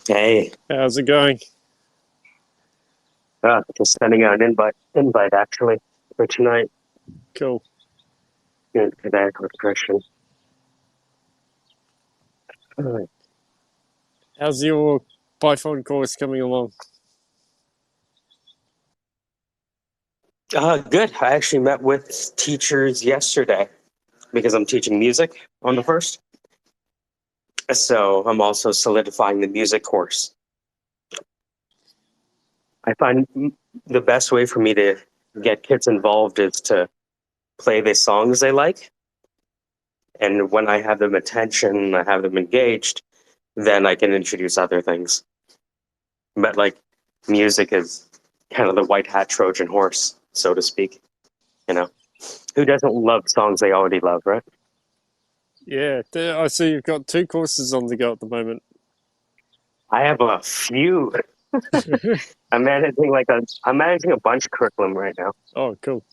Hey, How's it going? just sending out an invite actually for tonight. Cool. Good Quebec with Christian. How's your Python course coming along? Good. I actually met with teachers yesterday because I'm teaching music on the first. So I'm also solidifying the music course. I find the best way for me to get kids involved is to play the songs they like. And when I have them attention, I have them engaged, then I can introduce other things. But like music is kind of the white hat Trojan horse, so to speak. You know, who doesn't love songs they already love, right? Yeah, I see you've got two courses on the go at the moment. I have a few. I'm managing a bunch of curriculum right now. Oh, cool.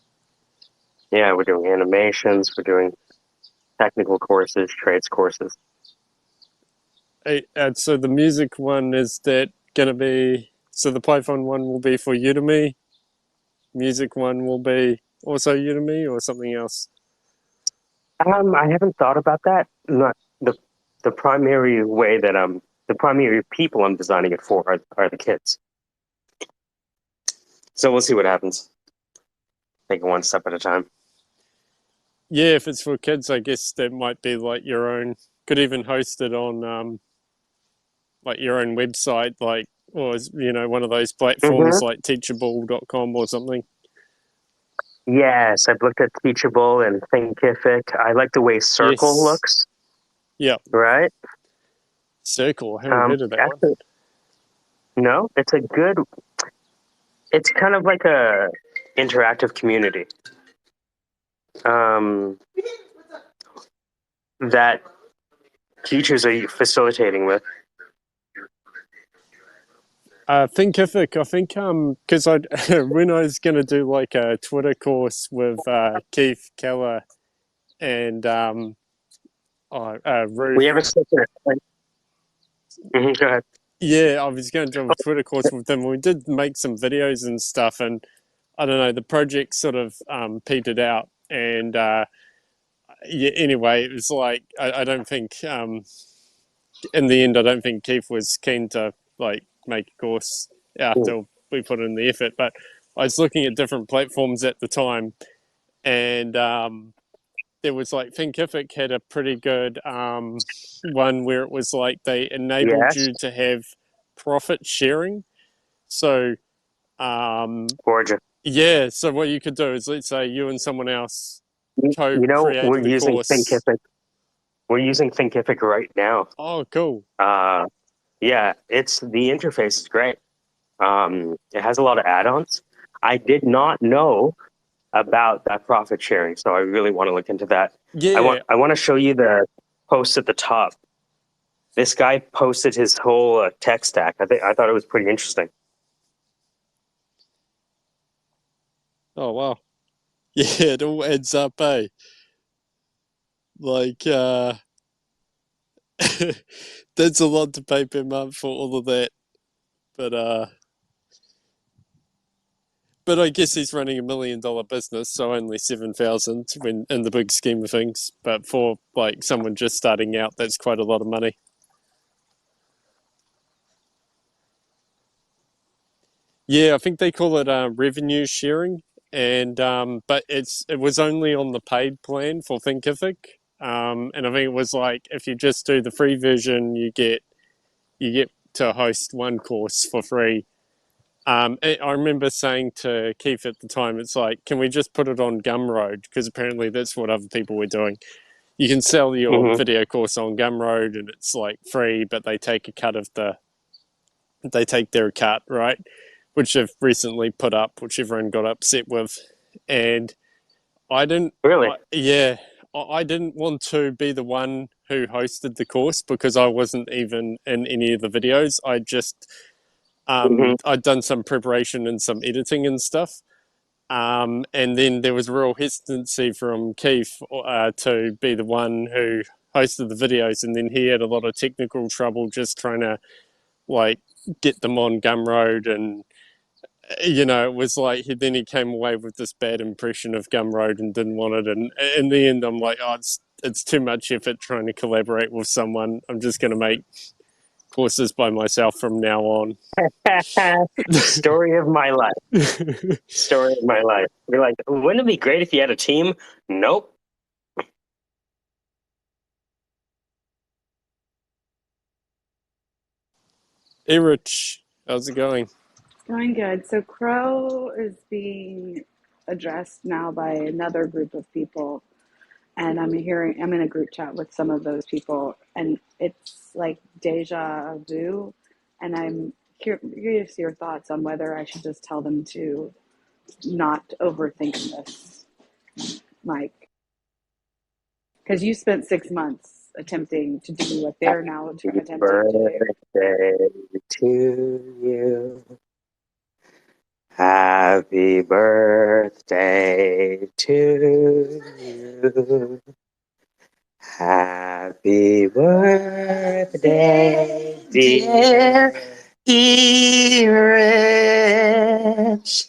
Yeah, we're doing animations, we're doing technical courses, trades courses. Hey, so the music one is that gonna be? So the Python one will be for Udemy. Music one will be also Udemy or something else. I haven't thought about that. Not the the primary way that the primary people I'm designing it for are the kids. So we'll see what happens. Take it one step at a time. Yeah, if it's for kids, I guess that might be like your own. Could even host it on like your own website, like or one of those platforms Hmm. like Teachable.com or something. Yes, I've looked at Teachable and Thinkific. I like the way Circle Yes. looks, Yeah. right? Circle. I haven't heard of that one. Actually, no, it's kind of like a interactive community um, that teachers are facilitating with. Thinkific. I think because I when I was gonna do like a Twitter course with Keith Keller and We Ruth. have a section. Go ahead. Yeah, I was going to do a Twitter course with them. We did make some videos and stuff, and I don't know, the project sort of petered out, and yeah. Anyway, it was like I don't think in the end, I don't think Keith was keen to like make a course after we put in the effort. But I was looking at different platforms at the time, and there was like Thinkific had a pretty good one where it was like they enabled Yes, you to have profit sharing. So gorgeous. yeah, so what you could do is let's say you and someone else You know, co-created a course. We're using Thinkific right now. Oh, cool. Uh, yeah, it's the interface is great. It has a lot of add-ons. I did not know about that profit sharing, so I really want to look into that. Yeah. I want to show you the post at the top. This guy posted his whole tech stack. I thought it was pretty interesting. Oh, wow. Yeah, it all adds up, eh? Like, that's a lot to pay per month for all of that. But I guess he's running $1 million business, so only 7,000 when in the big scheme of things. But for like someone just starting out, that's quite a lot of money. Yeah, I think they call it revenue sharing, and but it was only on the paid plan for Thinkific, and I think it was like if you just do the free version, you get to host one course for free. I remember saying to Keith at the time, it's like, can we just put it on Gumroad? Because apparently that's what other people were doing. You can sell your Hmm. video course on Gumroad and it's like free, but they take their cut, right? Which they've recently put up, which everyone got upset with. And I didn't, Really? yeah, I didn't want to be the one who hosted the course because I wasn't even in any of the videos. Hmm. I'd done some preparation and some editing and stuff. And then there was real hesitancy from Keith to be the one who hosted the videos, and then he had a lot of technical trouble just trying to like get them on Gumroad, and it was like then he came away with this bad impression of Gumroad and didn't want it. And in the end, I'm like, oh, it's too much effort trying to collaborate with someone. I'm just going to make courses by myself from now on. Story of my life. Story of my life. You're like, wouldn't it be great if you had a team? Nope. Hey, Rich, how's it going? Going good. So Crow is being addressed now by another group of people, and I'm in a group chat with some of those people, and it's like deja vu, and I'm curious your thoughts on whether I should just tell them to not overthink this, Mike, because you spent 6 months attempting to do what they're now attempting to do. Birthday to you. Happy birthday to you. Happy birthday, dear Rich.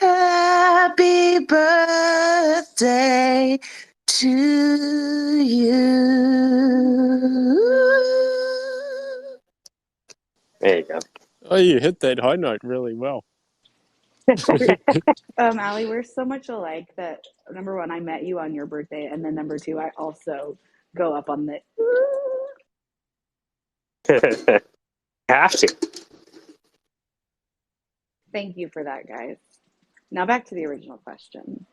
Happy birthday to you. There you go. Oh, you hit that high note really well. Allie, we're so much alike that number one, I met you on your birthday, and then number two, I also go up on the. Have to. Thank you for that, guys. Now back to the original question.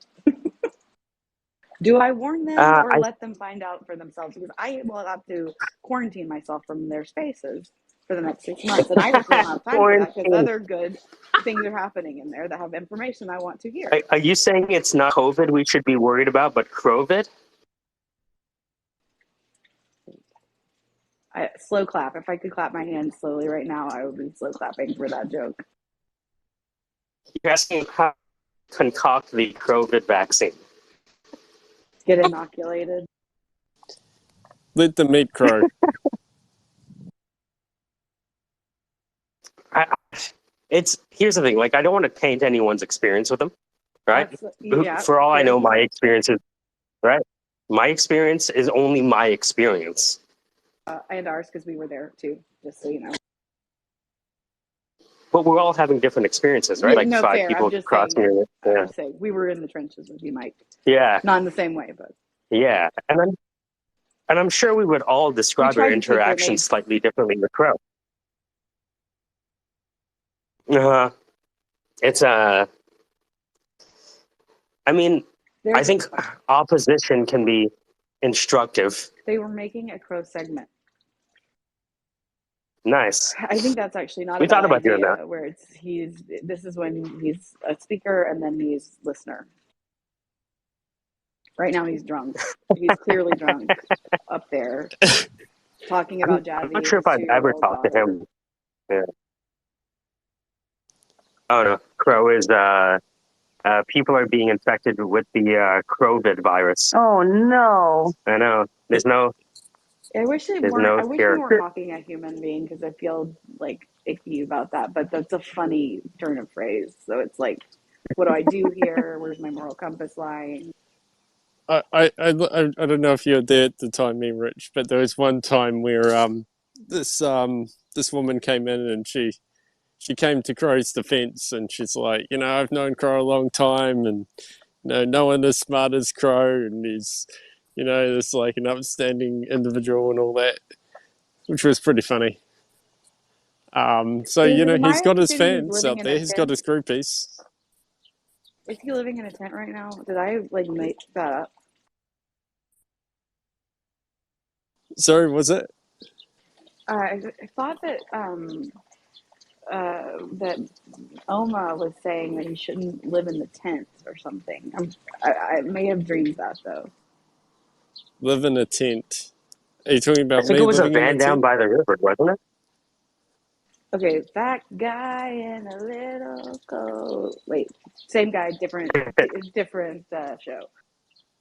Do I warn them or let them find out for themselves? Because I will have to quarantine myself from their spaces for the next 6 months, and I just don't have time for that because other good things are happening in there that have information I want to hear. Are you saying it's not COVID we should be worried about, but COVID? Slow clap. If I could clap my hands slowly right now, I would be slow clapping for that joke. You're asking how to concoct the COVID vaccine. Get inoculated. Let them eat Crow. Here's the thing. Like, I don't want to taint anyone's experience with them, right? For all I know, my experience is right. My experience is only my experience. And ours, because we were there too, just so you know. But we're all having different experiences, right? Yeah, like no, 5 fair. people I'm just crossing. saying, Yeah. I'm saying we were in the trenches with you, Mike. Yeah. Not in the same way, but yeah, and I'm sure we would all describe our interactions slightly differently with Crow. It's I mean, I think opposition can be instructive. They were making a Crow segment. Nice. I think that's actually not we a bad thought about idea, doing that. where this is when he's a speaker and then he's listener. Right now he's drunk. He's clearly drunk up there talking about Jazzy. I'm not sure if I've ever talked to him. Yeah. Oh no, Crow is people are being infected with the COVID virus. Oh no! I know. There's no. I wish we weren't mocking a human being because I feel like icky about that. But that's a funny turn of phrase. So it's like, what do I do here? Where's my moral compass lying? I don't know if you were there at the time, me, Rich, but there was one time where this woman came in and she came to Crow's defense, and she's like, I've known Crow a long time, and no one as smart as Crow, and he's this like an upstanding individual and all that, which was pretty funny. So he's got his fans out there. He's got his groupies. Is he living in a tent right now? Did I make that up? Sorry, was it? I thought that that Oma was saying that he shouldn't live in the tent or something. I may have dreamed that though. Live in a tent. Are you talking about I think me it was a living van in a down tent? by the river, wasn't it? Okay, that guy in a little coat. Wait, same guy, different show.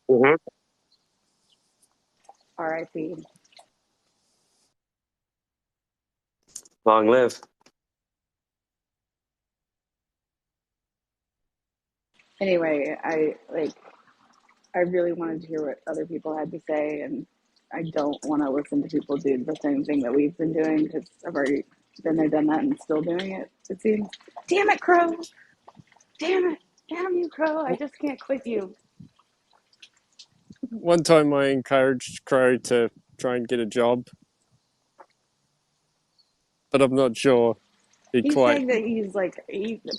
Mm-hmm. R.I.P. Long live. Anyway, I really wanted to hear what other people had to say, and I don't want to listen to people do the same thing that we've been doing because I've already been there, done that, and still doing it. It seems. Damn it, Crow! Damn it! Damn you, Crow! I just can't quit you. One time I encouraged Crow to try and get a job, but I'm not sure he He's quite. saying that he's like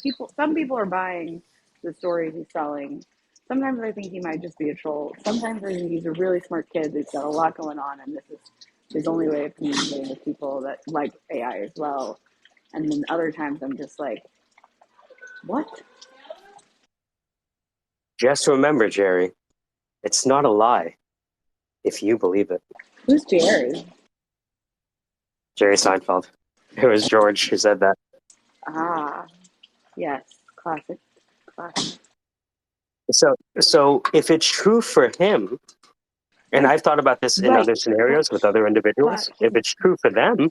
people. Some people are buying the story he's selling. Sometimes I think he might just be a troll. Sometimes I think he's a really smart kid that's got a lot going on, and this is his only way of communicating with people that like AI as well. And then other times I'm just like, what? Just remember, Jerry, it's not a lie if you believe it. Who's Jerry? Jerry Seinfeld. It was George who said that. Ah, yes, classic. So if it's true for him, and I've thought about this in Right. other scenarios with other individuals, if it's true for them,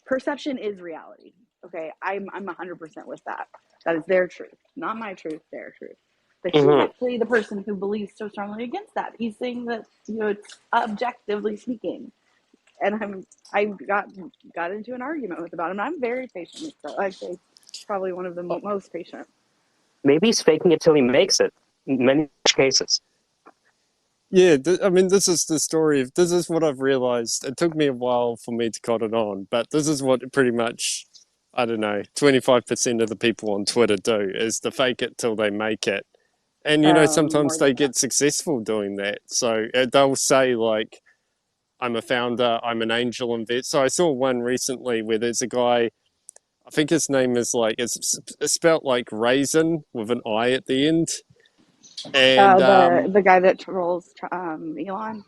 Perception is reality. Okay, I'm 100% with that. That is their truth, not my truth. Their truth. But he's actually the person who believes so strongly against that. He's saying that it's objectively speaking, and I got into an argument with about him. I'm very patient, so I'd say probably one of the most patient. maybe he's faking it till he makes it. In many cases. Yeah, I mean, this is the story of. This is what I've realized. It took me a while for me to cotton on, but this is what pretty much, I don't know, 25% of the people on Twitter do is to fake it till they make it. And, sometimes they get successful doing that. So they'll say, like, I'm a founder, I'm an angel investor. So I saw one recently where there's a guy, I think his name is like, it's spelt like raisin with an I at the end. And The guy that trolls Elon.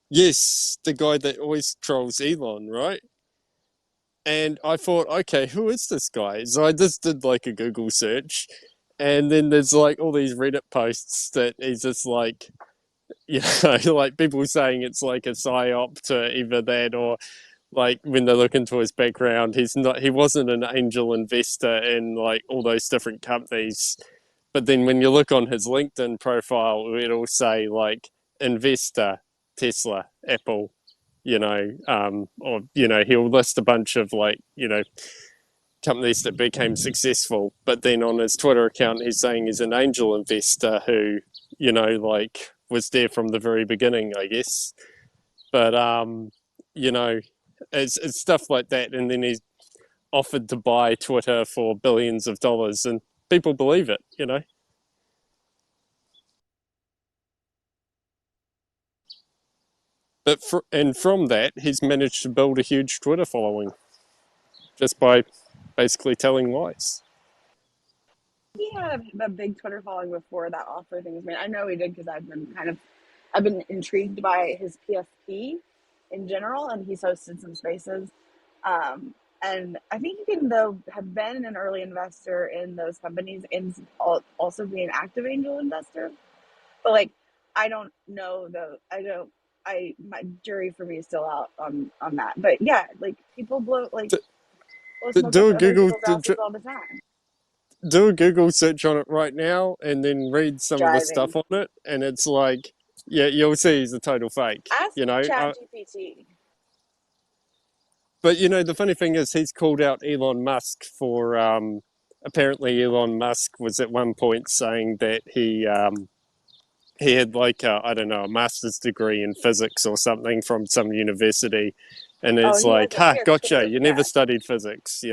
yes, the guy that always trolls Elon, right? And I thought, okay, who is this guy? So I just did like a Google search, and then there's like all these Reddit posts that he's just like, like people saying it's like a psyop to either that or like when they look into his background, he wasn't an angel investor in like all those different companies. But then when you look on his LinkedIn profile, it'll say like investor, Tesla, Apple, or he'll list a bunch of like companies that became successful. But then on his Twitter account, he's saying he's an angel investor who like was there from the very beginning, I guess. But it's stuff like that, and then he's offered to buy Twitter for billions of dollars, and people believe it. But from that, he's managed to build a huge Twitter following just by basically telling lies. He had a big Twitter following before that offer thing was made. I know he did because I've been intrigued by his PSP in general, and he's hosted some spaces. And I think you can though have been an early investor in those companies and also be an active angel investor. But like, I don't know though. My jury for me is still out on that. But yeah, like people blow smoke up Do a other Google people's houses all the time. do a Google search on it right now, and then read some of the Driving. stuff on it, and it's like, yeah, you'll see he's a total fake. Ask ChatGPT. But the funny thing is, he's called out Elon Musk for. Apparently, Elon Musk was at one point saying that he had like I don't know, a master's degree in physics or something from some university, and it's like, ha, gotcha, you never studied physics.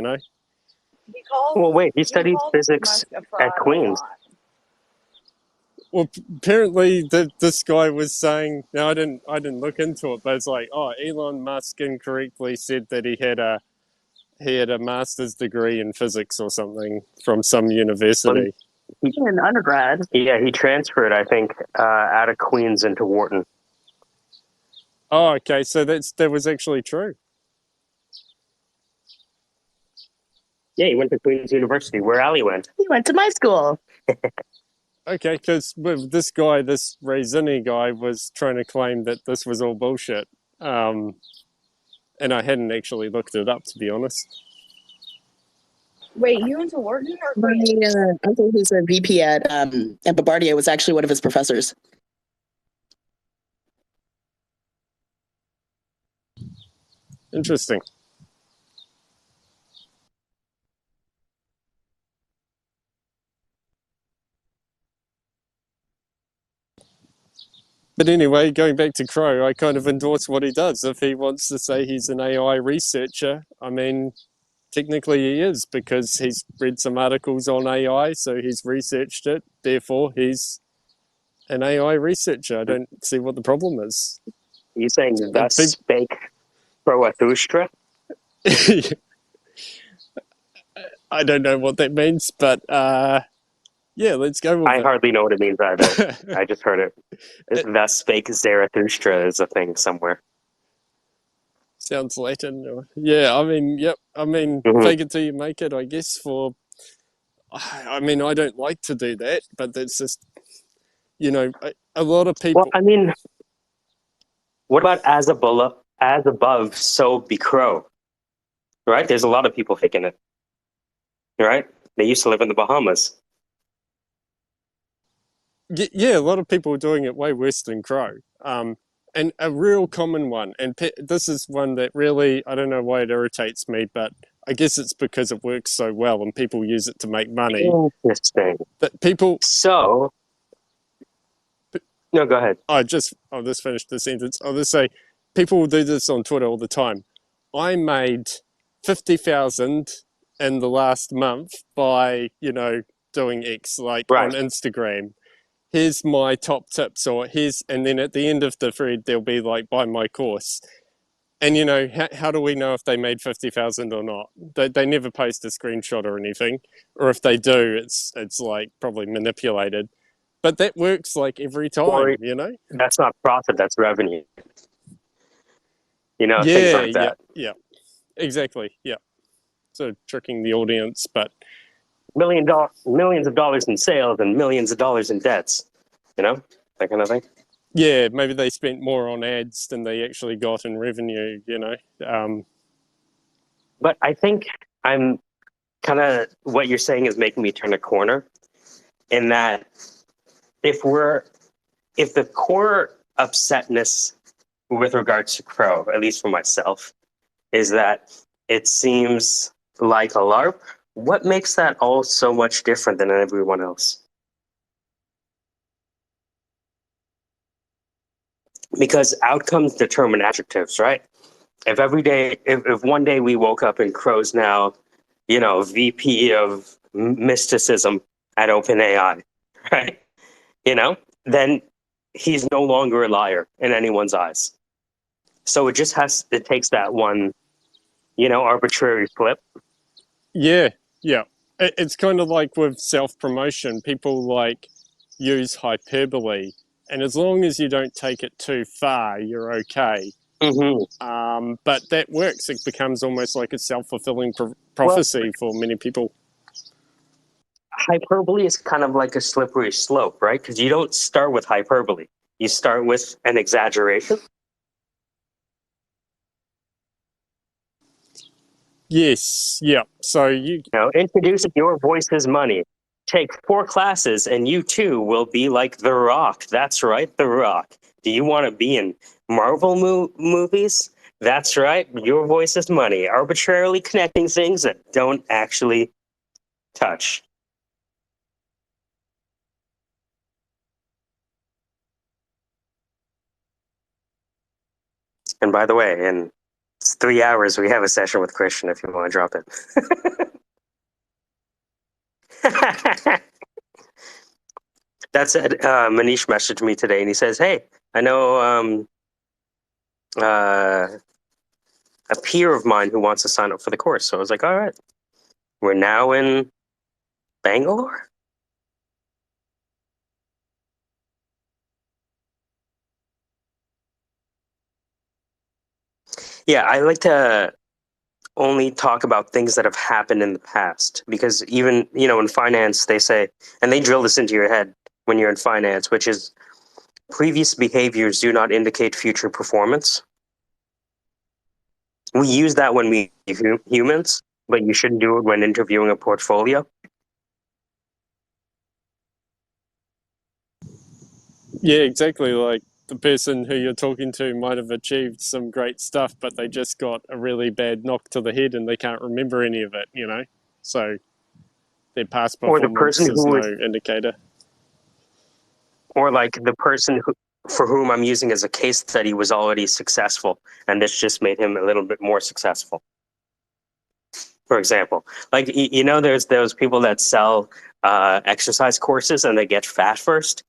Well, wait, he He studied calls physics Musk a at fraud a Queens. lot. Well, apparently this guy was saying. Now I didn't look into it, but it's like, oh, Elon Musk incorrectly said that he had a master's degree in physics or something from some university. In undergrad. Yeah, he transferred, I think, out of Queens into Wharton. Oh, okay, so that was actually true. Yeah, he went to Queens University, where Ali went. He went to my school. Okay, because this guy, this Raisini guy, was trying to claim that this was all bullshit. and I hadn't actually looked it up, to be honest. Wait, you went to Wharton? Or My uncle, who's a VP at Bombardier, was actually one of his professors. Interesting. But anyway, going back to Crow, I kind of endorse what he does. If he wants to say he's an AI researcher, I mean, technically he is, because he's read some articles on AI, so he's researched it. Therefore, he's an AI researcher. I don't see what the problem is. You saying thus spake Zarathustra? I don't know what that means, but yeah, let's go with I it. hardly know what it means either. I just heard it. Thus spake Zarathustra is a thing somewhere. Sounds Latin. Yeah, I mean, yep. I mean, fake it till you make it, I guess. I mean, I don't like to do that, but that's just, a lot of people. Well, I mean, what about as above, so be crow? Right? There's a lot of people faking it. Right? They used to live in the Bahamas. Yeah, a lot of people are doing it way worse than Crow. And a real common one, and this is one that really, I don't know why it irritates me, but I guess it's because it works so well and people use it to make money. Interesting. That people. So, no, go ahead. I'll just finish the sentence. I'll just say, people will do this on Twitter all the time. I made 50,000 in the last month by, doing X, like on Instagram. Here's my top tips, and then at the end of the thread, there'll be like, buy my course. And, how do we know if they made 50,000 or not? They never post a screenshot or anything. Or if they do, it's like probably manipulated. But that works like every time, That's not profit, that's revenue. Yeah, things like that. Yeah, exactly, yeah. So tricking the audience, but millions of dollars in sales and millions of dollars in debts, that kind of thing. Yeah, maybe they spent more on ads than they actually got in revenue, But I think I'm kind of, what you're saying is making me turn a corner, in that if the core upsetness with regards to Crow, at least for myself, is that it seems like a LARP, what makes that all so much different than everyone else? Because outcomes determine adjectives, right? If one day we woke up and Crow's now, VP of mysticism at OpenAI, right? Then he's no longer a liar in anyone's eyes. So it takes that one, arbitrary flip. Yeah. It's kind of like with self-promotion. People use hyperbole, and as long as you don't take it too far, you're okay. Mm-hmm. But that works. It becomes almost like a self-fulfilling prophecy for many people. Hyperbole is kind of like a slippery slope, right? Because you don't start with hyperbole. You start with an exaggeration. Yes, yeah. So introducing your voice is money. Take 4 classes and you too will be like The Rock. That's right, The Rock. Do you want to be in Marvel movies? That's right, your voice is money. Arbitrarily connecting things that don't actually touch. And by the way, in 3 hours, we have a session with Christian if you want to drop it. That's it. Manish messaged me today and he says, hey, I know a peer of mine who wants to sign up for the course. So I was like, all right, we're now in Bangalore. Yeah, I like to only talk about things that have happened in the past, because even, in finance, they say, and they drill this into your head when you're in finance, which is previous behaviors do not indicate future performance. We use that when we humans, but you shouldn't do it when interviewing a portfolio. Yeah, exactly. Like the person who you're talking to might have achieved some great stuff, but they just got a really bad knock to the head and they can't remember any of it, you know? So their past Or the performance person is who no was, indicator. or like the person who, for whom I'm using as a case study was already successful, and this just made him a little bit more successful. For example, like there's those people that sell exercise courses and they get fat first,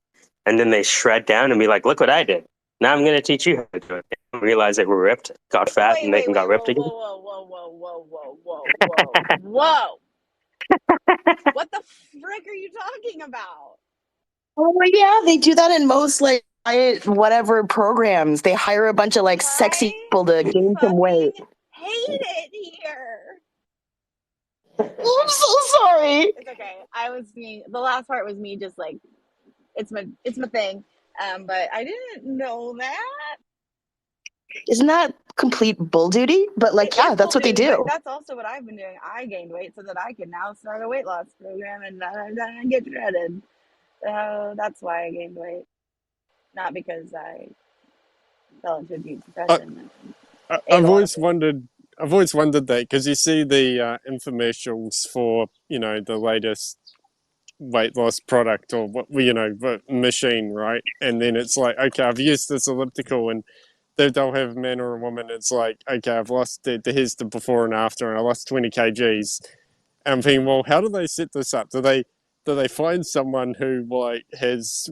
and then they shred down and be like, "Look what I did! Now I'm going to teach you how to do it." They realize they were ripped, got fat, Wait, and then wait, got wait, ripped whoa, again. whoa, whoa, whoa, whoa, whoa, whoa, whoa, whoa, whoa. What the frick are you talking about? Oh yeah, they do that in most like diet whatever programs. They hire a bunch of like sexy I people to gain some weight. fucking hate it here. I'm so sorry. It's okay. I was being the last part was me just like it's my thing. But I didn't know that. Isn't that complete bull duty? But like, It yeah, is that's bull what they duty, but do. that's also what I've been doing. I gained weight so that I can now start a weight loss program and get shredded. So that's why I gained weight, not because I fell into a deep I, depression. Ate I've a lot of always food. wondered. I've always wondered that because you see the infomercials for the latest weight loss product or what machine, right? And then it's like, okay, I've used this elliptical, and they'll have a man or a woman. It's like, okay, I've lost here's the before and after, and I lost 20 kgs. And I'm thinking, well, how do they set this up? Do they find someone who like has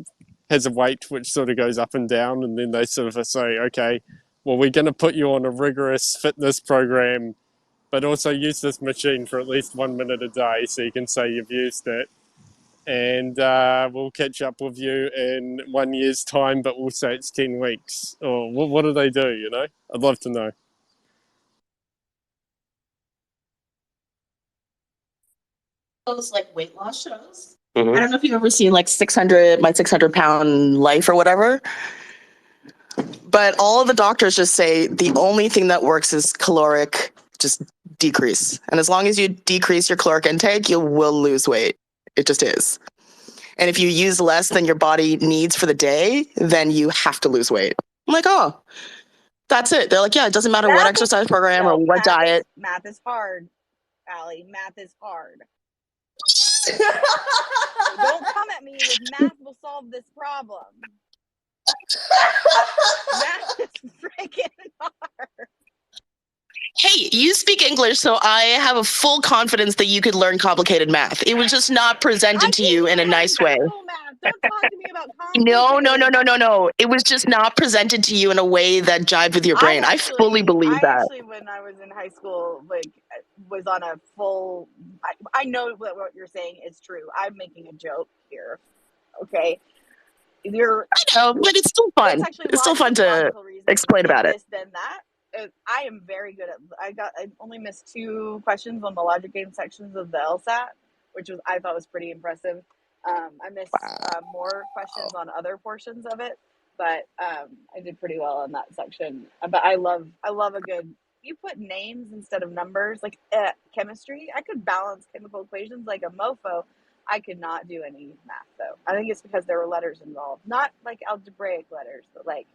a weight which sort of goes up and down, and then they sort of say, okay, well, we're going to put you on a rigorous fitness program, but also use this machine for at least 1 minute a day, so you can say you've used it, and we'll catch up with you in 1 year's time, but we'll say it's 10 weeks. Or what do they do? I'd love to know. Those like weight loss shows. Mhm. I don't know if you've ever seen like 600 life or whatever, but all of the doctors just say the only thing that works is caloric just decrease. And as long as you decrease your caloric intake, you will lose weight. It just is. And if you use less than your body needs for the day, then you have to lose weight. I'm like, oh, that's it. They're like, yeah, it doesn't matter what exercise program or what diet. Math is hard, Allie. Math is hard. Don't come at me with math will solve this problem. Math is freaking hard. Hey, you speak English, so I have a full confidence that you could learn complicated math. It was just not presented to you in a nice way. Math. Don't talk to me about No. complicated. It was just not presented to you in a way that jived with your brain. I fully believe that. When I was in high school, like, was on a full. I know what you're saying is true. I'm making a joke here. Okay, I know, but it's still fun. It's still fun to explain about it. This, then that. I am very good at. I only missed 2 questions on the logic game sections of the LSAT, which I thought was pretty impressive. I missed more questions on other portions of it, but I did pretty well on that section. But I love a good. You put names instead of numbers, like chemistry. I could balance chemical equations like a mofo. I could not do any math though. I think it's because there were letters involved, not like algebraic letters, but like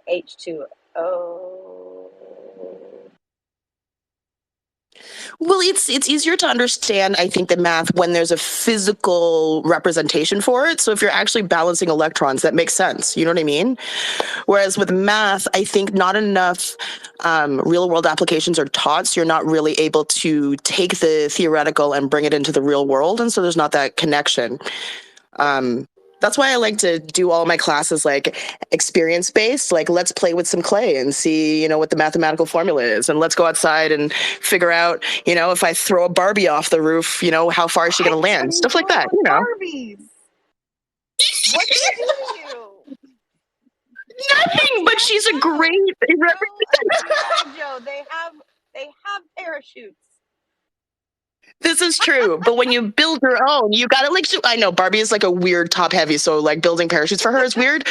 H2O. Well, it's easier to understand, I think, the math when there's a physical representation for it. So if you're actually balancing electrons, that makes sense. You know what I mean? Whereas with math, I think not enough real world applications are taught. So you're not really able to take the theoretical and bring it into the real world. And so there's not that connection. That's why I like to do all my classes like experience based. Like, let's play with some clay and see, what the mathematical formula is. And let's go outside and figure out, if I throw a Barbie off the roof, how far is she going to land? Stuff like that, Barbies. What did she do to you? Nothing, but she's a great representation. Joe, they have parachutes. This is true, but when you build your own, you gotta I know Barbie is like a weird top heavy, so like building parachutes for her is weird.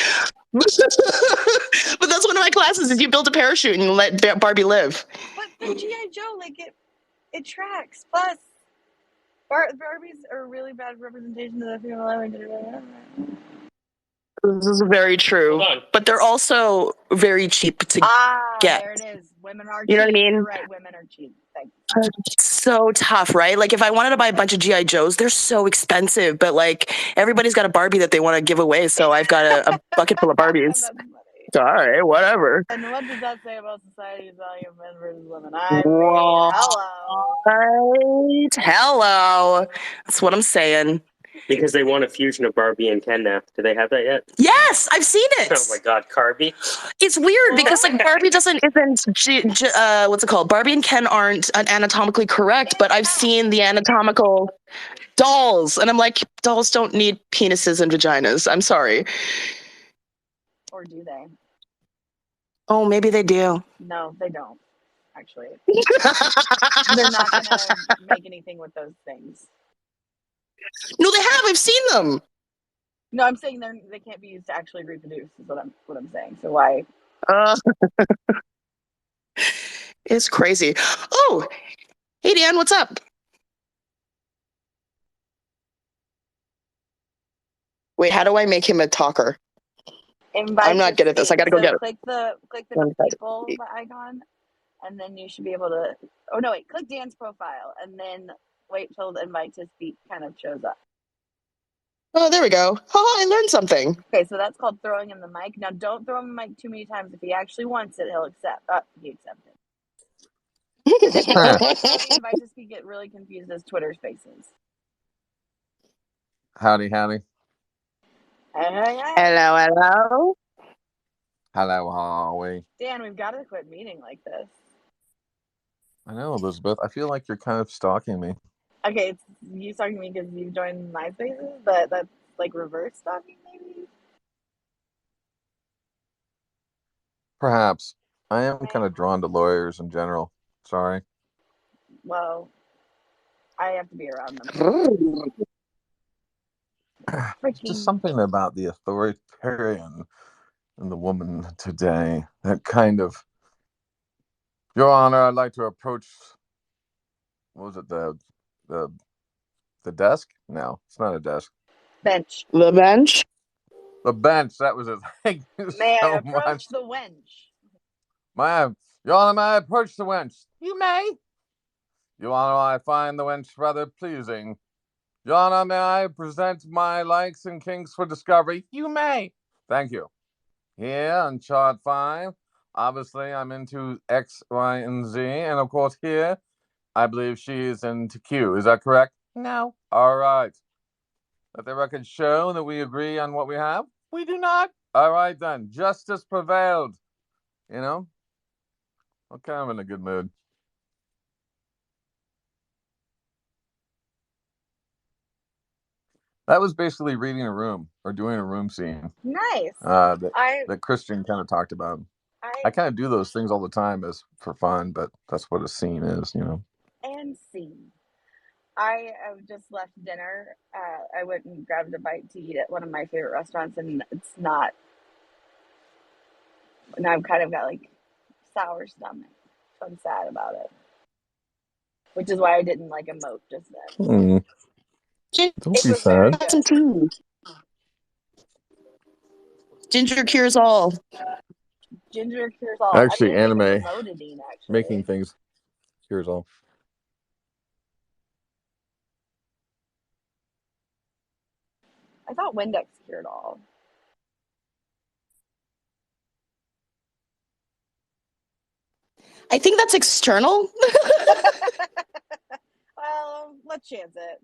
But that's one of my classes is you build a parachute and let Barbie live. But the GI Joe, like it tracks. Plus, Barbies are a really bad representation of the female element. This is very true. Hold on. But they're also very cheap to get. There it is. Women are cheap. You know what I mean? You're right, women are cheap. Thanks. It's so tough, right? Like if I wanted to buy a bunch of GI Joes, they're so expensive. But like everybody's got a Barbie that they want to give away, so I've got a bucket full of Barbies. That's funny. All right, whatever. And what does that say about society's value of men versus women? I mean, hello. Right. Hello. That's what I'm saying. Because they want a fusion of Barbie and Ken now. Do they have that yet? Yes, I've seen it. Oh my God, Carby. It's weird because like Barbie isn't what's it called? Barbie and Ken aren't anatomically correct, but I've seen the anatomical dolls, and I'm like, dolls don't need penises and vaginas. I'm sorry. Or do they? Oh, maybe they do. No, they don't. Actually, they're not going to make anything with those things. No, they have. I've seen them. No, I'm saying they can't be used to actually reproduce. Is what I'm saying. So why? It's crazy. Oh, hey Dan, what's up? Wait, how do I make him a talker? Invite I'm not good at this. I got to go get it. Click the people icon, and then you should be able to. Oh no, wait! Click Dan's profile, and then wait till the invite to speak kind of shows up. Oh, there we go. Oh, I learned something. Okay, so that's called throwing him the mic. Now, don't throw him the mic too many times. If he actually wants it, he'll accept. He accepted. The invite to speak get really confused as Twitter Spaces. Howdy, howdy. Hello, hello. Hello, Holly. Dan, we've got to quit meeting like this. I know, Elizabeth. I feel like you're kind of stalking me. Okay, it's you stalking me because you joined my Spaces, but that's like reverse stalking, maybe? Perhaps. I am kind of drawn to lawyers in general. Sorry. Well, I have to be around them. Just something about the authoritarian in the woman today. That kind of... Your Honor, I'd like to approach... What was it? The desk? No, it's not a desk. Bench. The bench? The bench. That was it. Thank you May so I approach much. the wench? Your Honor, may I approach the wench? You may. Your Honor, I find the wench rather pleasing. Your Honor, may I present my likes and kinks for discovery? You may. Thank you. Here on chart 5, obviously I'm into X, Y, and Z. And of course here, I believe she is into Q. Is that correct? No. All right. Let the record show that we agree on what we have. We do not. All right then. Justice prevailed. You know? I'm kind of in a good mood. That was basically reading a room or doing a room scene. Nice. That Christian kind of talked about. I kind of do those things all the time as for fun, but that's what a scene is, you know. And scene. I have just left dinner. I went and grabbed a bite to eat at one of my favorite restaurants, and it's not. And I've kind of got like sour stomach, so I'm sad about it. Which is why I didn't like emote just then. Don't be sad. Some tea. Ginger cures all. Ginger cures all. Actually, I mean, anime emotidine, actually. making things cures all. I thought Windex cured all. I think that's external. Well, let's chance it.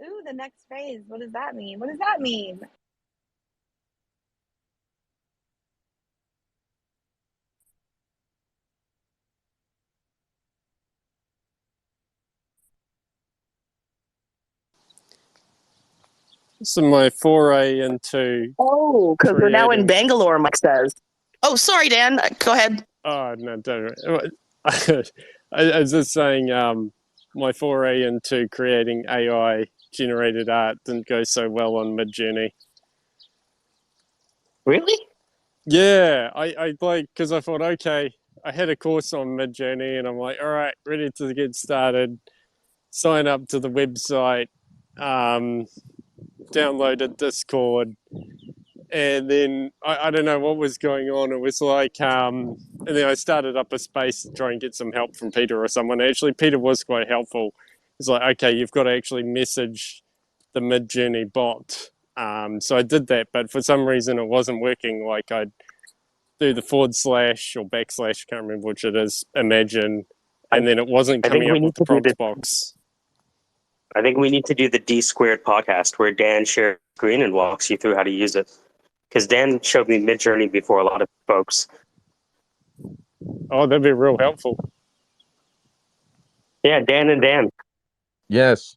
Ooh, the next phase. What does that mean? What does that mean? So my foray into Because we're now in Bangalore, Mike says. Oh, sorry, Dan. Go ahead. Oh no, don't. I was just saying, my foray into creating AI generated art didn't go so well on Midjourney. Really? Yeah, I like, because I thought, okay, I had a course on Midjourney, and I'm like, all right, ready to get started. Sign up to the website, um, downloaded Discord, and then I don't know what was going on. It was like, and then I started up a space to try and get some help from Peter or someone. Actually, Peter was quite helpful. It's like, okay, you've got to actually message the Midjourney bot. So I did that, but for some reason it wasn't working. Like I'd do the / or backslash, can't remember which it is, imagine, I, and then it wasn't I think coming we up need with the to do prompts the box. I think we need to do the D squared podcast where Dan shares screen and walks you through how to use it. Because Dan showed me Midjourney before a lot of folks. Oh, that'd be real helpful. Yeah, Dan and Dan. Yes,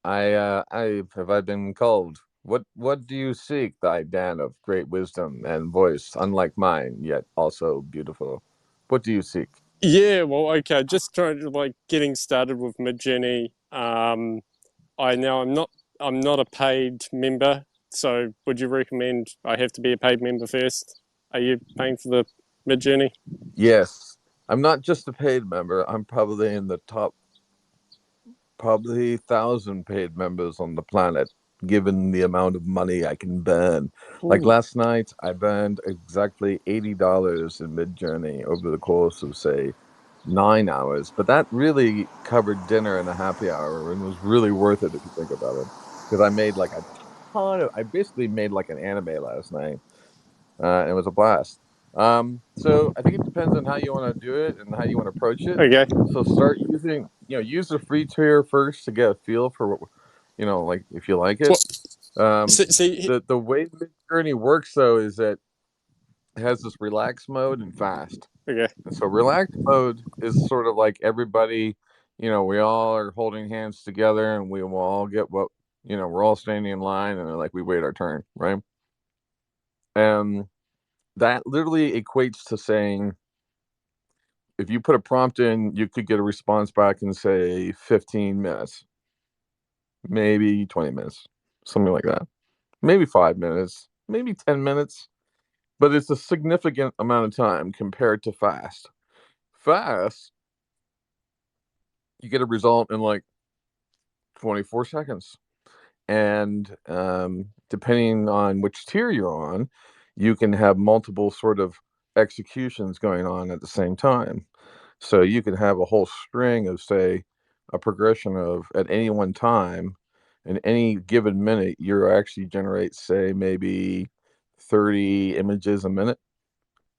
I been called. What do you seek, thy Dan of great wisdom and voice, unlike mine, yet also beautiful? What do you seek? Yeah, well, okay, just trying to like getting started with Midjourney. I'm not a paid member, so would you recommend I have to be a paid member first? Are you paying for the Midjourney? Yes, I'm not just a paid member. I'm probably in the top, probably 1,000 paid members on the planet, given the amount of money I can burn. Like Ooh. last night, I burned exactly $80 in Midjourney over the course of, say, 9 hours. But that really covered dinner and a happy hour and was really worth it if you think about it. Because I made like a I basically made like an anime last night. And it was a blast. So I think it depends on how you want to do it and how you want to approach it. Okay. So start using, use the free tier first to get a feel for what, like if you like it. Well, see, The way Midjourney works though is that it has this relaxed mode and fast. okay. And so relaxed mode is sort of like everybody, we all are holding hands together and we will all get what, we're all standing in line and like we wait our turn, right? And that literally equates to saying if you put a prompt in, you could get a response back in say 15 minutes, maybe 20 minutes, something like that. Maybe 5 minutes, maybe 10 minutes, but it's a significant amount of time compared to fast. Fast, you get a result in like 24 seconds. And depending on which tier you're on, you can have multiple sort of executions going on at the same time. So you can have a whole string of, say, a progression of at any one time, in any given minute, you actually generate, say, maybe 30 images a minute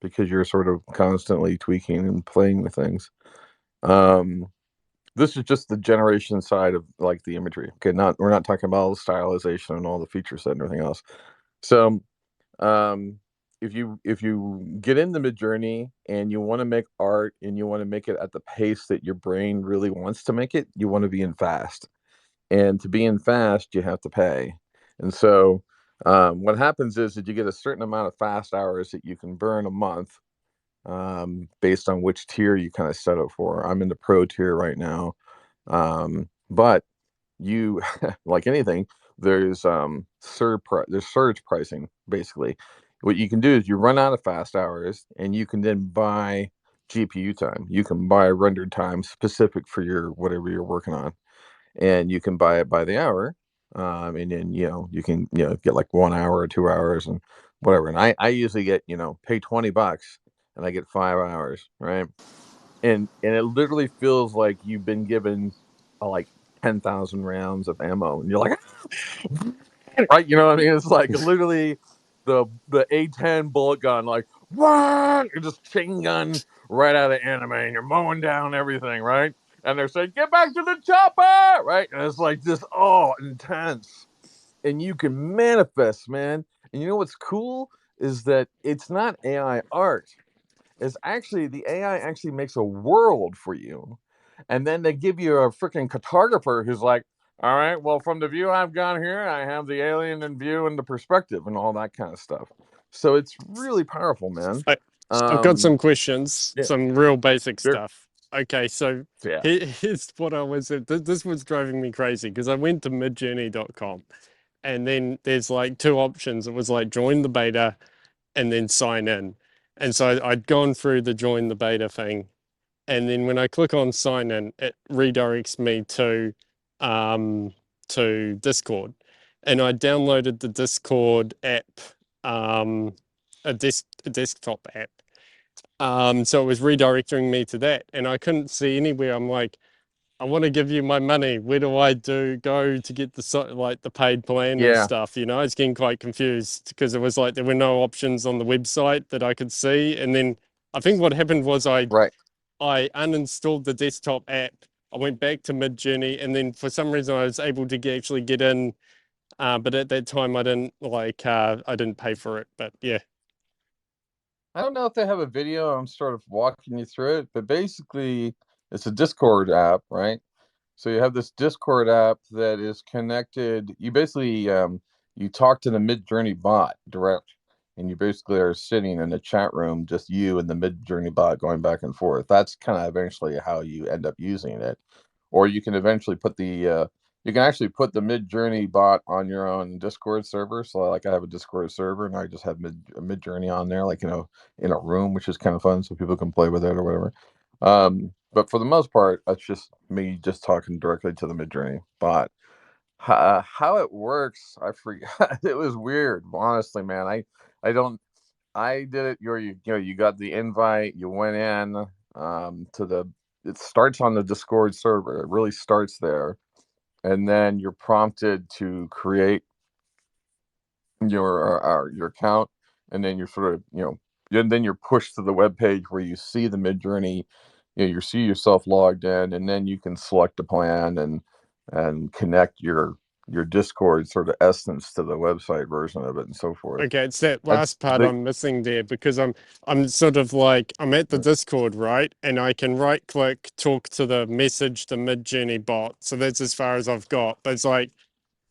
because you're sort of constantly tweaking and playing with things. Um, this is just the generation side of like the imagery. Okay, we're not talking about all the stylization and all the feature set and everything else. So um if you get into Midjourney and you want to make art and you want to make it at the pace that your brain really wants to make it, you want to be in fast. And to be in fast, you have to pay. And so what happens is that you get a certain amount of fast hours that you can burn a month, based on which tier you kind of set it for. I'm in the pro tier right now. But you like anything, there's surge pricing basically. What you can do is you run out of fast hours and you can then buy GPU time. You can buy render time specific for your whatever you're working on, and you can buy it by the hour. And then you can get like 1 hour or 2 hours and whatever. And I usually get pay $20 and I get 5 hours, right? And it literally feels like you've been given like 10,000 rounds of ammo, and you're like, right? You know what I mean? It's like literally the A10 bullet gun, like what? You're just chain gun right out of anime, and you're mowing down everything, right? And they're saying, "Get back to the chopper!" Right? And it's like this, intense, and you can manifest, man. And you know what's cool is that it's not AI art, is actually the AI actually makes a world for you. And then they give you a freaking cartographer who's like, all right, well, from the view I've got here, I have the alien in view and the perspective and all that kind of stuff. So it's really powerful, man. I've got some questions, Yeah, some real basic sure. stuff. Okay, so Yeah. here's what I was. This was driving me crazy because I went to midjourney.com and then there's like two options. It was like join the beta and then sign in. And so I'd gone through the join the beta thing, and then when I click on sign in, it redirects me to Discord, and I downloaded the Discord app, a desktop app. So it was redirecting me to that, and I couldn't see anywhere. I'm like, I want to give you my money. Where do I go to get like the paid plan and Yeah, stuff? You know, I was getting quite confused because it was like there were no options on the website that I could see. And then I think what happened was right. I uninstalled the desktop app. I went back to Midjourney, and then for some reason I was able to actually get in. But at that time I didn't I didn't pay for it. But yeah, I don't know if they have a video. I'm sort of walking you through it, but basically, it's a Discord app, right? So you have this Discord app that is connected. You basically you talk to the Midjourney bot direct, and you basically are sitting in a chat room, just you and the Midjourney bot going back and forth. That's kind of eventually how you end up using it, or you can eventually put the you can actually put the Midjourney bot on your own Discord server. So like I have a Discord server, and I just have Midjourney on there, like in a room, which is kind of fun, so people can play with it or whatever. But for the most part, it's just me just talking directly to the Midjourney bot. How it works, I forgot. It was weird, honestly, man. I don't. I did it. You got the invite. You went in to the. It starts on the Discord server. It really starts there, and then you're prompted to create your account, and then you're sort of then you're pushed to the web page where you see the Midjourney, you see yourself logged in, and then you can select a plan and connect your Discord sort of essence to the website version of it and so forth. okay, it's that That's last part the I'm missing there because I'm sort of like I'm at the Discord, right? And I can right click, talk to the message, the Midjourney bot. So that's as far as I've got. But it's like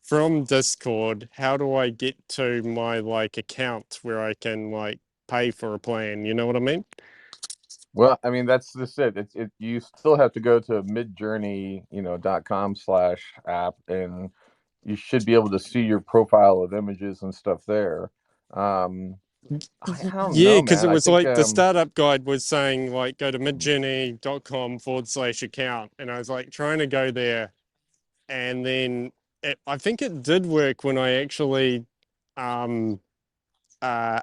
from Discord, how do I get to my like account where I can like pay for a plan? You know what I mean? Well, I mean, that's just it. You still have to go to midjourney.com/app, and you should be able to see your profile of images and stuff there. Um, I don't Yeah, know, because man. it I was think like the startup guide was saying like go to midjourney.com/account, and I was like trying to go there, and then I think it did work when I actually um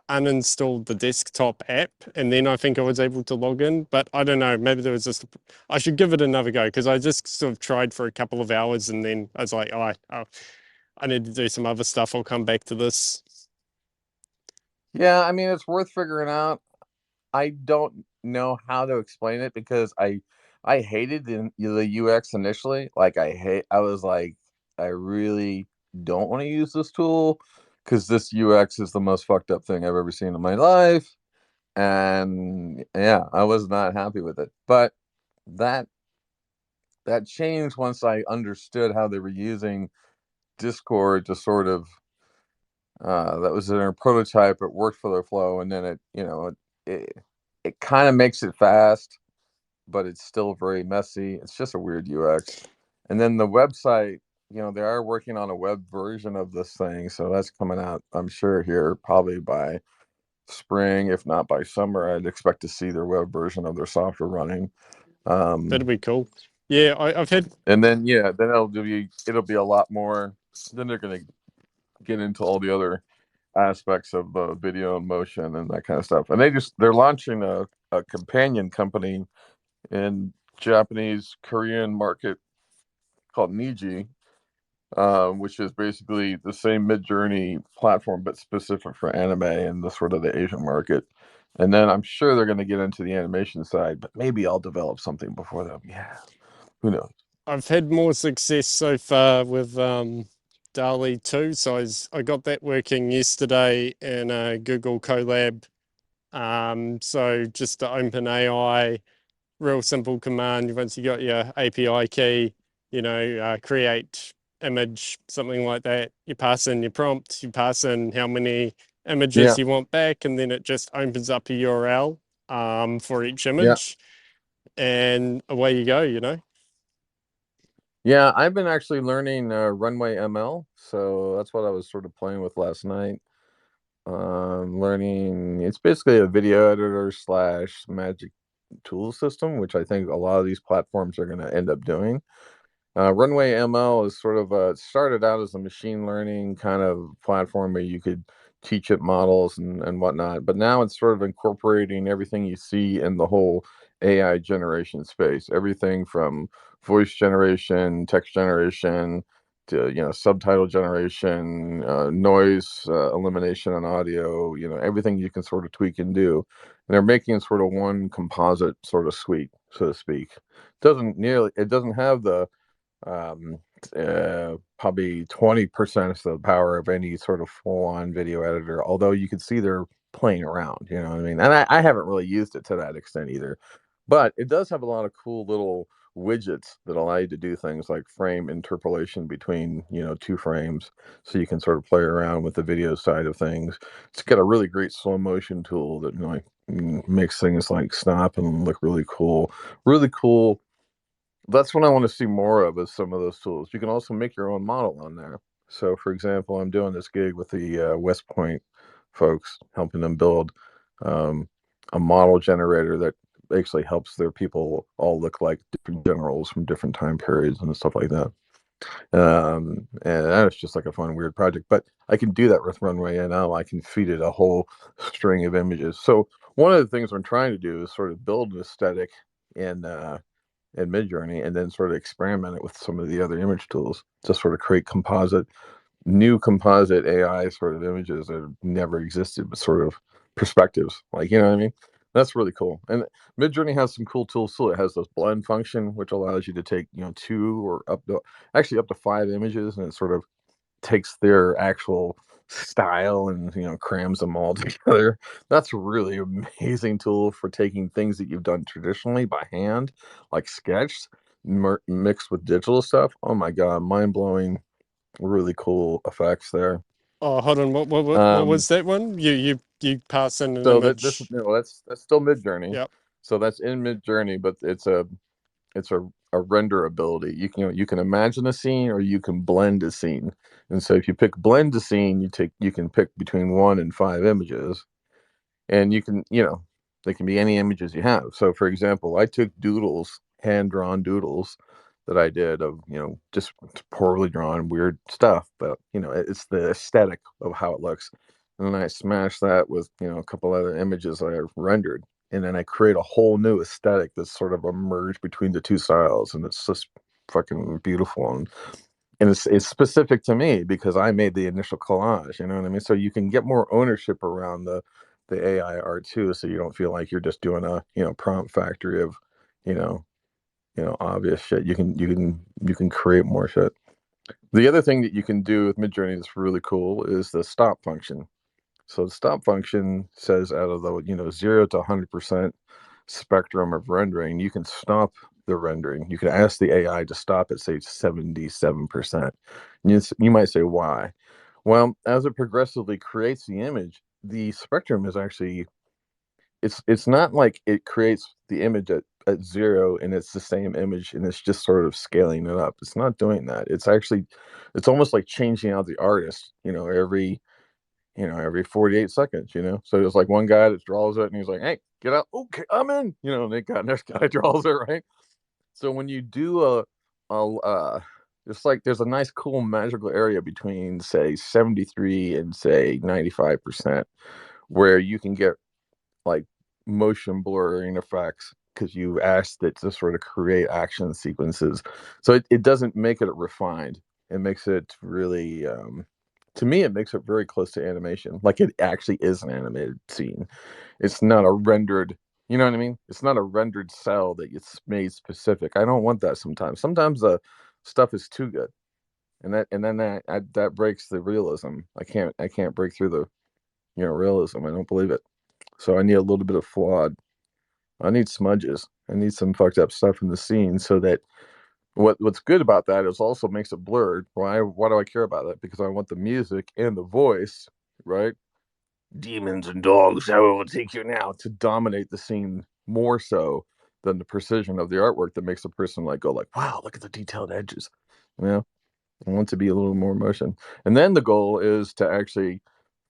uninstalled the desktop app, and then I think I was able to log in. But I don't know, maybe there was just I should give it another go because I just sort of tried for a couple of hours, and then I was like, oh, I need to do some other stuff. I'll come back to this. yeah, I mean, it's worth figuring out. I don't know how to explain it because I hated the UX initially. Like I was like, I really don't want to use this tool because this UX is the most fucked up thing I've ever seen in my life. And yeah, I was not happy with it. But that that changed once I understood how they were using Discord to sort of that was in their prototype. It worked for their flow, and then it it kind of makes it fast, but it's still very messy. It's just a weird UX. And then the website, they are working on a web version of this thing, so that's coming out, I'm sure, here probably by spring, if not by summer. I'd expect to see their web version of their software running. That'd Um, be cool. Yeah, I've had and then yeah, then it'll be a lot more. Then they're gonna get into all the other aspects of video and motion and that kind of stuff. And they're launching a companion company in Japanese Korean market called Niji, which is basically the same Midjourney platform but specific for anime and the sort of the Asian market. And then I'm sure they're going to get into the animation side, but maybe I'll develop something before them. Yeah, who knows? I've had more success so far with DALL-E 2. So I got that working yesterday in a Google Colab. So just to open AI, real simple command. Once you got your API key, create image, something like that. You pass in your prompt, you pass in how many Yeah, images you want back, and then it just opens up a URL for each yeah, image, and away you go. yeah. I've been actually learning Runway ML, so that's what I was sort of playing with last night. learning. It's basically a video editor slash magic tool system, which I think a lot of these platforms are going to end up doing. Runway ML is sort of it started out as a machine learning kind of platform where you could teach it models and whatnot, but now it's sort of incorporating everything you see in the whole AI generation space, everything from voice generation, text generation, to subtitle generation, noise elimination on audio, everything you can sort of tweak and do. And they're making sort of one composite sort of suite, so to speak. It doesn't have the um, probably 20% of the power of any sort of full-on video editor, although you can see they're playing around, you know what I mean? And I haven't really used it to that extent either, but it does have a lot of cool little widgets that allow you to do things like frame interpolation between, two frames, so you can sort of play around with the video side of things. It's got a really great slow motion tool that makes things like stop and look really cool. Really cool. That's what I want to see more of, is some of those tools. You can also make your own model on there. So, for example, I'm doing this gig with the West Point folks, helping them build um, a model generator that actually helps their people all look like different generals from different time periods and stuff like that. And that's just like a fun, weird project. But I can do that with Runway, and now I can feed it a whole string of images. So one of the things I'm trying to do is sort of build an aesthetic in Midjourney, and then sort of experiment it with some of the other image tools to sort of create new composite AI sort of images that have never existed, but sort of perspectives. Like, you know what I mean? That's really cool. And Midjourney has some cool tools too. It has this blend function, which allows you to take, two or up to 5 images, and it sort of takes their actual style and crams them all together. That's a really amazing tool for taking things that you've done traditionally by hand, like sketched, mixed with digital stuff. Oh my god, mind-blowing, really cool effects there. Oh, hold on. What um was that one? You pass in an so that this image. no that's still Midjourney. Yep. So that's in Midjourney, but it's a render ability. You can imagine a scene, or you can blend a scene. And so if you pick blend a scene, you can pick between 1 and 5 images, and they can be any images you have. So for example, I took doodles, hand drawn doodles that I did of just poorly drawn weird stuff, but it's the aesthetic of how it looks. And then I smashed that with a couple other images I rendered, and then I create a whole new aesthetic that's sort of a merge between the two styles, and it's just fucking beautiful. And it's specific to me because I made the initial collage, you know what I mean? So you can get more ownership around the AI art too, so you don't feel like you're just doing a prompt factory of you know obvious shit. You can create more shit. The other thing that you can do with Midjourney that's really cool is the stop function. So the stop function says, out of the 0 to 100% spectrum of rendering, you can stop the rendering. You can ask the AI to stop at, say, 77%. You might say, why? Well, as it progressively creates the image, the spectrum is actually, it's not like it creates the image at 0 and it's the same image and it's just sort of scaling it up. It's not doing that. It's almost like changing out the artist, every 48 seconds. So there's like one guy that draws it and he's like, hey, get out. Okay, I'm in. And the next guy draws it, right? So when you do it's like there's a nice, cool, magical area between, say, 73 and, say, 95%, where you can get like motion blurring effects because you asked it to sort of create action sequences. So it doesn't make it refined. It makes it really, to me, it makes it very close to animation. Like it actually is an animated scene. It's not a rendered, you know what I mean? It's not a rendered cell that gets made specific. I don't want that sometimes. Sometimes the stuff is too good. And then that breaks the realism. I can't break through the realism. I don't believe it. So I need a little bit of flawed. I need smudges. I need some fucked up stuff in the scene, so that what's good about that is also makes it blurred. Why do I care about that? Because I want the music and the voice, right? Demons and dogs, I will take you now, to dominate the scene more so than the precision of the artwork that makes a person like go like, wow, look at the detailed edges. I want to be a little more motion. And then the goal is to actually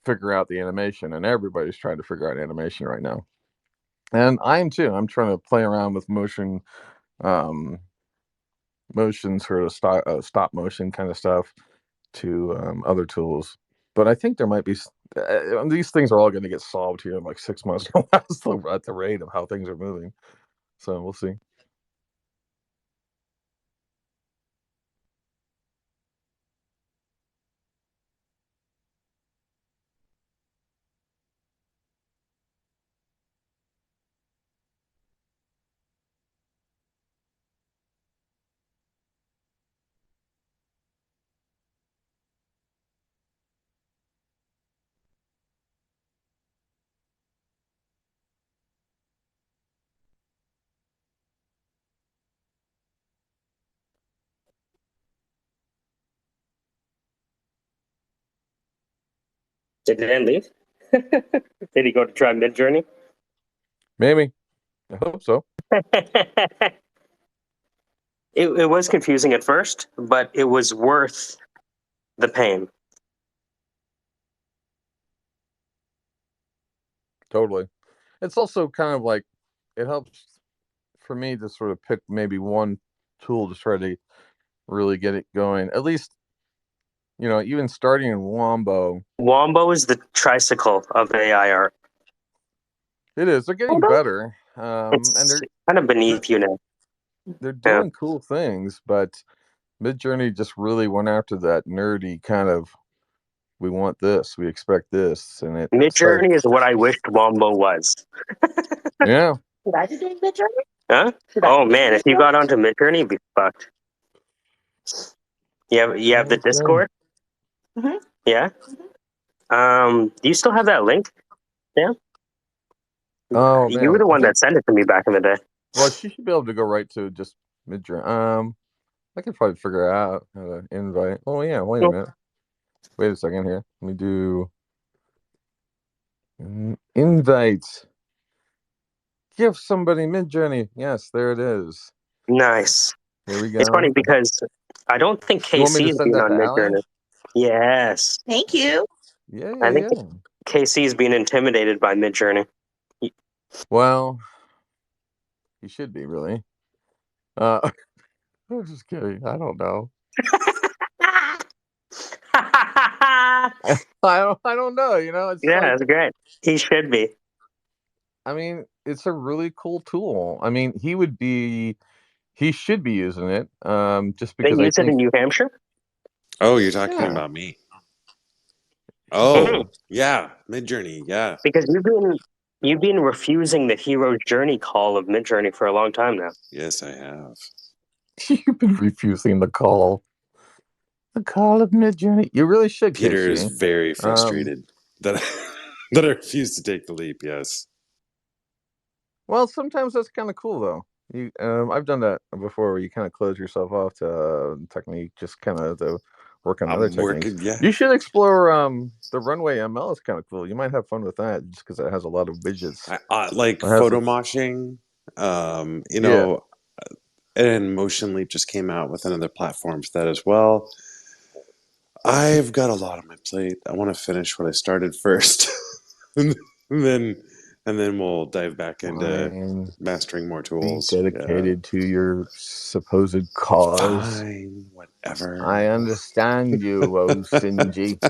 figure out the animation, and everybody's trying to figure out animation right now. And I am too. I'm trying to play around with um, motion sort of stop motion kind of stuff to other tools. But I think there might be these things are all going to get solved here in like 6 months or less at the rate of how things are moving. So we'll see. Did Dan leave? Did he go to try Mid Journey? Maybe. I hope so. It was confusing at first, but it was worth the pain. Totally. It's also kind of like it helps for me to sort of pick maybe one tool to try to really get it going. At least, even starting in Wombo. Wombo is the tricycle of AI art. It is. They're getting better. And It's kind of beneath you now. they're doing cool things, but Midjourney just really went after that nerdy kind of, we want this, we expect this, and it Mid started. Journey is what I wished Wombo was. Yeah. Should I be doing Mid Journey? Huh? Oh man, if you got onto Mid Journey, you'd be fucked. You have the Discord? Mhm. Yeah. Do you still have that link? Yeah. Oh You man, were the I one think. that sent it to me back in the day. Well, she should be able to go right to just Midjourney. I could probably figure out how to invite. Oh yeah, wait a minute. Wait a second here. Let me do invite. Give somebody Midjourney. Yes, there it is. Nice. Here we go. It's funny because I don't think You want me KC to has send been that on to Mid Allie? Journey. Yes. Thank you. Yeah. I think KC is being intimidated by Mid Journey. Well, he should be really. I'm just kidding. I don't know. I don't know. It's Yeah, like, that's great. He should be. I mean, it's a really cool tool. I mean, he should be using it. Just They because I use it think. in New Hampshire. Oh, you're talking Yeah. about me. Mhm. Oh, yeah, Midjourney, yeah. Because you've been refusing the hero's journey call of Mid Journey for a long time now. Yes, I have. You've been refusing the call. The call of Midjourney. You really should, Peter Casey. is very frustrated that that I refuse to take the leap. Yes. Well, sometimes that's kind of cool, though. I've done that before, where you kind of close yourself off to technique, just kind of to work on other I'm techniques. working, yeah. You should explore the runway ML. Is kind of cool. You might have fun with that, just because it has a lot of widgets. I like It has photo moshing. Yeah. And Motion Leap just came out with another platform for that as well. I've got a lot on my plate. I want to finish what I started first, and then we'll dive back into Fine. mastering more Be tools. dedicated to your supposed cause. Fine, whatever. I understand you, oh Sinji.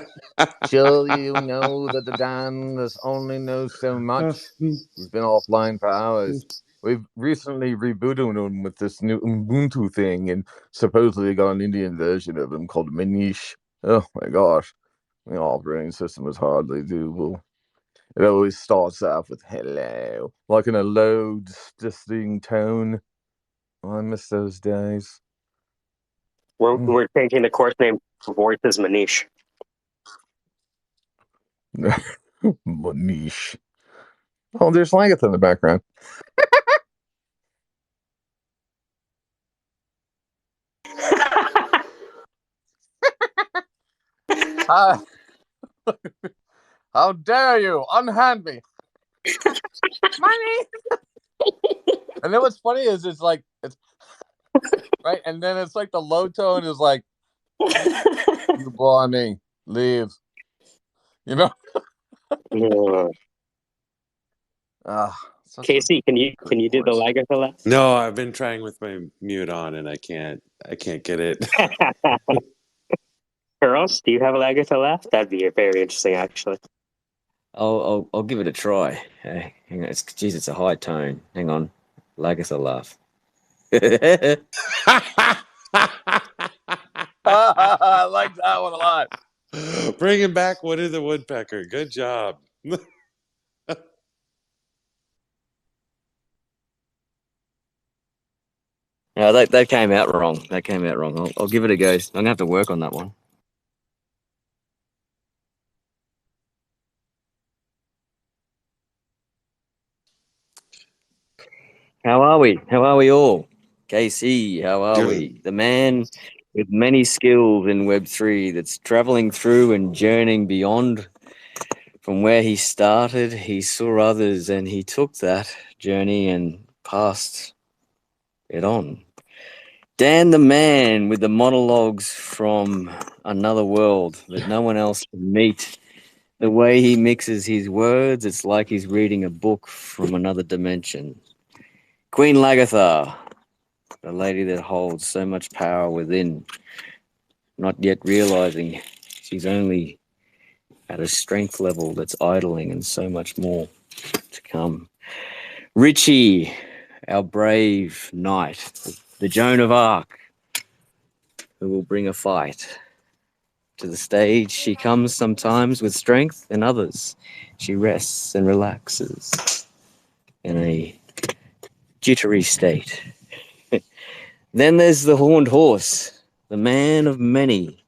Surely you know that the Dan only knows so much. He's been offline for hours. We've recently rebooted him with this new Ubuntu thing and supposedly got an Indian version of him called Manish. Oh my gosh. The operating system is hardly doable. It always starts off with hello, like in a low, distinct tone. Oh, I miss those days. We're changing the course name to Voices Manish. Manish. Oh, there's Langath in the background. How dare you unhand me? Money. And then what's funny is it's right, and then it's like the low tone is like, you bore me, leave. You know? Yeah. Such a Casey, can you good do the horse. Lagertha laugh? No, I've been trying with my mute on and I can't get it. Charles, do you have a Lagertha laugh? That'd be very interesting, actually. I'll give it a try. Hey, hang on. It's a high tone. Hang on. Lagertha laugh. I like that one a lot. Bringing back Woody the Woodpecker. Good job. No, that came out wrong. That came out wrong. I'll give it a go. I'm gonna have to work on that one. How are we? How are we all? KC, how are we? The man with many skills in Web3 that's traveling through and journeying beyond from where he started. He saw others and he took that journey and passed it on. Dan the man with the monologues from another world that no one else can meet. The way he mixes his words, it's like he's reading a book from another dimension. Queen Lagertha, the lady that holds so much power within, not yet realizing she's only at a strength level that's idling and so much more to come. Richie, our brave knight, the Joan of Arc, who will bring a fight to the stage. She comes sometimes with strength, and others she rests and relaxes in a jittery state. Then there's the horned horse, the man of many,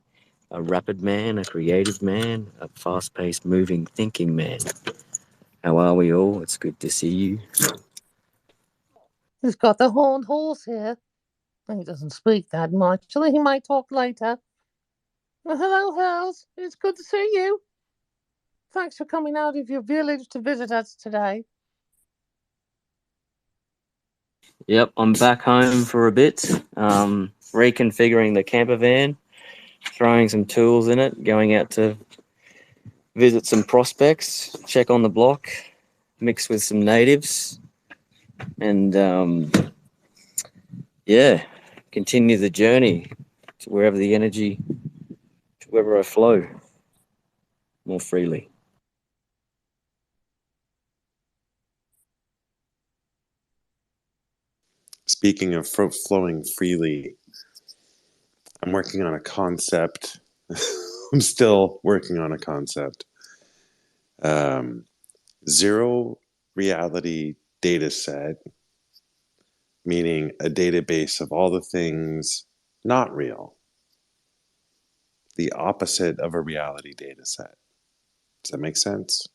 a rapid man, a creative man, a fast-paced, moving, thinking man. How are we all? It's good to see you. He's got the horned horse here. He doesn't speak that much. He might talk later. Hello, Hells. It's good to see you. Thanks for coming out of your village to visit us today. Yep, I'm back home for a bit, reconfiguring the camper van, throwing some tools in it, going out to visit some prospects, check on the block, mix with some natives, and continue the journey to wherever the energy, to wherever I flow more freely. Speaking of flowing freely, I'm working on a concept. I'm still working on a concept. Zero reality data set, meaning a database of all the things not real. The opposite of a reality data set. Does that make sense?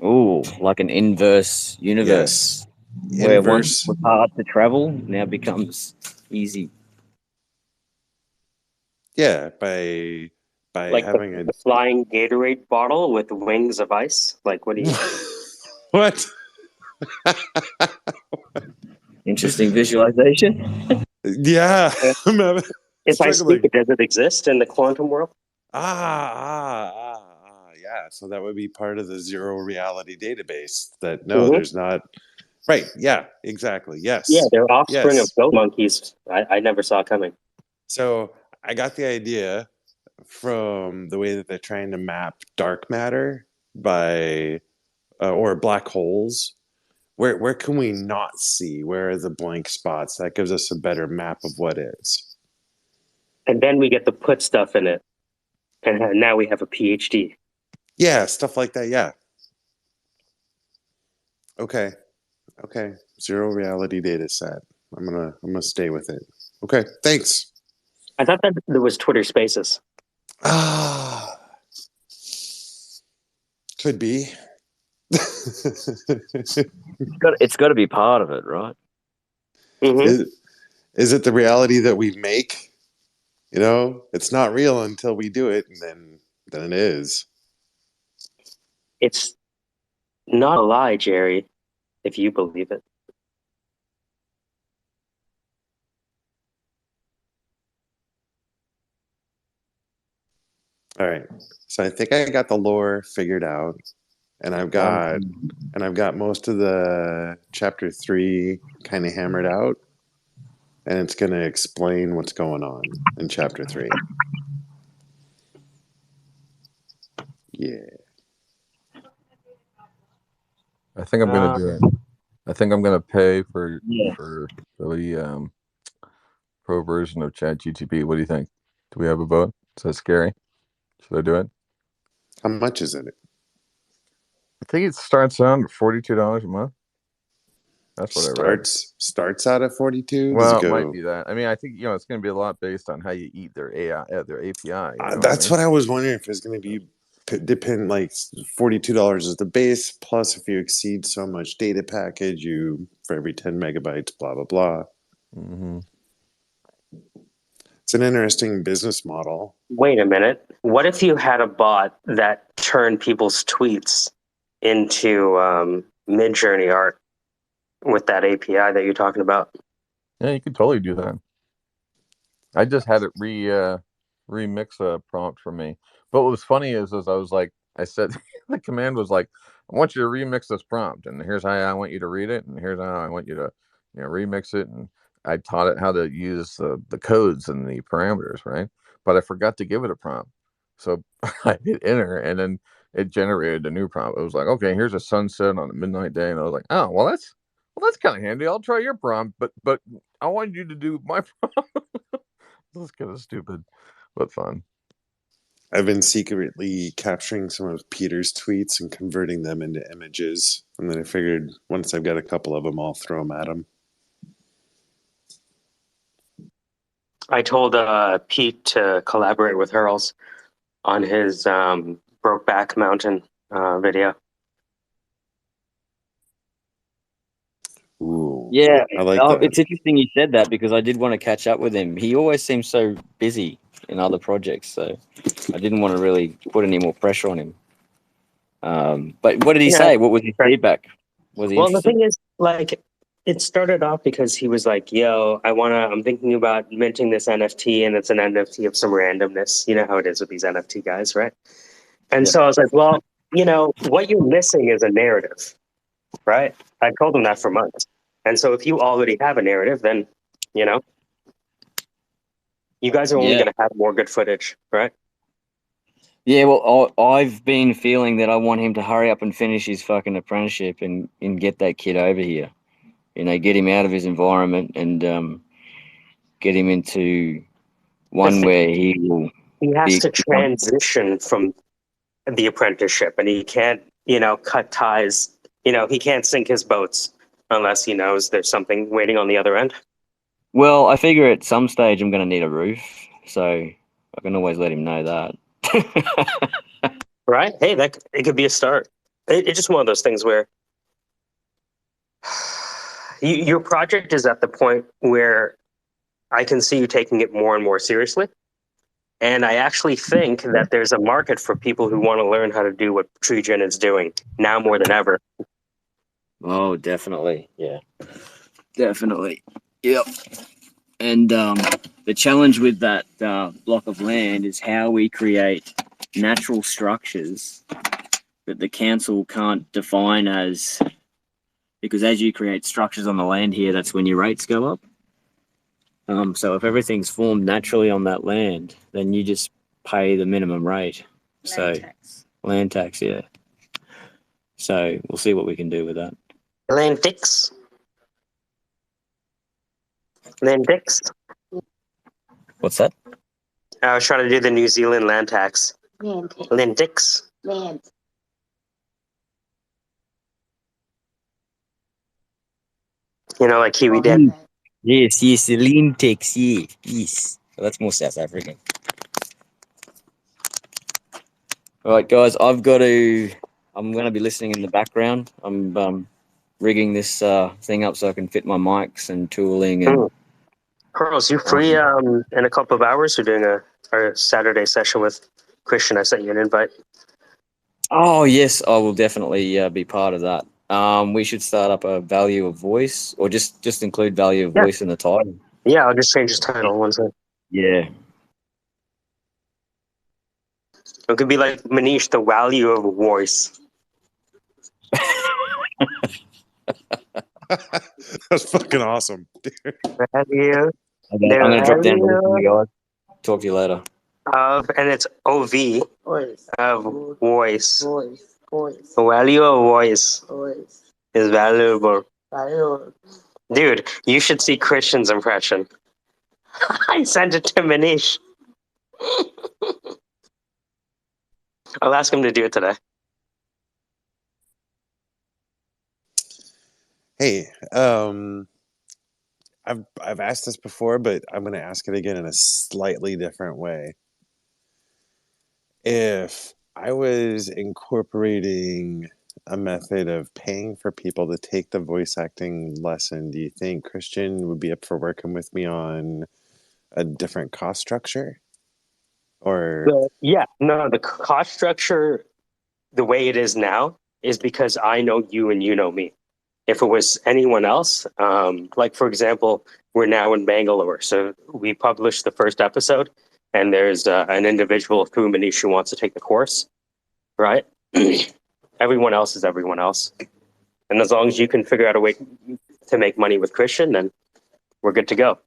Ooh, like an inverse universe. Yes. Where once Inverse. was hard to travel, now becomes easy. Yeah, by Like having a the flying Gatorade bottle with wings of ice? Like, what do you... what? Interesting visualization. Yeah, I'm If I speak, struggling. does it exist in the quantum world? Yeah. So that would be part of the zero reality database. That no, Mm-hmm. there's not. Right. Yeah. Exactly. Yeah, Yes. they're offspring of Yes. goat monkeys. I never saw coming. So I got the idea from the way that they're trying to map dark matter by or black holes. Where can we not see? Where are the blank spots? That gives us a better map of what is. And then we get to put stuff in it. And now we have a PhD. Yeah, stuff like that. Yeah. Okay. Zero reality data set. I'm gonna stay with it. Okay. Thanks. I thought that there was Twitter Spaces. Ah, could be. It's got to be part of it, right? Mm-hmm. Is it the reality that we make? You know, it's not real until we do it, and then it is. It's not a lie, Jerry, if you believe it. All right. So I think I got the lore figured out, and I've got most of the chapter 3 kind of hammered out, and it's going to explain what's going on in chapter 3. Yeah. I think I'm gonna do it. I think I'm gonna pay for Yeah. for the pro version of ChatGTP. What do you think? Do we have a vote? Is that scary? Should I do it? How much is it? I think it starts on $42 a month. That's what I read. Starts out at 42. Does it Well, it might go? be that. I mean, I think it's going to be a lot based on how you eat their AI, their API. You know what I That's mean? what I was wondering, if it's going to be depend like $42 is the base, plus if you exceed so much data package, you for every 10 megabytes, blah blah blah. Mm-hmm. It's an interesting business model. Wait a minute. What if you had a bot that turned people's tweets into mid-journey art with that API that you're talking about? Yeah, you could totally do that. I just had it remix a prompt for me. But what was funny is I was like, I said the command was like, I want you to remix this prompt, and here's how I want you to read it, and here's how I want you to remix it. And I taught it how to use the codes and the parameters, right? But I forgot to give it a prompt. So I hit enter, and then it generated a new prompt. It was like, okay, here's a sunset on a midnight day. And I was like, oh, well, that's kind of handy. I'll try your prompt, but I want you to do my prompt. This is kind of stupid, but fun. I've been secretly capturing some of Peter's tweets and converting them into images, and then I figured once I've got a couple of them, I'll throw them at him. I told Pete to collaborate with Hurls on his Brokeback Mountain video. Ooh, Yeah, I like that. it's interesting you said that because I did want to catch up with him. He always seems so busy in other projects, so I didn't want to really put any more pressure on him. But what did he say? What was his feedback? Was he Well, the interested? thing is, like, it started off because he was like, yo, I'm thinking about minting this NFT, and it's an NFT of some randomness. You know how it is with these NFT guys, right? And so I was like, well, what you're missing is a narrative, right? I told him that for months. And so if you already have a narrative, then, you guys are only going to have more good footage, right? Yeah, well, I've been feeling that I want him to hurry up and finish his fucking apprenticeship and get that kid over here. Get him out of his environment and get him into one where he will. He has to transition from the apprenticeship, and he can't, cut ties. He can't sink his boats unless he knows there's something waiting on the other end. Well, I figure at some stage I'm going to need a roof, so I can always let him know that. Right? Hey, it could be a start. It's just one of those things where your project is at the point where I can see you taking it more and more seriously. And I actually think that there's a market for people who want to learn how to do what TreeGen is doing now more than ever. Oh, definitely. Yeah, definitely. Yep. And the challenge with that block of land is how we create natural structures that the council can't define because as you create structures on the land here, that's when your rates go up. So if everything's formed naturally on that land, then you just pay the minimum rate. Land tax, yeah. So we'll see what we can do with that. Land tax. What's that? I was trying to do the New Zealand land tax. Land tax. Like Kiwi did. Yes, the land tax, yeah. Yes. Well, that's more South African. All right, guys, I'm going to be listening in the background. I'm rigging this thing up so I can fit my mics and tooling. And Carlos, you free in a couple of hours? We're doing our Saturday session with Christian. I sent you an invite. Oh, yes, I will definitely be part of that. We should start up a value of voice, or just include value of voice in the title. Yeah, I'll just change his title. One second. Yeah. It could be like Manish, the value of a voice. That's fucking awesome. Value, Okay, I'm the going to drop down to listen, value you guys. Talk to you later. of, and it's OV Voice. of voice. Voice. Voice. The value of voice Voice. is valuable. Valuable. Dude, you should see Christian's impression. I sent it to Manish. I'll ask him to do it today. Hey, I've asked this before, but I'm going to ask it again in a slightly different way. If I was incorporating a method of paying for people to take the voice acting lesson, do you think Christian would be up for working with me on a different cost structure? Or Yeah, no, the cost structure, the way it is now, is because I know you and you know me. If it was anyone else, like for example, we're now in Bangalore, so we published the first episode, and there's an individual through Manish who wants to take the course, right? Everyone else is everyone else, and as long as you can figure out a way to make money with Christian, then we're good to go,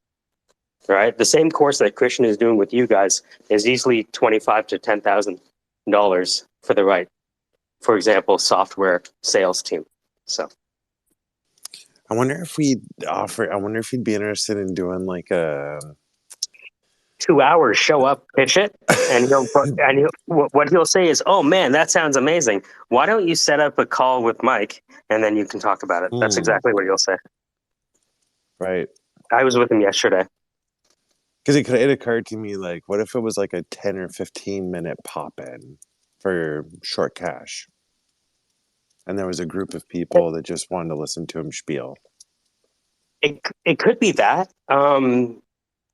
right? The same course that Christian is doing with you guys is easily $25,000 to $10,000 for the right, for example, software sales team. So. I wonder if I wonder if you'd be interested in doing like a 2 hours, show up, pitch it, and what he'll say is, "Oh man, that sounds amazing. Why don't you set up a call with Mike and then you can talk about it?" That's exactly what he'll say. Right. I was with him yesterday. Because it occurred to me, like, what if it was like a 10 or 15-minute pop-in for short cash? And there was a group of people that just wanted to listen to him spiel. It could be that.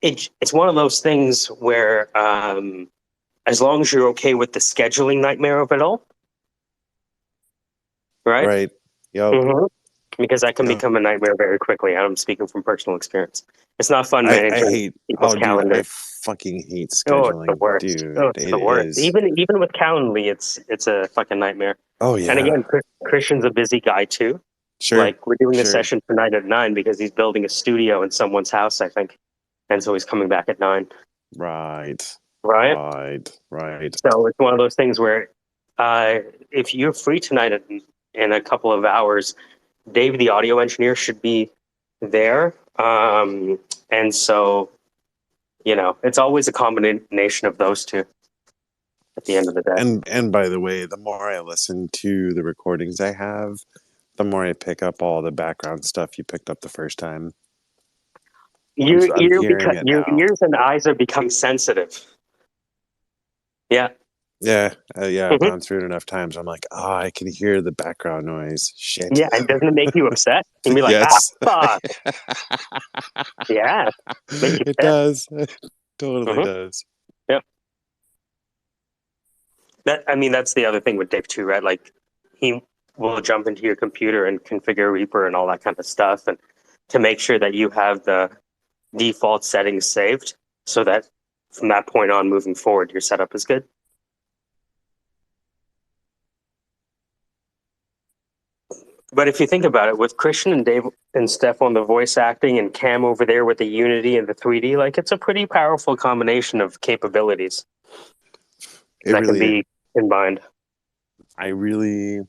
It's one of those things where as long as you're okay with the scheduling nightmare of it all, right? Right. Yep. Mm-hmm. Because that can become a nightmare very quickly. I'm speaking from personal experience. It's not fun I managing hate. people's calendars. Dude, I fucking hate Oh, it's the scheduling, worst. dude. Oh, it's the worst. Is. Even with Calendly, it's a fucking nightmare. Oh yeah. And again, Christian's a busy guy too. Sure. Like we're doing a Sure. session tonight at 9 because he's building a studio in someone's house, I think, and so he's coming back at 9. Right. Right. Right. So it's one of those things where, if you're free tonight in a couple of hours, Dave, the audio engineer, should be there. And so, it's always a combination of those two at the end of the day. And by the way, the more I listen to the recordings I have, the more I pick up all the background stuff you picked up the first time. Your now. ears and eyes are becoming sensitive. Yeah. Yeah. I've gone through it enough times. I'm like, I can hear the background noise. Shit. Yeah, and doesn't it make you upset? You'd be like, yes. fuck. Yeah. It does. It totally does. Yep. That's the other thing with Dave too, right? Like he will jump into your computer and configure Reaper and all that kind of stuff, and to make sure that you have the default settings saved so that from that point on moving forward, your setup is good. But if you think about it, with Christian and Dave and Steph on the voice acting and Cam over there with the Unity and the 3D, like it's a pretty powerful combination of capabilities that can be combined. I really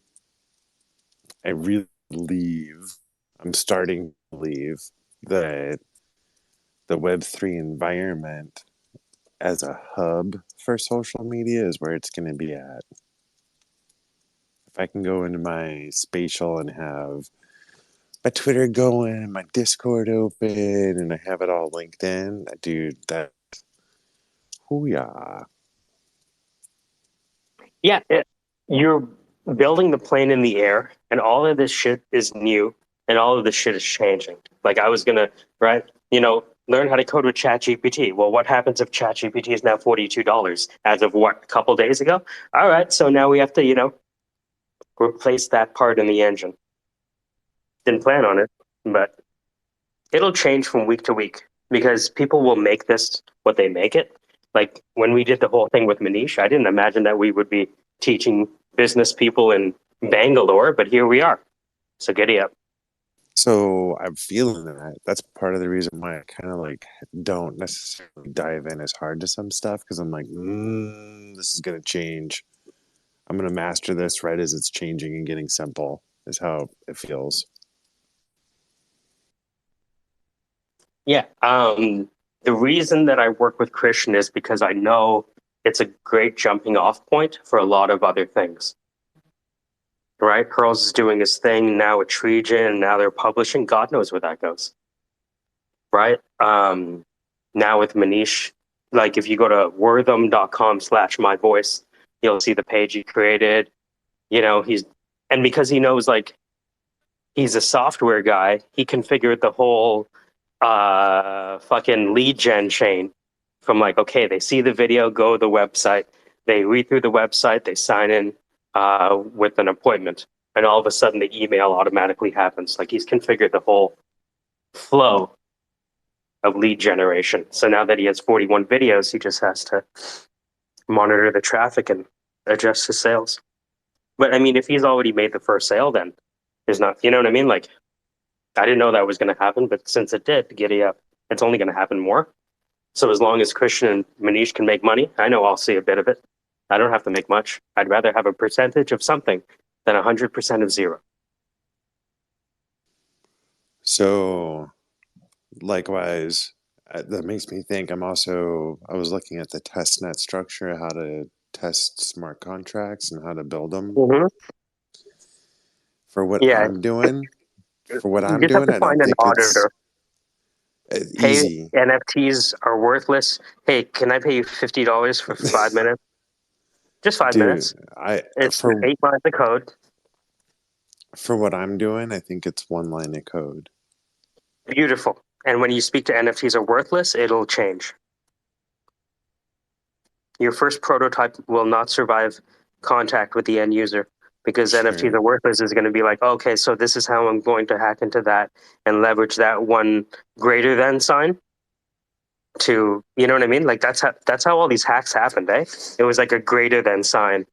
believe, I'm starting to believe that the Web3 environment as a hub for social media is where it's going to be at. If I can go into my spatial and have my Twitter going and my Discord open and I have it all linked in, dude, that hoo-yah. Yeah, you're building the plane in the air, and all of this shit is new, and all of this shit is changing. Like I was gonna, right? Learn how to code with ChatGPT. Well, what happens if ChatGPT is now $42 as of a couple days ago? All right, so now we have to, replace that part in the engine. Didn't plan on it, but it'll change from week to week because people will make this what they make it, Like when we did the whole thing with Manish, I didn't imagine that we would be teaching business people in Bangalore, but here we are. So giddy up. So I'm feeling that. That's part of the reason why I kind of like don't necessarily dive in as hard to some stuff because I'm like, this is gonna change. I'm gonna master this right as it's changing and getting simple. Is how it feels. Yeah. The reason that I work with Christian is because I know it's a great jumping off point for a lot of other things. Right? Hurls is doing his thing now with Trejan, and now they're publishing. God knows where that goes. Right? Now with Manish, like if you go to wortham.com/myvoice, you'll see the page he created. You know, and because he knows like he's a software guy, he configured the whole fucking lead gen chain from like, okay, they see the video, go to the website, they read through the website, they sign in with an appointment, and all of a sudden the email automatically happens. Like he's configured the whole flow of lead generation. So now that he has 41 videos, he just has to monitor the traffic and adjust his sales. But I mean, if he's already made the first sale, then there's not, you know what I mean? Like, I didn't know that was going to happen, but since it did, giddy up. It's only going to happen more. So as long as Christian and Manish can make money, I know I'll see a bit of it. I don't have to make much. I'd rather have a percentage of something than 100% of zero. So, likewise, that makes me think. I was looking at the testnet structure, how to test smart contracts and how to build them. Mm-hmm. For what Yeah, I'm doing, you just have to I find don't an think auditor. it's Hey, easy. NFTs are worthless. Hey, can I pay you $50 for 5 minutes? Just 5 Dude, minutes. It's for 8 lines of code. for what I'm doing, I think it's one line of code. Beautiful. And when you speak to NFTs are worthless, it'll change. Your first prototype will not survive contact with the end user because Sure. NFTs are worthless is going to be like, okay, so this is how I'm going to hack into that and leverage that one greater than sign to, you know what I mean? Like that's how all these hacks happened, eh? It was like a greater than sign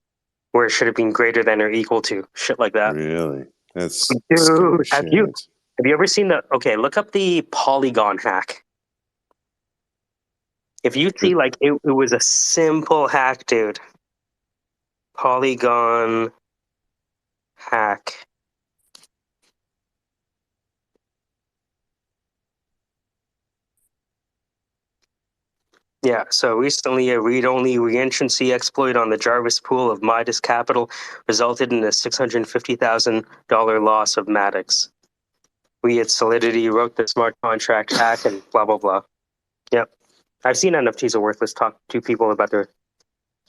where it should have been greater than or equal to, shit like that. Really? That's Dude, scary have shit. you ever seen okay, look up the Polygon hack. If you see like it was a simple hack, dude. Polygon hack. Yeah, so recently a read-only reentrancy exploit on the Jarvis pool of Midas Capital resulted in a $650,000 loss of Maddox. We at Solidity wrote the smart contract hack and blah, blah, blah. Yep. I've seen NFTs are worthless talk to people about their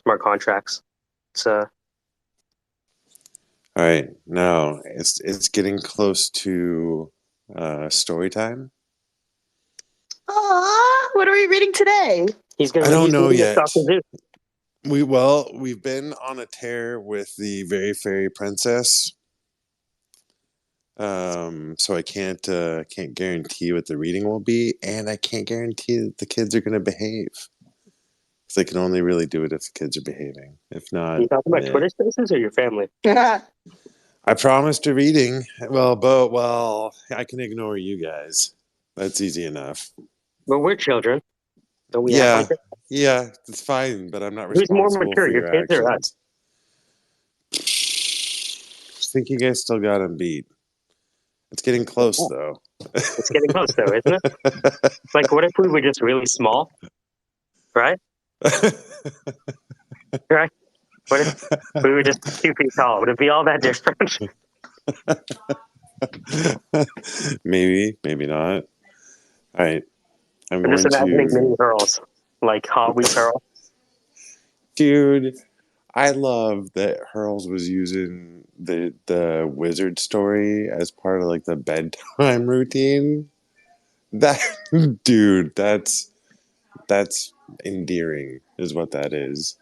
smart contracts. It's All right, now it's getting close to story time. Aw, what are we reading today? he's I don't he's know reading a yet. Dr. Zeus. We've been on a tear with the Very Fairy Princess. So I can't guarantee what the reading will be, and I can't guarantee that the kids are going to behave. They can only really do it if the kids are behaving. If not, You talking about meh. Twitter Spaces or your family? I promised a reading. Well, I can ignore you guys. That's easy enough. But we're children. Don't we act Yeah, like it? yeah, it's fine, but I'm not Who's more responsible mature, for your your kids or us? actions. I think you guys still got him beat. It's getting close, though. It's getting close though, isn't it? Like, what if we were just really small, right? Right? What if we were just 2 feet tall? Would it be all that different? Maybe, maybe not. All right, I'm I'm just going imagining mini to. hurls, like Hot Wheat hurl. Dude, I love that Hurls was using the wizard story as part of like the bedtime routine. That dude, that's endearing, is what that is.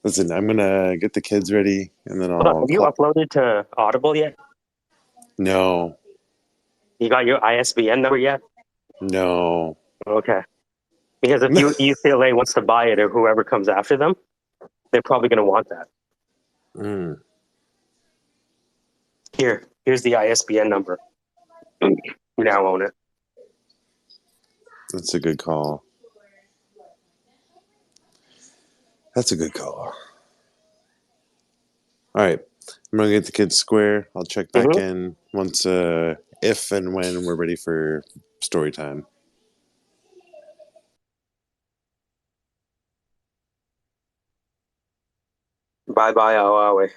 Listen, I'm gonna get the kids ready, and then Hold on, I'll have you call. uploaded to Audible yet? No, You got your ISBN number yet? no. Okay. Because if UCLA wants to buy it or whoever comes after them, they're probably going to want that. Mm. Here's the ISBN number. You now own it. That's a good call. That's a good call. All right. I'm going to get the kids square. I'll check back in once, if and when we're ready for story time. Bye-bye, Awawe.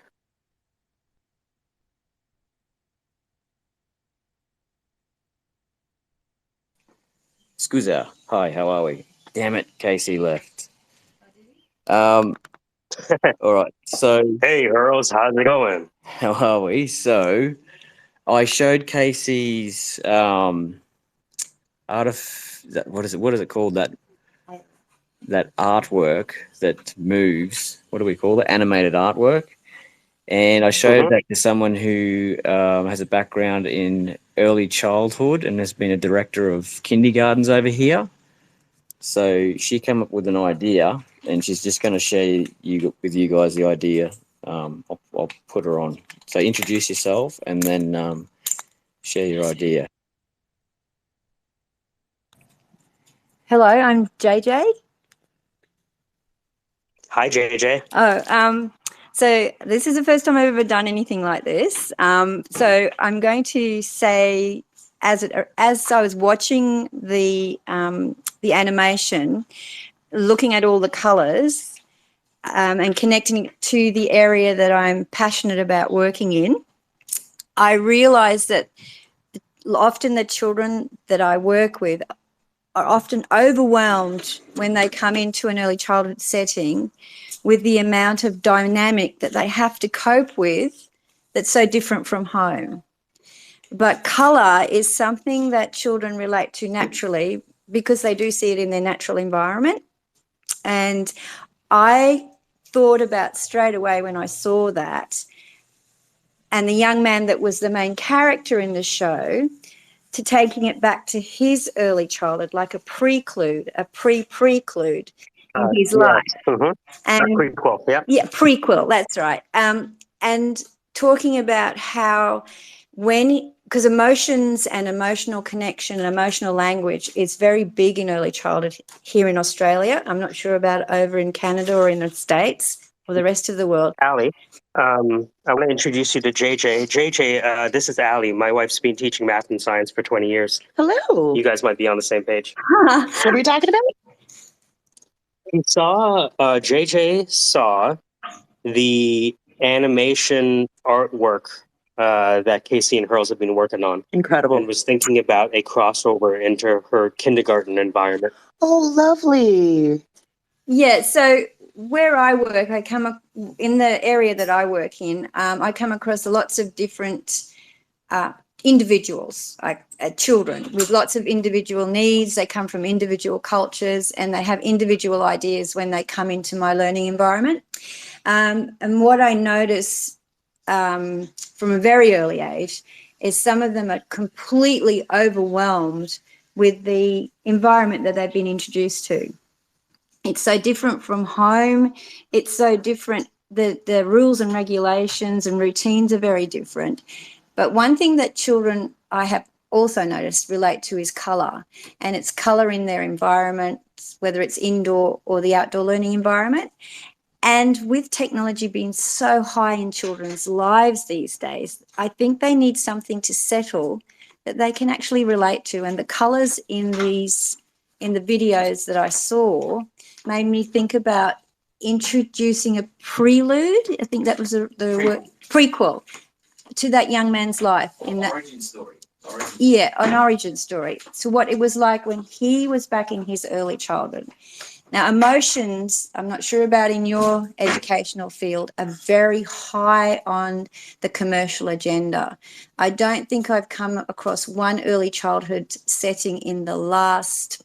Scusa. Hi, how are we? Damn it, Casey left. All right. So, Hey, Earls, how's it going? how are we? So, I showed Casey's art of what is it called, that artwork that moves? What do we call it? Animated artwork. And I showed that to someone who has a background in early childhood and has been a director of kindergartens over here. So she came up with an idea, and she's just going to share with you guys the idea. I'll put her on. So introduce yourself, and then share your idea. Hello, I'm JJ. Hi, JJ. So this is the first time I've ever done anything like this. So I'm going to say, as I was watching the animation, looking at all the colours, and connecting it to the area that I'm passionate about working in, I realised that often the children that I work with are often overwhelmed when they come into an early childhood setting with the amount of dynamic that they have to cope with that's so different from home. But colour is something that children relate to naturally because they do see it in their natural environment. And I thought about straight away when I saw that, and the young man that was the main character in the show, to taking it back to his early childhood, like a preclude, a pre-preclude in his life. And prequel, yeah. Yeah, prequel, that's right. And talking about how because emotions and emotional connection and emotional language is very big in early childhood here in Australia. I'm not sure about over in Canada or in the States or the rest of the world. Allie, I want to introduce you to JJ. JJ, this is Allie. My wife's been teaching math and science for 20 years. Hello. You guys might be on the same page. What are we talking about? JJ saw the animation artwork that Casey and Hurls have been working on. Incredible. And was thinking about a crossover into her kindergarten environment. Oh, lovely. Yeah, so where I work, in the area that I work in, I come across lots of different individuals, like children with lots of individual needs. They come from individual cultures and they have individual ideas when they come into my learning environment. And what I notice from a very early age is some of them are completely overwhelmed with the environment that they've been introduced to. It's so different from home. It's so different. The rules and regulations and routines are very different. But one thing that children, I have also noticed, relate to is colour. And it's colour in their environment, whether it's indoor or the outdoor learning environment. And with technology being so high in children's lives these days, I think they need something to settle that they can actually relate to. And the colours in the videos that I saw made me think about introducing a prelude. I think that was the word, prequel to that young man's life. Origin story. Yeah, an origin story. So what it was like when he was back in his early childhood. Now, emotions, I'm not sure about in your educational field, are very high on the commercial agenda. I don't think I've come across one early childhood setting in the last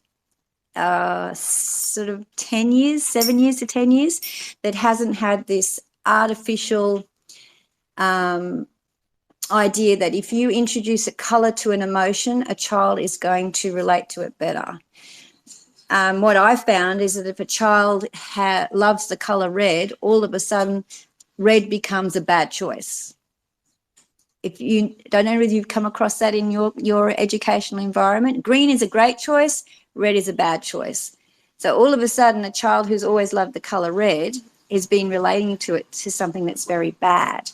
sort of 10 years, 7 years to 10 years, that hasn't had this artificial idea that if you introduce a colour to an emotion, a child is going to relate to it better. what I found is that if a child loves the color red, all of a sudden red becomes a bad choice. If you don't know whether you've come across that in your educational environment, green is a great choice, red is a bad choice. So all of a sudden, a child who's always loved the color red has been relating to something that's very bad.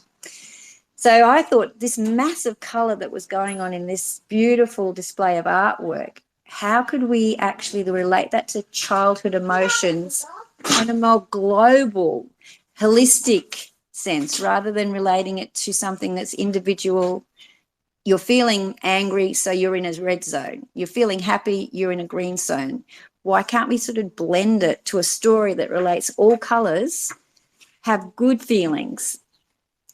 So I thought this massive color that was going on in this beautiful display of artwork, how could we actually relate that to childhood emotions in a more global, holistic sense, rather than relating it to something that's individual? You're feeling angry, so you're in a red zone. You're feeling happy, you're in a green zone. Why can't we sort of blend it to a story that relates all colors, have good feelings?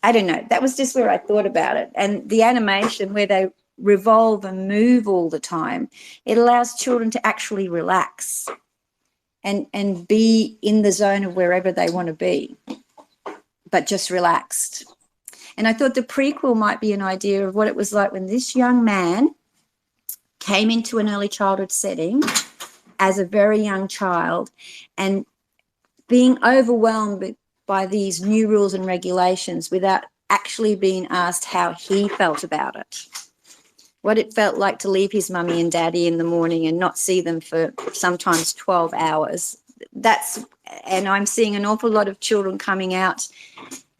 I don't know. That was just where I thought about it. And the animation where they revolve and move all the time, it allows children to actually relax and be in the zone of wherever they want to be, but just relaxed. And I thought the prequel might be an idea of what it was like when this young man came into an early childhood setting as a very young child and being overwhelmed by these new rules and regulations without actually being asked how he felt about it. What it felt like to leave his mummy and daddy in the morning and not see them for sometimes 12 hours. And I'm seeing an awful lot of children coming out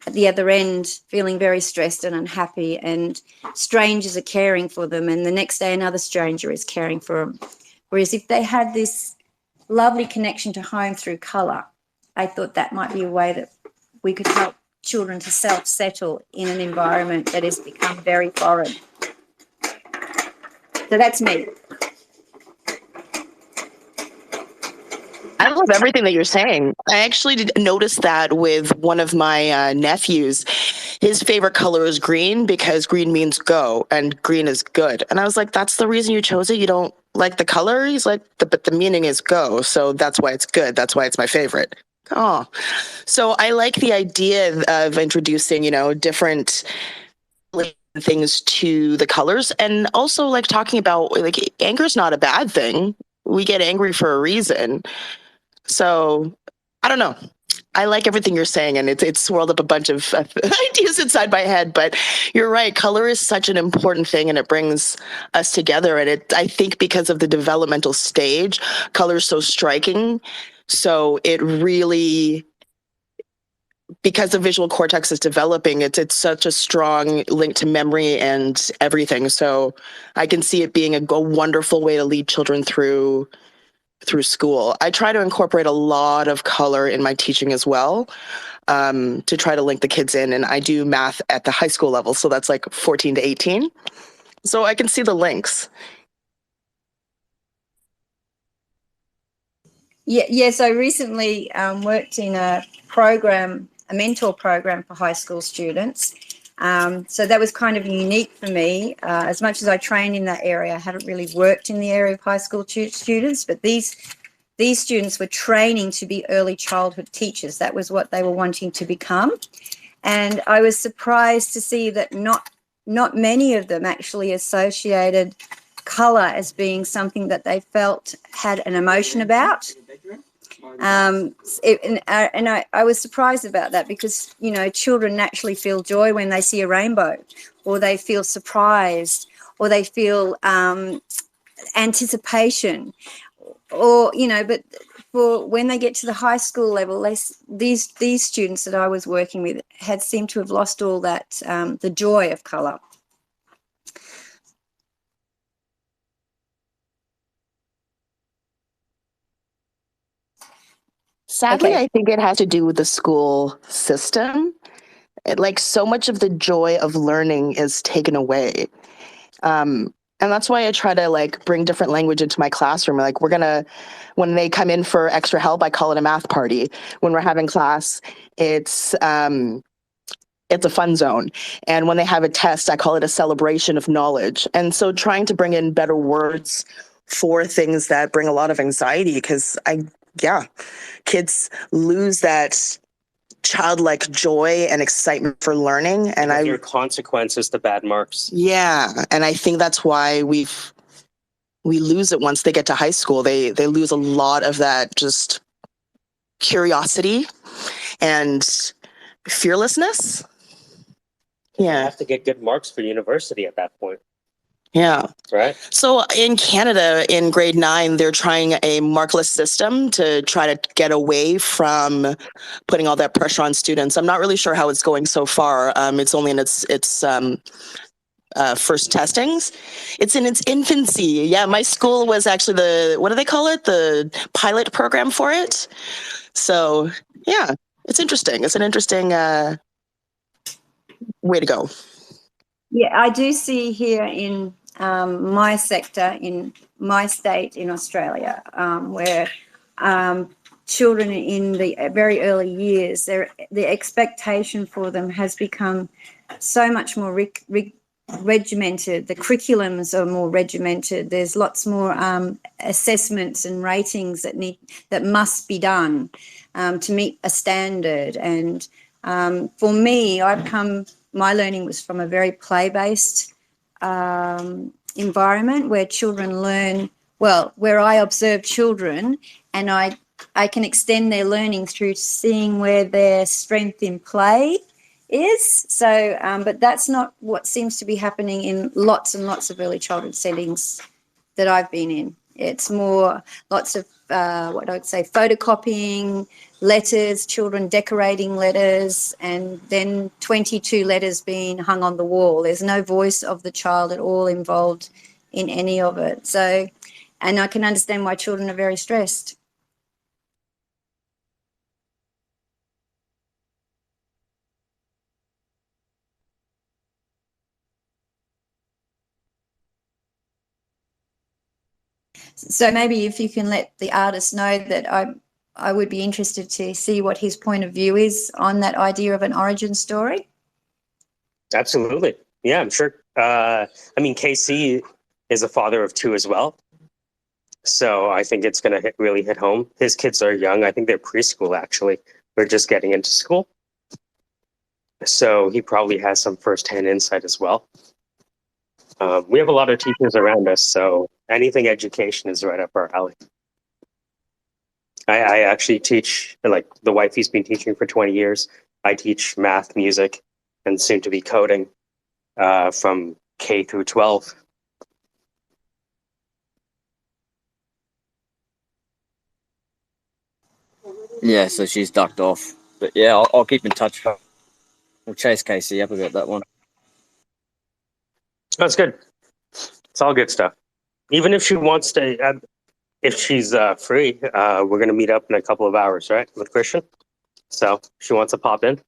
at the other end feeling very stressed and unhappy, and strangers are caring for them, and the next day another stranger is caring for them. Whereas if they had this lovely connection to home through colour, I thought that might be a way that we could help children to self-settle in an environment that has become very foreign. So that's me. I love everything that you're saying. I actually did notice that with one of my nephews. His favorite color is green because green means go and green is good. And I was like, that's the reason you chose it? You don't like the color? He's like, but the meaning is go. So that's why it's good. That's why it's my favorite. Oh, so I like the idea of introducing, different things to the colors, and also like talking about like anger is not a bad thing. We get angry for a reason. So I don't know. I like everything you're saying, and it's swirled up a bunch of ideas inside my head. But you're right. Color is such an important thing, and it brings us together. And I think because of the developmental stage, color is so striking. So it really, because the visual cortex is developing, it's such a strong link to memory and everything. So I can see it being a wonderful way to lead children through school. I try to incorporate a lot of color in my teaching as well, to try to link the kids in. And I do math at the high school level, so that's like 14 to 18. So I can see the links. Yes, I recently worked in a mentor program for high school students. So that was kind of unique for me. As much as I trained in that area, I hadn't really worked in the area of high school students, but these students were training to be early childhood teachers. That was what they were wanting to become. And I was surprised to see that not many of them actually associated colour as being something that they felt had an emotion about. I was surprised about that because, children naturally feel joy when they see a rainbow, or they feel surprised, or they feel anticipation, or, but for when they get to the high school level, these students that I was working with had seemed to have lost all that, the joy of colour. Sadly, Okay. I think it has to do with the school system. Like so much of the joy of learning is taken away. And that's why I try to like bring different language into my classroom. Like when they come in for extra help, I call it a math party. When we're having class, it's a fun zone. And when they have a test, I call it a celebration of knowledge. And so trying to bring in better words for things that bring a lot of anxiety, because kids lose that childlike joy and excitement for learning. And there are consequences to bad marks. Yeah. And I think that's why we've we lose it once they get to high school. They lose a lot of that just curiosity and fearlessness. You Yeah. have to get good marks for university at that point, Yeah. right? So in Canada, in grade 9, they're trying a markless system to try to get away from putting all that pressure on students. I'm not really sure how it's going so far. It's only in its first testings. It's in its infancy. Yeah, my school was actually what do they call it? The pilot program for it. So yeah, it's interesting. It's an interesting way to go. Yeah, I do see here in my sector, in my state in Australia, where children in the very early years, the expectation for them has become so much more regimented. The curriculums are more regimented. There's lots more assessments and ratings that must be done to meet a standard. And for me, my learning was from a very play-based environment where children learn, well, where I observe children and I can extend their learning through seeing where their strength in play is. So, but that's not what seems to be happening in lots and lots of early childhood settings that I've been in. It's more lots of what I would say photocopying, letters, children decorating letters, and then 22 letters being hung on the wall. There's no voice of the child at all involved in any of it. So, and I can understand why children are very stressed. So maybe if you can let the artist know that I would be interested to see what his point of view is on that idea of an origin story. Absolutely. Yeah, I'm sure. I mean, KC is a father of 2 as well. So I think it's going to really hit home. His kids are young. I think they're preschool, actually. They're just getting into school. So he probably has some firsthand insight as well. We have a lot of teachers around us, so anything education is right up our alley. I actually teach, like the wife he's been teaching for 20 years. I teach math, music, and soon to be coding from K through 12. Yeah, so she's ducked off. But yeah, I'll keep in touch. We'll chase Casey up about that one. That's good. It's all good stuff. Even if she wants to, if she's free, we're gonna meet up in a couple of hours, right, with Christian. So if she wants to pop in.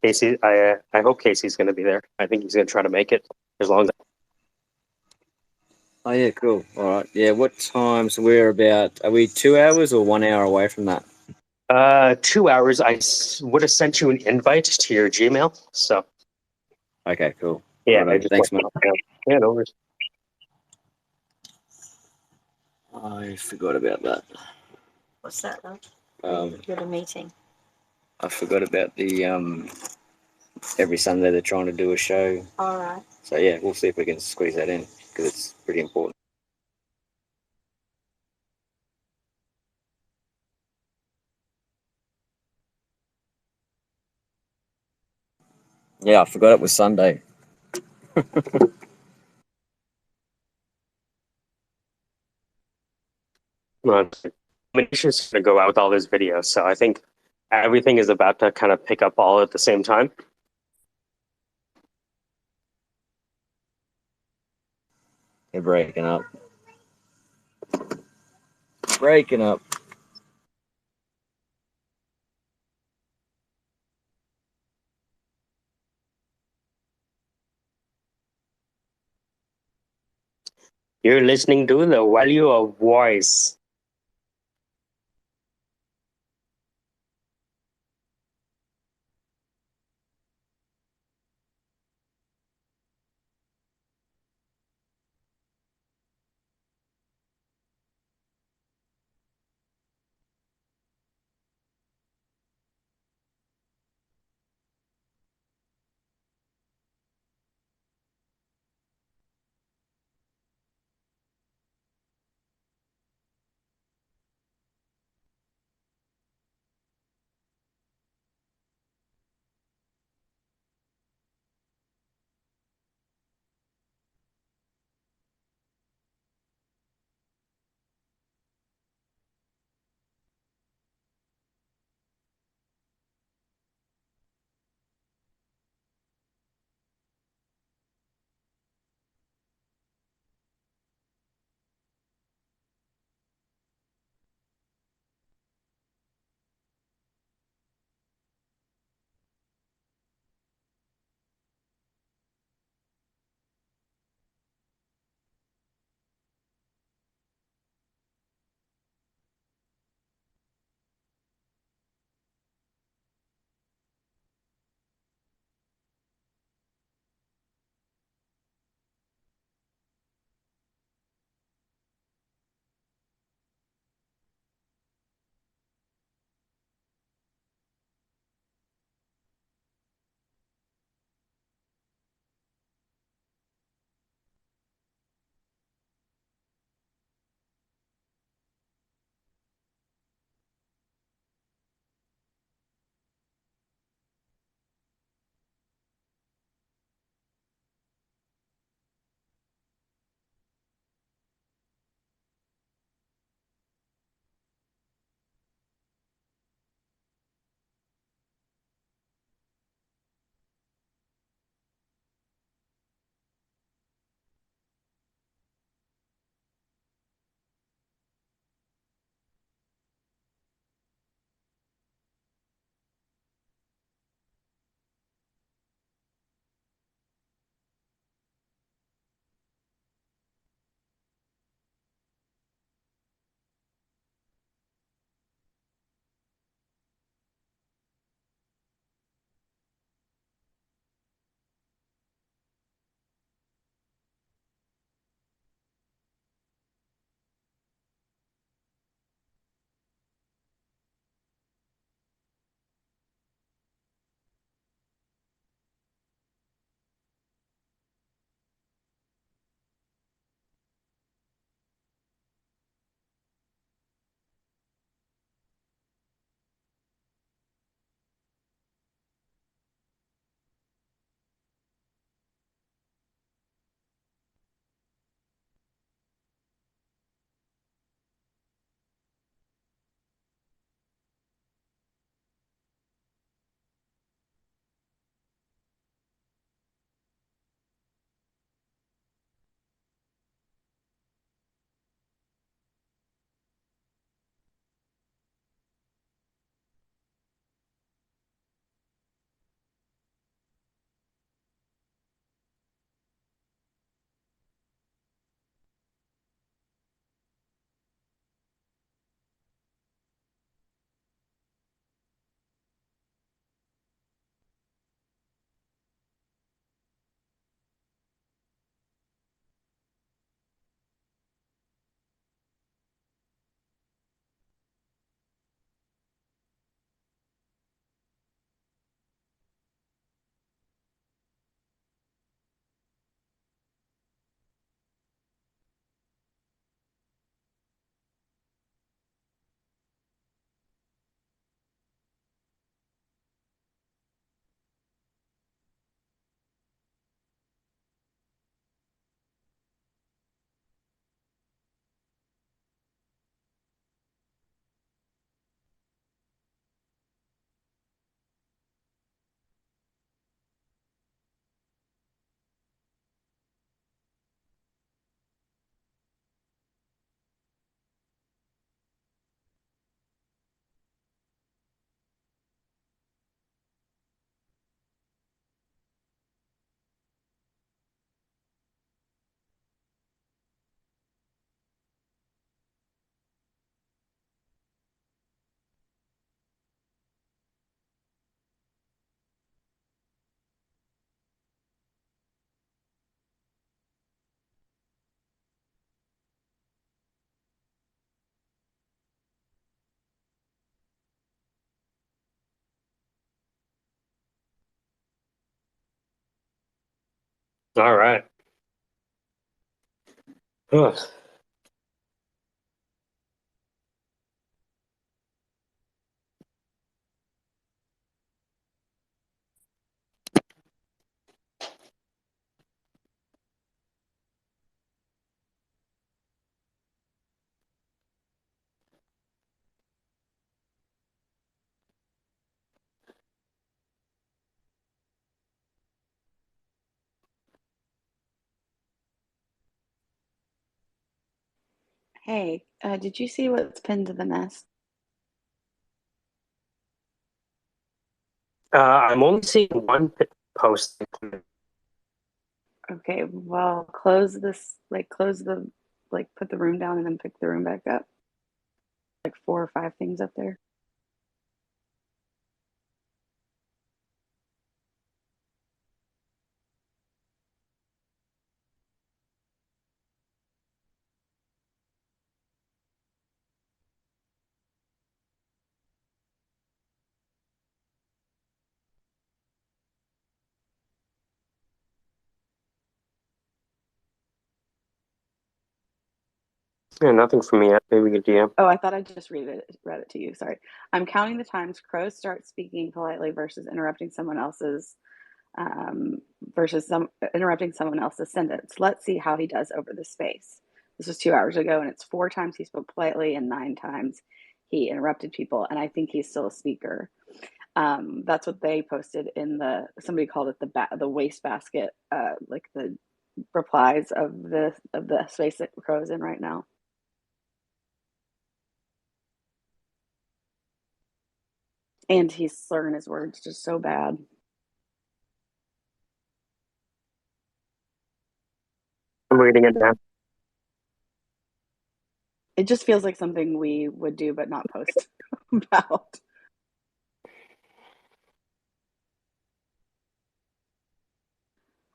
Casey, I hope Casey's gonna be there. I think he's gonna try to make it as long as. Oh yeah, cool. All right. Yeah, what times we're about? Are we 2 hours or 1 hour away from that? 2 hours. Would have sent you an invite to your Gmail. So Okay, cool. yeah, Right I on. just Thanks, went, man. yeah, no worries. I forgot about that. What's that, love? Um, You're the meeting. I forgot about the every Sunday they're trying to do a show. All right. So yeah, we'll see if we can squeeze that in because it's pretty important. Yeah, I forgot it was Sunday. Manisha's gonna go out with all those videos, so I think everything is about to kind of pick up all at the same time. They're breaking up. Breaking up. You're listening to the value of voice. All right. Ugh. Hey, did you see what's pinned to the nest? I'm only seeing one post. Okay, well, close this, close the, put the room down and then pick the room back up. Like 4 or 5 things up there. Yeah, nothing from me yet. Maybe a DM. Oh, I thought I just read it to you. Sorry. I'm counting the times crows start speaking politely versus interrupting someone else's interrupting someone else's sentence. Let's see how he does over the space. This was 2 hours ago, and it's 4 times he spoke politely and 9 times he interrupted people. And I think he's still a speaker. That's what they posted in somebody called it the wastebasket, like the replies of the space that Crow's in right now. And he's slurring his words just so bad. I'm reading it now. It just feels like something we would do but not post about.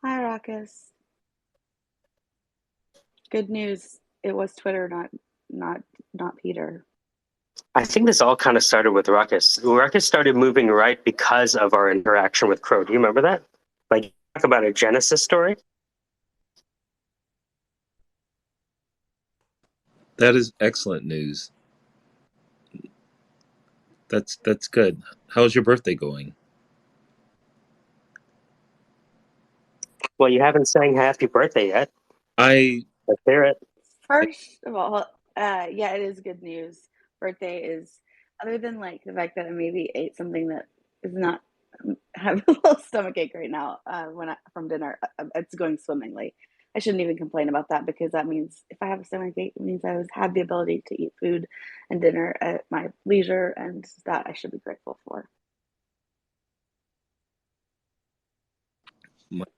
Hi, Ruckus. Good news. It was Twitter, not Peter. I think this all kind of started with Ruckus. Ruckus started moving right because of our interaction with Crow. Do you remember that? Like, talk about a Genesis story. That is excellent news. That's good. How's your birthday going? Well, you haven't sang happy birthday yet. I Let's hear it. First of all, yeah, it is good news. Birthday is, other than like the fact that I maybe ate something that is not have a little stomach ache right now from dinner. It's going swimmingly. I shouldn't even complain about that because that means if I have a stomach ache, it means have the ability to eat food and dinner at my leisure, and that I should be grateful for.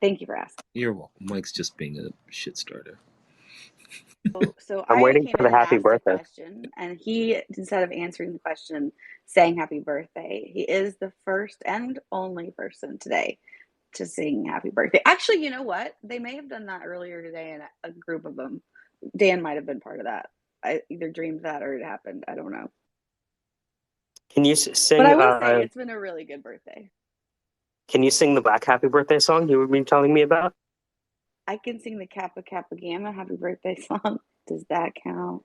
Thank you for asking. You're welcome. Mike's just being a shit starter. So I'm I waiting came for in the and happy asked a birthday. question, and he, instead of answering the question, saying happy birthday. He is the first and only person today to sing happy birthday. Actually, you know what? They may have done that earlier today in a group of them. Dan might have been part of that. I either dreamed that or it happened. I don't know. Can you But sing? I will say it's been a really good birthday. Can you sing the Black Happy Birthday song you were been telling me about? I can sing the Kappa Kappa Gamma happy birthday song. Does that count?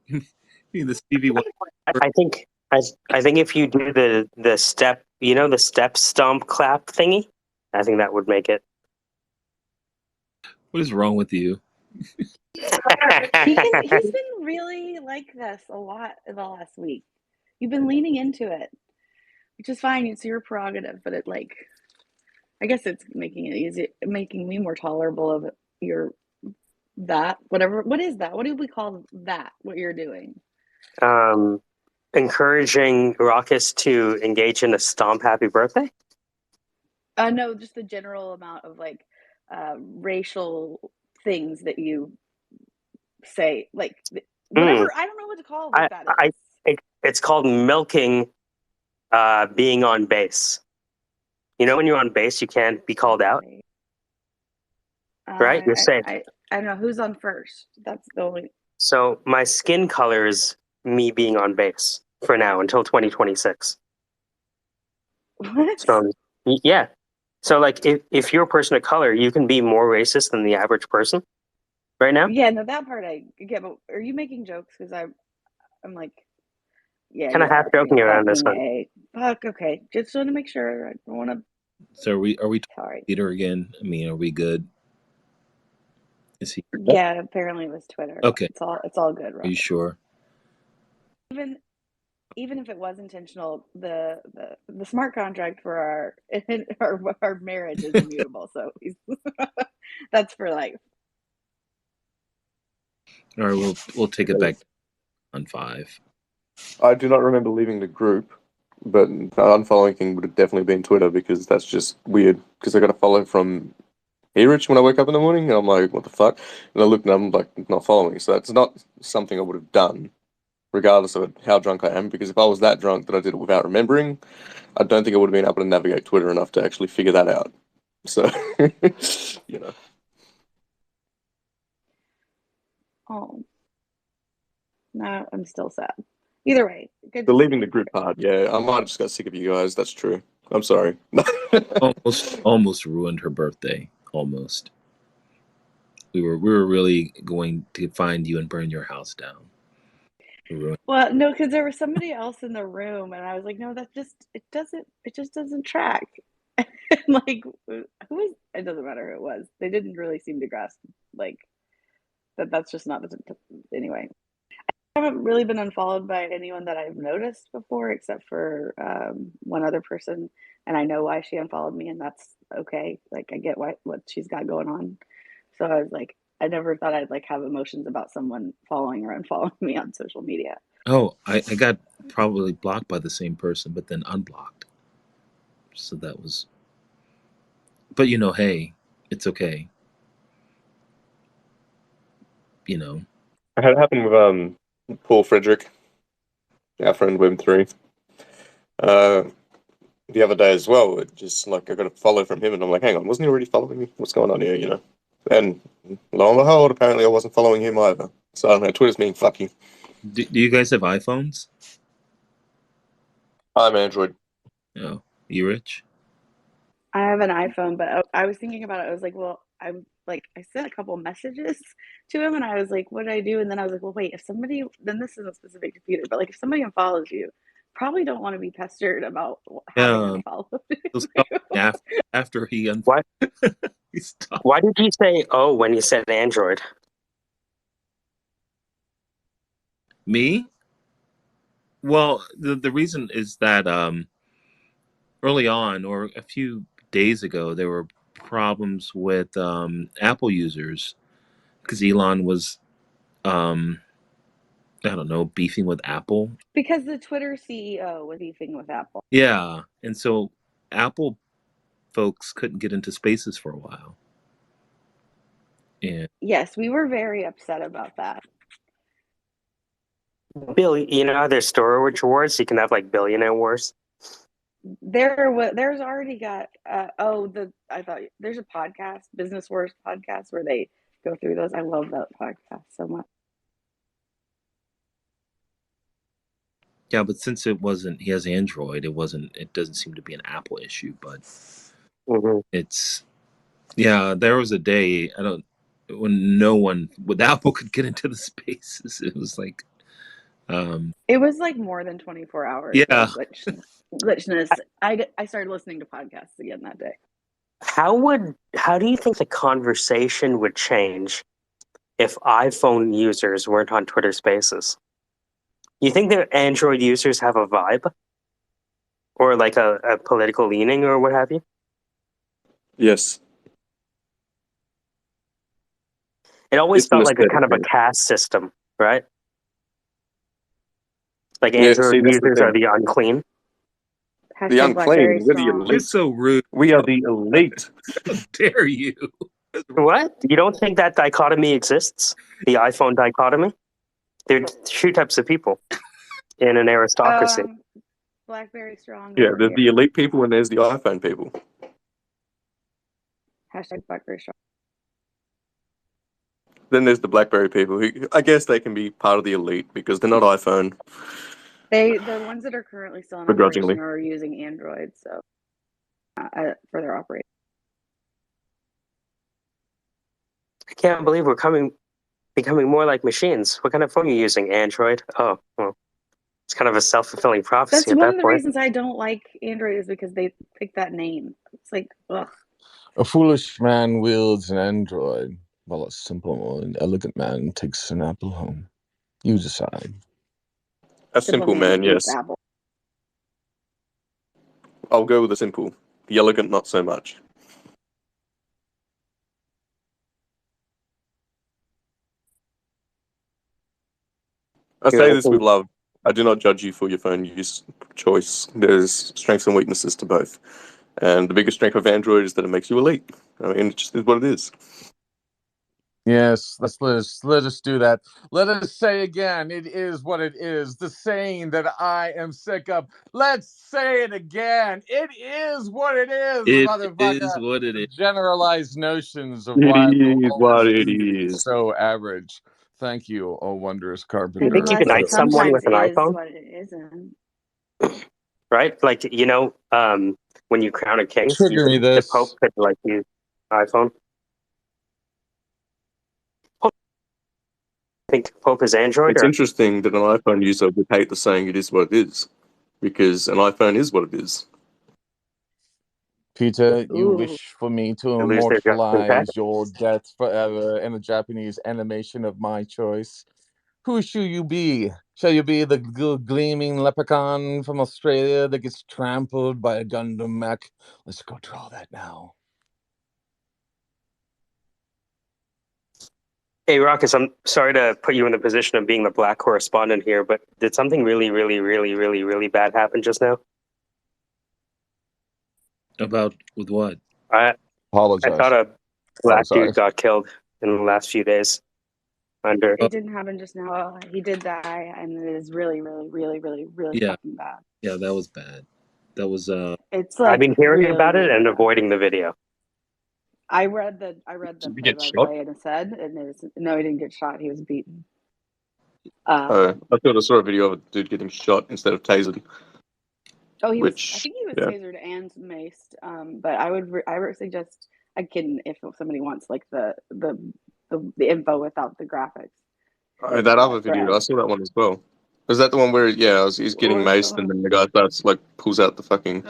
The Stevie Wonder. I think I think if you do the step, the step stomp clap thingy, I think that would make it. What is wrong with you? He's been really like this a lot in the last week. You've been leaning into it, which is fine. It's your prerogative, but I guess it's making it easy, making me more tolerable of whatever. What is that? What do we call that? What you're doing? Encouraging Raucous to engage in a stomp happy birthday. No, just the general amount of racial things that you say, like whatever. I don't know what to call what that is. It's called milking being on base. When you're on base, you can't be called out. Right? You're safe. I don't know who's on first. That's the only. So my skin color is me being on base for now until 2026. What? So yeah. So, like, if you're a person of color, you can be more racist than the average person right now. Yeah, no, that part I get. But are you making jokes? Because I'm like, yeah, Kind you of half are. joking around this Fucking one. A. Fuck. Okay, just want to make sure. I don't want to. So are we Sorry. Peter again? I mean, are we good? Is he Yeah, apparently it was Twitter. okay? It's all good, Are Rob. you sure? Even if it was intentional, the smart contract for our marriage is immutable. So that's for life. All right, we'll take it back on 5. I do not remember leaving the group, but the unfollowing thing would have definitely been Twitter because that's just weird. Because I got a follow from Rich when I wake up in the morning, and I'm like, what the fuck? And I look and I'm like, not following. So that's not something I would have done, regardless of how drunk I am. Because if I was that drunk that I did it without remembering, I don't think I would have been able to navigate Twitter enough to actually figure that out. So, you know. Oh, no, I'm still sad. Either way, good. The leaving the group part, yeah. I might have just got sick of you guys. That's true. I'm sorry. Almost ruined her birthday. Almost. We were really going to find you and burn your house down. Well, no, because there was somebody else in the room, and I was like, no, it just doesn't track. Like, who was? It doesn't matter who it was. They didn't really seem to grasp like that. That's just not the anyway. I haven't really been unfollowed by anyone that I've noticed before, except for one other person, and I know why she unfollowed me, and that's okay. Like, I get what she's got going on. So I was like, I never thought I'd like have emotions about someone following or unfollowing me on social media. Oh, I got probably blocked by the same person, but then unblocked. So that was. But hey, it's okay. I had it happen with Paul Frederick, our friend Web3. The other day as well, it just like I got a follow from him, and I'm like, hang on, wasn't he already following me? What's going on here, you know? And lo and behold, apparently I wasn't following him either. So I don't know, Twitter's being fucky. Do you guys have iPhones? I'm Android. No. You rich? I have an iPhone, but I was thinking about it. I was like, well, I'm like, I sent a couple messages to him, and I was like, what did I do? And then I was like, well, wait, if somebody, then this isn't specific to Peter, but like if somebody unfollows you, probably don't want to be pestered about having Yeah. unfollowed He'll you. stop after he Why? he stopped. Why did you say "oh" when you said Android? Me? Well, the reason is that early on, or a few days ago, there were problems with Apple users because Elon was, I don't know, beefing with Apple. Because the Twitter CEO was beefing with Apple. Yeah, and so Apple folks couldn't get into Spaces for a while. And Yes, we were very upset about that. Bill, you know how there's storage wars? You can have like billionaire wars. There's already got I thought there's a podcast, Business Wars podcast, where they go through those. I love that podcast so much. yeah, but since he has Android, it doesn't seem to be an Apple issue, but it's, yeah, there was a day, when no one with Apple could get into the Spaces. It was like, It was like more than 24 hours yeah. of glitchness. I started listening to podcasts again that day. How do you think the conversation would change if iPhone users weren't on Twitter Spaces? You think that Android users have a vibe? Or like a political leaning or what have you? Yes. It always It's an felt like a aesthetic kind of a thing. caste system, right? Like Yeah, Android see, that's the users are thing. the unclean. The Hashtag Blackberry unclean, we're the strong. You're elite. so rude. We are the elite. How dare you? What? You don't think that dichotomy exists? The iPhone dichotomy? There are two types of people in an aristocracy. Blackberry strong. Yeah, Over there's here. the elite people and there's the iPhone people. Hashtag Blackberry strong. Then there's the BlackBerry people who I guess they can be part of the elite because they're not iPhone. The ones that are currently still in Begrudgingly. operation are using Android. So for their operation. I can't believe we're becoming more like machines. What kind of phone are you using? Android? Oh, well, it's kind of a self-fulfilling prophecy That's at one that of the point. reasons I don't like Android is because they picked that name. It's like, ugh. A foolish man wields an android, while a simple and elegant man takes an apple home. You decide. A simple man, eats yes. apple. I'll go with the simple. The elegant, not so much. I say this with love. I do not judge you for your phone use choice. There's strengths and weaknesses to both. And the biggest strength of Android is that it makes you elite. I mean, it just is what it is. Yes, let us do that. Let us say again, it is what it is. The saying that I am sick of. Let's say it again. It is what it is, It motherfucker. is what it is. Generalized notions of It why the is world what it is is. so average. Thank you, oh wondrous Do you carpenter. think you Unless can it knight someone sometimes with an is iPhone? what it isn't. Right? Like, when you crown a king, Trigger me the Pope this. could like use iPhone. I think Pope is Android, It's or interesting that an iPhone user would hate the saying it is what it is. Because an iPhone is what it is. Peter, you Ooh. wish for me to they lose their Justin Tech. immortalize your death forever in a Japanese animation of my choice. Who shall you be? Shall you be the gleaming leprechaun from Australia that gets trampled by a Gundam mech? Let's go draw that now. Hey, Ruckus, I'm sorry to put you in the position of being the black correspondent here, but did something really, really, really, really, really bad happen just now? About with what? I thought Apologize. a Oh, black sorry. dude got killed in the last few days. Under Oh, It didn't happen just now. He did die, and it is really, really, really, really, really yeah, fucking bad. yeah, that was bad. That was It's I've like been hearing really, about it really and bad. avoiding the video. I read the Did he play get by shot? play, and it said, and it is, no, he didn't get shot. He was beaten. I thought I saw a video of a dude getting shot instead of tasered. Oh, he was. I Which, think he was yeah. tasered and maced. But I would suggest I can if somebody wants like the info without the graphics. That other video, I Thread. saw that one as well. Is that the one where, yeah, he's getting Or maced and then the guy starts, like, pulls out the fucking.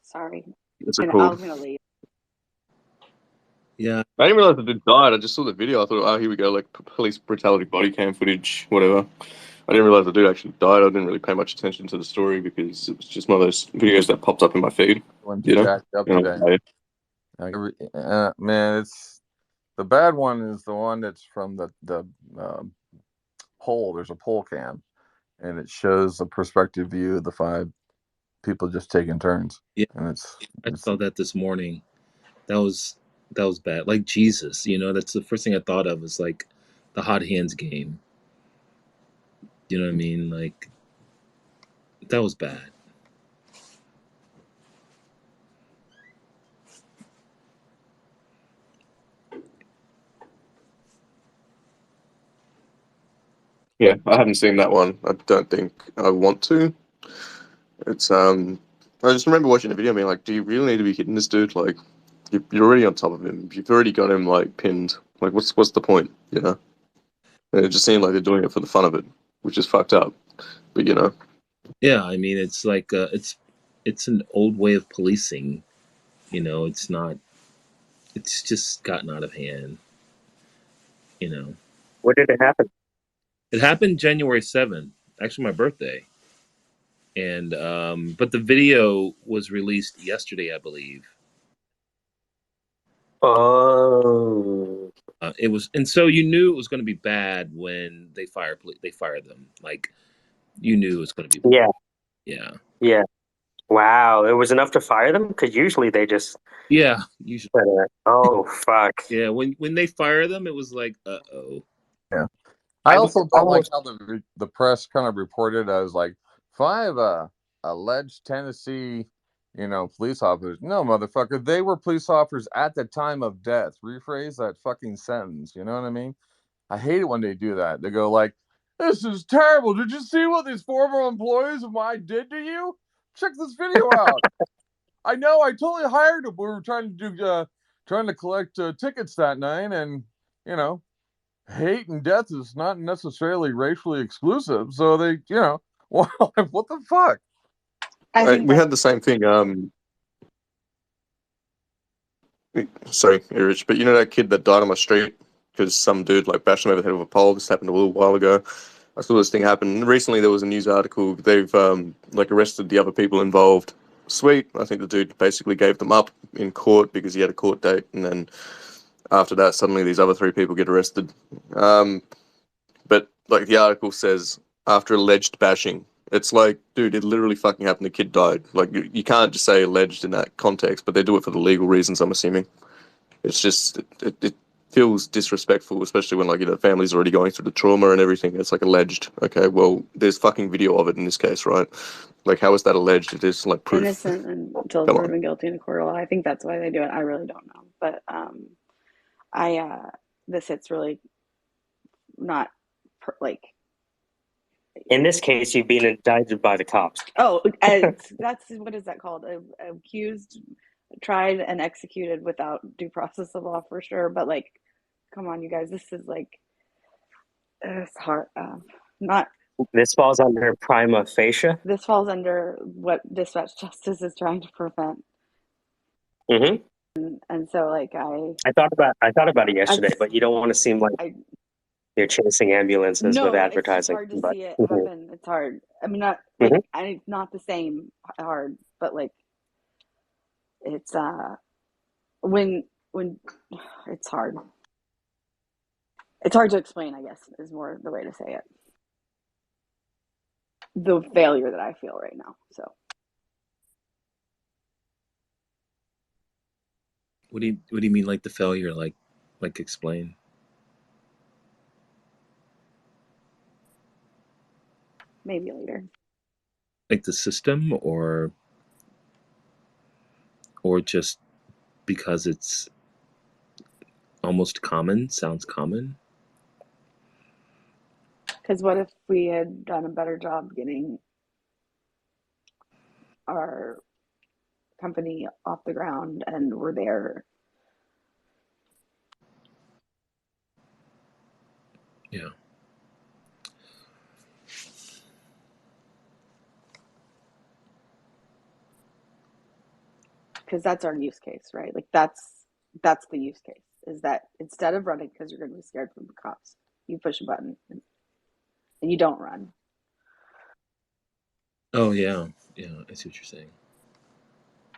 sorry, What's it and I called? was gonna leave. yeah, I didn't realize the dude died. I just saw the video. I thought, oh, here we go, like police brutality, body cam footage, whatever. I didn't realize the dude actually died. I didn't really pay much attention to the story because it was just one of those videos that popped up in my feed. Went You know? jacked up And I today. was like, Man, it's the bad one is the one that's from the poll. There's a poll cam, and it shows a perspective view of the 5 people just taking turns, yeah. and I it's saw that this morning. That was bad. Like Jesus, that's the first thing I thought of was like the hot hands game. You know what I mean? Like that was bad. yeah, I haven't seen that one. I don't think I want to. It's I just remember watching the video, being like, "Do you really need to be hitting this dude? Like, you're already on top of him. You've already got him like pinned. Like, what's the point? You know?" And it just seemed like they're doing it for the fun of it, which is fucked up. But Yeah, I mean it's like it's an old way of policing. It's not. It's just gotten out of hand. You know. Where did it happen? It happened January 7th, actually my birthday. And but the video was released yesterday, I believe. Oh, It was, and so you knew it was going to be bad when they fired them. Like you knew it was going to be, yeah, yeah, yeah. Wow, it was enough to fire them? Because usually they just yeah. You should, oh, fuck. yeah. When they fire them, it was like, oh, yeah. I I've also don't like almost, how the press kind of reported as like 5 alleged Tennessee, police officers. No, motherfucker, they were police officers at the time of death. Rephrase that fucking sentence. You know what I mean? I hate it when they do that. They go like, "This is terrible. Did you see what these former employees of mine did to you? Check this video out." I know. I totally hired him. We were trying to collect tickets that night, and you know, hate and death is not necessarily racially exclusive. So they, you know, well, what the fuck? I think We that had the same thing. Sorry, Rich, but you know that kid that died on my street because some dude like bashed him over the head with a pole. This happened a little while ago. I saw this thing happen. Recently, there was a news article. They've like arrested the other people involved. Sweet. I think the dude basically gave them up in court because he had a court date, and then after that, suddenly these other three people get arrested. But like the article says, after alleged bashing, it's like, dude, it literally fucking happened. The kid died. Like you can't just say alleged in that context, but they do it for the legal reasons. I'm assuming. It's just it feels disrespectful, especially when like, you know, family's already going through the trauma and everything. It's like alleged. Okay, well, there's fucking video of it in this case, right? Like, how is that alleged? It is like proof. innocent until Come on. proven guilty in a court of law. I think that's why they do it. I really don't know, but this hits really not like. In this case, you've been indicted by the cops. Oh, that's what is that called? Accused, tried, and executed without due process of law for sure. But like, come on, you guys, this is like, it's hard. Not. This falls under prima facie. This falls under what dispatch justice is trying to prevent. Mm-hmm. And so, like, I thought about it yesterday, but you don't want to seem like you're chasing ambulances with advertising. It's hard to but, see it mm-hmm. happen. It's hard. I mean, not like it's not the same hard, but like it's when it's hard. It's hard to explain, I guess, is more the way to say it. The failure that I feel right now. So. What do you mean, like the failure? Like explain. Maybe later. Like the system, or just because it's almost common, sounds common? Because what if we had done a better job getting our company off the ground and we're there? Yeah. Because that's our use case, right? Like that's the use case, is that instead of running because you're going to be scared from the cops, you push a button and you don't run. Oh yeah, I see what you're saying.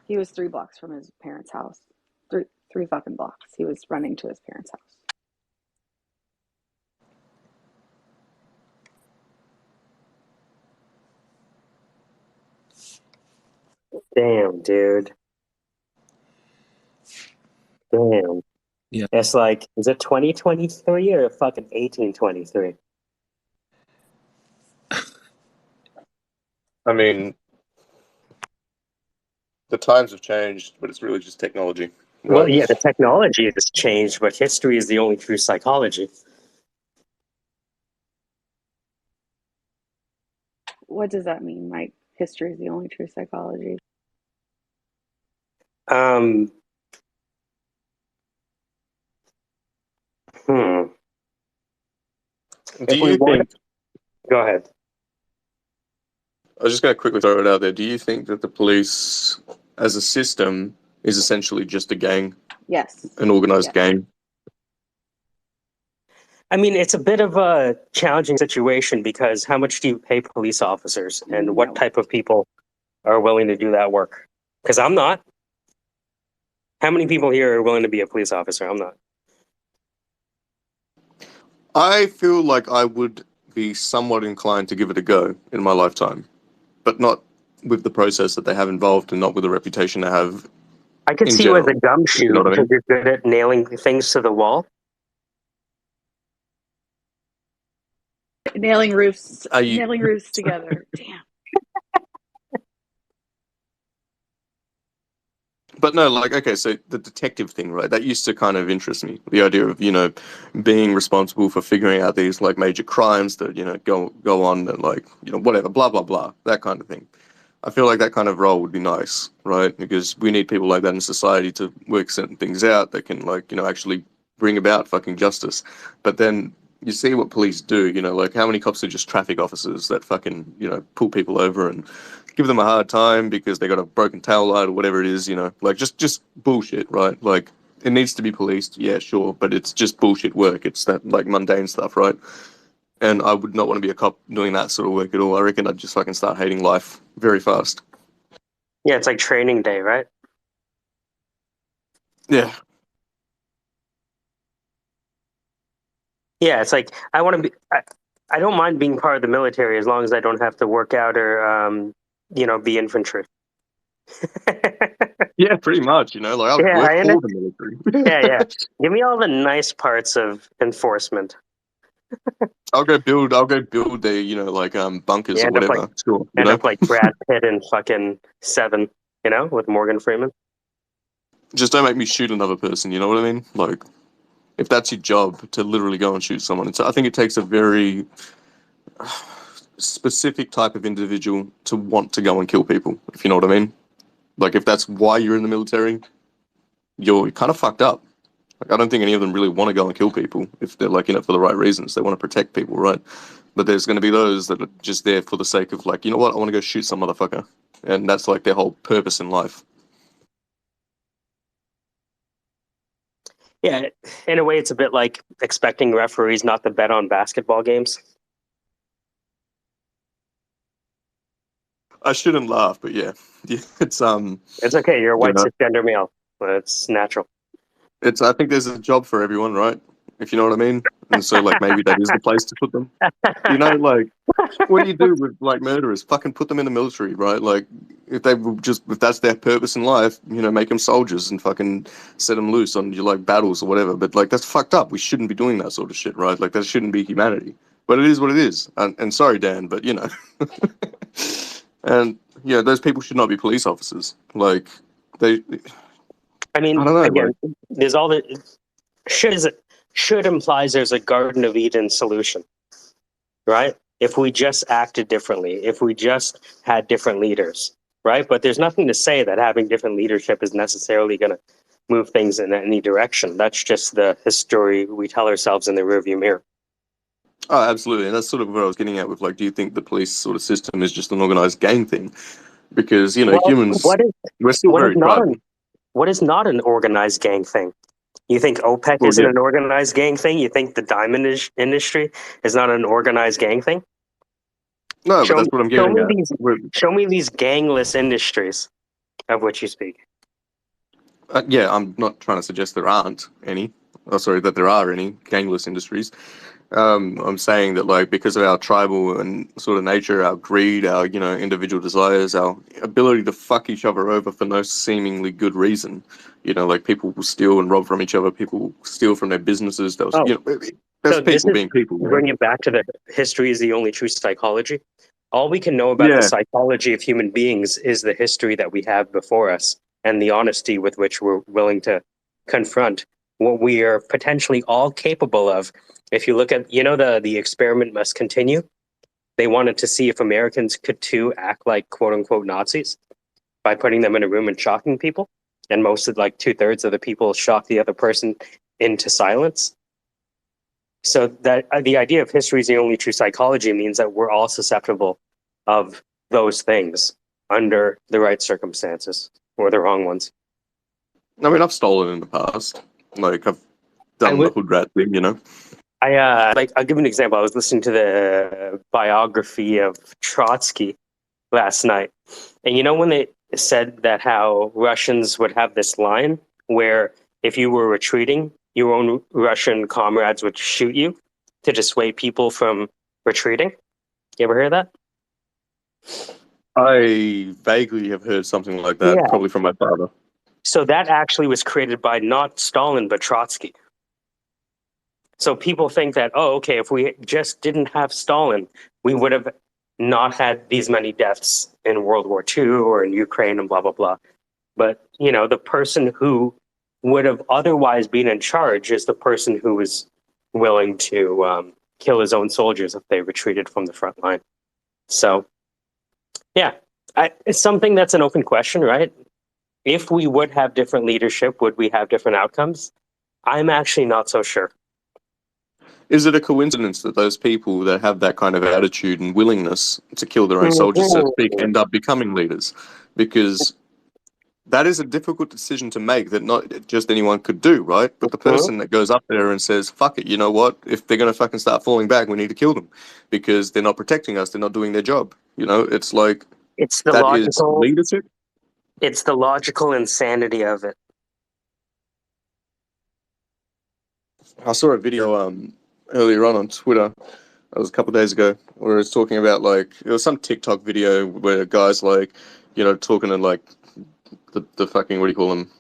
He was 3 blocks from his parents' house. Three fucking blocks. He was running to his parents' house. Damn, dude. Damn. Yeah. It's like, is it 2023 or fucking 1823? I mean, the times have changed, but it's really just technology. Right? Well, yeah, the technology has changed, but history is the only true psychology. What does that mean, Mike? History is the only true psychology. Do you think? Go ahead. I was just going to quickly throw it out there. Do you think that the police, as a system, is essentially just a gang? Yes. An organized gang? I mean, it's a bit of a challenging situation because how much do you pay police officers, and what type of people are willing to do that work? Because I'm not. How many people here are willing to be a police officer? I'm not. I feel like I would be somewhat inclined to give it a go in my lifetime, but not with the process that they have involved and not with the reputation they have. I could see you as a gumshoe, you know what I mean? because you're good at nailing things to the wall. Nailing roofs together. Damn. But no, like, okay, so the detective thing, right? That used to kind of interest me. The idea of, you know, being responsible for figuring out these, like, major crimes that, you know, go on and, like, you know, whatever, blah, blah, blah, that kind of thing. I feel like that kind of role would be nice, right? Because we need people like that in society to work certain things out that can, like, actually bring about fucking justice. But then you see what police do, like how many cops are just traffic officers that fucking, pull people over and give them a hard time because they got a broken tail light or whatever it is, like just bullshit, right? Like it needs to be policed, yeah, sure, but it's just bullshit work. It's that like mundane stuff, right? And I would not want to be a cop doing that sort of work at all. I reckon I'd just fucking start hating life very fast. Yeah, it's like training day, right? Yeah. Yeah, it's like I want to be. I don't mind being part of the military as long as I don't have to work out or be infantry. Yeah, pretty much. Like I'd Yeah, work for the military. yeah. Give me all the nice parts of enforcement. I'll go build their, like bunkers You or end up like whatever. Sure, end up like Brad Pitt in fucking Seven, with Morgan Freeman. Just don't make me shoot another person. You know what I mean? Like, if that's your job to literally go and shoot someone, I think it takes a very specific type of individual to want to go and kill people. If you know what I mean? Like, if that's why you're in the military, you're kind of fucked up. Like, I don't think any of them really want to go and kill people if they're like in it for the right reasons. They want to protect people, right? But there's going to be those that are just there for the sake of like, you know what? I want to go shoot some motherfucker, and that's like their whole purpose in life. Yeah, in a way, it's a bit like expecting referees not to bet on basketball games. I shouldn't laugh, but yeah, it's It's okay. You're a white cisgender male. It's natural. I think there's a job for everyone, right? If you know what I mean. And so like maybe that is the place to put them. Like what do you do with like murderers? Fucking put them in the military, right? Like if that's their purpose in life, make them soldiers and fucking set them loose on your like battles or whatever. But like that's fucked up. We shouldn't be doing that sort of shit, right? Like that shouldn't be humanity. But it is what it is. And sorry, Dan, but and those people should not be police officers. Like they. I mean, I don't know, again, there's all the should implies there's a Garden of Eden solution, right? If we just acted differently, if we just had different leaders, right? But there's nothing to say that having different leadership is necessarily going to move things in any direction. That's just the history we tell ourselves in the rearview mirror. Oh, absolutely. And that's sort of what I was getting at with like, do you think the police sort of system is just an organized gang thing? Because, humans, we're still very tribal. What is not an organized gang thing? You think OPEC isn't an organized gang thing? You think the diamond industry is not an organized gang thing? No, but that's what I'm getting at. Show me these gangless industries of which you speak. Yeah, I'm not trying to suggest there aren't any. Oh, sorry, that there are any gangless industries. I'm saying that like because of our tribal and sort of nature, our greed, our individual desires, our ability to fuck each other over for no seemingly good reason. Like people will steal and rob from each other. People will steal from their businesses. That's people being people. Bring it back to the history is the only true psychology. All we can know about the psychology of human beings is the history that we have before us and the honesty with which we're willing to confront what we are potentially all capable of. If you look at, the experiment must continue. They wanted to see if Americans could too act like quote unquote Nazis by putting them in a room and shocking people. And most of like 2/3 of the people shock the other person into silence. So that the idea of history is the only true psychology means that we're all susceptible of those things under the right circumstances or the wrong ones. I mean, I've stolen in the past. Like I've done the hood rat thing, I'll give an example. I was listening to the biography of Trotsky last night. And when they said that how Russians would have this line where if you were retreating, your own Russian comrades would shoot you to dissuade people from retreating. You ever hear that? I vaguely have heard something like that, probably from my father. So that actually was created by not Stalin, but Trotsky. So people think that, if we just didn't have Stalin, we would have not had these many deaths in World War II or in Ukraine and blah, blah, blah. But, the person who would have otherwise been in charge is the person who was willing to kill his own soldiers if they retreated from the front line. So, yeah, It's something that's an open question, right? If we would have different leadership, would we have different outcomes? I'm actually not so sure. Is it a coincidence that those people that have that kind of attitude and willingness to kill their own soldiers, so to speak, end up becoming leaders? Because that is a difficult decision to make that not just anyone could do, right? But the person that goes up there and says, fuck it, you know what? If they're going to fucking start falling back, we need to kill them because they're not protecting us. They're not doing their job. You know, it's like, it's the that is logical leadership. It's the logical insanity of it. I saw a video earlier on Twitter. That was a couple of days ago, where it's talking about like it was some TikTok video where guys like, you know, talking to like the fucking what do you call them,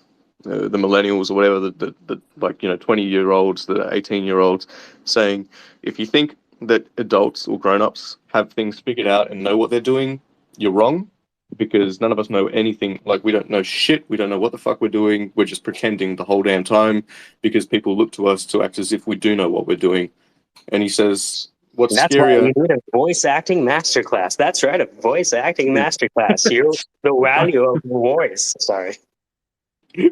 the millennials or whatever, the like, you know, 20-year-olds, the 18-year-olds, saying if you think that adults or grown-ups have things figured out and know what they're doing, you're wrong. Because none of us know anything, like we don't know shit, we don't know what the fuck we're doing, we're just pretending the whole damn time because people look to us to act as if we do know what we're doing. And he says, what's That's why scarier? you need a voice acting masterclass. That's right, a voice acting masterclass. You the value of voice. Sorry.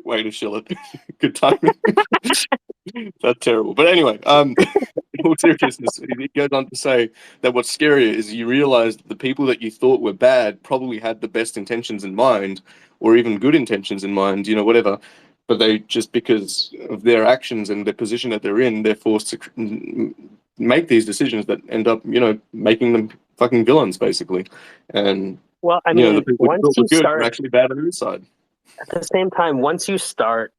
Way to shill it. Good timing. That's terrible. But anyway, in all seriousness, he goes on to say that what's scarier is you realize that the people that you thought were bad probably had the best intentions in mind, or even good intentions in mind, you know, whatever. But they just, because of their actions and the position that they're in, they're forced to make these decisions that end up, you know, making them fucking villains, basically. And, Well, I you know, the mean, people you once thought were you good are start actually bad on the inside. at the same time, once you start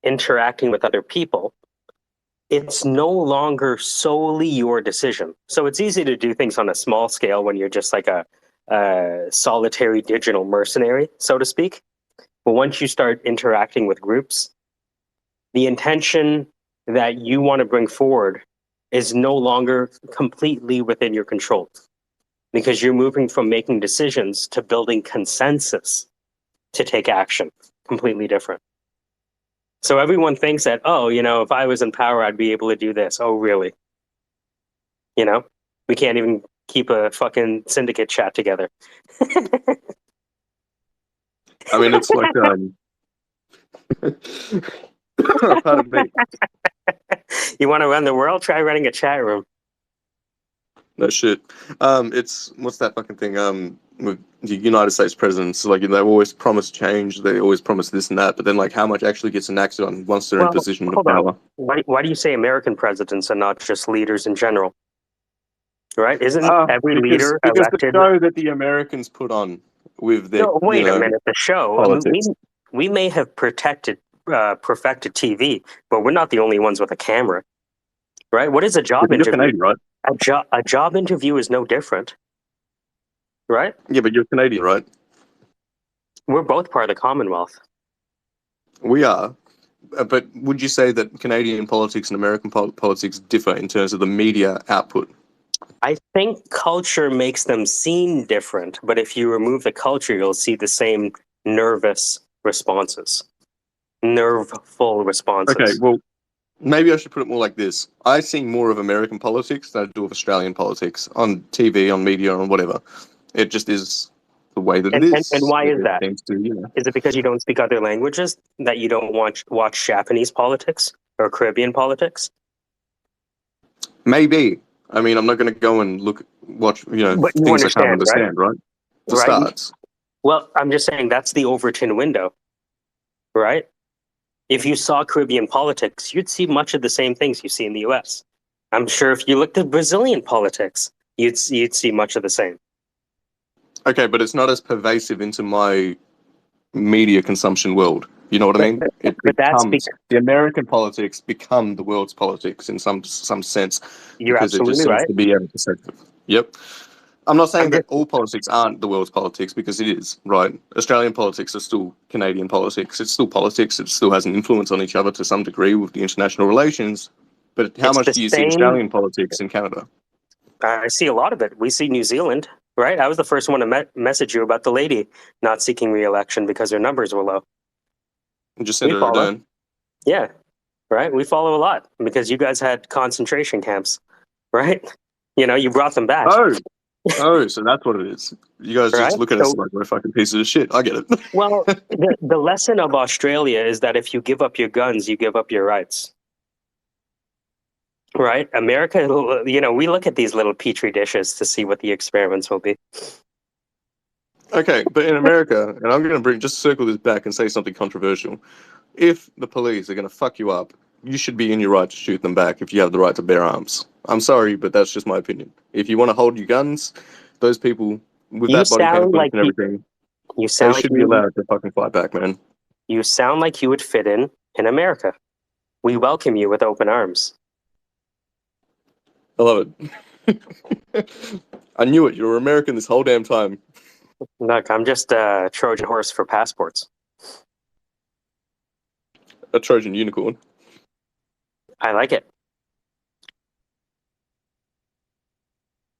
interacting with other people, it's no longer solely your decision. So it's easy to do things on a small scale when you're just like a solitary digital mercenary, so to speak. But once you start interacting with groups, the intention that you want to bring forward is no longer completely within your control because you're moving from making decisions to building consensus to take action. Completely different. So everyone thinks that, oh, you know, if I was in power, I'd be able to do this. Oh, really? You know, we can't even keep a fucking syndicate chat together. I mean, it's like, pardon me. You want to run the world? Try running a chat room. No shit. It's what's that fucking thing? With the United States presidents, like they always promise change, they always promise this and that, but then like how much actually gets enacted on once they're in position of hold on. power? Why do you say American presidents and not just leaders in general? Right? Isn't every Because leader the elected? show that the Americans put on with their, No, you wait a know, minute. The show. I mean, politics. we may have perfected TV, but we're not the only ones with a camera, right? What is a job You're interview? Canadian, right? A job interview is no different, right? Yeah, but you're Canadian, right? We're both part of the Commonwealth. We are. But would you say that Canadian politics and American politics differ in terms of the media output? I think culture makes them seem different, but if you remove the culture, you'll see the same nervous responses, nerveful responses. Okay, well, maybe I should put it more like this. I see more of American politics than I do of Australian politics on TV, on media, on whatever. It just is the way that it is. And why is It that? seems to, you know. Is it because you don't speak other languages that you don't watch Japanese politics or Caribbean politics? Maybe. I mean, I'm not going to go and watch, you know, But you things I can't understand, understand, right? For right? starts. Well, I'm just saying that's the Overton window, right? If you saw Caribbean politics, you'd see much of the same things you see in the US. I'm sure if you looked at Brazilian politics, you'd see much of the same. Okay, but it's not as pervasive into my media consumption world. You know what I mean? It But that's becomes the American politics become the world's politics in some sense you're because it just absolutely seems right. to be ever perspective. Yep. I'm not saying I'm that just, all politics aren't the world's politics because it is, right? Australian politics are still Canadian politics. It's still politics. It still has an influence on each other to some degree with the international relations. But how it's much the do you see same. Australian politics in Canada? I see a lot of it. We see New Zealand, right? I was the first one to message you about the lady not seeking re-election because her numbers were low. Jacinda follow. Ardern. Yeah, right. We follow a lot because you guys had concentration camps, right? You know, you brought them back. Oh, Oh, so that's what it is. You guys Right? just look at us like we're fucking pieces of shit. I get it. Well, the lesson of Australia is that if you give up your guns, you give up your rights. Right? America, we look at these little petri dishes to see what the experiments will be. Okay, but in America, and I'm going to just circle this back and say something controversial. If the police are going to fuck you up, you should be in your right to shoot them back if you have the right to bear arms. I'm sorry, but that's just my opinion. If you want to hold your guns, those people with You that body sound camouflage like and everything, you they sound like should be allowed to fucking fight back, man. you sound like you would fit in America. We welcome you with open arms. I love it. I knew it. You were American this whole damn time. Look, I'm just a Trojan horse for passports. A Trojan unicorn. I like it.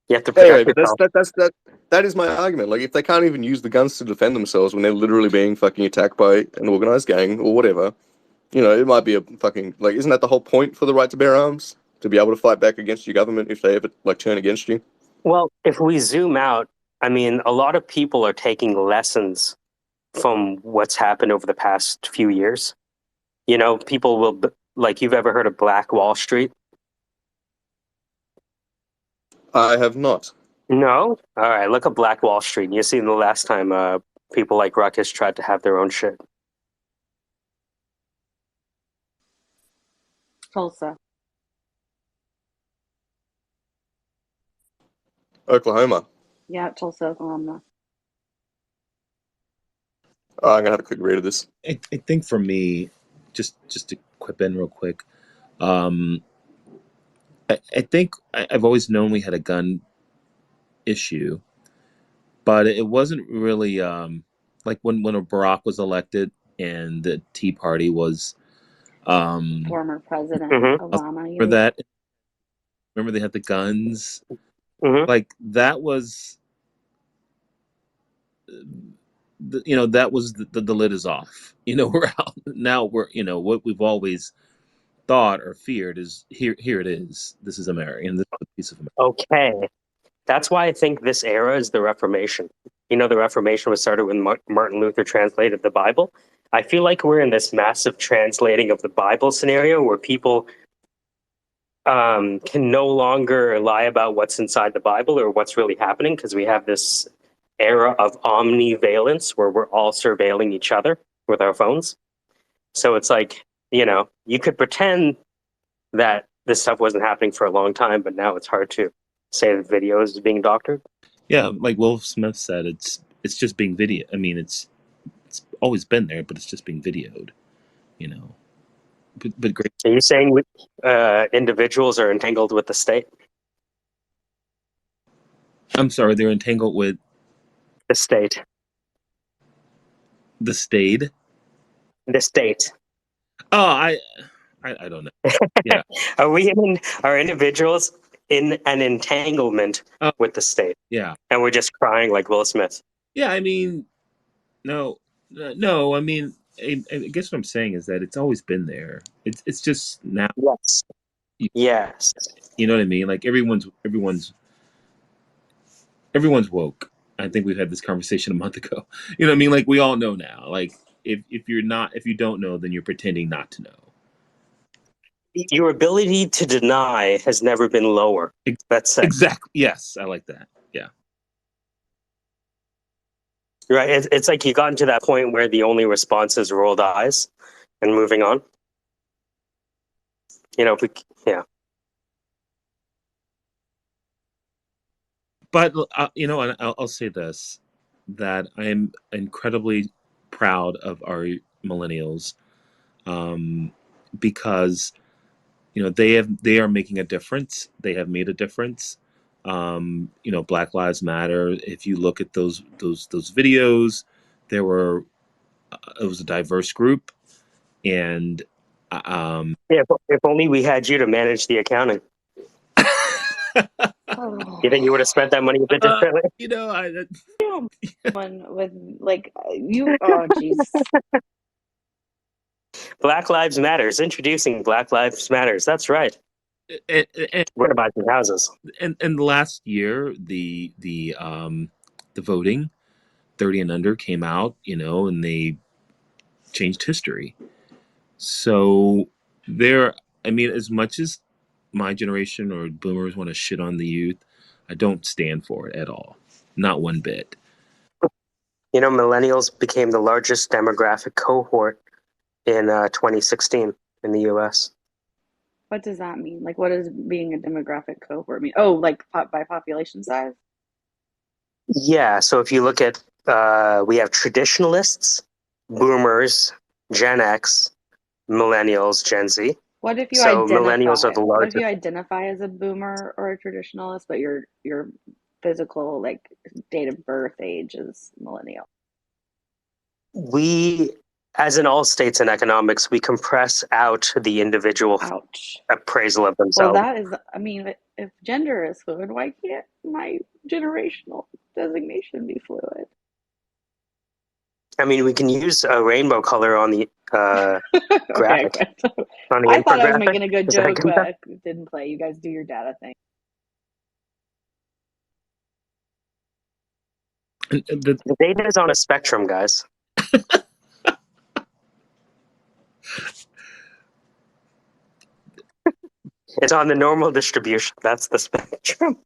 You have to protect Anyway, but yourself. that is my argument. Like, if they can't even use the guns to defend themselves when they're literally being fucking attacked by an organized gang or whatever, it might be a fucking like. Isn't that the whole point for the right to bear arms? To be able to fight back against your government if they ever like turn against you. Well, if we zoom out, I mean, a lot of people are taking lessons from what's happened over the past few years. People will, like, you've ever heard of Black Wall Street? I have not. No? All right, look at Black Wall Street. You see the last time people like Ruckus tried to have their own shit. Tulsa. Oklahoma. Yeah, Tulsa, Oklahoma. I'm gonna have a quick read of this. I think for me, just to quip in real quick, I think I've always known we had a gun issue, but it wasn't really like when Barack was elected and the Tea Party was Former President Obama. You for mean? that. Remember they had the guns, like that was. That was the lid is off. We're out now. We're what we've always thought or feared is here. Here it is. This is America, and this is a piece of America. Okay. That's why I think this era is the Reformation. The Reformation was started when Martin Luther translated the Bible. I feel like we're in this massive translating of the Bible scenario where people can no longer lie about what's inside the Bible or what's really happening because we have this era of omnivalence where we're all surveilling each other with our phones. So it's like, you could pretend that this stuff wasn't happening for a long time, but now it's hard to say that video is being doctored. Yeah, like Will Smith said, it's just being video. I mean, it's always been there, but it's just being videoed. But great. Are you saying individuals are entangled with the state? I'm sorry, they're entangled with the state. The state. The state. Oh, I don't know. Yeah. Are individuals in an entanglement with the state? Yeah. And we're just crying like Will Smith. Yeah, I mean, no. I mean, I guess what I'm saying is that it's always been there. It's just now. Yes. Yes. You know what I mean? Like everyone's woke. I think we've had this conversation a month ago. You know what I mean? Like we all know now. Like if you don't know, then you're pretending not to know. Your ability to deny has never been lower. That's it. Exactly. Yes, I like that. Yeah. Right. It's like you gotten to that point where the only response is rolled eyes and moving on. Yeah. But I'll say this, that I am incredibly proud of our millennials, because they are making a difference. They have made a difference. Black Lives Matter. If you look at those videos, it was a diverse group, and if only we had you to manage the accounting. You think you would have spent that money a bit differently? One with you. Oh, jeez. Black Lives Matters. Introducing Black Lives Matters. That's right. And, We're gonna buy some houses. and last year, the voting 30 and under came out, and they changed history. So there, I mean, as much as my generation or boomers want to shit on the youth, I don't stand for it at all. Not one bit. Millennials became the largest demographic cohort in 2016 in the U.S. What does that mean? Like, what does being a demographic cohort mean? Oh, like by population size? Yeah, so if you look at, we have traditionalists, boomers, Gen X, millennials, Gen Z. What if you So millennials are identify? the What if largest. you identify as a boomer or a traditionalist, but your physical like date of birth age is millennial? We, as in all states in economics, we compress out the individual Ouch. appraisal of Well, themselves. that is, I mean, if gender is fluid, why can't my generational designation be fluid? I mean, we can use a rainbow color on the Okay, graphic, on the I thought I was infographic. making a good Is that joke, good enough? but it didn't play. You guys do your data thing. The data is on a spectrum, guys. It's on the normal distribution. That's the spectrum.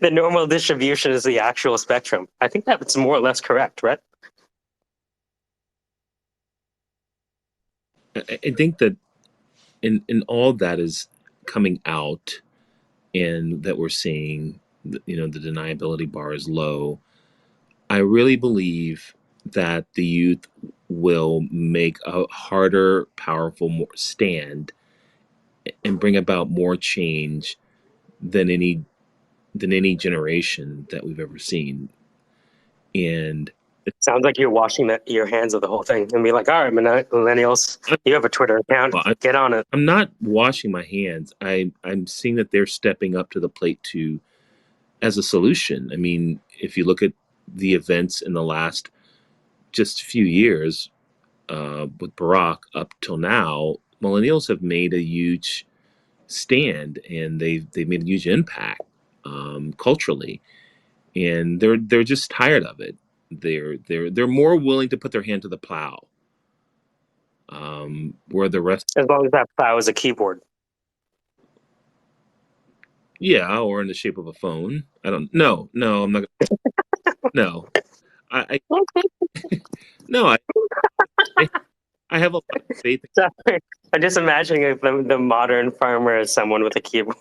The normal distribution is the actual spectrum. I think that's more or less correct, right? I think that in all that is coming out, and that we're seeing, the deniability bar is low. I really believe that the youth will make a harder, powerful more stand and bring about more change than any generation that we've ever seen. And Sounds like you're washing your hands of the whole thing and be like, all right, millennials, you have a Twitter account. well, Get on it. I'm not washing my hands. I'm seeing that they're stepping up to the plate as a solution. I mean, if you look at the events in the last just few years, with Barack up till now, millennials have made a huge stand, and they've made a huge impact, culturally, and they're just tired of it. They're more willing to put their hand to the plow, where the rest, As long as that plow is a keyboard. yeah, or in the shape of a phone. I don't. No, no, I'm not. No, I no, I have a lot of faith. Sorry. I'm just imagining if the modern farmer is someone with a keyboard.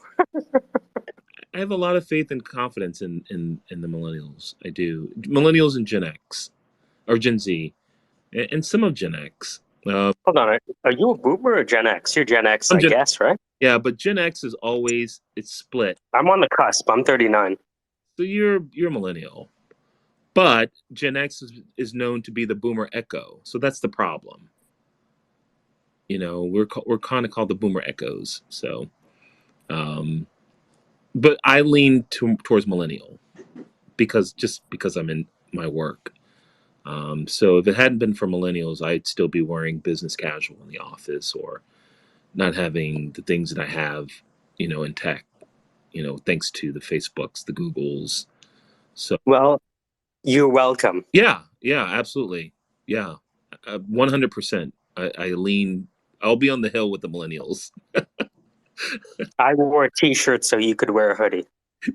I have a lot of faith and confidence in the millennials. I do. Millennials and Gen X or Gen Z, and some of Gen X. Hold on. Are you a boomer or Gen X? You're Gen X, I'm I Gen. guess, right? Yeah, but Gen X is always, it's split. I'm on the cusp. I'm 39. So you're a millennial, but Gen X is known to be the boomer echo. So that's the problem. We're kind of called the boomer echoes. So, but I lean towards millennial because I'm in my work. So if it hadn't been for millennials, I'd still be wearing business casual in the office, or not having the things that I have, in tech, thanks to the Facebooks, the Googles. So Well, you're welcome. yeah, absolutely. Yeah, 100%. I lean, I'll be on the hill with the millennials. I wore a t-shirt so you could wear a hoodie.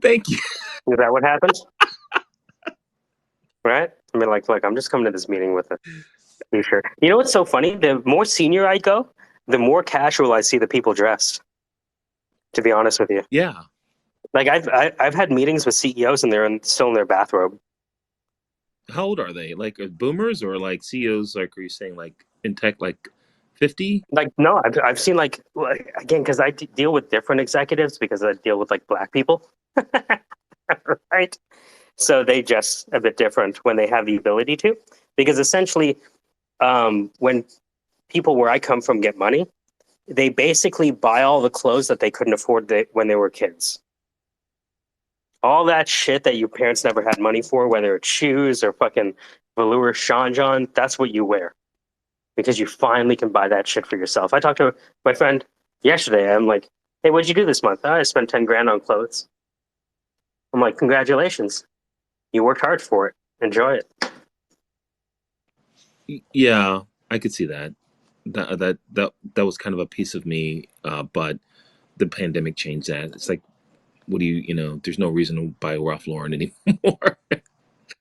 Thank you. Is that what happened? Right? I mean, like, look, I'm just coming to this meeting with a t-shirt. You know what's so funny? The more senior I go, the more casual I see the people dressed. To be honest with you, Yeah. like I've had meetings with CEOs and they're still in their bathrobe. How old are they? Like boomers, or like CEOs? Like, are you saying like in tech, like 50? Like, no, I've seen like again, because I deal with different executives because I deal with like black people, right? So they just a bit different when they have the ability to, because essentially, when people where I come from get money, they basically buy all the clothes that they couldn't afford when they were kids. All that shit that your parents never had money for, whether it's shoes or fucking velour Sean John, that's what you wear. because you finally can buy that shit for yourself. I talked to my friend yesterday. I'm like, hey, what'd you do this month? "Oh, I spent 10 grand on clothes." I'm like, congratulations. You worked hard for it. Enjoy it. Yeah, I could see that. That was kind of a piece of me, but the pandemic changed that. It's like, what do you know? There's no reason to buy Ralph Lauren anymore.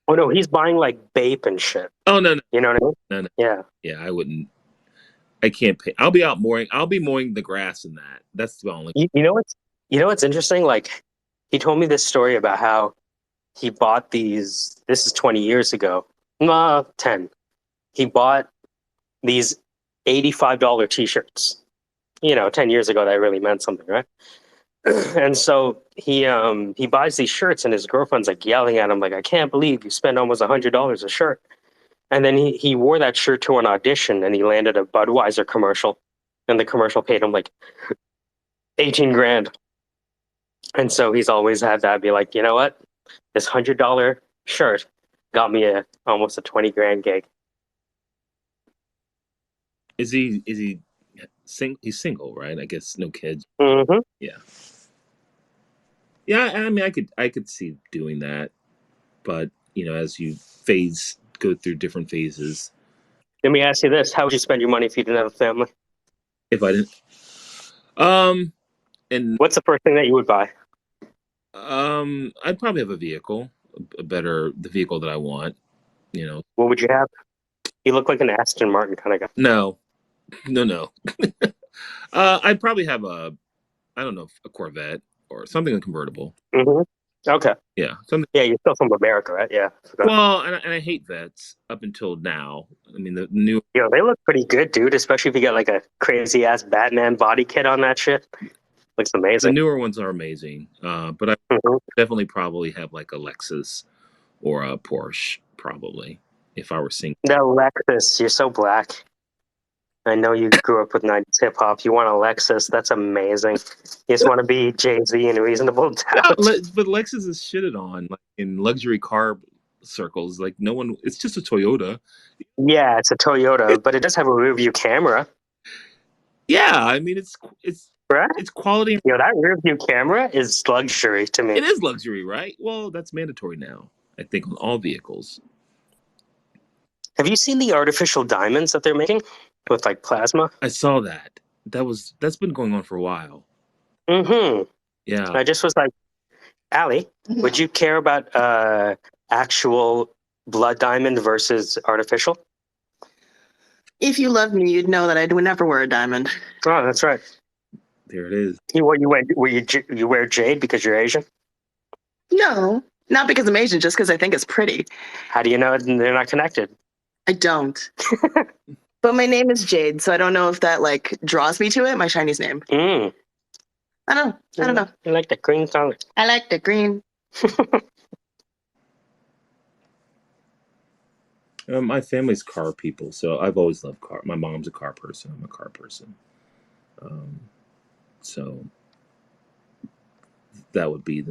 Oh no, he's buying like Bape and shit. Oh no, no, You know what I mean? no, no. Yeah. Yeah, I wouldn't. I can't pay. I'll be out mowing. I'll be mowing the grass in that. That's the only. You know what's interesting? Like, he told me this story about how he bought these. This is 20 years ago. 10. He bought these $85 t-shirts. 10 years ago that really meant something, right? And so he buys these shirts, and his girlfriend's like yelling at him, like, I can't believe you spend almost $100 a shirt. And then he wore that shirt to an audition, and he landed a Budweiser commercial, and the commercial paid him like 18 grand. And so he's always had that be like, you know what? This $100 shirt got me almost a 20 grand gig. Is he he's single, right? I guess no kids. Mm-hmm. Yeah. Yeah, I mean I could see doing that. But, as you go through different phases. Let me ask you this: how would you spend your money if you didn't have a family? If I didn't and what's the first thing that you would buy? I'd probably have a vehicle, the vehicle that I want, What would you have? You look like an Aston Martin kind of guy. No. I'd probably have a Corvette or something convertible. Mm-hmm. Okay. Yeah, something. Yeah, you're still from America, right? Yeah. Well, and I hate vets up until now. I mean, the new. They look pretty good, dude. Especially if you get like a crazy ass Batman body kit on that shit. Looks amazing. The newer ones are amazing, but I definitely probably have like a Lexus or a Porsche, probably, if I were single. That Lexus, you're so black. I know you grew up with 90s hip hop. You want a Lexus? That's amazing. You just want to be Jay-Z in Reasonable Doubt. Yeah, but Lexus is shitted on like in luxury car circles. Like no one. It's just a Toyota. Yeah, it's a Toyota, but it does have a rear view camera. Yeah, I mean it's right? It's quality. That rear view camera is luxury to me. It is luxury, right? Well, that's mandatory now. I think on all vehicles. Have you seen the artificial diamonds that they're making with like plasma? I saw that. That's been going on for a while. Mm-hmm. Yeah. I just was like, Allie, would you care about actual blood diamond versus artificial? If you loved me, you'd know that I would never wear a diamond. Oh, that's right. There it is. You wear jade because you're Asian? No, not because I'm Asian, just because I think it's pretty. How do you know they're not connected? I don't. But my name is Jade, so I don't know if that like draws me to it. My Chinese name. Mm. I don't know. I like the green color. I like the green. My family's car people, so I've always loved car. My mom's a car person. I'm a car person. So that would be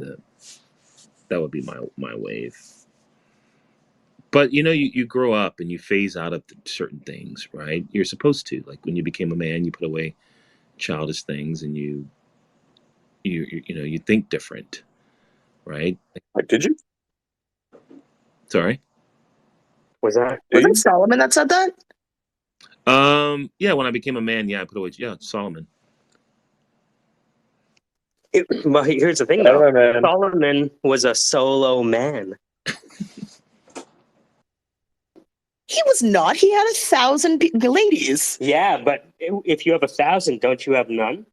my wave. But you grow up and you phase out of certain things, right? You're supposed to. Like when you became a man, you put away childish things and you think different, right? Like, did you? Sorry. Was that Solomon that said that? Yeah, when I became a man, I put away Solomon. Well, here's the thing, though. Solomon was a solo man. He was not. He had 1,000 ladies. Yeah, but if you have 1,000, don't you have none?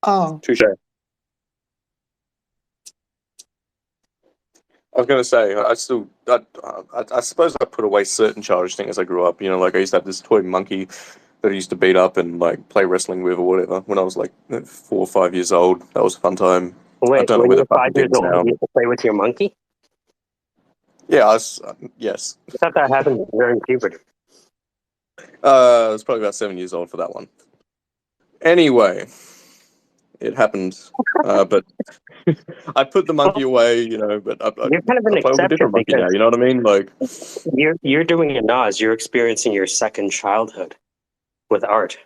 Oh. Touche. I was going to say, I suppose I put away certain childish things as I grew up. Like I used to have this toy monkey that I used to beat up and like play wrestling with or whatever when I was like 4 or 5 years old. That was a fun time. Wait, I don't know when where you the were 5 years old, now. you used to play with your monkey? Yeah, yes. I thought that happened during puberty. I was probably about 7 years old for that one. Anyway, It happened, but I put the monkey away, you know. But You're kind of an I play with a exception different monkey now. because You know what I mean? Like, you're doing a Nas. You're experiencing your second childhood with art.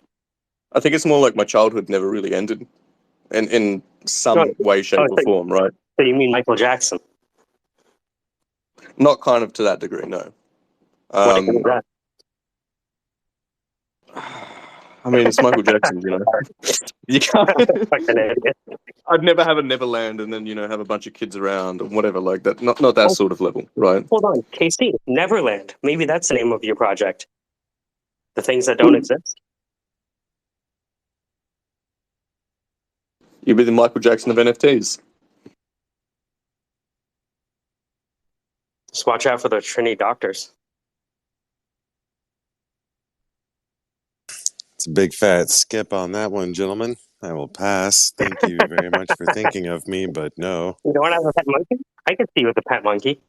I think it's more like my childhood never really ended, in Oh, some way, shape, oh, or form, right? so you mean Michael Jackson? Not kind of to that degree, no. Why is that? I mean, it's Michael Jackson, you know. You can't. Fucking idiot. I'd never have a Neverland and then have a bunch of kids around or whatever like that. Not that Oh, sort of level, right? hold on, KC, Neverland. Maybe that's the name of your project. The things that don't exist. You'd be the Michael Jackson of NFTs. Just watch out for the Trinity doctors. It's a big fat skip on that one, gentlemen. I will pass. Thank you very much for thinking of me, but no. You don't want to have a pet monkey? I could see you with a pet monkey.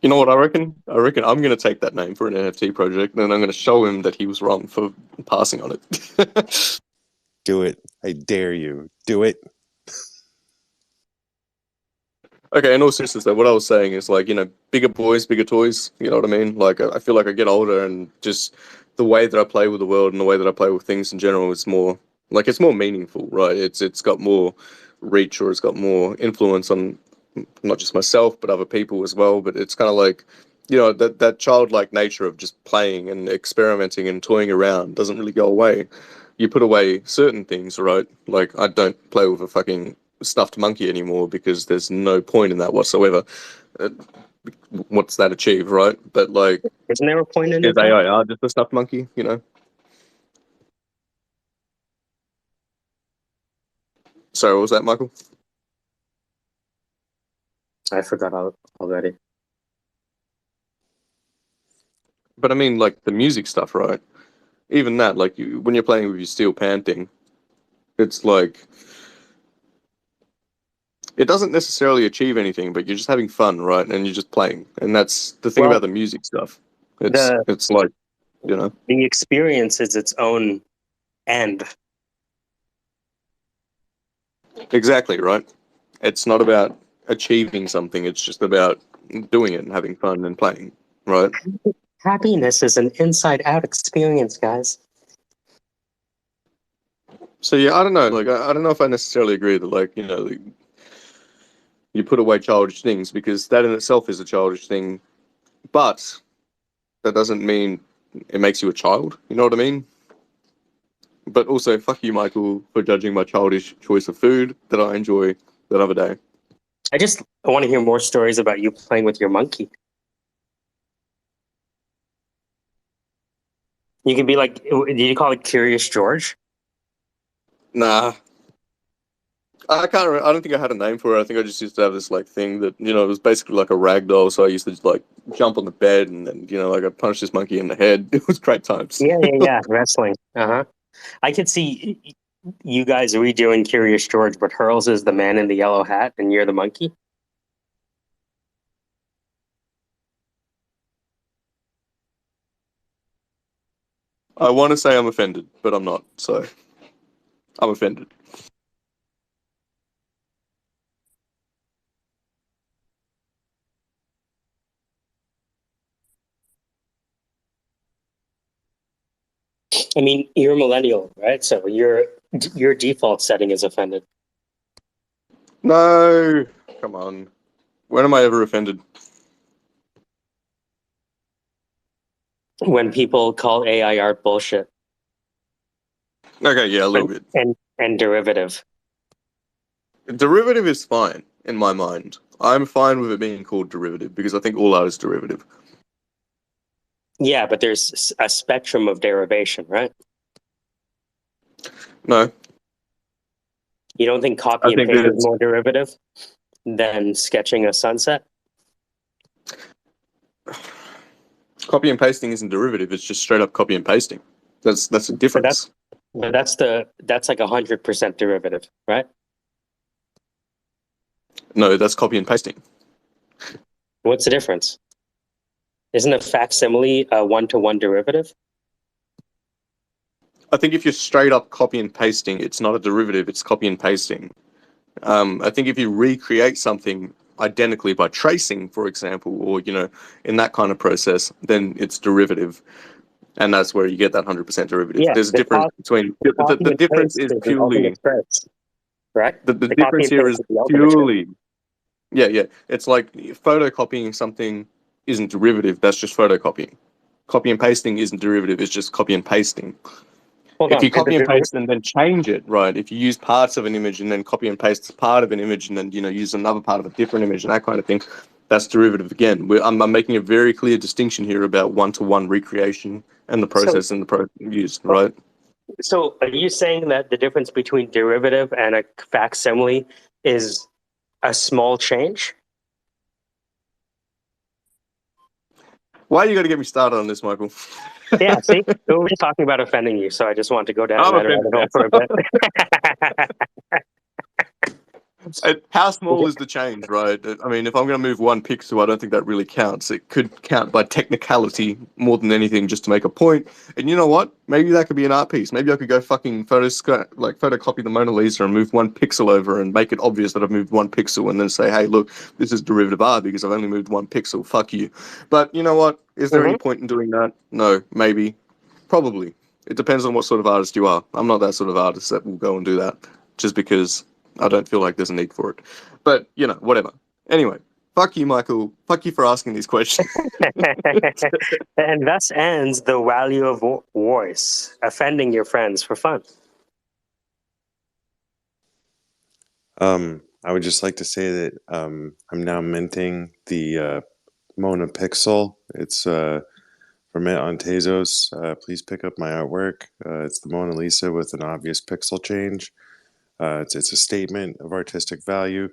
You know what I reckon? I reckon I'm going to take that name for an NFT project, and then I'm going to show him that he was wrong for passing on it. Do it. I dare you. Do it. Okay, in all seriousness, though, what I was saying is like, bigger boys, bigger toys. You know what I mean? Like, I feel like I get older, and just the way that I play with the world and the way that I play with things in general is more like it's more meaningful, right? It's got more reach, or it's got more influence on not just myself but other people as well. But it's kind of like, that childlike nature of just playing and experimenting and toying around doesn't really go away. You put away certain things, right? Like, I don't play with a fucking stuffed monkey anymore because there's no point in that whatsoever. Uh, what's that achieve, right? But like, Isn't there a point in is it though? AIR just a stuffed monkey? Sorry, what was that, Michael? I forgot already. But I mean, like the music stuff, right? Even that, like when you're playing with your steel pan thing, it's like it doesn't necessarily achieve anything, but you're just having fun, right? And you're just playing, and that's the thing Well, about the music stuff. It's the it's like, you know, the experience is its own end. exactly right. It's not about achieving something; it's just about doing it and having fun and playing, right? Happiness is an inside-out experience, guys. So yeah, I don't know. Like, I don't know if I necessarily agree that, like, you put away childish things, because that in itself is a childish thing, but that doesn't mean it makes you a child. You know what I mean? But also, fuck you, Michael, for judging my childish choice of food that I enjoy that other day. I want to hear more stories about you playing with your monkey. You can be like, did you call it Curious George? Nah, I can't. I don't think I had a name for it. I think I just used to have this like thing that it was basically like a rag doll. So I used to just, like, jump on the bed and then like I punched this monkey in the head. It was great times. Yeah. Wrestling. Uh-huh. I could see you guys redoing Curious George, but Hurls is the man in the yellow hat and you're the monkey. I want to say I'm offended, but I'm not. So I'm offended. I mean, you're a millennial, right? So your default setting is offended. No, come on. When am I ever offended? When people call AI art bullshit Okay, yeah, a little bit. and derivative. Derivative is fine in my mind. I'm fine with it being called derivative because I think all art is derivative. Yeah, but there's a spectrum of derivation, right? No, You don't think copy I and think paste that is it's more derivative than sketching a sunset? copy and pasting isn't derivative. It's just straight up copy and pasting. That's a But difference. that's like 100% derivative, right? No, that's copy and pasting. What's the difference? Isn't a facsimile a one-to-one derivative? I think if you're straight up copy and pasting, it's not a derivative, it's copy and pasting. I think if you recreate something identically by tracing, for example, or, you know, in that kind of process, then it's derivative. And that's where you get that 100% derivative. Yeah, There's a difference between, the copy the and difference paste is is an purely, ultimate trace, right? the The copy difference and here paste is is the ultimate trace. purely, yeah. It's like photocopying something isn't derivative, that's just photocopying. Copy and pasting isn't derivative, it's just copy and pasting. Hold If on. you copy and paste and then change it, right? If you use parts of an image and then copy and paste part of an image and then, you know, use another part of a different image and that kind of thing, that's derivative again. I'm making a very clear distinction here about one-to-one recreation and the process and the process used, right? So are you saying that the difference between derivative and a facsimile is a small change? Why you got to get me started on this, Michael? Yeah, see, we were just talking about offending you, so I just wanted to go down I'm that rabbit offended hole now. for a bit. How small is the change, right? I mean, if I'm going to move 1 pixel, I don't think that really counts. It could count by technicality more than anything, just to make a point. And you know what? Maybe that could be an art piece. Maybe I could go fucking photocopy the Mona Lisa and move 1 pixel over and make it obvious that I've moved 1 pixel, and then say, hey, look, this is derivative art because I've only moved 1 pixel. Fuck you. But you know what? Is there any point in doing that? No, maybe, probably. It depends on what sort of artist you are. I'm not that sort of artist that will go and do that just because I don't feel like there's a need for it. But, you know, whatever. Anyway, fuck you, Michael. Fuck you for asking these questions. And thus ends the value of voice, offending your friends for fun. I would just like to say that I'm now minting the Mona Pixel. It's from it on Tezos. Please pick up my artwork. It's the Mona Lisa with an obvious pixel change. It's a statement of artistic value.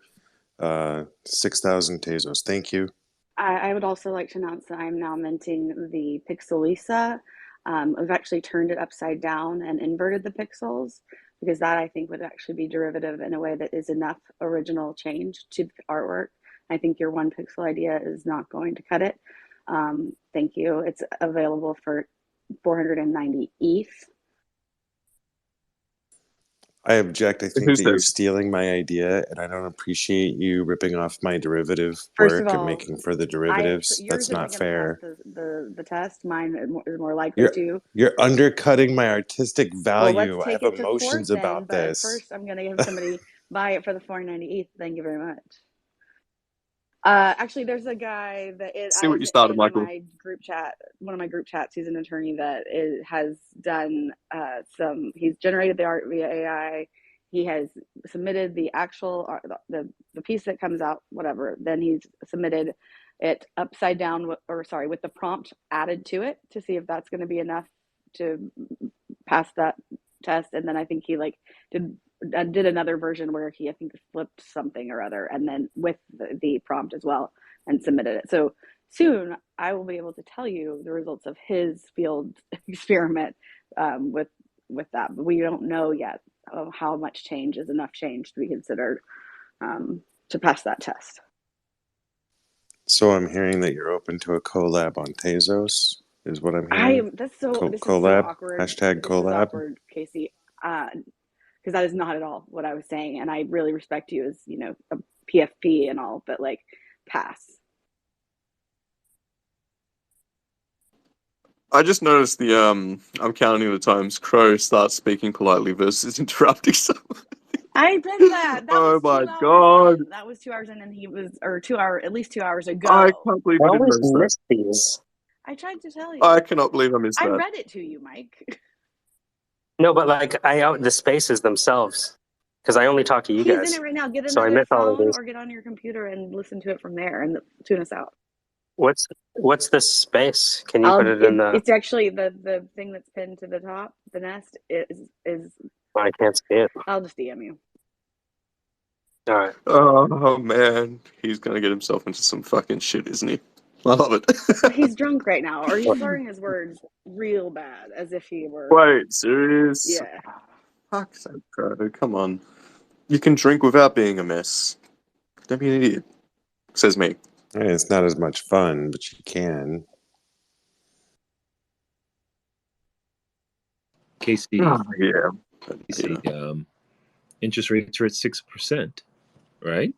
6,000 Tezos. Thank you. I would also like to announce that I'm now minting the Pixel Lisa. I've actually turned it upside down and inverted the pixels because that I think would actually be derivative in a way that is enough original change to the artwork. I think your 1 pixel idea is not going to cut it. Thank you. It's available for 490 ETH. I object. I think Who that you're says? stealing my idea, and I don't appreciate you ripping off my derivative First of work and all, making further derivatives. yours That's not isn't going to pass fair. the test. Mine is more likely to. You're undercutting my artistic Well, let's value. I take have it to court emotions then. about But this. first, I'm going to have somebody buy it for the 490 ETH. Thank you very much. Actually, there's a guy that See what you is started, in Michael. my group chat. One of my group chats. He's an attorney that has done some. He's generated the art via AI. He has submitted the actual art, the piece that comes out, whatever. Then he's submitted it upside down, or sorry, with the prompt added to it to see if that's going to be enough to pass that test. And then I think he did another version where he, I think, flipped something or other, and then with the prompt as well, and submitted it. So soon I will be able to tell you the results of his field experiment with that. But we don't know yet how much change is enough change to be considered to pass that test. So I'm hearing that you're open to a collab on Tezos, is what I'm hearing. This is so Collab? awkward. Hashtag This is collab? awkward, Casey. Because that is not at all what I was saying, and I really respect you as, you know, a PFP and all, but like, pass. I just noticed the I'm counting the times Crow starts speaking politely versus interrupting someone. I did that. That Oh was my 2 hours god! in. That was 2 hours in, and he was, or 2 hour, at least 2 hours ago. I can't believe I I didn't always notice that. miss these. I tried to tell you. I cannot believe I missed I that. read it to you, Mike. No, but like I out the spaces themselves because I only talk to you He's guys. in it right now. Get So I another miss all of phone these. or get on your computer and listen to it from there and tune us out. What's the space? Can you put it in the? It's actually the thing that's pinned to the top. The nest is. I can't see it. I'll just DM you. All right. Oh man, he's gonna get himself into some fucking shit, isn't he? I love it. He's drunk right now, or he's slurring his words real bad, as if he were. Wait, serious? Yeah. Fuck's sake, Crow. Come on. You can drink without being a mess. Don't be an idiot. Says me. It's not as much fun, but you can. Casey, Yeah. Casey, interest rates are at 6%, right?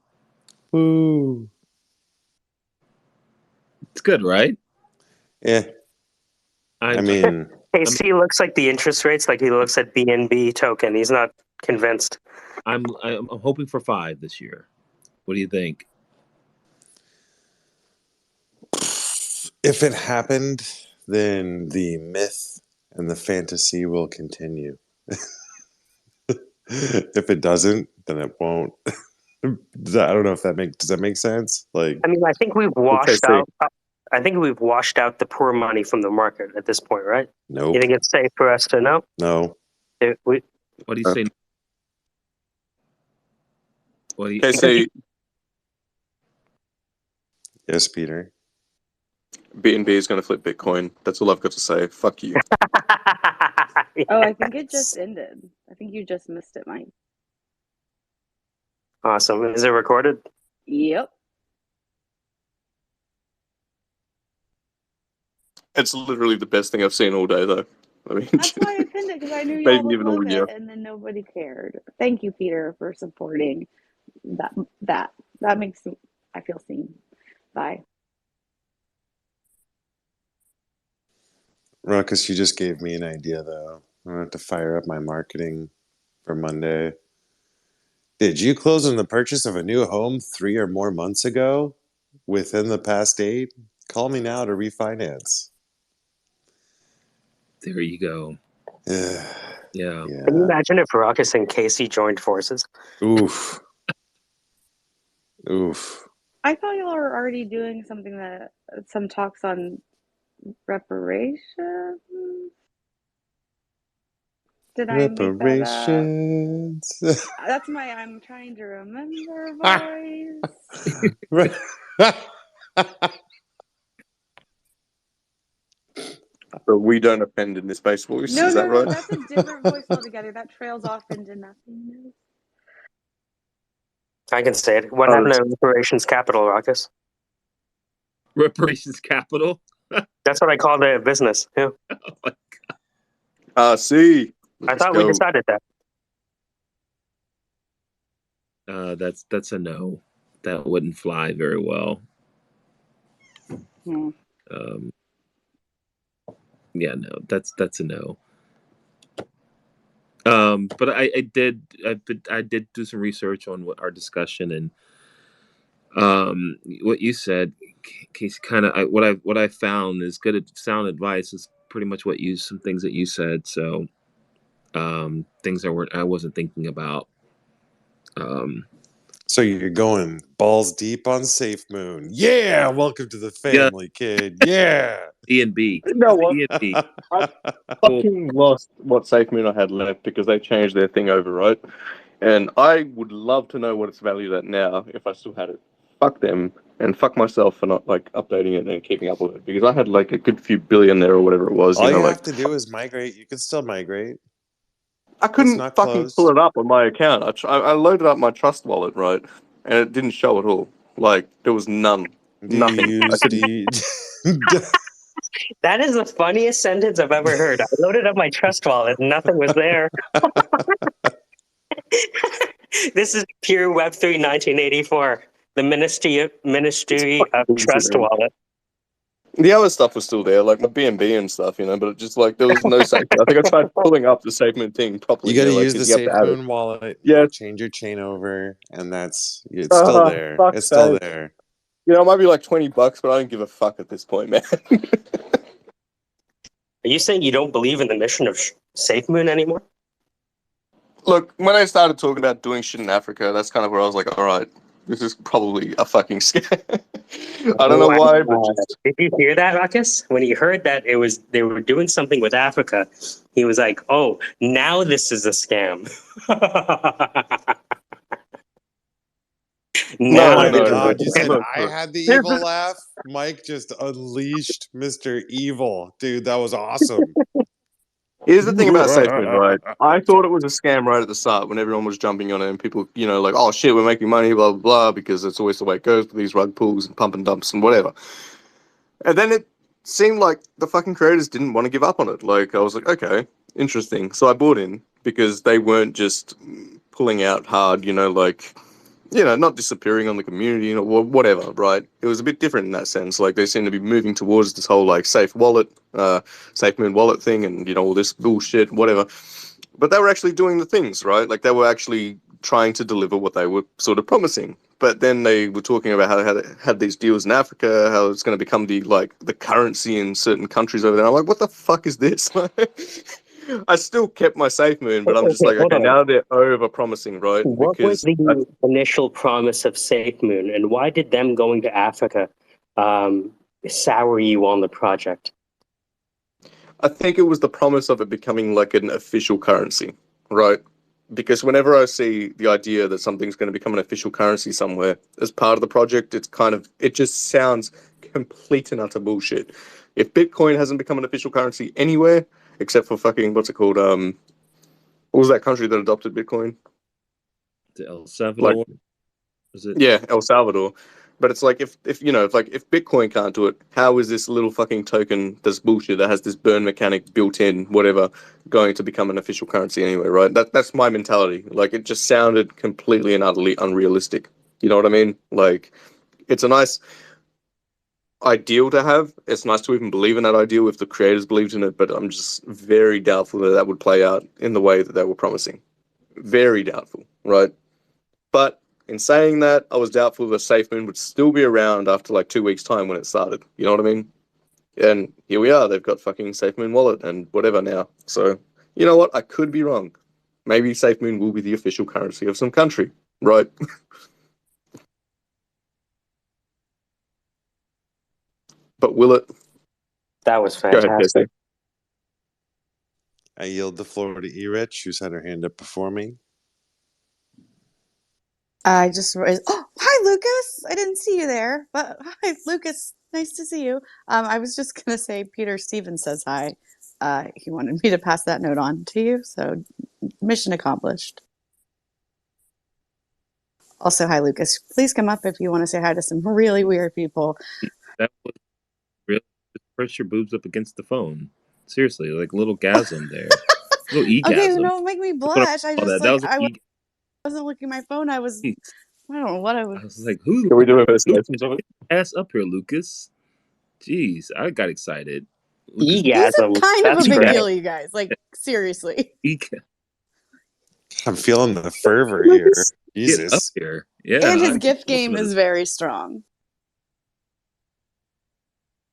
Ooh. It's good, right? Yeah. I mean, KC looks like the interest rates, like he looks at BNB token. He's not convinced. I'm hoping for 5 this year. What do you think? if it happened, then the myth and the fantasy will continue. If it doesn't, then it won't. I don't know if does that make sense? Like, I mean, I think we've washed KC. out. I think we've washed out the poor money from the market at this point, right? nope, You think it's safe for us to know? no. What do you say? What do you? KC, Yes, Peter. BNB is going to flip Bitcoin. That's all I've got to say. Fuck you. Oh, I think it just ended. I think you just missed it, Mike. Awesome. Is it recorded? Yep. It's literally the best thing I've seen all day, though. I mean, That's why I pinned it, because I knew maybe y'all would even all love year. it, and then nobody cared. Thank you, Peter, for supporting that makes me, I feel seen. Bye. Ruckus, you just gave me an idea, though. I'm going to have to fire up my marketing for Monday. Did you close on the purchase of a new home 3 or more months ago? Within the past 8? Call me now to refinance. There you go. Yeah. Can you imagine if Ruckus and Casey joined forces? Oof. Oof. I thought y'all were already doing some talks on reparations. Did I make that up? Reparations. That's my I'm trying to remember voice. Right. But we don't offend in this space voice. No, Is that right? that's a different voice altogether. That trails off into nothingness. I can say it. What happened to Reparations Capital, Ruckus? Reparations Capital? That's what I call the business. Yeah. Oh my God. See. I thought we decided that. That's a no. That wouldn't fly very well. Yeah, no, that's a no. But I did do some research on what our discussion and what you said, Casey. Kind of what I found is sound advice is pretty much some things that you said. So things I wasn't thinking about. So you're going balls deep on Safe Moon. Yeah, welcome to the family, kid. Yeah. E and B. You know what? E and B. I fucking lost what SafeMoon I had left because they changed their thing over, right? And I would love to know what it's valued at now if I still had it. Fuck them and fuck myself for not like updating it and keeping up with it because I had like a good few billion there or whatever it was. All you like, have to do is migrate. You can still migrate. I couldn't not fucking closed. pull it up on my account. I loaded up my Trust wallet, right, and it didn't show at all. Like there was none. Nothing. That is the funniest sentence I've ever heard. I loaded up my Trust wallet, nothing was there. This is pure Web3 1984. The Ministry of Trust wallet. The other stuff was still there, like my BNB and stuff, but it just like there was no safety. I think I tried pulling up the SafeMoon thing properly. You got to use like, the SafeMoon wallet. Yeah, change your chain over, and it's still there. It's still there. It might be like $20, but I don't give a fuck at this point, man. Are you saying you don't believe in the mission of SafeMoon anymore? Look, when I started talking about doing shit in Africa, that's kind of where I was like, all right, this is probably a fucking scam. I don't know why, but did you hear that, Ruckus? When he heard that they were doing something with Africa, he was like, "Oh, now this is a scam." God, you said I had the evil laugh. Mike just unleashed Mr. Evil, dude. That was awesome. Here's the thing about SafeMoon, right? I thought it was a scam right at the start when everyone was jumping on it and people, like, oh shit, we're making money, blah, blah, blah, because it's always the way it goes with these rug pulls and pump and dumps and whatever. And then it seemed like the fucking creators didn't want to give up on it. Like, I was like, okay, interesting. So I bought in because they weren't just pulling out hard, like, not disappearing on the community, whatever, right? It was a bit different in that sense. Like, they seem to be moving towards this whole, like, safe moon wallet thing and, all this bullshit, whatever. But they were actually doing the things, right? Like, they were actually trying to deliver what they were sort of promising. But then they were talking about how they had these deals in Africa, how it's going to become the currency in certain countries over there. I'm like, what the fuck is this? I still kept my safe moon, but I'm just Okay, like, hold okay, on. now they're over promising, right? What was the initial promise of Safe Moon, and why did them going to Africa sour you on the project? I think it was the promise of it becoming like an official currency, right? Because whenever I see the idea that something's going to become an official currency somewhere as part of the project, it just sounds complete and utter bullshit. If Bitcoin hasn't become an official currency anywhere, except for fucking, what's it called? What was that country that adopted Bitcoin? El Salvador. Is it? Yeah, El Salvador. But it's like if Bitcoin can't do it, how is this little fucking token that's bullshit that has this burn mechanic built in, whatever, going to become an official currency anyway, right? That's my mentality. Like, it just sounded completely and utterly unrealistic. You know what I mean? Like, it's a nice ideal to have. It's nice to even believe in that ideal if the creators believed in it, but I'm just very doubtful that would play out in the way that they were promising. Very doubtful, right? But in saying that, I was doubtful that SafeMoon would still be around after like 2 weeks' time when it started. You know what I mean? And here we are. They've got fucking SafeMoon wallet and whatever now. So, you know what? I could be wrong. Maybe SafeMoon will be the official currency of some country, right? But will it? That was Go ahead, fantastic. Casey. I yield the floor to E-Rich, who's had her hand up before me. I just raised. Oh, hi, Lucas. I didn't see you there, but hi, Lucas. Nice to see you. I was just gonna say Peter Stevens says hi. He wanted me to pass that note on to you, so mission accomplished. Also, hi, Lucas. Please come up if you want to say hi to some really weird people. That was really just press your boobs up against the phone. Seriously, like a little gasm there. Little Okay, egasm. don't make me That's what blush. I call just that. That was I an wasn't looking at my phone. I don't know what I was. I was like, who Can we do impersonations of it? ass up here, Lucas? Jeez, I got excited. Lucas, This is Egasm. kind of a That's big great. deal, you guys. Like, seriously. I'm feeling the fervor here. Lucas, get up Jesus. here. Yeah. And his gift game is very strong.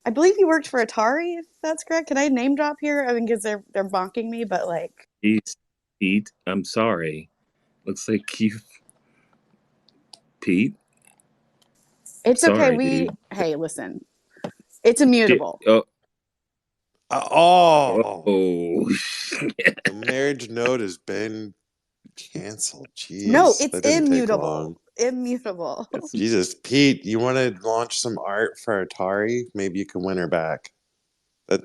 I believe he worked for Atari, if that's correct. Can I name drop here? I mean, because they're bonking me, but like. Jeez, Pete, I'm sorry. Looks like you, Pete. It's Sorry, okay. dude. Hey, listen. It's immutable. Oh. The marriage note has been canceled. Jeez. No, it's that didn't immutable. Take long. Immutable. Jesus, Pete, you want to launch some art for Atari? Maybe you can win her back. I'm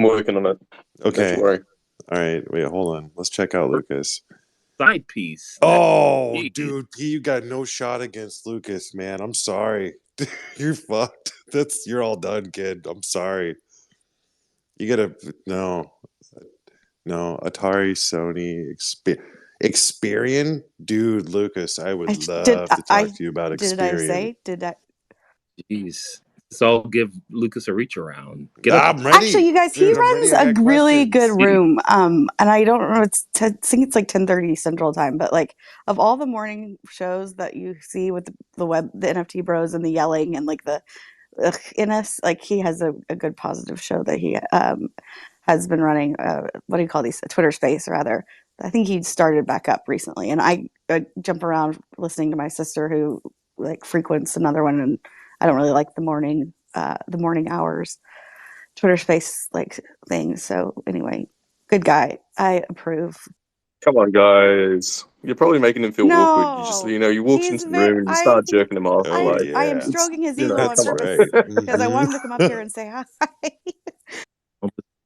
working on it. Okay. Don't you worry. All right. Wait, hold on. Let's check out Lucas. Side piece. Oh, dude, Pete, you got no shot against Lucas, man. I'm sorry. You're fucked. You're all done, kid. I'm sorry. You gotta no, Atari, Sony, Experian, dude, Lucas. I would love to talk to you about Experian. Did I say? Did I? Jeez, let's all give Lucas a reach around. I'm ready. Actually, you guys, he runs a really good room. And I don't know. I think it's like 10:30 Central Time. But like, of all the morning shows that you see with the NFT bros and the yelling and like the in us, like he has a good positive show that he has been running. What do you call these? A Twitter Space, rather. I think he started back up recently, and I jump around listening to my sister who like frequents another one, and I don't really like the morning hours Twitter Space like thing. So anyway, good guy. I approve. Come on, guys. You're probably making him feel awkward. You just, No, you walk into the room and you start jerking him off. I am stroking his ego on purpose because I want him to come up here and say hi.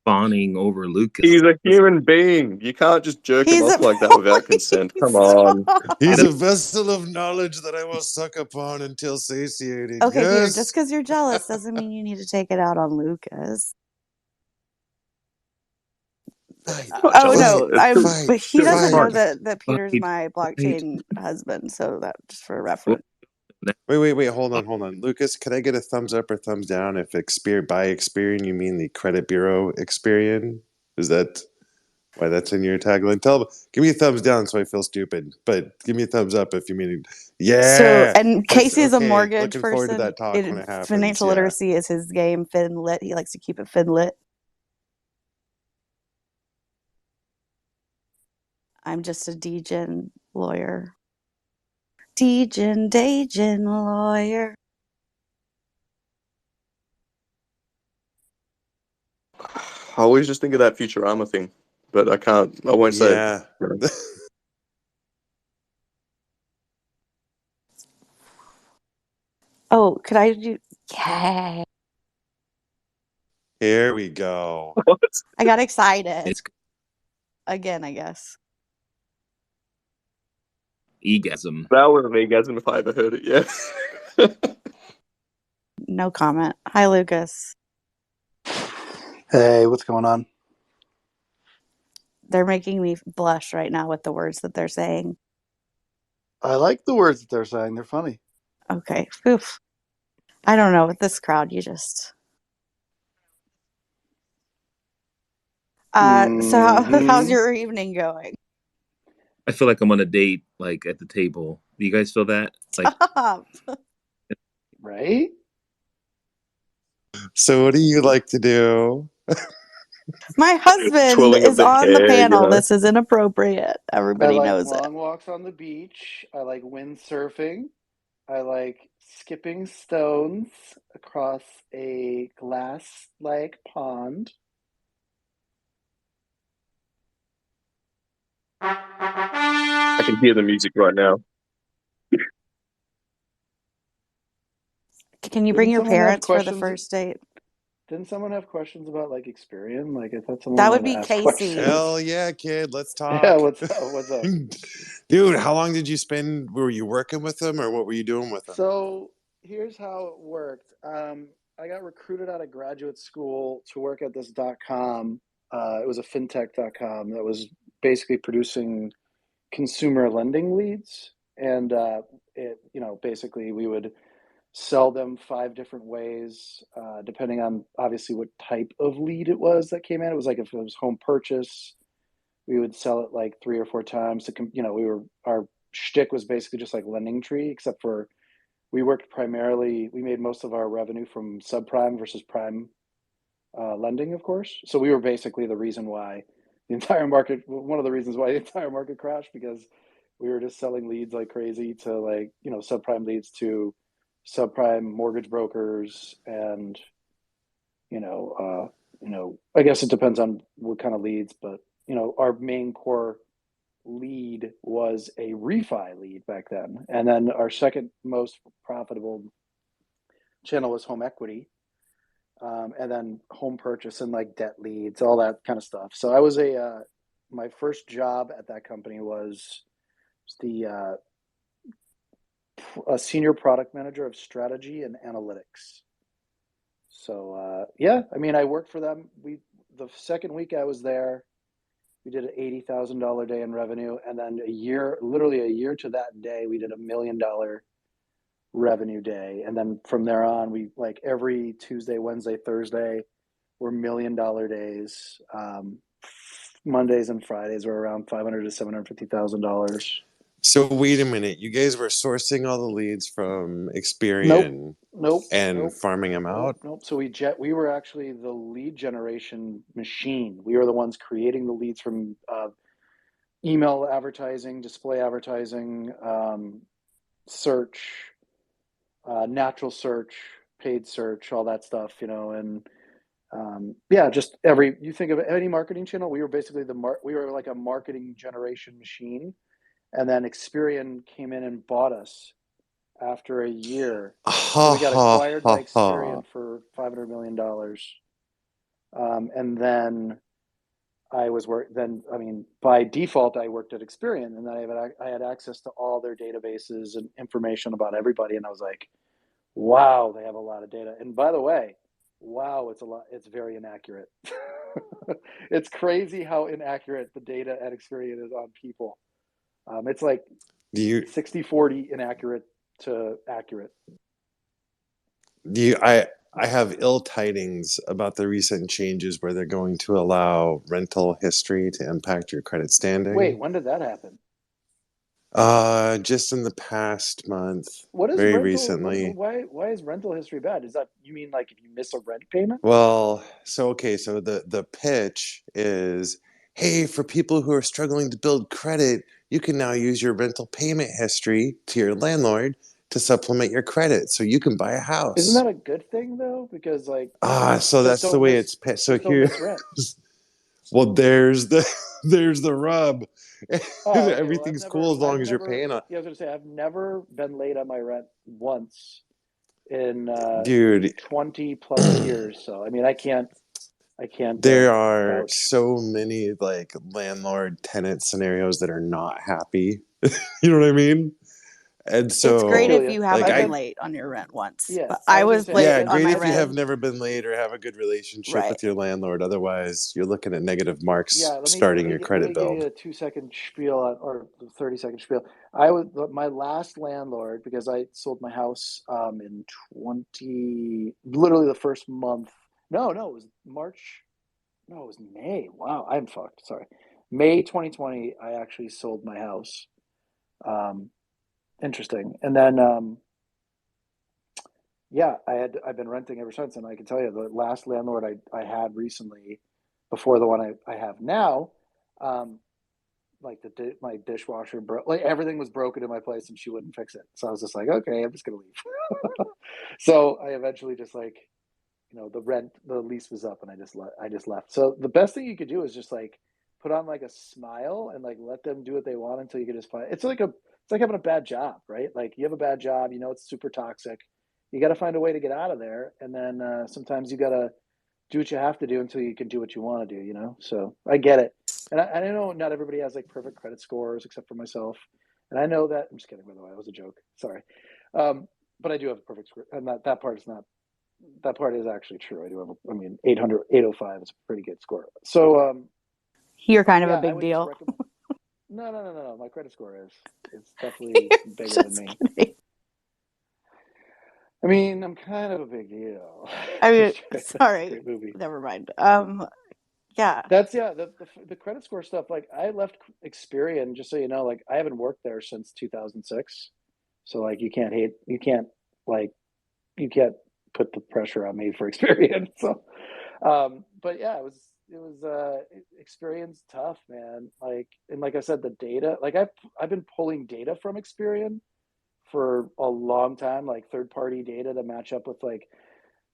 Fawning over Lucas. He's a human being. You can't just jerk him off like that without consent. Come on. He's a vessel of knowledge that I will suck upon until satiated. Okay, yes. Peter, just because you're jealous doesn't mean you need to take it out on Lucas. Oh no, but he doesn't know fine. that Peter's my blockchain husband. So that just for reference. Wait. Hold on. Lucas, can I get a thumbs up or thumbs down if by Experian you mean the credit bureau Experian? Is that why that's in your tagline? Give me a thumbs down so I feel stupid, but give me a thumbs up if you mean So, yeah. and Casey is a mortgage Looking forward to person. that talk when it happens. Financial literacy is his game. FinLit. He likes to keep it FinLit. I'm just a degen lawyer. Degen lawyer. I always just think of that Futurama thing, but I can't. I won't say it. Yeah. Oh, could I do? Yeah. Here we go. I got excited. It's Again, I guess. egasm. That was an egasm if I ever heard it. Yeah. No comment. Hi, Lucas. Hey, what's going on? They're making me blush right now with the words that they're saying. I like the words that they're saying. They're funny. Okay. Oof. I don't know. With this crowd, you just. So how's your evening going? I feel like I'm on a date, like at the table. Do you guys feel that? Like, Stop. Right? So what do you like to do? My husband Twirling of is the on the hair, panel. you know. This is inappropriate. I Everybody like knows it. long walks on the beach. I like windsurfing. I like skipping stones across a glass-like pond. I can hear the music right now. Can you bring your someone have parents for the questions? first date? Didn't someone have questions about like Experian? Like I thought someone That would wanted to be ask Casey. questions. Hell yeah, kid. Let's talk. Yeah, what's up? What's up? Dude, how long did you spend? Were you working with them or what were you doing with them? So here's how it worked. I got recruited out of graduate school to work at this .com. It was a fintech.com that was basically producing consumer lending leads. And basically we would sell them 5 different ways, depending on obviously what type of lead it was that came in. It was like if it was home purchase, we would sell it like 3 or 4 times to, our shtick was basically just like Lending Tree, except for we made most of our revenue from subprime versus prime lending, of course. So we were basically the reason why one of the reasons why the entire market crashed, because we were just selling leads like crazy to subprime leads to subprime mortgage brokers. And, I guess it depends on what kind of leads, but, our main core lead was a refi lead back then. And then our second most profitable channel was home equity, and then home purchase and like debt leads, all that kind of stuff. So I was my first job at that company was a senior product manager of strategy and analytics. So I worked for them. The second week I was there, we did an $80,000 day in revenue, and then literally a year to that day, we did $1 million revenue day. And then from there on, we like every Tuesday, Wednesday, Thursday were $1 million days. Mondays and Fridays were around $500,000 to $750,000. So wait a minute. You guys were sourcing all the leads from Experian and farming them out? Nope. So we were actually the lead generation machine. We were the ones creating the leads from email advertising, display advertising, search, natural search, paid search, all that stuff, and just you think of any marketing channel, we were basically we were like a marketing generation machine. And then Experian came in and bought us after a year. So we got acquired by Experian for $500 million. And then by default, I worked at Experian, and then I had access to all their databases and information about everybody. And I was like, wow, they have a lot of data. And by the way, wow, it's a lot. It's very inaccurate. It's crazy how inaccurate the data at Experian is on people. It's like Do you 60-40 inaccurate to accurate. do you I have ill tidings about the recent changes where they're going to allow rental history to impact your credit standing. Wait, when did that happen? Just in the past month, What is very rental? recently. Why is rental history bad? Is that, you mean like if you miss a rent payment? Well, so okay, so the pitch is, hey, for people who are struggling to build credit, you can now use your rental payment history to your landlord to supplement your credit so you can buy a Isn't house. that a good thing though? Because like, So just that's the don't way miss, it's pitched. So just don't here, miss rent. well, there's the there's the rub. Oh, okay. Well, Everything's cool as long as you're paying on. yeah, I was gonna say I've never been late on my rent once in Dude, 20 plus years. So I mean, I can't there are vouch. so many like landlord tenant scenarios that are not happy. You know what I mean? And It's I great so, feel if you. you like, haven't I've been had, late on your rent once. yeah, But I I was gonna was say yeah, late I've on great my if you have rent. never been late or have a good relationship Right. with your landlord. Otherwise, you're looking at negative Yeah, marks let starting me your let credit me give bill. you a 2 second spiel on, or 30 second spiel. I was my last landlord, because I sold my house in 20, literally the first month. No, it was March. No, it was May. Wow, I'm fucked. Sorry. May 2020, I actually sold my house. Um, Interesting. And then yeah, I've been renting ever since, and I can tell you the last landlord I had recently, before the one I have now, um, like my dishwasher broke, like everything was broken in my place, and she wouldn't fix it. So I was just like, okay, I'm just gonna leave. So I eventually just like, the lease was up, and I just left. So the best thing you could do is just like put on like a smile and like let them do what they want until you can just find. It's like having a bad job, right? Like you have a bad job, it's super toxic. You got to find a way to get out of there, and then sometimes you got to do what you have to do until you can do what you want to do. So I get it, and I know not everybody has like perfect credit scores except for myself, and I know that. I'm just kidding, by the way. It was a joke. Sorry, but I do have a perfect score, and that part is not. That part is actually true. I do have. 800, 805 is a pretty good score. So You're kind of a yeah, I big would just deal. recommend. No. My credit score is it's definitely bigger than Just me. kidding. I'm kind of a big deal. I mean, That's a sorry. great movie. Never mind. Yeah. That's yeah. The credit score stuff. Like I left Experian, just so you know. Like I haven't worked there since 2006. So like you can't hate. Like you can't put the pressure on me for Experian. So, but yeah, it was Experian's tough, man. Like I said, the data. Like I've been pulling data from Experian for a long time, like third party data to match up with like.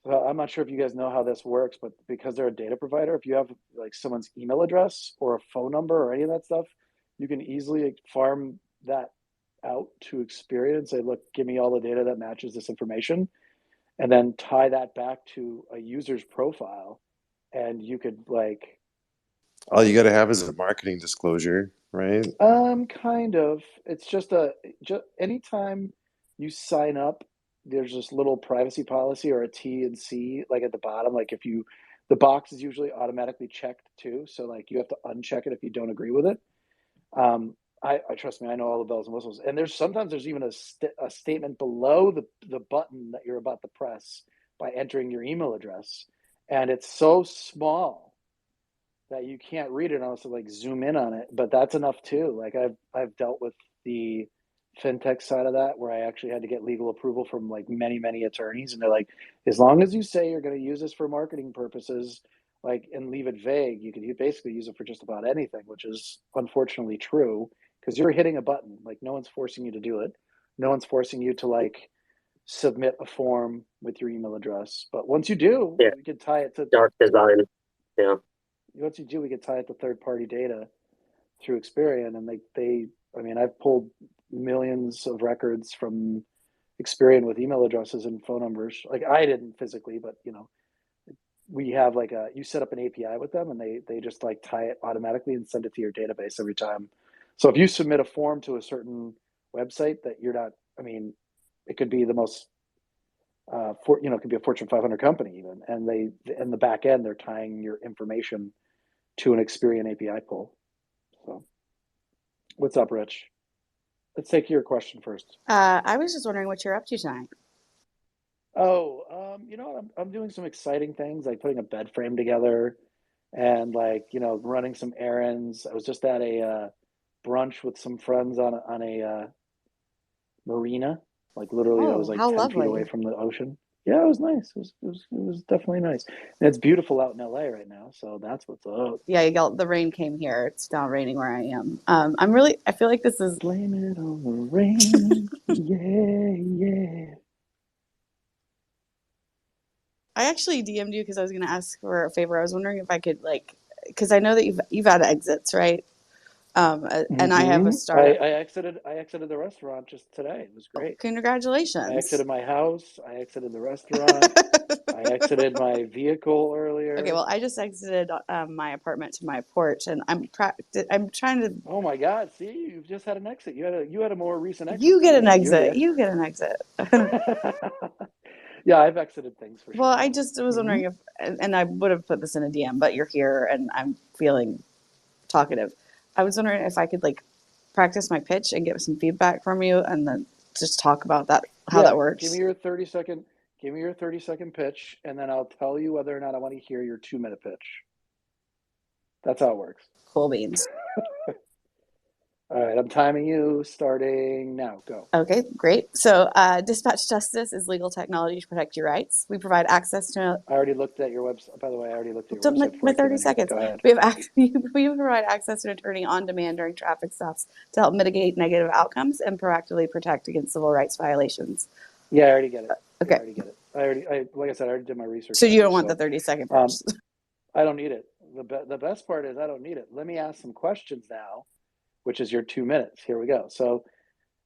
Well, I'm not sure if you guys know how this works, but because they're a data provider, if you have like someone's email address or a phone number or any of that stuff, you can easily farm that out to Experian and say, look, give me all the data that matches this information, and then tie that back to a user's profile. And you could like, All you got to have is a marketing disclosure, right? kind of, it's just anytime you sign up, there's this little privacy policy or a T and C, like at the bottom. Like the box is usually automatically checked too. So like you have to uncheck it if you don't agree with it. I trust me, I know all the bells and whistles. And there's even a statement below the button that you're about to press by entering your email address. And it's so small that you can't read it unless you like zoom in on it. But that's enough too. Like I've dealt with the fintech side of that where I actually had to get legal approval from like many attorneys, and they're like, as long as you say you're going to use this for marketing purposes, like, and leave it vague, you can basically use it for just about anything, which is unfortunately true because you're hitting a button. Like no one's forcing you to do it. No one's forcing you to like submit a form with your email address. But once you do, Yeah, we can tie it dark to design. Yeah. once you do, we can tie it to third party data through Experian, and I've pulled millions of records from Experian with email addresses and phone numbers. Like I didn't physically, but we have like you set up an API with them, and they just like tie it automatically and send it to your database every time. So if you submit a form to a certain website that you're not, it could be the most it could be a Fortune 500 company even, and they in the back end they're tying your information to an Experian API pull. So, what's up, Rich? Let's take your question first. I was just wondering what you're up to tonight. Oh, I'm doing some exciting things like putting a bed frame together, and running some errands. I was just at a brunch with some friends on a marina. Like literally, I was Oh, like how 10 feet away lovely. from the ocean. Yeah, it was nice. It was definitely nice. And it's beautiful out in LA right now, so that's what's up. Yeah, the rain came here. It's now raining where I am. I feel like this is. Blame it on the rain. Yeah. I actually DM'd you because I was going to ask for a favor. I was wondering if I could because I know that you've had exits, right? And I have a startup. I exited the restaurant just today. It was great. I Congratulations. exited my house. I exited the restaurant. I exited my vehicle earlier. Okay, well, I just exited my apartment to my porch, and I'm trying to. Oh my God! See, you've just had an exit. You had a more recent exit. You get than an me. exit. You get an exit. Yeah, I've exited things for sure. Well, I just was wondering if, and I would have put this in a DM, but you're here, and I'm feeling talkative. I was wondering if I could practice my pitch and get some feedback from you, and then just talk about how that works. Give me your 30-second pitch, and then I'll tell you whether or not I want to hear your 2-minute pitch. That's how it works. Cool beans. All right, I'm timing you starting now. Go. Okay, great. So, Dispatch Justice is legal technology to protect your rights. We provide access to. I already looked at your website. By the way, I already looked at your website. My 30 seconds. Go ahead. We provide access to an attorney on demand during traffic stops to help mitigate negative outcomes and proactively protect against civil rights violations. Yeah, I already get it. Okay. I already get it. Like I said, I already did my research. So you don't want the 30-second pitch? I don't need it. The best part is I don't need it. Let me ask some questions now, which is your 2 minutes. Here we go. So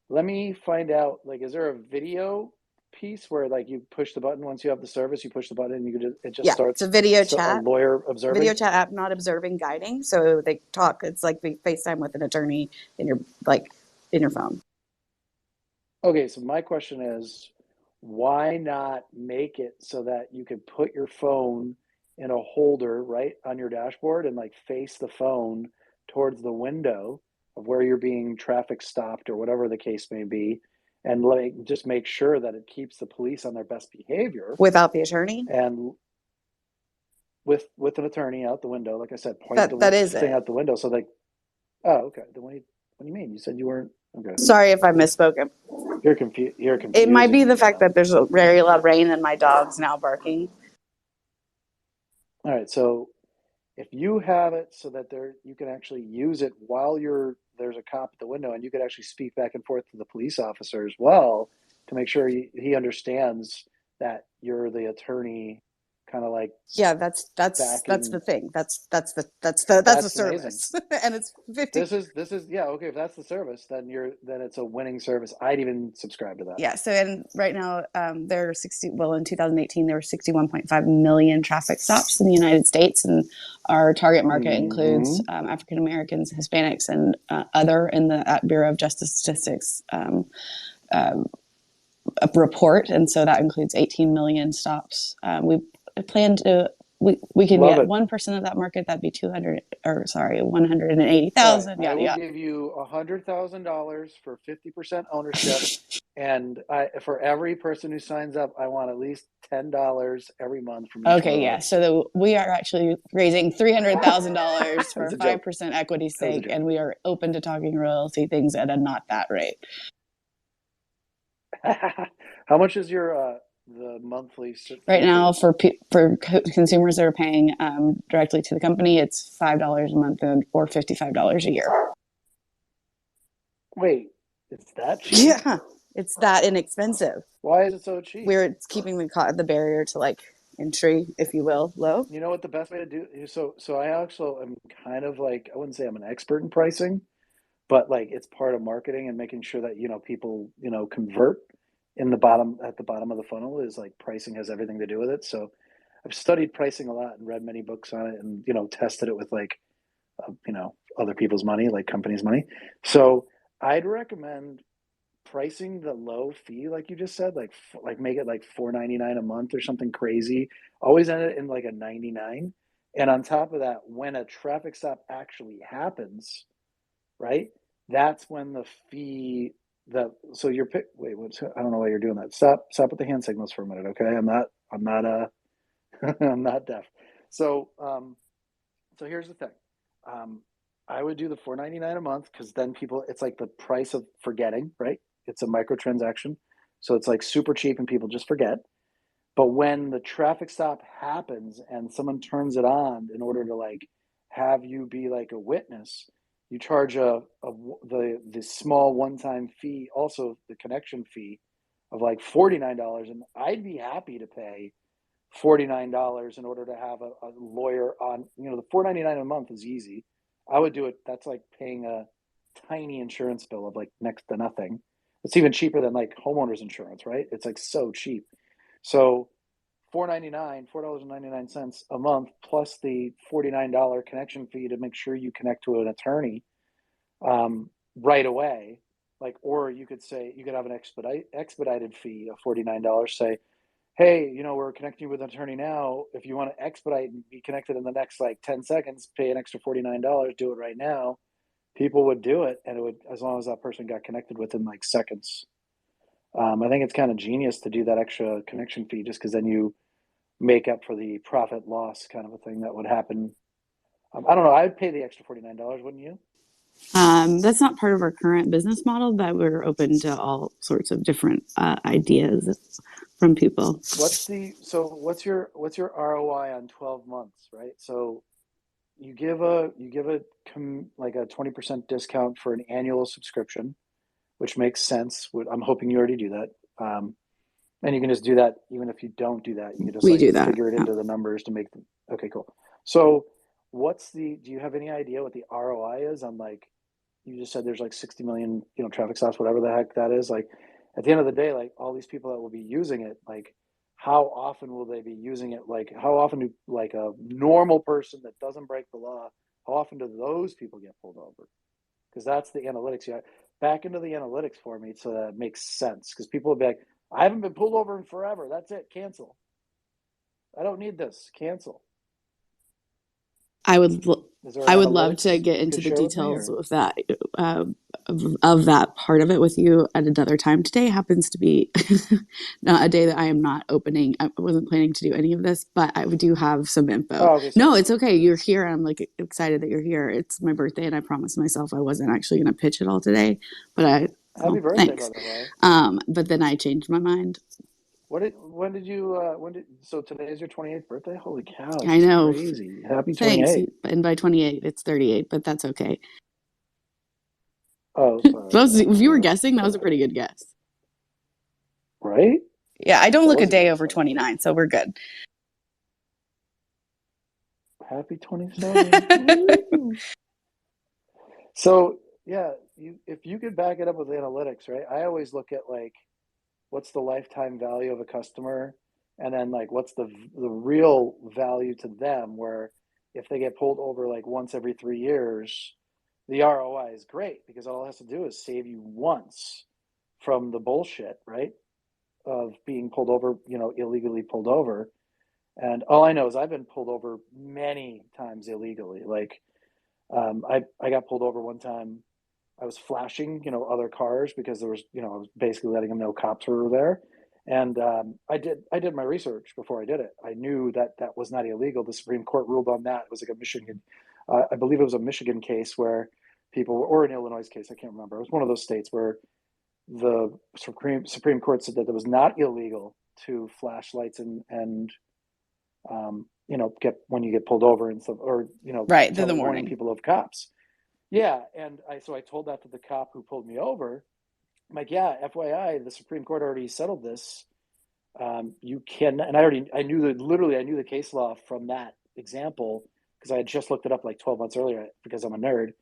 let me find out, is there a video piece where you push the button once you have the service, you push the button and it just starts. It's a video chat. A lawyer observing. Video chat app, not observing, guiding. So they talk. It's like FaceTime with an attorney in your phone. Okay, so my question is, why not make it so that you can put your phone in a holder right on your dashboard and face the phone towards the window of where you're being traffic stopped or whatever the case may be, and just make sure that it keeps the police on their best behavior without the attorney and with an attorney out the window. Like I said, point the thing out the window. So oh, okay. Then what do you mean? You said you weren't. Okay. Sorry if I misspoke. You're confused. It might be the fact that there's a very loud rain and my dog's now barking. All right, so if you have it so that you can actually use it while there's a cop at the window, and you could actually speak back and forth to the police officer as well to make sure he understands that you're the attorney, kind of that's the thing. That's the service, and it's 50. This is okay. If that's the service, then it's a winning service. I'd even subscribe to that. Yeah. So and right now there are 60. Well, in 2018 there were 61.5 million traffic stops in the United States, and our target market includes African Americans, Hispanics, and other in the Bureau of Justice Statistics a report, and so that includes 18 million stops. We plan to. We can get 1% of that market. That'd be 180,000. I will give you $100,000 for 50% ownership, and for every person who signs up, I want at least $10 every month from each. Okay, yeah. So we are actually raising $300,000 for a 5% equity stake, and we are open to talking royalty things at a not that rate. How much is your the monthly? Right now, for consumers that are paying directly to the company, it's $5 a month or $55 a year. Wait, it's that cheap? Yeah, it's that inexpensive. Why is it so cheap? It's keeping the barrier to entry, if you will, low. You know what the best way to do? So I also am kind of I wouldn't say I'm an expert in pricing, but it's part of marketing and making sure that people convert. At the bottom of the funnel is pricing has everything to do with it. So I've studied pricing a lot and read many books on it, and tested it with other people's money, companies' money. So I'd recommend pricing the low fee, like you just said, like make it like $4.99 a month or something crazy. Always end it in like a 99. And on top of that, when a traffic stop actually happens, right? That's when the fee so you're wait, I don't know why you're doing that. Stop with the hand signals for a minute, okay? I'm not I'm not deaf. So so here's the thing. I would do the $4.99 a month because then it's like the price of forgetting, right? It's a microtransaction. So it's like super cheap and people just forget. But when the traffic stop happens and someone turns it on in order to like have you be like a witness, you charge the small one-time fee, also the connection fee of like $49. And I'd be happy to pay $49 in order to have a lawyer on. The $4.99 a month is easy. I would do it. That's like paying a tiny insurance bill of like next to nothing. It's even cheaper than like homeowners insurance, right? It's like so cheap. So $4.99 a month plus the $49 connection fee to make sure you connect to an attorney right away. Like, or you could have an expedited fee of $49. Say, hey, we're connecting you with an attorney now. If you want to expedite and be connected in the next like 10 seconds, pay an extra $49, do it right now. People would do it, and it would, as long as that person got connected within like seconds. I think it's kind of genius to do that extra connection fee just because then you make up for the profit loss kind of a thing that would happen. I don't know. I'd pay the extra $49, wouldn't you? That's not part of our current business model, but we're open to all sorts of different ideas from people. What's your ROI on 12 months, right? So you give a 20% discount for an annual subscription, which makes sense. I'm hoping you already do that. And you can just do that even if you don't do that. You can just do that. figure it into the numbers to make them. Okay, cool. So do you have any idea what the ROI is on like, you just said there's like 60 million, traffic stops, whatever the heck that is. Like at the end of the day, like all these people that will be using it, like how often will they be using it? Like how often do like a normal person that doesn't break the law, how often do those people get pulled over? Because that's the analytics. Yeah, back into the analytics for me so that it makes sense. Because people will be like, I haven't been pulled over in forever. That's it. Cancel. I don't need this. Cancel. I would love to get into the details of that of that part of it with you at another time. Today happens to be not a day that I am not opening. I wasn't planning to do any of this, but I do have some info. Oh, okay, no, it's okay. You're here. I'm like excited that you're here. It's my birthday, and I promised myself I wasn't actually going to pitch it all today. But happy birthday, thanks. by the way. But then I changed my mind. So today is your 28th birthday? Holy cow. I know. Crazy. Happy 28. Thanks. And by 28, it's 38, but that's okay. Oh, sorry. If you were guessing, that was a pretty good guess. Right? Yeah, I don't look a day over 29, so we're good. Happy 27. So, yeah, if you could back it up with analytics, right? I always look at like, what's the lifetime value of a customer? And then like, what's the real value to them, where if they get pulled over like once every 3 years, the ROI is great because all it has to do is save you once from the bullshit, right? Of being pulled over, illegally pulled over. And all I know is I've been pulled over many times illegally. Like, I got pulled over one time. I was flashing, other cars because there was, I was basically letting them know cops were there. And I did my research before I did it. I knew that was not illegal. The Supreme Court ruled on that. It was like a Michigan, I believe it was a Michigan case where or an Illinois case, I can't remember. It was one of those states where the Supreme Court said that it was not illegal to flash lights and get when you get pulled over and stuff, or right, warning people of cops. Yeah, and I told that to the cop who pulled me over. I'm like, yeah, FYI, the Supreme Court already settled this. You can, and I knew the case law from that example because I had just looked it up like 12 months earlier because I'm a nerd.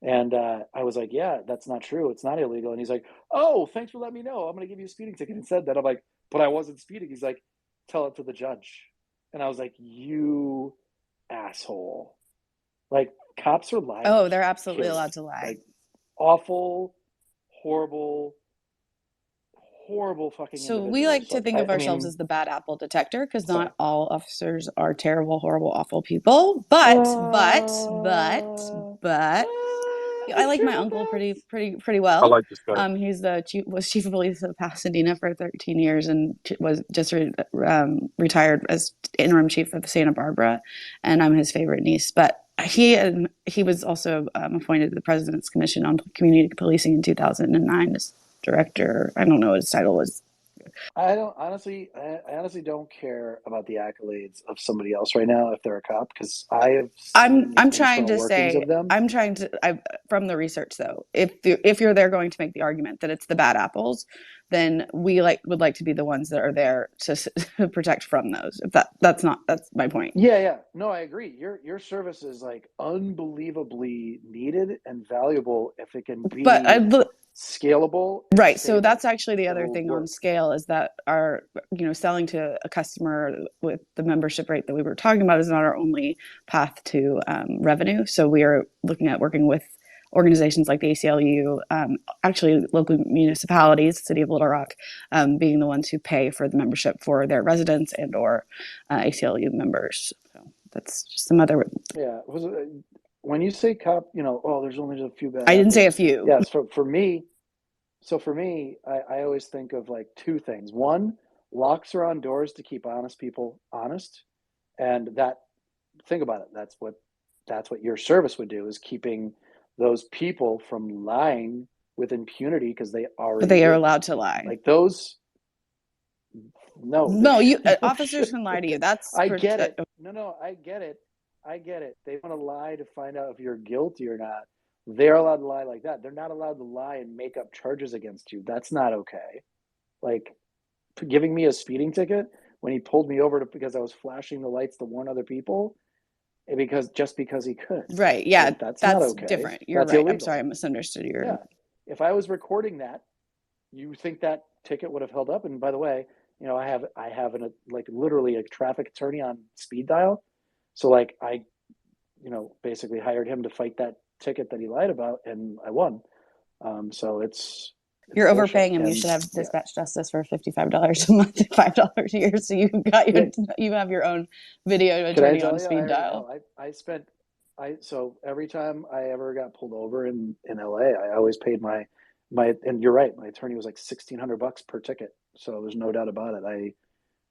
And I was like, yeah, that's not true. It's not illegal. And he's like, oh, thanks for letting me know. I'm going to give you a speeding ticket instead. Then I'm like, but I wasn't speeding. He's like, tell it to the judge. And I was like, you asshole. Like, cops are liars. Oh, they're absolutely allowed to lie. Like, awful, horrible, horrible fucking So individuals. we like to think of I ourselves mean, as the bad apple detector because sorry. not all officers are terrible, horrible, awful people. But I like my uncle pretty I well. like this guy. He's was chief of police of Pasadena for 13 years and was just retired as interim chief of Santa Barbara, and I'm his favorite niece. But he was also appointed to the President's Commission on Community Policing in 2009 as director. I don't know what his title was. I honestly don't care about the accolades of somebody else right now if they're a cop, because I have seen I'm the trying internal to workings say of them. from the research though, if you're there going to make the argument that it's the bad apples, then we would like to be the ones that are there to protect from those. If that's my point. Yeah. No, I agree. Your service is like unbelievably needed and valuable if it can But be scalable and right, so stable. that's actually the other It'll thing on work. scale is that our selling to a customer with the membership rate that we were talking about is not our only path to revenue. So we are looking at working with organizations like the ACLU, actually local municipalities, City of Little Rock, being the ones who pay for the membership for their residents and or ACLU members. So that's just some other. Yeah. When you say cop, oh, there's only a few bad I didn't apples. say a few. Yes, for me. So for me, I always think of like two things. One, locks are on doors to keep honest people honest, and think about it. That's what your service would do, is keeping those people from lying with impunity because they But already they are did. allowed to lie. Like those. No, No, you no officers shit. can lie to you. That's I get it. No, I get it. They want to lie to find out if you're guilty or not. They're allowed to lie like that. They're not allowed to lie and make up charges against you. That's not okay. Like giving me a speeding ticket when he pulled me over because I was flashing the lights to warn other people, just because he could. Right. Yeah, like, that's not that's okay. different. You're That's right. I'm illegal. sorry, I misunderstood your. Yeah. If I was recording that, you think that ticket would have held up? And by the way, I have literally a traffic attorney on speed dial. So like I, basically hired him to fight that ticket that he lied about, and I won. So it's You're bullshit. overpaying him. You should have dispatch justice for $55 a month, $5 a year. So you have your own video attorney on speed dial. So every time I ever got pulled over in LA, I always paid my and you're right, my attorney was like $1,600 per ticket. So there's no doubt about it. I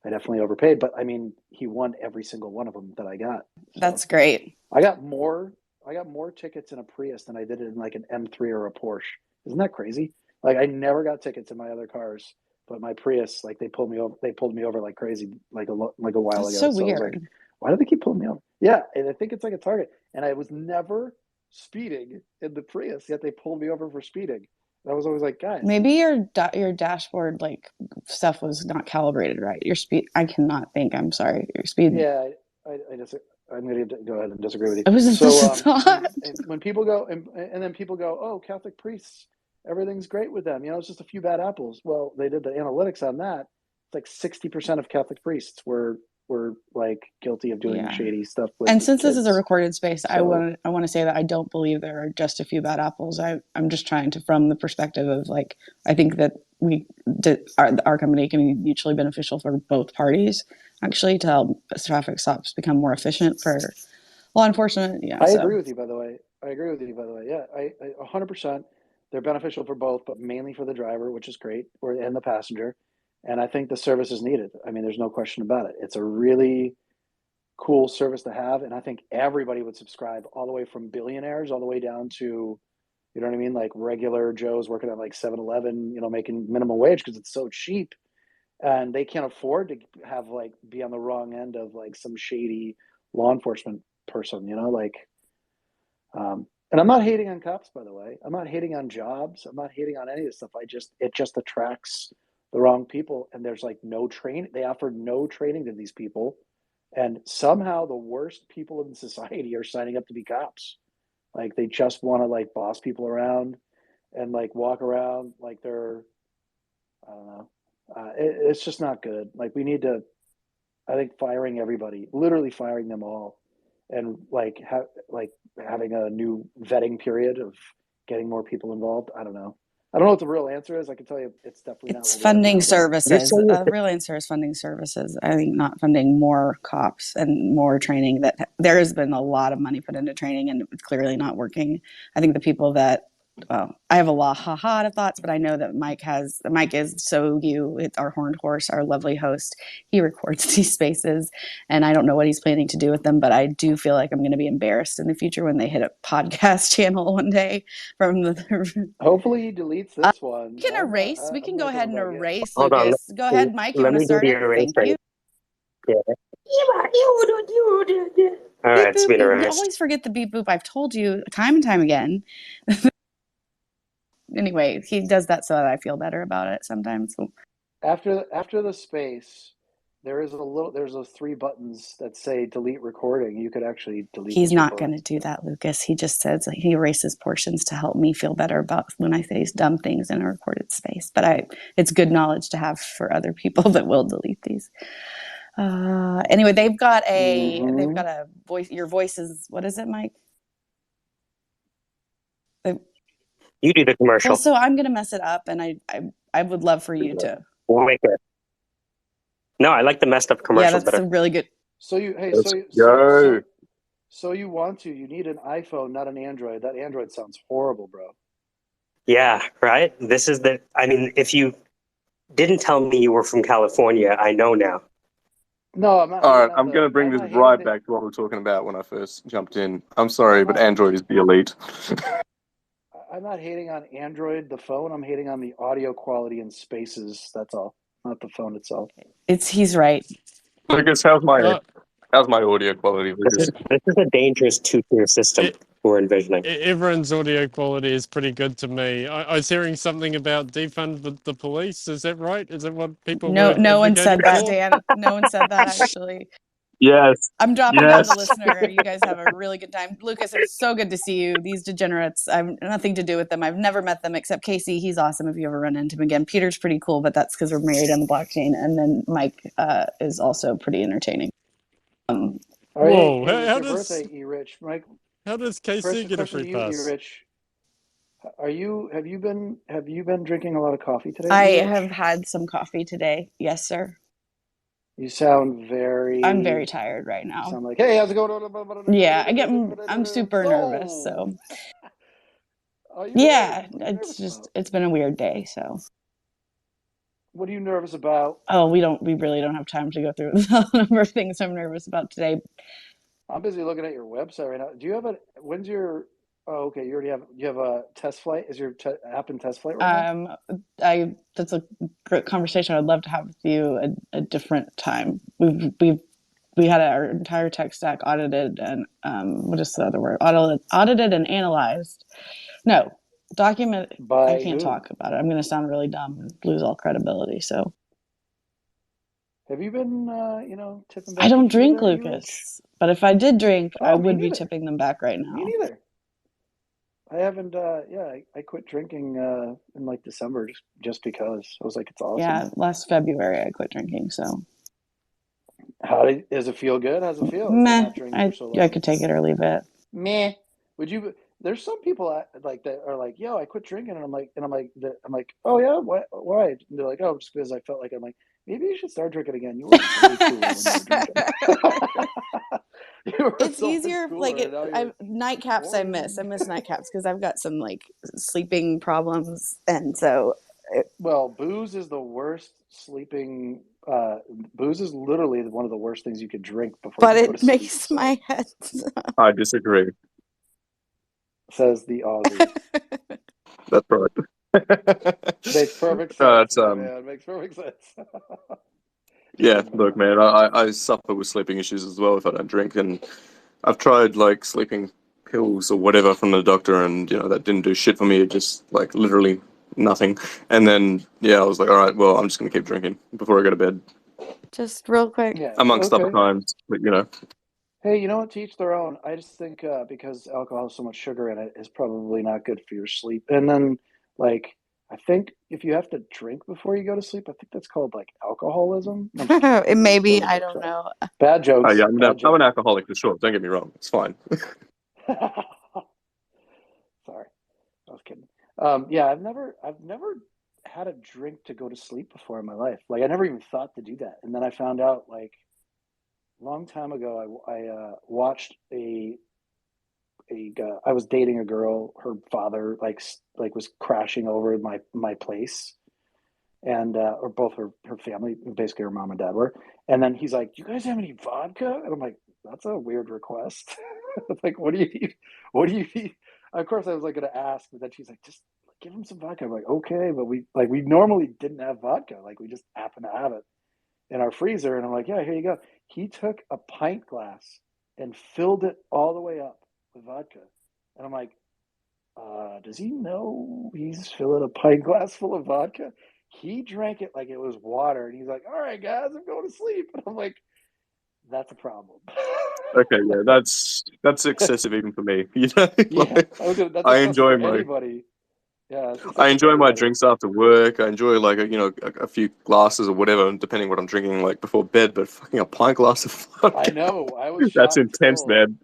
definitely overpaid, but I mean, he won every single one of them that I got. So that's great. I got more tickets in a Prius than I did in like an M3 or a Porsche. Isn't that crazy? Like I never got tickets in my other cars, but my Prius, like they pulled me over like crazy, like a while That's ago. so weird. I was like, why do they keep pulling me over? Yeah, and I think it's like a target. And I was never speeding in the Prius, yet they pulled me over for speeding. And I was always like, guys, maybe your dashboard stuff was not calibrated right. Your speed. I cannot think. I'm sorry. Your speed. Yeah, I'm going to go ahead and disagree with you. It was So and when people go and then people go, oh, Catholic priests, everything's great with them. It's just a few bad apples. Well, they did the analytics on that. It's like 60% of Catholic priests were like guilty of doing shady stuff with and since kids. this is a recorded space, I want to say that I don't believe there are just a few bad apples. I'm just trying to, from the perspective of like, I think that our company can be mutually beneficial for both parties, actually, to help traffic stops become more efficient for law enforcement. Yeah, I agree with you, by the way. Yeah, I 100%. They're beneficial for both, but mainly for the driver, which is great, and the passenger. And I think the service is needed. I mean, there's no question about it. It's a really cool service to have, and I think everybody would subscribe, all the way from billionaires all the way down to, you know what I mean, like regular Joes working at like 7-Eleven, making minimum wage because it's so cheap, and they can't afford to have be on the wrong end of like some shady law enforcement person, and I'm not hating on cops, by the way. I'm not hating on jobs. I'm not hating on any of this stuff. It just attracts the wrong people, and there's like no training. They offer no training to these people, and somehow the worst people in society are signing up to be cops. Like they just want to like boss people around and like walk around like they're, I don't know. It's just not good. Like we need to, I think, firing everybody, literally firing them all, and having a new vetting period of getting more people involved. I don't know. I don't know what the real answer is. I can tell you it's definitely not. It's what we have funding now, though. services. Real answer is funding services. I think not funding more cops and more training. That there has been a lot of money put into training, and it's clearly not working. I think the people that, well, I have a lot of thoughts, but I know that Mike is so you. It's our horned horse, our lovely host. He records these spaces, and I don't know what he's planning to do with them, but I do feel like I'm going to be embarrassed in the future when they hit a podcast channel one day from the. Hopefully he deletes this one. We can erase. We can go ahead and erase, Hold on. Lucas. Go ahead, Mike. You Let want to me do start the it? erase Thank you. Yeah. All right, it's been You erased. always forget the beep boop. I've told you time and time again. Anyway, he does that so that I feel better about it sometimes. After the space, there's those 3 buttons that say delete recording. You could actually delete. He's not going to do that, Lucas. He just says he erases portions to help me feel better about when I say dumb things in a recorded space. But it's good knowledge to have for other people that will delete these. Anyway, they've got a voice. Your voice is, what is it, Mike? You do the commercial. Well, so I'm going to mess it up, and I would love for you to. We'll make it. No, I like the messed up commercials Yeah, that's better. a really good. So you you need an iPhone, not an Android. That Android sounds horrible, bro. Yeah, right? If you didn't tell me you were from California, I know now. No, I'm not. All right, I'm going to bring this right back to what we were talking about when I first jumped in. I'm sorry, but Android is the elite. I'm not hating on Android, the phone. I'm hating on the audio quality in spaces. That's all, not the phone itself. He's right. Lucas, how's my audio quality? This is a dangerous 2-tier system we're envisioning. Everyone's audio quality is pretty good to me. I was hearing something about defund the police. Is that right? Is that what people were No one said that, for? Dan. No one said that, actually. Yes. I'm dropping down the listener. You guys have a really good time. Lucas, it was so good to see you. These degenerates, I have nothing to do with them. I've never met them except Casey. He's awesome if you ever run into him again. Peter's pretty cool, but that's because we're married on the blockchain. And then Mike is also pretty entertaining. Whoa! How does does E-Rich, Mike? How does Casey get a free pass? E-Rich. Have you been drinking a lot of coffee today? I have had some coffee today. Yes, sir. You sound very. I'm very tired right now. You sound like, hey, how's it going? Yeah, I'm super nervous. So. Yeah, it's been a weird day. So. What are you nervous about? Oh, we really don't have time to go through the number of things I'm nervous about today. I'm busy looking at your website right now. Do you have when's your? Oh, okay. You have a test flight. Is your app in test flight right now? That's a great conversation. I'd love to have with you a different time. We had our entire tech stack audited and what is the other word? Audited and analyzed. No, document. I can't talk about it. I'm going to sound really dumb and lose all credibility. So. Have you been, tipping back? I don't drink, Lucas. But if I did drink, I would be tipping them back right now. Me neither. I haven't. I quit drinking in like December just because I was like, it's awesome. Yeah, last February I quit drinking. So. Does it feel good? How's it feel? Meh. I could take it or leave it. Meh. Would you? There's some people like that are like, yo, I quit drinking, and I'm like, oh yeah, why? And they're like, oh, just because I felt like. I'm like, maybe you should start drinking again. You were way cooler when you were drinking. It's easier nightcaps. I miss nightcaps because I've got some like sleeping problems, and so. Well, booze is the worst sleeping. Booze is literally one of the worst things you could drink before. But you go to sleep, makes my head. I disagree. Says the Aussie. That's right. Makes perfect sense. Man. Makes perfect sense. Yeah, look, man, I suffer with sleeping issues as well if I don't drink, and I've tried like sleeping pills or whatever from the doctor, and that didn't do shit for me. It just like literally nothing. And then I was like, all right, well, I'm just gonna keep drinking before I go to bed. Just real quick, amongst other times, but Hey, you know what? To each their own. I just think because alcohol has so much sugar in it, is probably not good for your sleep. And then, I think if you have to drink before you go to sleep, I think that's called alcoholism. It may be. I don't know. Bad jokes. Yeah, I'm an alcoholic for sure. Don't get me wrong. It's fine. Sorry, I was kidding. Yeah, I've never had a drink to go to sleep before in my life. Like I never even thought to do that, and then I found out like a long time ago. I watched I was dating a girl. Her father was crashing over my place, and or both her family, basically her mom and dad were. And then he's like, "Do you guys have any vodka?" And I'm like, "That's a weird request." Like, what do you need? What do you need? Of course, I was like going to ask, but then she's like, "Just give him some vodka." I'm like, "Okay," but we normally didn't have vodka. Like we just happened to have it in our freezer, and I'm like, "Yeah, here you go." He took a pint glass and filled it all the way up with vodka, and I'm like, does he know he's filling a pint glass full of vodka? He drank it like it was water, and he's like, "All right, guys, I'm going to sleep." And I'm like, "That's a problem." Okay, yeah, that's excessive even for me. You know, Yeah, like that's I excessive enjoy for my anybody. Yeah, it's I excessive for enjoy my everybody. drinks after work. I enjoy like a few glasses or whatever, depending what I'm drinking like before bed. But fucking a pint glass of I vodka, know. I was that's shocked intense, still. man.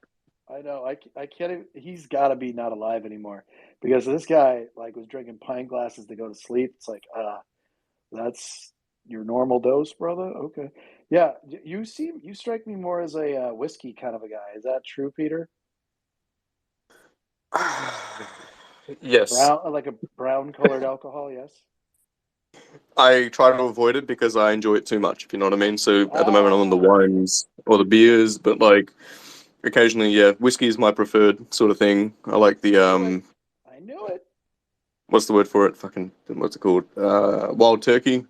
I know. I can't even, he's got to be not alive anymore because this guy like was drinking pint glasses to go to sleep. It's like, that's your normal dose, brother. Okay. Yeah, you strike me more as a whiskey kind of a guy. Is that true, Peter? Yes, Like a brown colored alcohol, yes. I try to avoid it because I enjoy it too much. If you know what I mean. So at the moment I'm on the Okay. wines or the beers, but like occasionally, yeah, whiskey is my preferred sort of thing. I like the I knew it. I knew it. what's the word for it? Fucking what's it called? Wild turkey.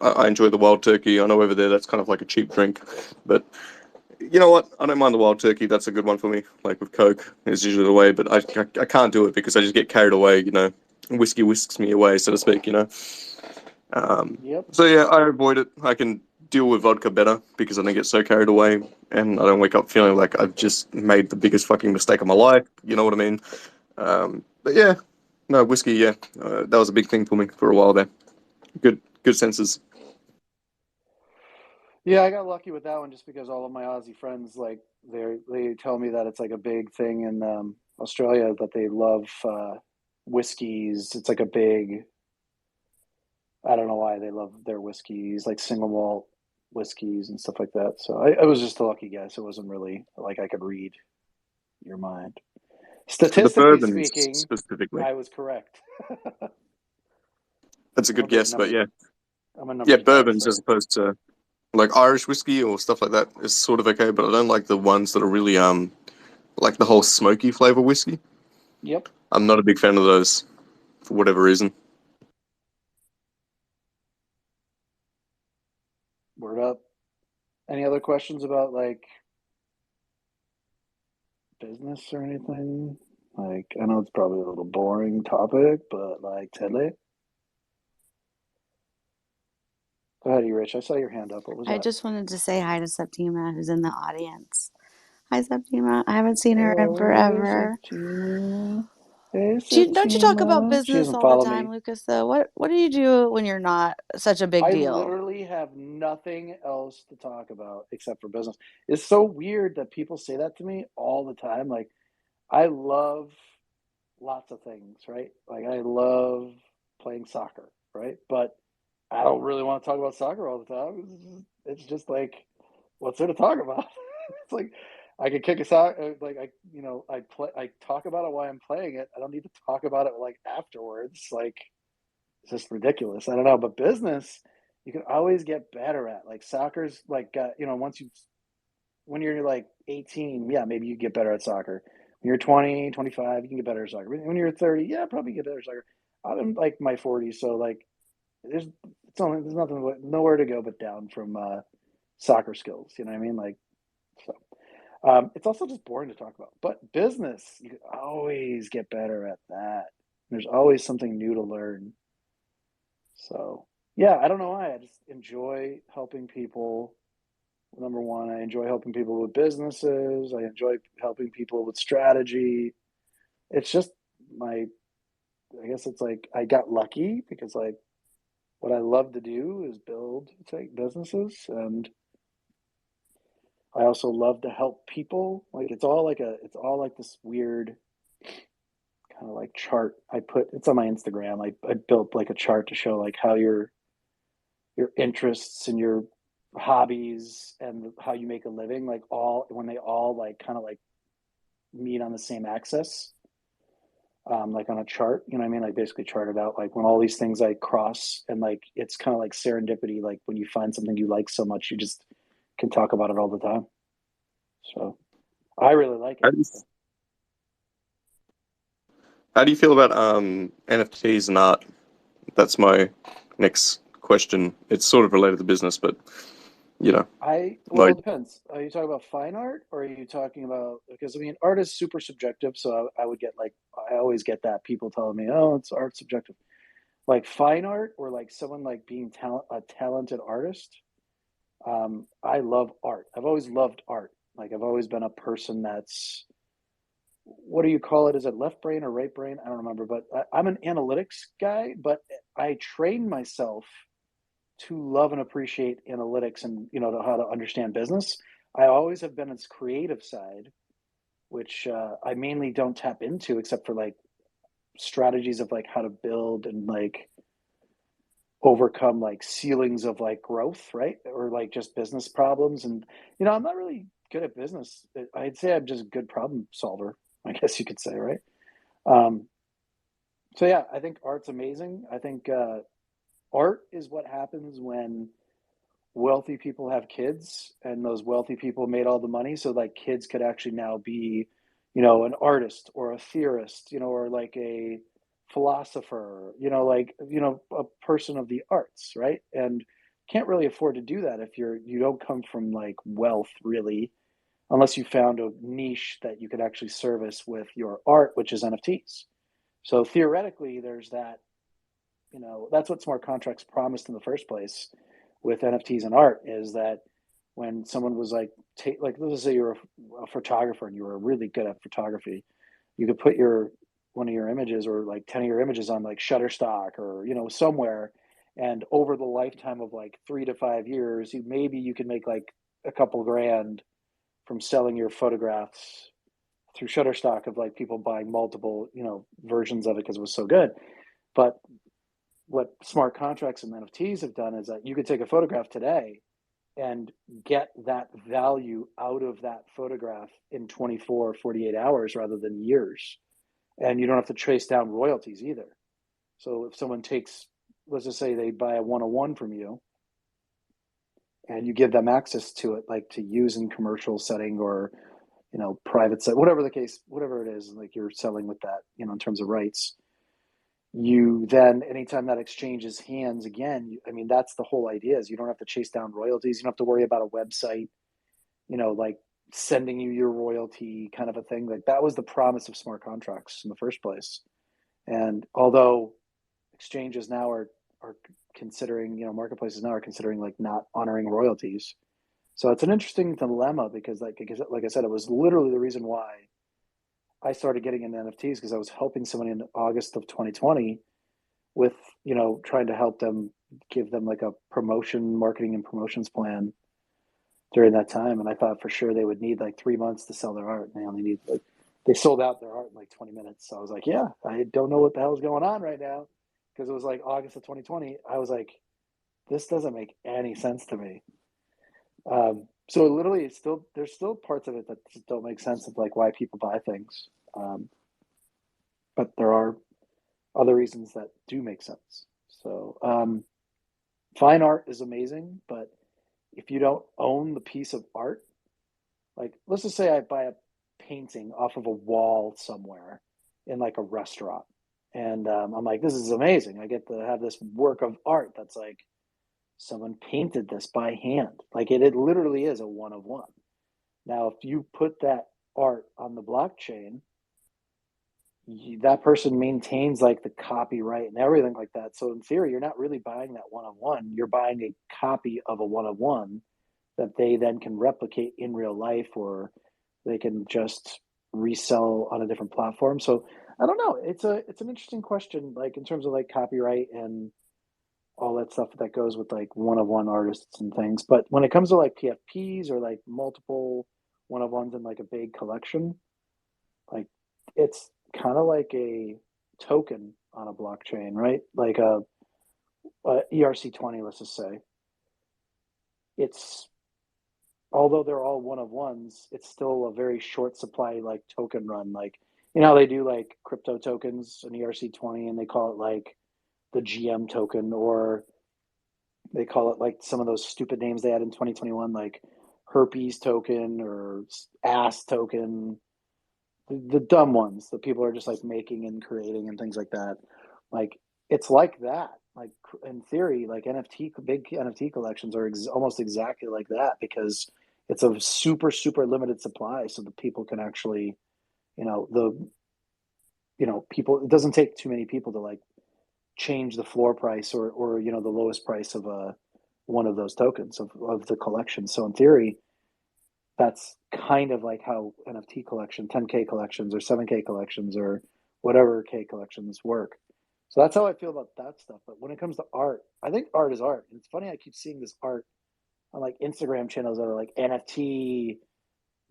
I enjoy the wild turkey. I know over there that's kind of like a cheap drink, but you know what? I don't mind the wild turkey. That's a good one for me. Like with Coke is usually the way, but I can't do it because I just get carried away. You know, whiskey whisks me away, so to speak. You know. Yep. So yeah, I avoid it. I can deal with vodka better because I don't get so carried away, and I don't wake up feeling like I've just made the biggest fucking mistake of my life. You know what I mean? But yeah, no whiskey. Yeah, that was a big thing for me for a while there. Good senses. Yeah, I got lucky with that one just because all of my Aussie friends they tell me that it's like a big thing in Australia that they love whiskeys. It's like a big. I don't know why they love their whiskeys, like single malt whiskeys and stuff like that. So I was just a lucky guess. It wasn't really like I could read your mind. For the Statistically bourbons speaking, specifically, I was correct. that's a I'm a good big guess. But number. yeah, I'm a yeah, numbers guy, bourbons as so opposed to like Irish whiskey or stuff like that is sort of okay. But I don't like the ones that are really like the whole smoky flavor whiskey. yep. I'm not a big fan of those for whatever reason. Word up. Any other questions about like business or anything? Like I know it's probably a little boring topic, but like Tedley. Go ahead, you Rich. I saw your hand up. What was I that? just wanted to say hi to Septima, who's in the audience. Hi, Septima. I haven't seen her in Oh, hey forever. Septima. Hey Don't you talk about Septima. She business doesn't all the follow time, me. Lucas? Though, what do you do when you're not such a big I deal? literally have nothing else to talk about except for business. It's so weird that people say that to me all the time. Like, I love lots of things, right? Like, I love playing soccer, right? But I don't really want to talk about soccer all the time. It's just like, what's there to talk about? It's like I could kick a soccer, like I talk about it while I'm playing it. I don't need to talk about it like afterwards. Like it's just ridiculous. I don't know, but business you can always get better at. Like soccer's like once you when you're like 18, yeah, maybe you get better at soccer. When you're 20, 25, you can get better at soccer. When you're 30, yeah, probably get better at soccer. I'm in like my 40s, so like there's nothing nowhere to go but down from soccer skills. You know what I mean? Like so. It's also just boring to talk about. But business, you can always get better at that. There's always something new to learn. So, yeah, I don't know why. I just enjoy helping people. Number one, I enjoy helping people with businesses. I enjoy helping people with strategy. It's just my, I guess it's like I got lucky because like what I love to do is build businesses, and I also love to help people. Like it's all like this weird kind of like chart. It's on my Instagram. I built like a chart to show like how your interests and your hobbies and how you make a living, like when they all like kind of like meet on the same axis, like on a chart, you know what I mean? Like basically charted out like when all these things like cross, and like it's kind of like serendipity, like when you find something you like so much, you just can talk about it all the time. So I really like it. How do you feel about NFTs and art? That's my next question. It's sort of related to business, but you know, well, it depends. Are you talking about fine art, or are you talking about, because I mean, art is super subjective. So I would get like, I always get that people telling me, oh, it's art subjective. Like fine art, or like someone like being a talented artist. I love art. I've always loved art. Like I've always been a person that's, what do you call it? Is it left brain or right brain? I don't remember, but I'm an analytics guy, but I trained myself to love and appreciate analytics and, you know, how to understand business. I always have been its creative side, which I mainly don't tap into except for like strategies of like how to build and like overcome like ceilings of like growth, right? Or like just business problems. And, you know, I'm not really good at business. I'd say I'm just a good problem solver, I guess you could say, right? So yeah, I think art's amazing. I think art is what happens when wealthy people have kids, and those wealthy people made all the money, so like kids could actually now be, you know, an artist or a theorist, you know, or like a philosopher, you know, like, you know, a person of the arts, right? And can't really afford to do that if you don't come from like wealth really, unless you found a niche that you could actually service with your art, which is NFTs. So theoretically there's that, you know, that's what smart contracts promised in the first place with NFTs and art, is that when someone was like, like let's say you're a photographer and you were really good at photography, you could put one of your images or like 10 of your images on like Shutterstock or, you know, somewhere, and over the lifetime of like 3 to 5 years, maybe you can make like a couple grand from selling your photographs through Shutterstock, of like people buying multiple, you know, versions of it because it was so good. But what smart contracts and NFTs have done is that you could take a photograph today and get that value out of that photograph in 24 or 48 hours rather than years. And you don't have to trace down royalties either. So if someone takes, let's just say they buy a 101 from you and you give them access to it, like to use in commercial setting or, you know, private set, whatever the case, whatever it is, like you're selling with that, you know, in terms of rights, you then, anytime that exchanges hands again, I mean, that's the whole idea, is you don't have to chase down royalties. You don't have to worry about a website, you know, like sending you your royalty kind of a thing. Like that was the promise of smart contracts in the first place. And although exchanges now are considering, you know, marketplaces now are considering like not honoring royalties. So it's an interesting dilemma because like I said, it was literally the reason why I started getting into NFTs, because I was helping someone in August of 2020 with, you know, trying to help them, give them like a marketing and promotions plan during that time. And I thought for sure they would need like 3 months to sell their art. And they only need they sold out their art in like 20 minutes. So I was like, yeah, I don't know what the hell is going on right now. Because it was like August of 2020. I was like, this doesn't make any sense to me. So literally there's still parts of it that just don't make sense of like why people buy things. But there are other reasons that do make sense. So fine art is amazing, but if you don't own the piece of art, like let's just say I buy a painting off of a wall somewhere in like a restaurant, and I'm like, this is amazing. I get to have this work of art that's like someone painted this by hand. Like it literally is a one of one. Now, if you put that art on the blockchain, that person maintains like the copyright and everything like that. So in theory, you're not really buying that one of one. You're buying a copy of a one of one that they then can replicate in real life, or they can just resell on a different platform. So I don't know. It's an interesting question, like in terms of like copyright and all that stuff that goes with like one of one artists and things. But when it comes to like PFPs or like multiple one of ones in like a big collection, like it's kind of like a token on a blockchain, right? Like a ERC20, let's just say. It's although they're all one of ones, it's still a very short supply like token run. Like how they do like crypto tokens, an ERC20, and they call it like the GM token, or they call it like some of those stupid names they had in 2021, like herpes token or ass token, the dumb ones that people are just like making and creating and things like that. Like it's like that. Like in theory, like big NFT collections are almost exactly like that, because it's a super limited supply, so that people can actually, people. It doesn't take too many people to like change the floor price or the lowest price of one of those tokens of the collection. So in theory, that's kind of like how NFT collection, 10K collections or 7K collections or whatever K collections work. So that's how I feel about that stuff. But when it comes to art, I think art is art. And it's funny, I keep seeing this art on like Instagram channels that are like NFT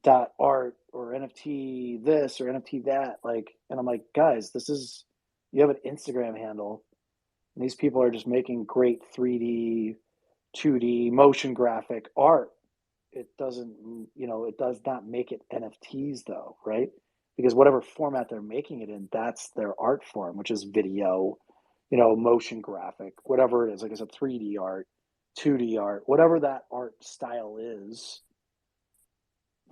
dot art or NFT this or NFT that. Like, and I'm like, guys, you have an Instagram handle, and these people are just making great 3D, 2D motion graphic art. It doesn't, it does not make it NFTs though, right? Because whatever format they're making it in, that's their art form, which is video, motion graphic, whatever it is. Like I said, 3D art, 2D art, whatever that art style is,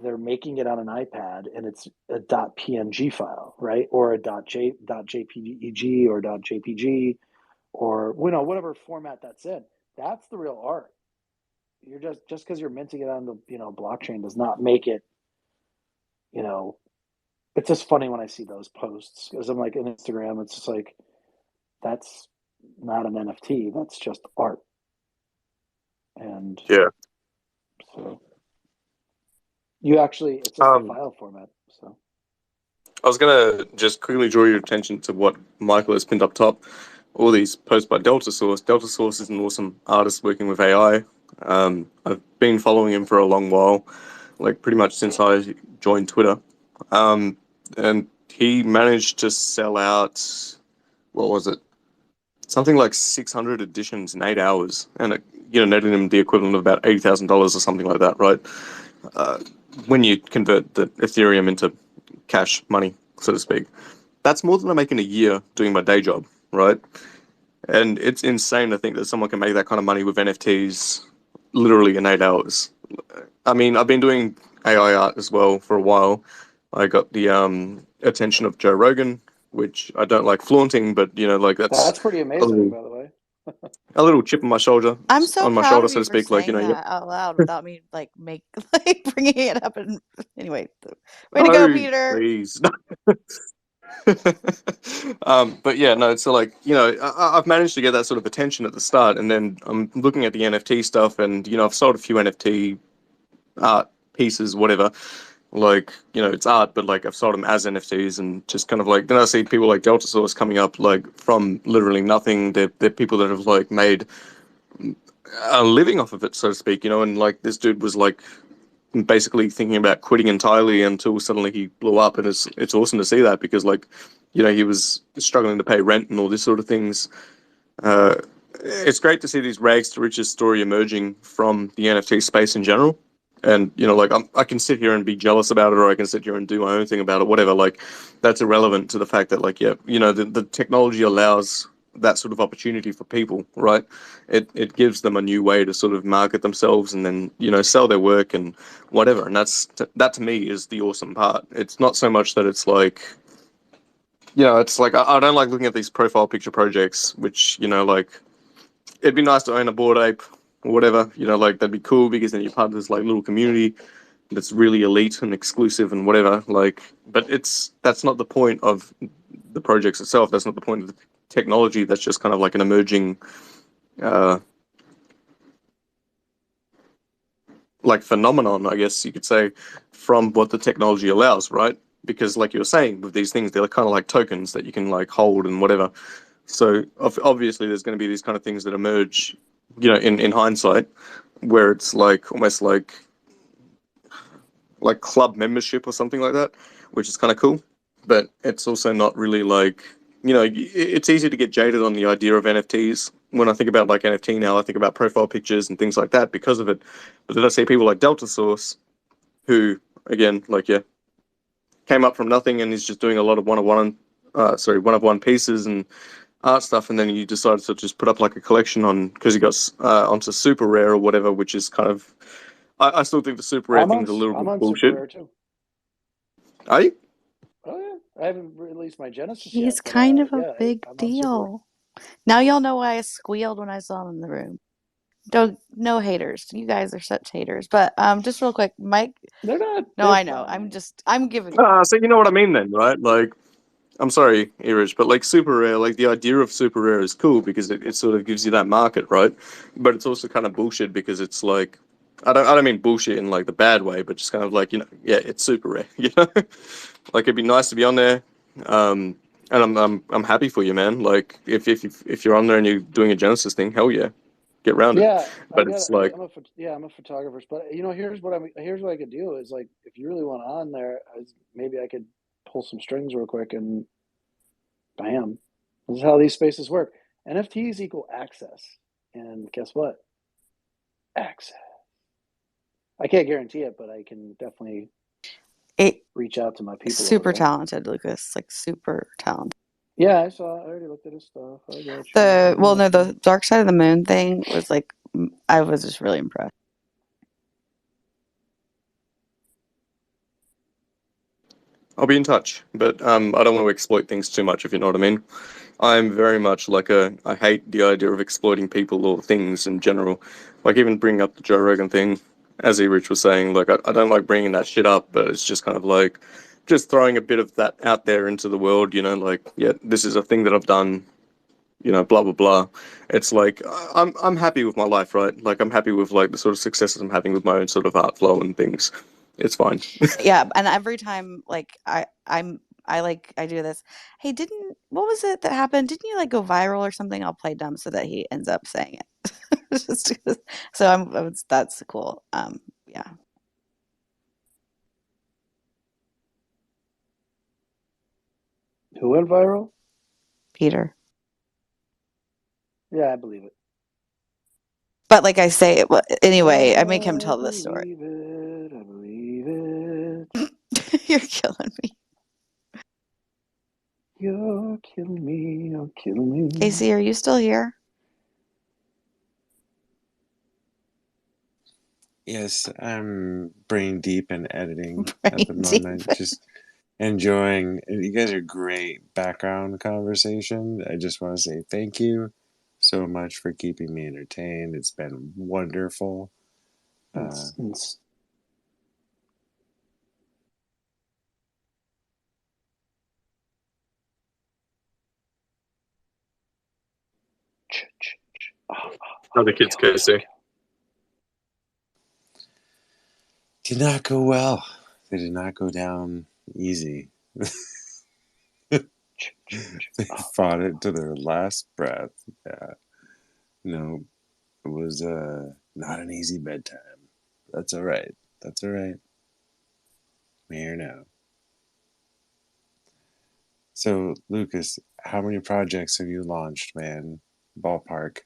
they're making it on an iPad, and it's a .png file, right? Or a .jpeg or .jpg, or whatever format that's in. That's the real art. You're just because you're minting it on the blockchain does not make it. It's just funny when I see those posts, because I'm like, in Instagram, it's just like, that's not an NFT, that's just art. And yeah, so it's just a file format. So I was gonna just quickly draw your attention to what Michael has pinned up top. All these posts by Delta Source. Delta Source is an awesome artist working with AI. I've been following him for a long while, like pretty much since I joined Twitter. And he managed to sell out, what was it? Something like 600 editions in 8 hours, and it, netted him the equivalent of about $80,000 or something like that, right? When you convert the Ethereum into cash money, so to speak, that's more than I make in a year doing my day job, right? And it's insane to think that someone can make that kind of money with NFTs literally in 8 hours. I mean, I've been doing AI art as well for a while. I got the attention of Joe Rogan, which I don't like flaunting, but like that's pretty amazing, by the way. A little chip on my shoulder. I'm so on my proud shoulder, of so you to for speak. Like saying that out loud without me bringing it up. And anyway, way to go, no, Peter. please. But yeah, no. So like, I've managed to get that sort of attention at the start, and then I'm looking at the NFT stuff, and I've sold a few NFT art pieces, whatever. Like, it's art, but like I've sold them as NFTs, and just kind of like, then I see people like Delta Source coming up, like from literally nothing. They're people that have like made a living off of it, so to speak, and like this dude was like basically thinking about quitting entirely until suddenly he blew up, and it's awesome to see that, because like, he was struggling to pay rent and all this sort of things. It's great to see these rags to riches story emerging from the NFT space in general. And like I can sit here and be jealous about it, or I can sit here and do my own thing about it, whatever. Like, that's irrelevant to the fact that, like, yeah, the technology allows that sort of opportunity for people, right? It gives them a new way to sort of market themselves, and then sell their work and whatever. And that to me is the awesome part. It's not so much that it's like, it's like I don't like looking at these profile picture projects, which like, it'd be nice to own a Bored Ape or whatever, like that'd be cool, because then you're part of this like little community that's really elite and exclusive and whatever. Like, but that's not the point of the projects itself. That's not the point of the technology. That's just kind of like an emerging, like phenomenon, I guess you could say, from what the technology allows, right? Because like you were saying, with these things, they're kind of like tokens that you can like hold and whatever. So obviously, there's going to be these kind of things that emerge, in hindsight, where it's like almost like club membership or something like that, which is kind of cool. but it's also not really like, you know, it's easy to get jaded on the idea of NFTs. When I think about like NFT now, I think about profile pictures and things like that because of it. But then I see people like Delta Source, who, again, like, yeah, came up from nothing and is just doing a lot of one-of-one pieces and art stuff, and then you decided to just put up like a collection on because you got onto super rare or whatever, which is kind of, I still think the super rare thing's a little I'm bit on Super bullshit. Rare too. Are you? Oh yeah, I haven't released my Genesis He's yet. But, kind of a yeah, big I'm on Super Rare. deal. Now y'all know why I squealed when I saw him in the room. No haters. You guys are such haters. But just real quick, Mike. They're not. No, They're I know. fine. I'm giving. So you know what I mean then, right? Like, I'm sorry, Irish, but like super rare, like the idea of super rare is cool because it sort of gives you that market, right? But it's also kind of bullshit because it's like, I don't mean bullshit in like the bad way, but just kind of like, you know, yeah, it's super rare, you know. Like it'd be nice to be on there, and I'm happy for you, man. Like if you're on there and you're doing a Genesis thing, hell yeah, get round it. Yeah, But it's like, I'm a photographer. But you know, here's what I could do is like, if you really want on there, maybe I could pull some strings real quick and bam, this is how these spaces work. NFTs equal access, and guess what? Access. I can't guarantee it, but I can definitely reach out to my people. Super talented, Lucas. Like super talented. Yeah, I already looked at his stuff. I got you. The Dark Side of the Moon thing was like, I was just really impressed. I'll be in touch, but I don't want to exploit things too much, if you know what I mean. I'm very much like I hate the idea of exploiting people or things in general. Like even bringing up the Joe Rogan thing, as E. Rich was saying, like I don't like bringing that shit up, but it's just kind of like just throwing a bit of that out there into the world, you know, like, yeah, this is a thing that I've done, you know, blah blah blah. It's like I'm happy with my life, right? Like I'm happy with like the sort of successes I'm having with my own sort of art flow and things. It's fine. Yeah, and every time like I do this. Hey, what was it that happened? Didn't you like go viral or something? I'll play dumb so that he ends up saying it. So that's cool. Yeah. Who went viral? Peter. Yeah, I believe it. But like I say, anyway, I make him tell this story. I believe it. You're killing me. You're killing me. You're killing me. Casey, are you still here? Yes, I'm brain deep in editing at the moment. Just enjoying. You guys are great background conversation. I just want to say thank you so much for keeping me entertained. It's been wonderful. How the kids, Casey? Did not go well. They did not go down easy. They fought it to their last breath. Yeah. No, it was not an easy bedtime. That's all right. That's all right. I'm here now. So, Lucas, how many projects have you launched, man? Ballpark.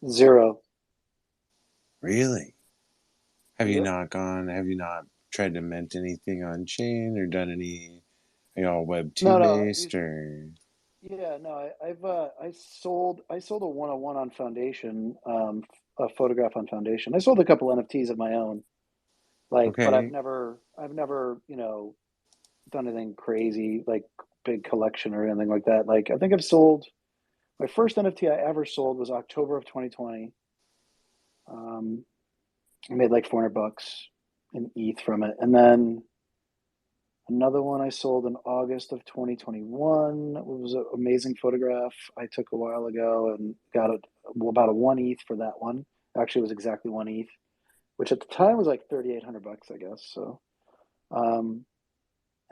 0. Really? Have you not tried to mint anything on chain or done any, are y'all Web 2 based or? Yeah, no, I sold a 101 on Foundation, a photograph on Foundation. I sold a couple NFTs of my own, like, but I've never, you know, done anything crazy like big collection or anything like that. Like, I think I've sold my first NFT I ever sold was October of 2020. I made like $400 in ETH from it, and then another one I sold in August of 2021. It was an amazing photograph I took a while ago and got about a 1 ETH for that one. Actually, it was exactly 1 ETH, which at the time was like $3,800, I guess. So, and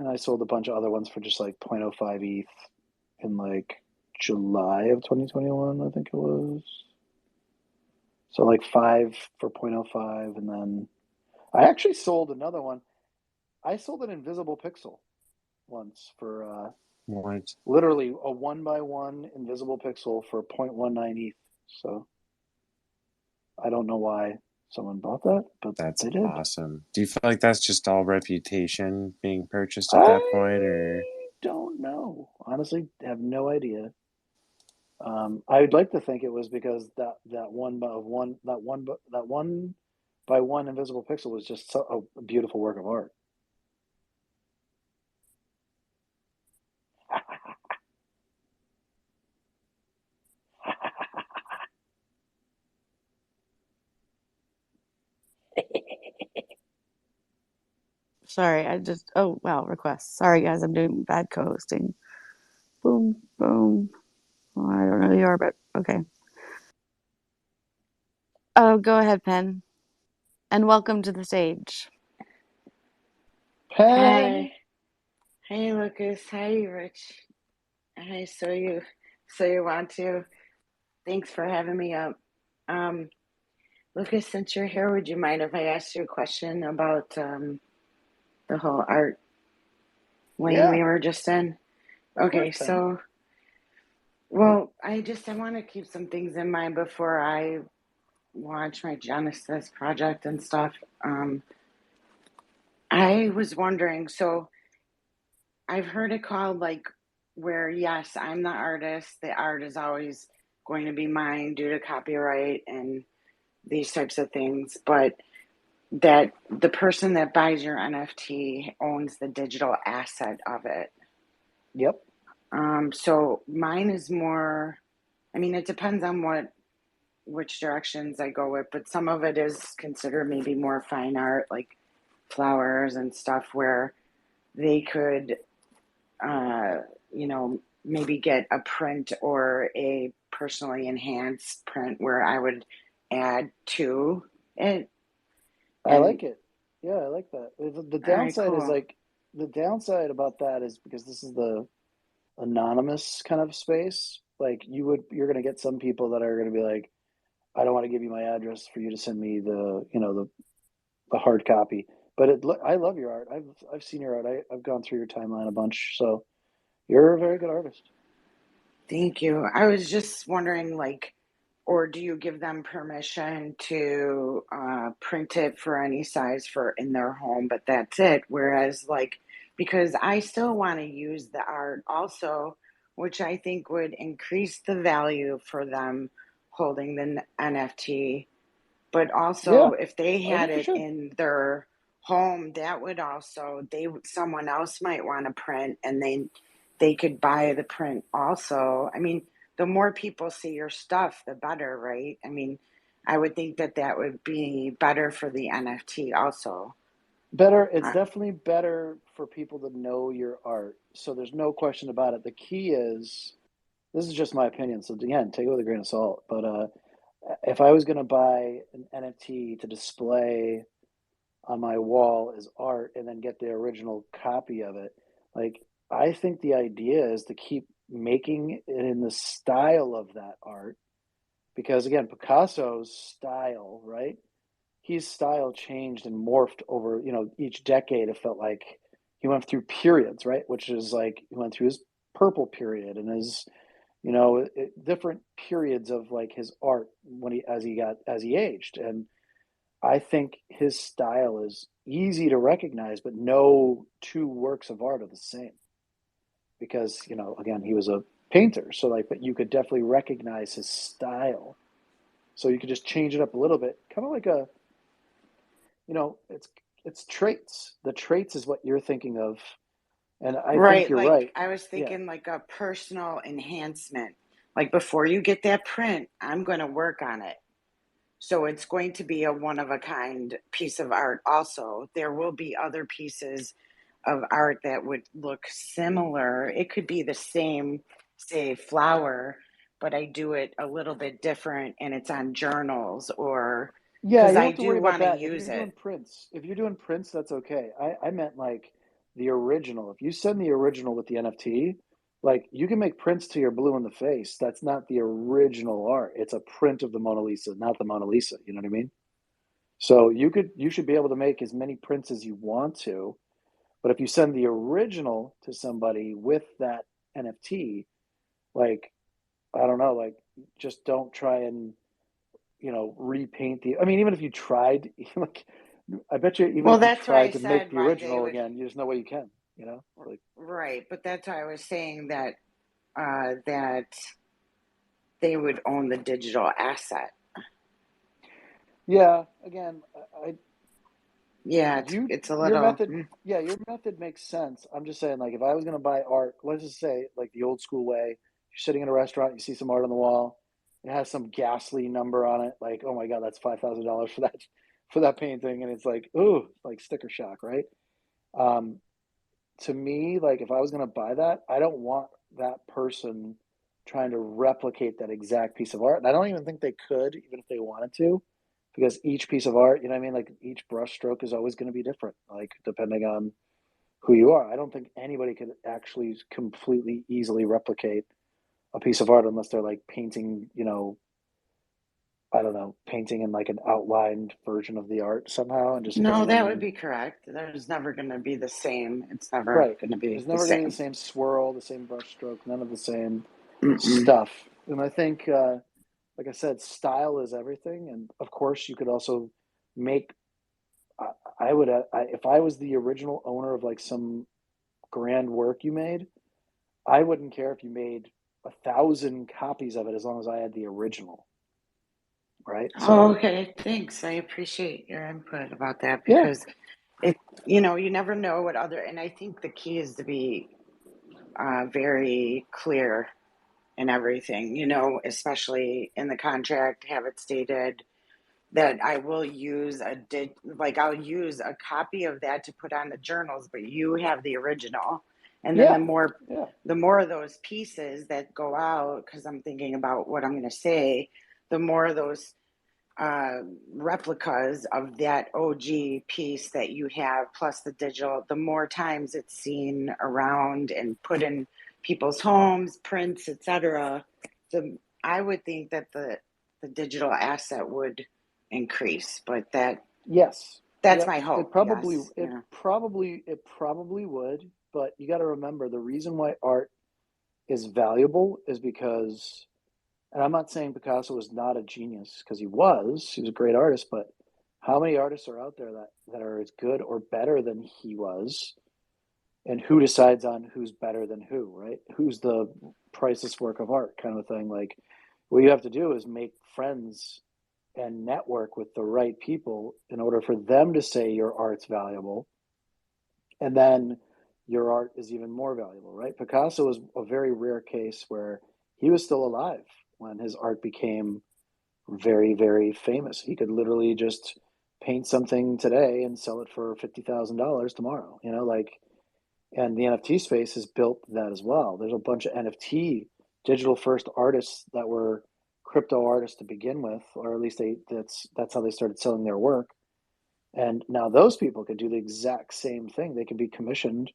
I sold a bunch of other ones for just like 0.05 ETH in like July of 2021, I think it was. So like 5 for 0.05, and then I actually sold another one. I sold an invisible pixel once for What? literally a 1x1 invisible pixel for 0.19 ETH. So I don't know why someone bought that, but That's they did. awesome. Do you feel like that's just all reputation being purchased at I that point, or don't know. Honestly, have no idea. I'd like to think it was because that one by one invisible pixel was just a beautiful work of art. Sorry, oh wow, requests. Sorry guys, I'm doing bad co-hosting. Boom, boom. Well, I don't know who you are, but okay. Oh, go ahead, Pen. And welcome to the stage. Pen. Hi. Hey, Lucas. Hi, Rich. Hi, so you want to? Thanks for having me up. Lucas, since you're here, would you mind if I asked you a question about the whole art lane Yeah, we were just in? of Okay, course, Pen. so, well, I want to keep some things in mind before I launch my Genesis project and stuff. I was wondering, so I've heard it called like where, yes, I'm the artist, the art is always going to be mine due to copyright and these types of things, but that the person that buys your NFT owns the digital asset of it. Yep. So mine is more, I mean, it depends on which directions I go with, but some of it is considered maybe more fine art, like flowers and stuff, where they could, maybe get a print or a personally enhanced print where I would add to it. I And like it. Yeah, I like that. The all right, downside is cool. like the downside about that is because this is the anonymous kind of space. Like you're gonna get some people that are gonna be like, I don't want to give you my address for you to send me the hard copy. But I love your art. I've seen your art. I've gone through your timeline a bunch. So you're a very good artist. Thank you. I was just wondering, like, or do you give them permission to print it for any size for in their home, but that's it? Whereas, like, because I still want to use the art also, which I think would increase the value for them holding the NFT. But Yeah, also, if they I had think you it should. in their home, that would also someone else might want to print, and they could buy the print also. I mean, the more people see your stuff, the better, right? I mean, I would think that that would be better for the NFT also. Better. It's Uh, definitely better for people to know your art. So there's no question about it. The key is, this is just my opinion. So again, take it with a grain of salt. But if I was going to buy an NFT to display on my wall as art and then get the original copy of it, like I think the idea is to keep making it in the style of that art. Because again, Picasso's style, right? His style changed and morphed over, each decade. It felt like he went through periods, right? Which is like he went through his purple period and his, different periods of like his art when as he aged. And I think his style is easy to recognize, but no two works of art are the same because, again, he was a painter. So like, but you could definitely recognize his style. So you could just change it up a little bit, kind of like it's traits. The traits is what you're thinking of, and I think right, you're like right. I was Yeah, thinking like a personal enhancement. Like before you get that print, I'm going to work on it. So it's going to be a one of a kind piece of art. Also, there will be other pieces of art that would look similar. It could be the same, say, flower, but I do it a little bit different and it's on journals or yeah. because You don't I have to worry do about want to that. If you're use doing it. prints, that's okay. I meant like the original. If you send the original with the NFT, like you can make prints to your blue in the face. That's not the original art. It's a print of the Mona Lisa, not the Mona Lisa. You know what I mean? So you should be able to make as many prints as you want to. But if you send the original to somebody with that NFT, like, I don't know, like, just don't try and, repaint the. I mean, even if you tried, like, I bet you, even Well, if you that's why I tried to make said the why they original would. again, there's no way you can, like. Right, but that's why I was saying that that they would own the digital asset. Yeah, again, Yeah, it's a little. your method makes sense. I'm just saying, like, if I was going to buy art, let's just say, like, the old school way, you're sitting in a restaurant, you see some art on the wall, it has some ghastly number on it, like, oh my God, that's $5,000 for that painting, and it's like, ooh, like sticker shock, right? To me, like, if I was going to buy that, I don't want that person trying to replicate that exact piece of art. And I don't even think they could, even if they wanted to, because each piece of art, you know what I mean? Like, each brush stroke is always going to be different, like, depending on who you are. I don't think anybody could actually completely easily replicate a piece of art unless they're like painting, I don't know, painting in like an outlined version of the art somehow and just No, filling that would in. be correct. There's never going to be the same. It's never Right. going to be There's the never going to be the same. same swirl, the same brush stroke, none of the same Mm-mm. stuff. And I think, like I said, style is everything. And of course, you could also make. I would, if I was the original owner of like some grand work you made, I wouldn't care if you made 1,000 copies of it as long as I had the original. Right. Oh, So okay. Thanks. I appreciate your input about that yeah, because you never know what other, and I think the key is to be very clear in everything, especially in the contract, have it stated that I will use I'll use a copy of that to put on the journals, but you have the original. And then yeah, the more of those pieces that go out, because I'm thinking about what I'm going to say, the more of those replicas of that OG piece that you have, plus the digital, the more times it's seen around and put in people's homes, prints, etc. I would think that the digital asset would increase, but yes, that's yep. my hope. Yes, yeah. It probably would. But you got to remember the reason why art is valuable is because, and I'm not saying Picasso was not a genius because he was a great artist, but how many artists are out there that are as good or better than he was? And who decides on who's better than who, right? Who's the priceless work of art kind of thing? Like, what you have to do is make friends and network with the right people in order for them to say your art's valuable. And then your art is even more valuable, right? Picasso was a very rare case where he was still alive when his art became very, very famous. He could literally just paint something today and sell it for $50,000 tomorrow, and the NFT space has built that as well. There's a bunch of NFT digital first artists that were crypto artists to begin with, or at least that's how they started selling their work. And now those people can do the exact same thing. They can be commissioned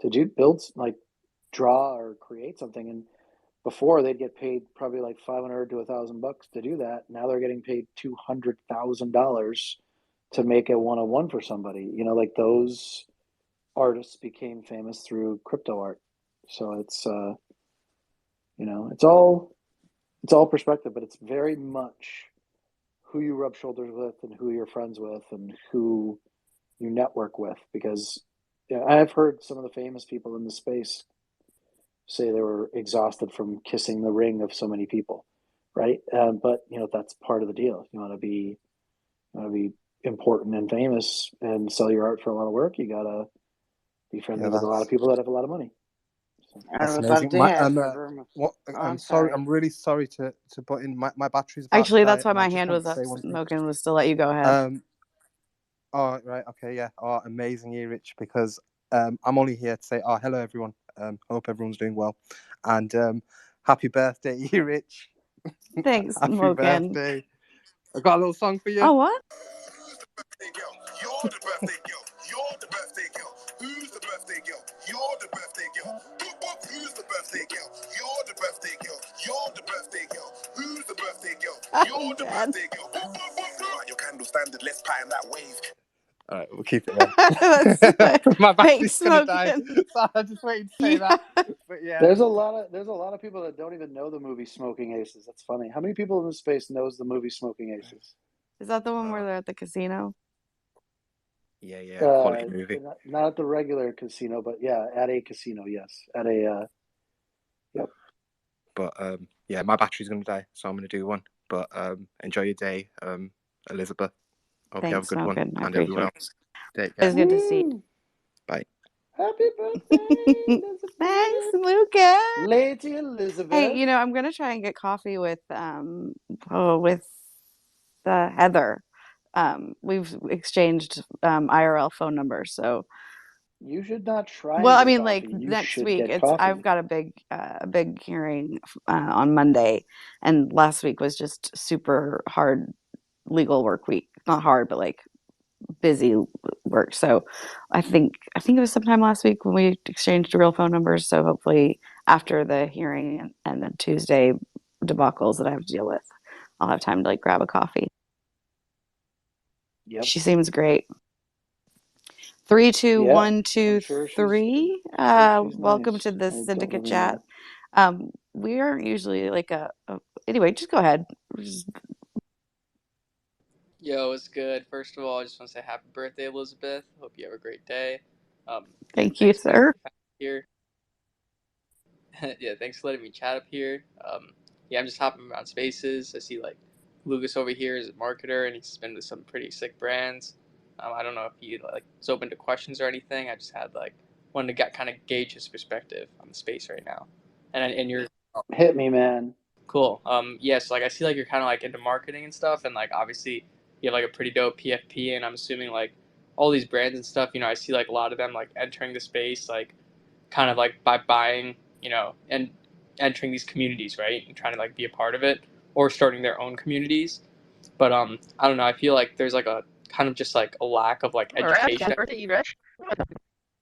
to build, like, draw or create something. And before they'd get paid probably like $500 to $1,000 to do that. Now they're getting paid $200,000 to make a one-on-one for somebody. Like, those artists became famous through crypto art. So it's all perspective, but it's very much who you rub shoulders with and who you're friends with and who you network with. Because I've heard some of the famous people in the space say they were exhausted from kissing the ring of so many people, right? But that's part of the deal. You want to be important and famous and sell your art for a lot of work. You gotta be friendly Yeah, with a lot of people that have a lot of money. So. I that's would love amazing. to have your room. What? Oh, I'm I'm sorry. sorry. I'm really sorry to butt in. My battery's about to Actually, die, that's why and I my just hand want was to up, say one thing. smoking, was to let you go ahead. Oh, right. Okay. Yeah. Oh, amazing, Rich. Because I'm only here to say, oh, hello, everyone. Hope everyone's doing well, and happy birthday, Rich. Thanks, Happy Smoking. birthday. I got a little song for you. Oh, what? You're the birthday girl. You're the birthday girl. Who's the birthday girl? You're the birthday girl. Who's the birthday girl? You're the birthday girl. You're the birthday girl. Who's the birthday girl? You're the birthday girl. Light your candle standard. Let's pattern that wave. All Right, we'll keep it there. That's My battery's thanks, gonna die. Smokin'. So I just waiting to say Yeah. that. But yeah. There's a lot of people that don't even know the movie Smoking Aces. That's funny. How many people in this space knows the movie Smoking Aces? Is that the one where they're at the casino? Yeah, quality movie. Not at the regular casino, but yeah, at a casino. Yes, at a. Yep. But yeah, my battery's gonna die, so I'm gonna do one. But enjoy your day, Elizabeth. Hope you have a Thanks, good one, Smokin'. I and everyone appreciate it. else. Take care. It's good to see Woo! Bye. Happy birthday, Elizabeth! Thanks, Lucas. Lady Elizabeth. Hey, I'm gonna try and get coffee with Heather. We've exchanged IRL phone numbers, so You should not try well, and I get mean, like coffee. You next should week. get I've coffee. got a big hearing on Monday, and last week was just super hard legal work week. Not hard, but like busy work. So I think it was sometime last week when we exchanged real phone numbers. So hopefully after the hearing and the Tuesday debacles that I have to deal with, I'll have time to like grab a coffee. Yep. She seems great. 3, 2, Yeah, 1, 2, I'm sure 3. she's Welcome nice. to the I don't Syndicate really chat. know. We aren't usually like anyway, just go ahead. Yo, it's good. First of all, I just want to say happy birthday, Elizabeth. Hope you have a great day. Thank you, sir. Here. Yeah, thanks for letting me chat up here. Yeah, I'm just hopping around spaces. I see like Lucas over here is a marketer and he's been to some pretty sick brands. I don't know if he like is open to questions or anything. I just had like wanted to get kind of gauge his perspective on the space right now. And you're Hit me, man. cool. Yeah, so like I see like you're kind of like into marketing and stuff, and like obviously you have like a pretty dope PFP, and I'm assuming like all these brands and stuff. I see like a lot of them like entering the space, like kind of like by buying, and entering these communities, right, and trying to like be a part of it or starting their own communities. But I don't know. I feel like there's like a kind of just like a lack of like education. Happy birthday, Rich.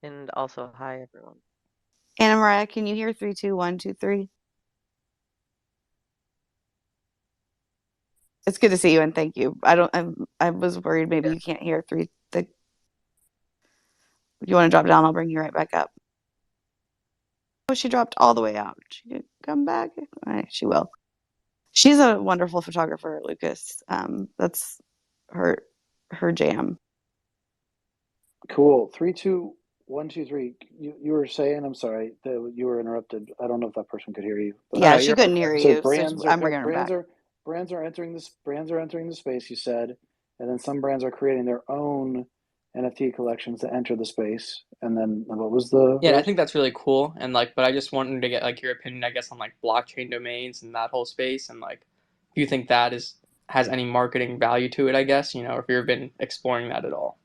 And also, hi everyone. Anna Mariah, can you hear 3, 2, 1, 2, 3? It's good to see you and thank you. I was worried maybe you can't hear 3. If you want to drop down, I'll bring you right back up. Oh, she dropped all the way out. She could come back. All right, she will. She's a wonderful photographer, Lucas. That's her jam. Cool. 3, 2, 1, 2, 3. You were saying, I'm sorry, that you were interrupted. I don't know if that person could hear you. But Yeah, she couldn't hear so you. So I'm bringing her back. Brands are entering the space. You said, and then some brands are creating their own NFT collections to enter the space. And then what was the? Yeah, I think that's really cool. And like, but I just wanted to get like your opinion, I guess, on like blockchain domains and that whole space, and like, if you think that has any marketing value to it, I guess, or if you've been exploring that at all.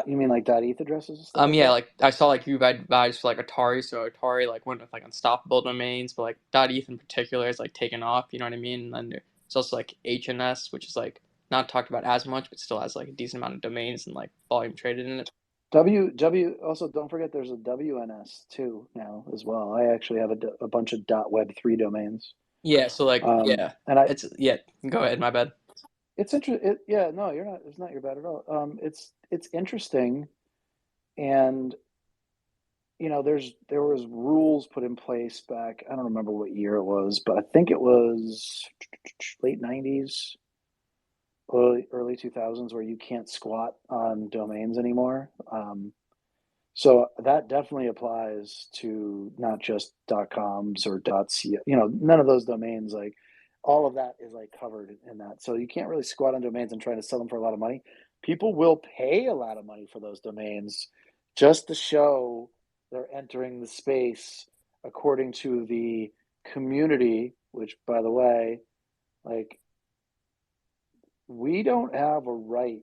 You mean like .eth addresses and stuff? Yeah, like I saw like you've advised for like Atari, so Atari like went with like unstoppable domains, but like .eth in particular is like taken off. You know what I mean? And then there's also like HNS, which is like not talked about as much, but still has like a decent amount of domains and like volume traded in it. Also don't forget there's a WNS too now as well. I actually have a bunch of .web3 domains. Yeah, so like yeah, and it's go ahead, my bad. It's interesting. Yeah, no, you're not. It's not your bad at all. It's interesting, and there was rules put in place back. I don't remember what year it was, but I think it was late '90s, early 2000s, where you can't squat on domains anymore. So that definitely applies to not just .coms or .co. None of those domains, like all of that is like covered in that. So you can't really squat on domains and try to sell them for a lot of money. People will pay a lot of money for those domains just to show they're entering the space according to the community, which, by the way, like, we don't have a right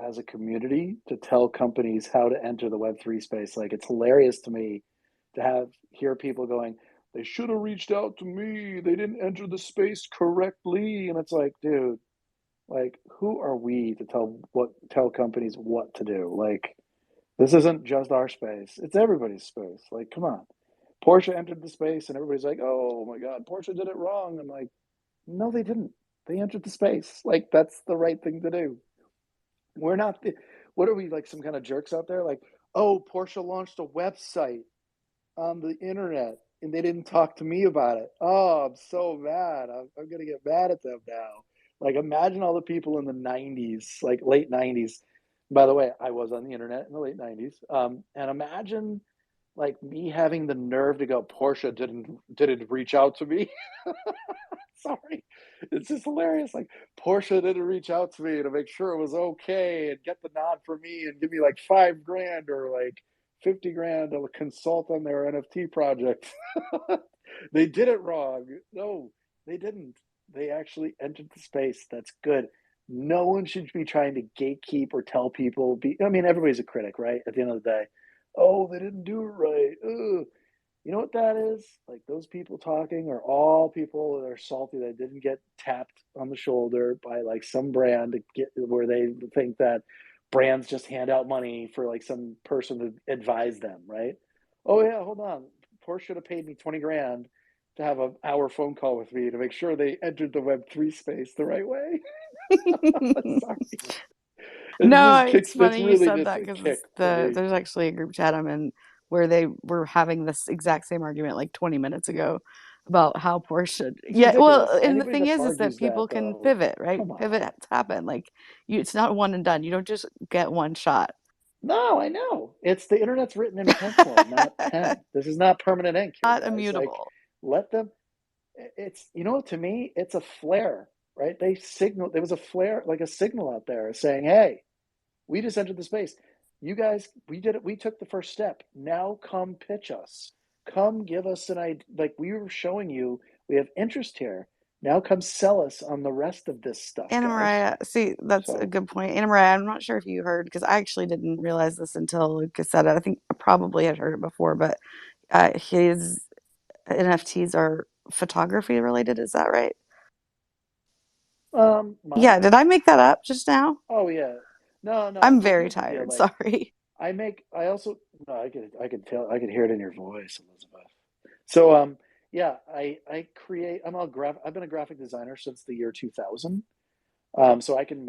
as a community to tell companies how to enter the Web3 space. Like, it's hilarious to me to hear people going, they should have reached out to me. They didn't enter the space correctly. And it's like, dude, like, who are we to tell companies what to do? Like, this isn't just our space. It's everybody's space. Like, come on. Porsche entered the space and everybody's like, oh my God, Porsche did it wrong. I'm like, no, they didn't. They entered the space. Like, that's the right thing to do. We're not what are we, like some kind of jerks out there? Like, oh, Porsche launched a website on the internet and they didn't talk to me about it. Oh, I'm so mad. I'm gonna get mad at them now. Like, imagine all the people in the 90s, like late 90s. By the way, I was on the internet in the late 90s. And imagine like me having the nerve to go, Porsche didn't reach out to me. Sorry. It's just hilarious. Like, Porsche didn't reach out to me to make sure it was okay and get the nod for me and give me like $5,000 or like 50 grand to consult on their NFT project. They did it wrong. No, they didn't. They actually entered the space. That's good. No one should be trying to gatekeep or tell people. I mean, everybody's a critic, right? At the end of the day, oh, they didn't do it right. Ugh. You know what that is? Like, those people talking are all people that are salty that didn't get tapped on the shoulder by like some brand to get where they think that brands just hand out money for like some person to advise them, right? Oh yeah, hold on. Porsche should have paid me 20 grand to have an hour phone call with me to make sure they entered the Web3 space the right way. Sorry. No, This it's this funny you really said gets that a because kick from me. there's actually a group chat I'm in where they were having this exact same argument like 20 minutes ago about how Porsche. It's Yeah, well, ridiculous. and the Anybody thing that is that argues that people can though, pivot, right? come on. Pivots happen. Like, it's not one and done. You don't just get one shot. No, I know. It's the internet's written in pencil, not pen. This is not permanent ink here, Not guys. Like, immutable. let them. It's, to me, it's a flare, right? There was a flare, like a signal out there saying, hey, we just entered the space. You guys, we did it. We took the first step. Now come pitch us. Come give us an idea. Like, we were showing you, we have interest here. Now come sell us on the rest of this stuff, Anna guys. Mariah, see, that's a So, good point. Anna Mariah, I'm not sure if you heard because I actually didn't realize this until Lucas said it. I think I probably had heard it before, but his NFTs are photography related. Is that right? mine? Yeah, did I make that up just now? Oh yeah. No, no. I'm Well, very here's the deal. tired. Like, Sorry. I also, no, I could tell, I could hear it in your voice, Elizabeth. So, yeah, I've been a graphic designer since the year 2000. So I can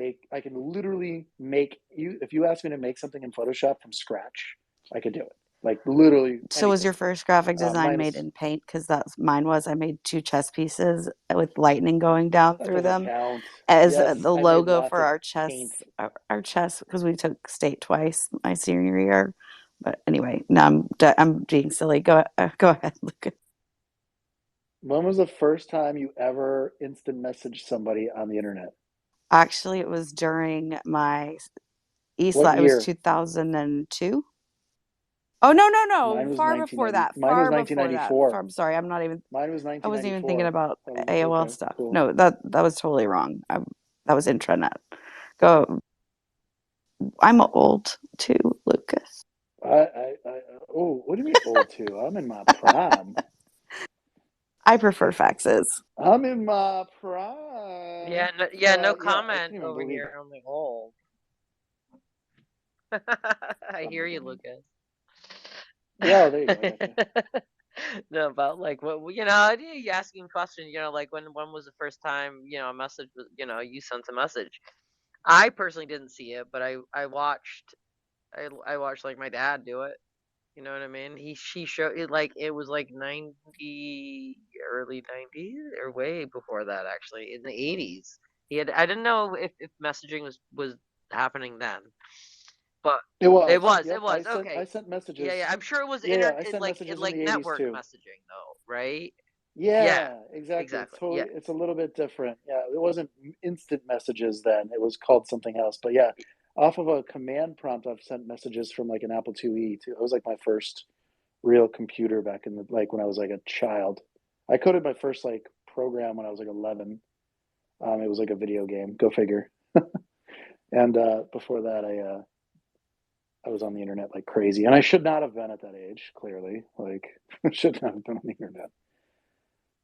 literally make you, if you ask me to make something in Photoshop from scratch, I could do it. Like, literally So was anything. your first graphic design made Minus, in paint? Because that's mine was. I made 2 chess pieces with lightning going down that through doesn't them count. as Yes, the I made logo lots for of our paint. chess because we took state twice my senior year. But anyway, no, I'm being silly. Go ahead, Lucas. When was the first time you ever instant messaged somebody on the internet? Actually, it was during my What ESLA. It was year? 2002. Oh, no. Mine was Far before 1990. that. Mine was Far before that. 1994. I'm sorry. I'm not even. Mine was I wasn't even thinking 1994. about Oh, AOL okay, stuff. cool. No, that was totally wrong. That was intranet. Go. I'm old too, Lucas. Oh, what do you mean old too? I'm in my prime. I prefer faxes. I'm in my prime. Yeah, no I comment can't even over believe here on the old. I hear you, Lucas. Yeah, there you go. I got you. No, about like what you asking questions. Like when was the first time a message was you sent a message. I personally didn't see it, but I watched like my dad do it. You know what I mean? She showed it like it was like 90 early 90s or way before that actually in the 80s. I didn't know if messaging was happening then. But It was. it was. Yep. I Okay. sent messages. Yeah. I'm sure it was Yeah. I sent messages in like the 80s network too. messaging though, right? Yeah. Yeah, exactly. Exactly. Yeah. It's a little bit different. Yeah, it wasn't instant messages then. It was called something else. But yeah, off of a command prompt, I've sent messages from like an Apple IIe to, it was like my first real computer back in the, like when I was like a child. I coded my first like program when I was like 11. It was like a video game. Go figure. And before that, I was on the internet like crazy, and I should not have been at that age. Clearly, like I should not have been on the internet.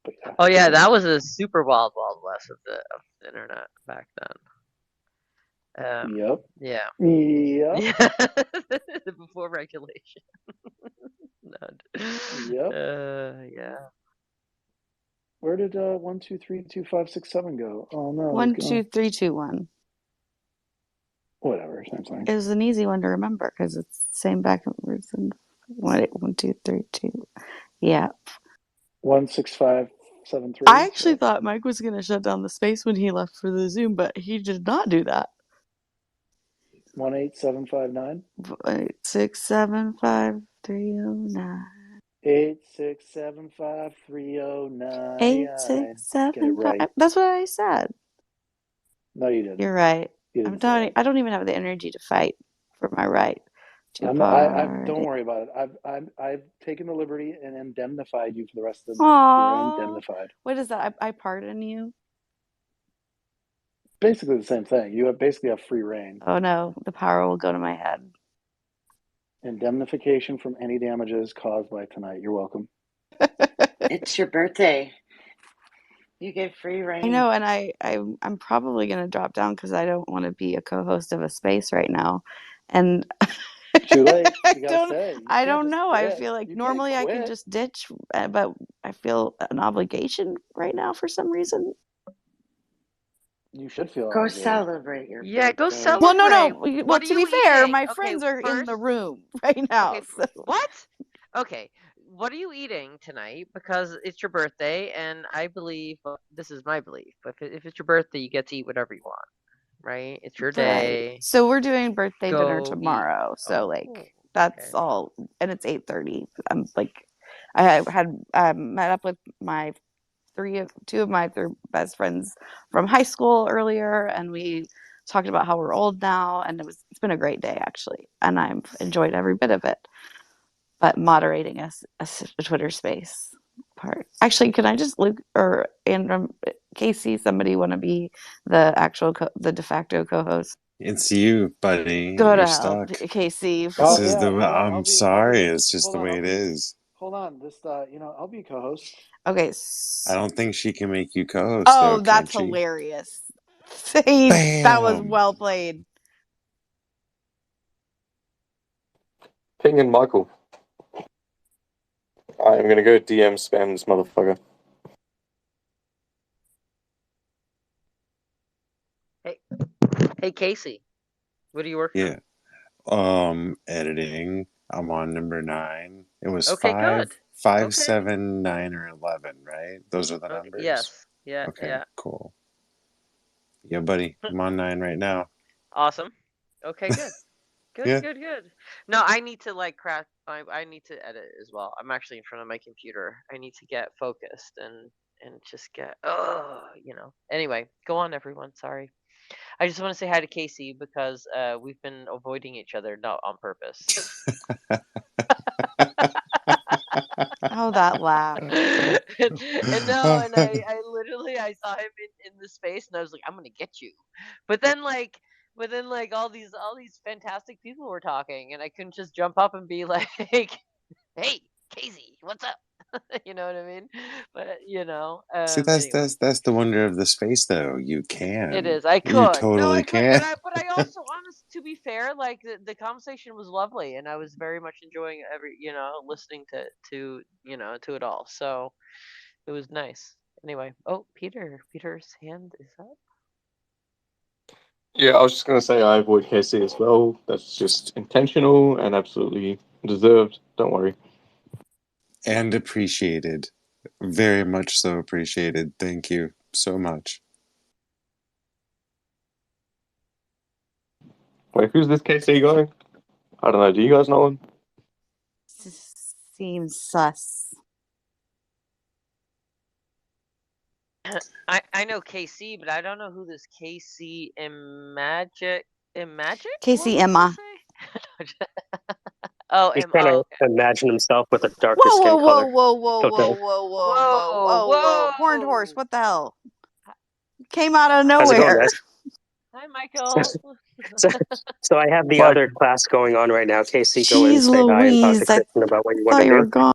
But yeah. Oh yeah, that was a super wild west of the internet back then. Yep. Yeah. Yep. Yeah. Before regulation. None. Yep. Yeah. Where did 1, 2, 3, 2, 5, 6, 7 go? Oh no. 1, 2, 3, 2, 1. Whatever, same thing. It was an easy one to remember because it's the same backwards and 1 2 3 2. Yeah. 16573. I actually thought Mike was going to shut down the space when he left for the Zoom, but he did not do that. 18759. 8675309. 8675309. 8675. Right. That's what I said. No, you didn't. You're right. You I'm didn't not. I don't even have the energy to fight for my right to don't worry about it. I've taken the liberty and indemnified you for the rest of the night. You're indemnified. What is that? I pardon you. Basically the same thing. You basically have free reign. Oh no, the power will go to my head. Indemnification from any damages caused by tonight. You're welcome. It's your birthday. You get free reign. I know, and I'm probably gonna drop down because I don't want to be a co-host of a space right now, and Too late. I You gotta stay. I don't know. I feel like you normally I could just ditch, but I feel an obligation right now for some reason. You should feel Go obligated. celebrate your birthday. Yeah, go celebrate. Well, no. What Well, are to be you fair, eating? my Okay, friends are in the first- room right now. Okay, so. what? Okay, what are you eating tonight? Because it's your birthday, and I believe this is my belief. But if it's your birthday, you get to eat whatever you want, right? It's your day. Right. So we're doing birthday dinner Go tomorrow. eat. So Oh, like that's okay. all, and it's 8:30. I'm like, I had met up with my two of my three best friends from high school earlier, and we talked about how we're old now, and it's been a great day actually, and I've enjoyed every bit of it. But moderating a Twitter space part. Actually, can I just Casey, somebody want to be the actual the de facto co-host? It's you, buddy. Go You're to hell, stuck. Casey. This is the. No, I'm sorry. It's just the way it is. Hold on. I'll be co-host. Okay. I don't think she can make you co-host. Oh, though, that's can she? hilarious. That was well played. Ping and Michael. I'm gonna go DM spam this motherfucker. Hey, Casey, what are you working on? Yeah. Editing. I'm on number 9. It was Okay, 5, good. 5, Okay. 7, 9, or 11, right? Those are the numbers. Yes. Yeah. Okay. Yeah. Cool. Yeah, buddy. I'm on 9 right now. Awesome. Okay, good. Good, Yeah. good. No, I need to craft. I need to edit as well. I'm actually in front of my computer. I need to get focused and just get. Anyway, go on, everyone. Sorry. I just want to say hi to Casey because we've been avoiding each other, not on purpose. Oh, that laugh. and I literally I saw him in the space and I was like, I'm gonna get you. But then all these fantastic people were talking and I couldn't just jump up and be like, hey, Casey, what's up? You know what I mean? But See, that's the wonder of the space, though. You can. It is. I could. You totally can. But I also, to be fair, the conversation was lovely, and I was very much enjoying listening to it all. So it was nice. Anyway, Peter's hand is up. Yeah, I was just gonna say I avoid Casey as well. That's just intentional and absolutely deserved. Don't worry. And appreciated. Very much so appreciated. Thank you so much. Wait, who's this Casey guy? I don't know. Do you guys know him? Seems sus. I know KC, but I don't know who this KC in Magic. Casey Emma. Oh, He's trying to imagine himself with a darker Whoa, skin whoa, color. whoa, whoa, whoa, whoa, whoa, whoa, whoa! Horned horse, what the hell? Came out of How's it going, nowhere. guys? Hi, Michael. So I have the other class going on right now. Casey, go in, Jeez say hi, and talk to Louise, I Kristen about what you want thought to you were do. gone.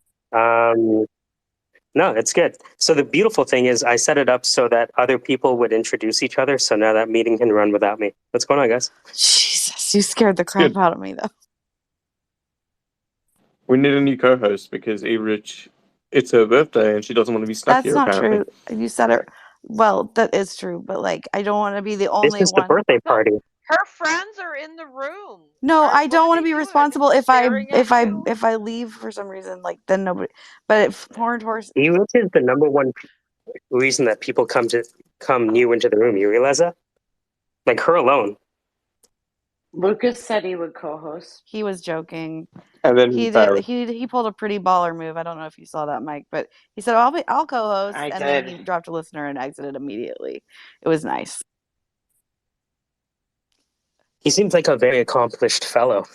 No, it's good. So the beautiful thing is I set it up so that other people would introduce each other. So now that meeting can run without me. What's going on, guys? Jesus, you scared the crap out of me, though. We need a new co-host because E-Rich, it's her birthday and she doesn't want to be stuck That's here. not Apparently, true. You said it. Well, that is true, but I don't want to be the only This is the one. birthday party. Her friends are in the room. No, I don't want to be doing? responsible Staring at you? if I leave for some reason. Like then nobody. But if Horned Horse, E-Rich is the number one reason that people come new into the room. You realize that? Like her alone. Lucas said he would co-host. he was joking. And then He did. Barry. He pulled a pretty baller move. I don't know if you saw that, Mike, but he said, I'll co-host," I and then did. he dropped a listener and exited immediately. It was nice. He seems like a very accomplished fellow.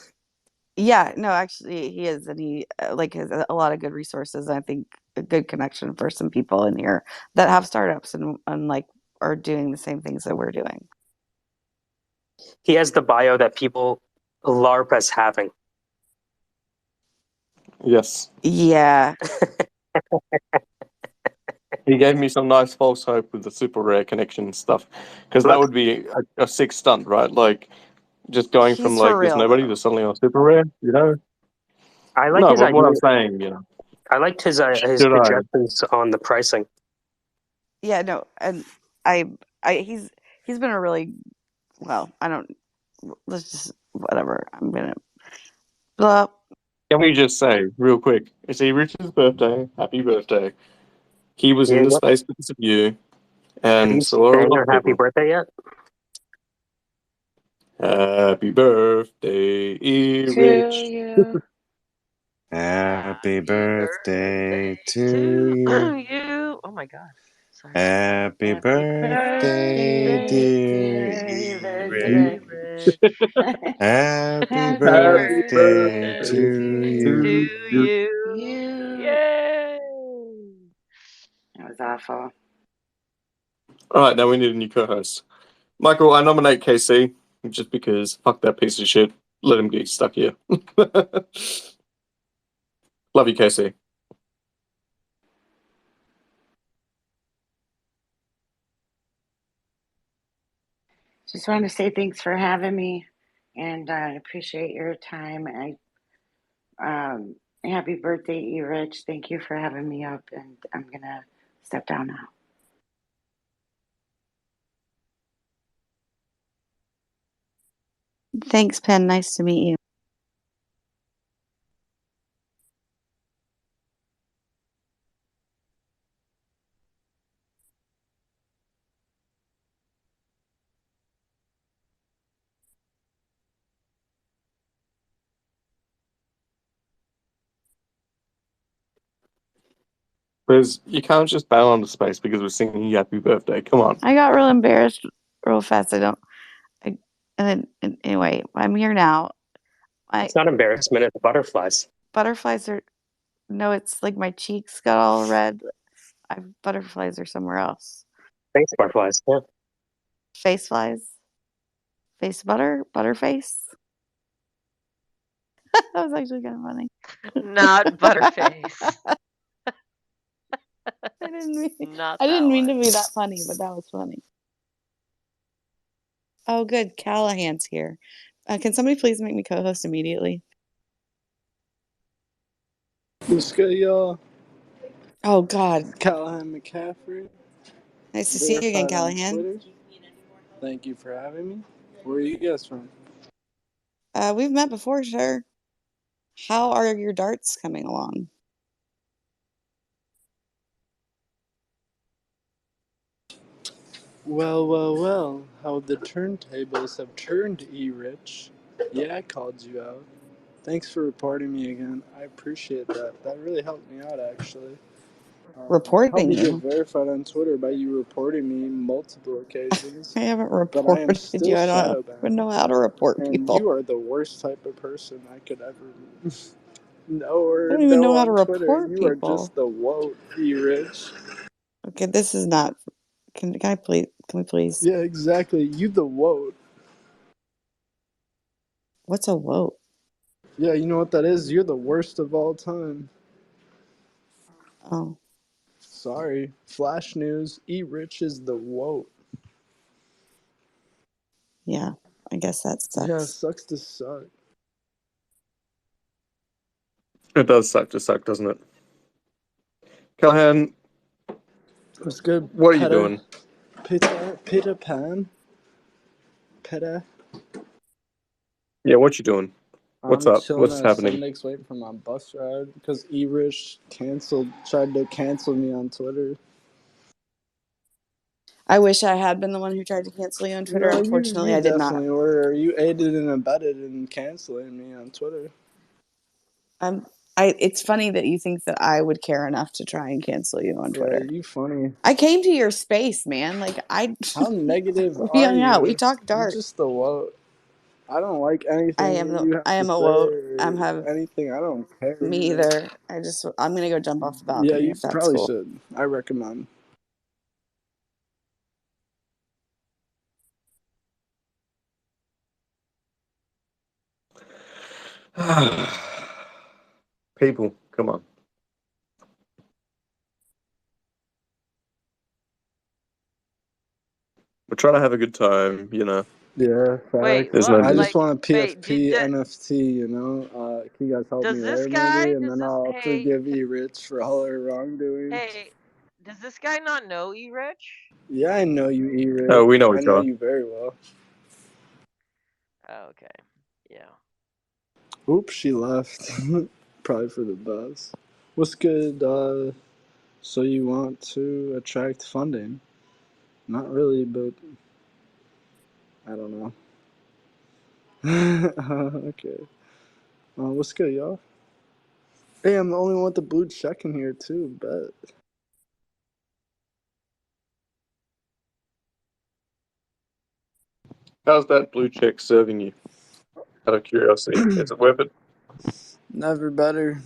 Yeah, no, actually, he is, and he like has a lot of good resources. I think a good connection for some people in here that have startups and like are doing the same things that we're doing. He has the bio that people LARP as having. Yes. Yeah. He gave me some nice false hope with the super rare connection stuff, because that would be a sick stunt, right? Like just going from He's for like there's real, nobody though. to suddenly on super rare, you know? I like No, his but what idea. I'm saying, you know. I liked his Should I? suggestions on the pricing. Yeah, no, and he's been a really well. I don't. Let's just whatever. I'm gonna. Blah. Can we just say real quick? It's E-Rich's birthday. Happy birthday. He was in Yeah, the yep. space because of you, Have and you so are a sang lot her of happy people. birthday yet? Happy birthday, To E-Rich. you. Happy birthday to you. you. Oh my god. Sorry. Happy Happy birthday, birthday, dear dear E-Rich. E-Rich. Happy Happy Happy birthday birthday birthday to To you. to you. you. you. Yay. That was awful. All right, now we need a new co-host. Michael, I nominate KC just because fuck that piece of shit. Let him get stuck here. Love you, KC. Just wanted to say thanks for having me, and I appreciate your time. Happy birthday, E-Rich. Thank you for having me up, and I'm gonna step down now. Thanks, Penn. Nice to meet you. Because you can't just bail on the space because we're singing you happy birthday. Come on. I got real embarrassed real fast. And then anyway, I'm here now. It's not embarrassment, it's butterflies. Butterflies are no. It's like my cheeks got all red. Butterflies are somewhere else. Face butterflies, yeah. Face flies. Face butterface. That was actually kind of funny. Not Butterface. I didn't mean Not I that didn't mean one. to be that funny, but that was funny. Oh, good. Callahan's here. Can somebody please make me co-host immediately? What's good, y'all? Oh, God. Callahan McCaffrey. Nice to see you again, Verified on Callahan. Twitter. Thank you for having me. Where are you guys from? We've met before, sir. How are your darts coming along? Well. How the turntables have turned, E-Rich. Yeah, I called you out. Thanks for reporting me again. I appreciate that. That really helped me out, actually. Helped Reporting me get you? verified on Twitter by you reporting me multiple occasions. I haven't But I am reported still you. I don't shadow even banned. know how to report And people. you are the worst type of person I could ever know I or don't even know know how to on Twitter. report You are people. just the woke, E-Rich. Okay, this is not. Can I please? Can we please? Yeah, exactly. You the woke. What's a woke? Yeah, you know what that is? You're the worst of all time. Oh. Sorry. Flash news. E-Rich is the woke. Yeah, I guess that sucks. Yeah, sucks to suck. It does suck to suck, doesn't it? Callahan, What's good? what are you doing? Pita pan? Pita? Yeah, what you doing? What's I'm up? chilling What's at happening? Syndicate waiting for my bus ride because E-Rich tried to cancel me on Twitter. I wish I had been the one who tried to cancel you on Twitter. No, Unfortunately, you I did not. definitely were. You aided and abetted in canceling me on Twitter. It's funny that you think that I would care enough to try and cancel you on Twitter. Yeah, you funny. I came to your space, man. How negative we are hung out. We you? talked You dark. just the woke. I don't like anything you have I to am a say woke. or anything. I don't care. Me either. I'm gonna go jump off the Yeah, balcony you if that's probably cool. should. I recommend. People, come on. We're trying to have a good time, you know. Yeah, Wait, facts. There's no what? I need. just Like, want a wait, PFP NFT, you know? Can you guys help me does this there guy, maybe? And then I'll hey, forgive E-Rich for all her wrongdoing. hey, does this guy not know E-Rich? Yeah, I know you, Oh, E-Rich. we know I each know other. you very well. Oh, okay, yeah. Oops, she left. Probably for the best. What's good? So you want to attract funding? Not really, but I don't know. Okay. What's good, y'all? Hey, I'm the only one with the blue check in here too. Bet. How's that blue check serving you? Out of curiosity, is it worth it? Never better.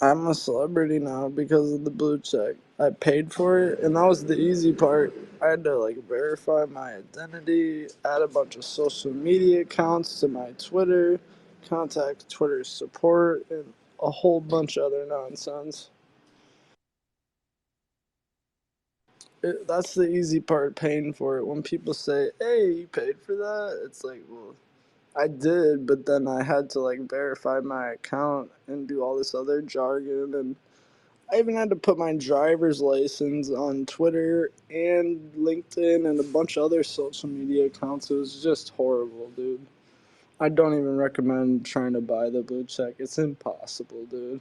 I'm a celebrity now because of the blue check. I paid for it, and that was the easy part. I had to like verify my identity, add a bunch of social media accounts to my Twitter, contact Twitter support, and a whole bunch of other nonsense. That's the easy part, paying for it. When people say, "Hey, you paid for that," it's like, well, I did, but then I had to like verify my account and do all this other jargon, and I even had to put my driver's license on Twitter and LinkedIn and a bunch of other social media accounts. It was just horrible, dude. I don't even recommend trying to buy the blue check. It's impossible, dude.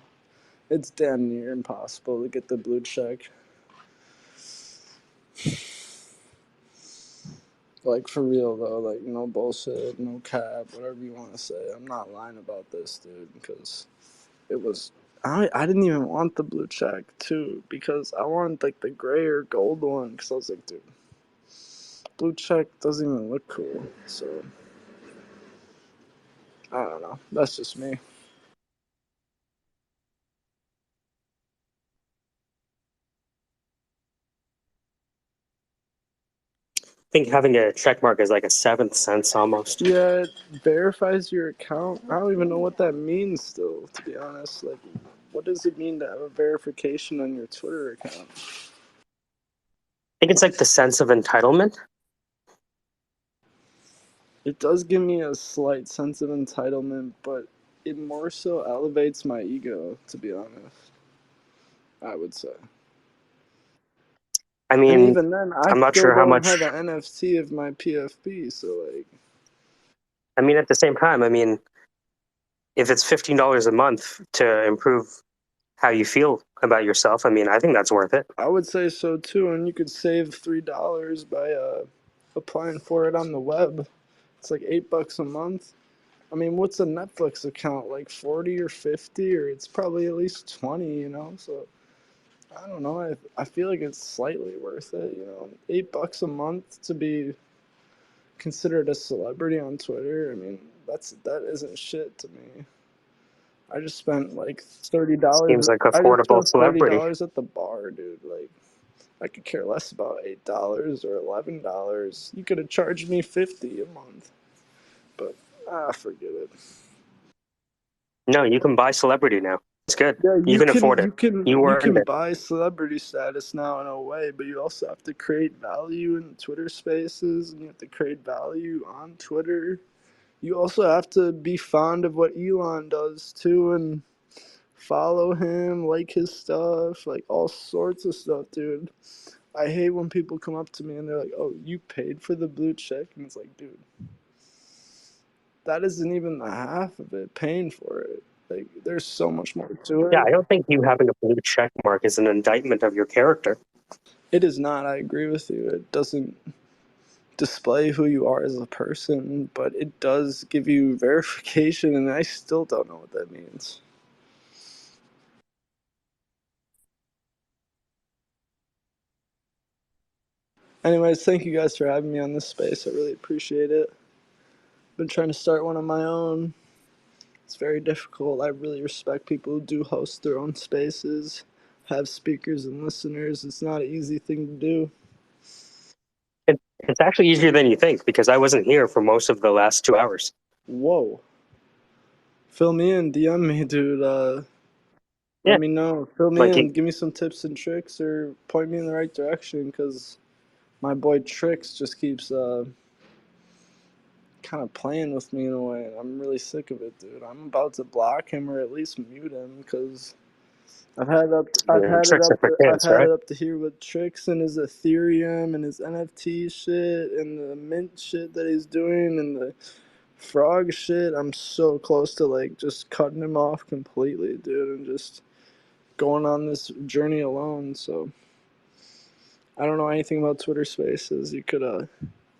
It's damn near impossible to get the blue check. Like, for real, though. Like, no bullshit, no cap, whatever you want to say. I'm not lying about this, dude, because it was. I didn't even want the blue check, too, because I wanted, like, the gray or gold one, because I was like, dude, blue check doesn't even look cool. So, I don't know. That's just me. I think having a check mark is like a seventh sense almost. Yeah, it verifies your account. I don't even know what that means still, to be honest. Like, what does it mean to have a verification on your Twitter account? I think it's like the sense of entitlement. It does give me a slight sense of entitlement, but it more so elevates my ego, to be honest. I would say. I And mean, even then, I I'm not still sure how don't much. have an NFT of my PFP, so like. I mean, at the same time, I mean, if it's $15 a month to improve how you feel about yourself, I mean, I think that's worth it. I would say so too, and you could save $3 by applying for it on the web. It's like $8 a month. I mean, what's a Netflix account, like 40 or 50, or it's probably at least 20, you know? So I don't know. I feel like it's slightly worth it, you know. $8 a month to be considered a celebrity on Twitter. I mean, that isn't shit to me. I just spent like $30. Seems like I just affordable spent thirty celebrity. dollars at the bar, dude. Like, I could care less about $8 or $11. You could have charged me 50 a month, but forget it. No, you can buy celebrity now. It's good. Yeah, You you can can afford it. you can You you earned can it. buy celebrity status now in a way, but you also have to create value in Twitter Spaces, and you have to create value on Twitter. You also have to be fond of what Elon does too, and follow him, like his stuff, like all sorts of stuff, dude. I hate when people come up to me and they're like, "Oh, you paid for the blue check," and it's like, dude, that isn't even the half of it. Paying for it, like there's so much more to Yeah, it. I don't think you having a blue check mark is an indictment of your character. It is not. I agree with you. It doesn't display who you are as a person, but it does give you verification, and I still don't know what that means. Anyways, thank you guys for having me on this space. I really appreciate it. Been trying to start one of my own. It's very difficult. I really respect people who do host their own spaces, have speakers and listeners. It's not an easy thing to do. It's actually easier than you think, because I wasn't here for most of the last 2 hours. Whoa. Fill me in, DM me, dude. Let me know. Fill me Like, in. Give me some tips and tricks, or point me in the right direction, because my boy Trix just keeps kind of playing with me in a way, and I'm really sick of it, dude. I'm about to block him or at least mute him, because I've had tricks are for kids, right? it up to here with Trix and his Ethereum and his NFT shit and the mint shit that he's doing and the frog shit. I'm so close to like just cutting him off completely, dude, and just going on this journey alone. So I don't know anything about Twitter Spaces. You could if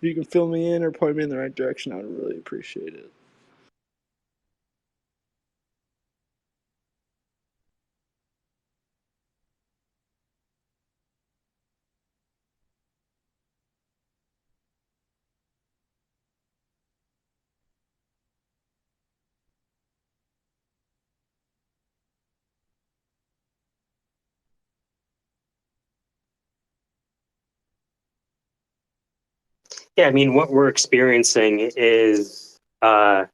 you can fill me in or point me in the right direction, I would really appreciate it. Yeah, I mean, what we're experiencing is the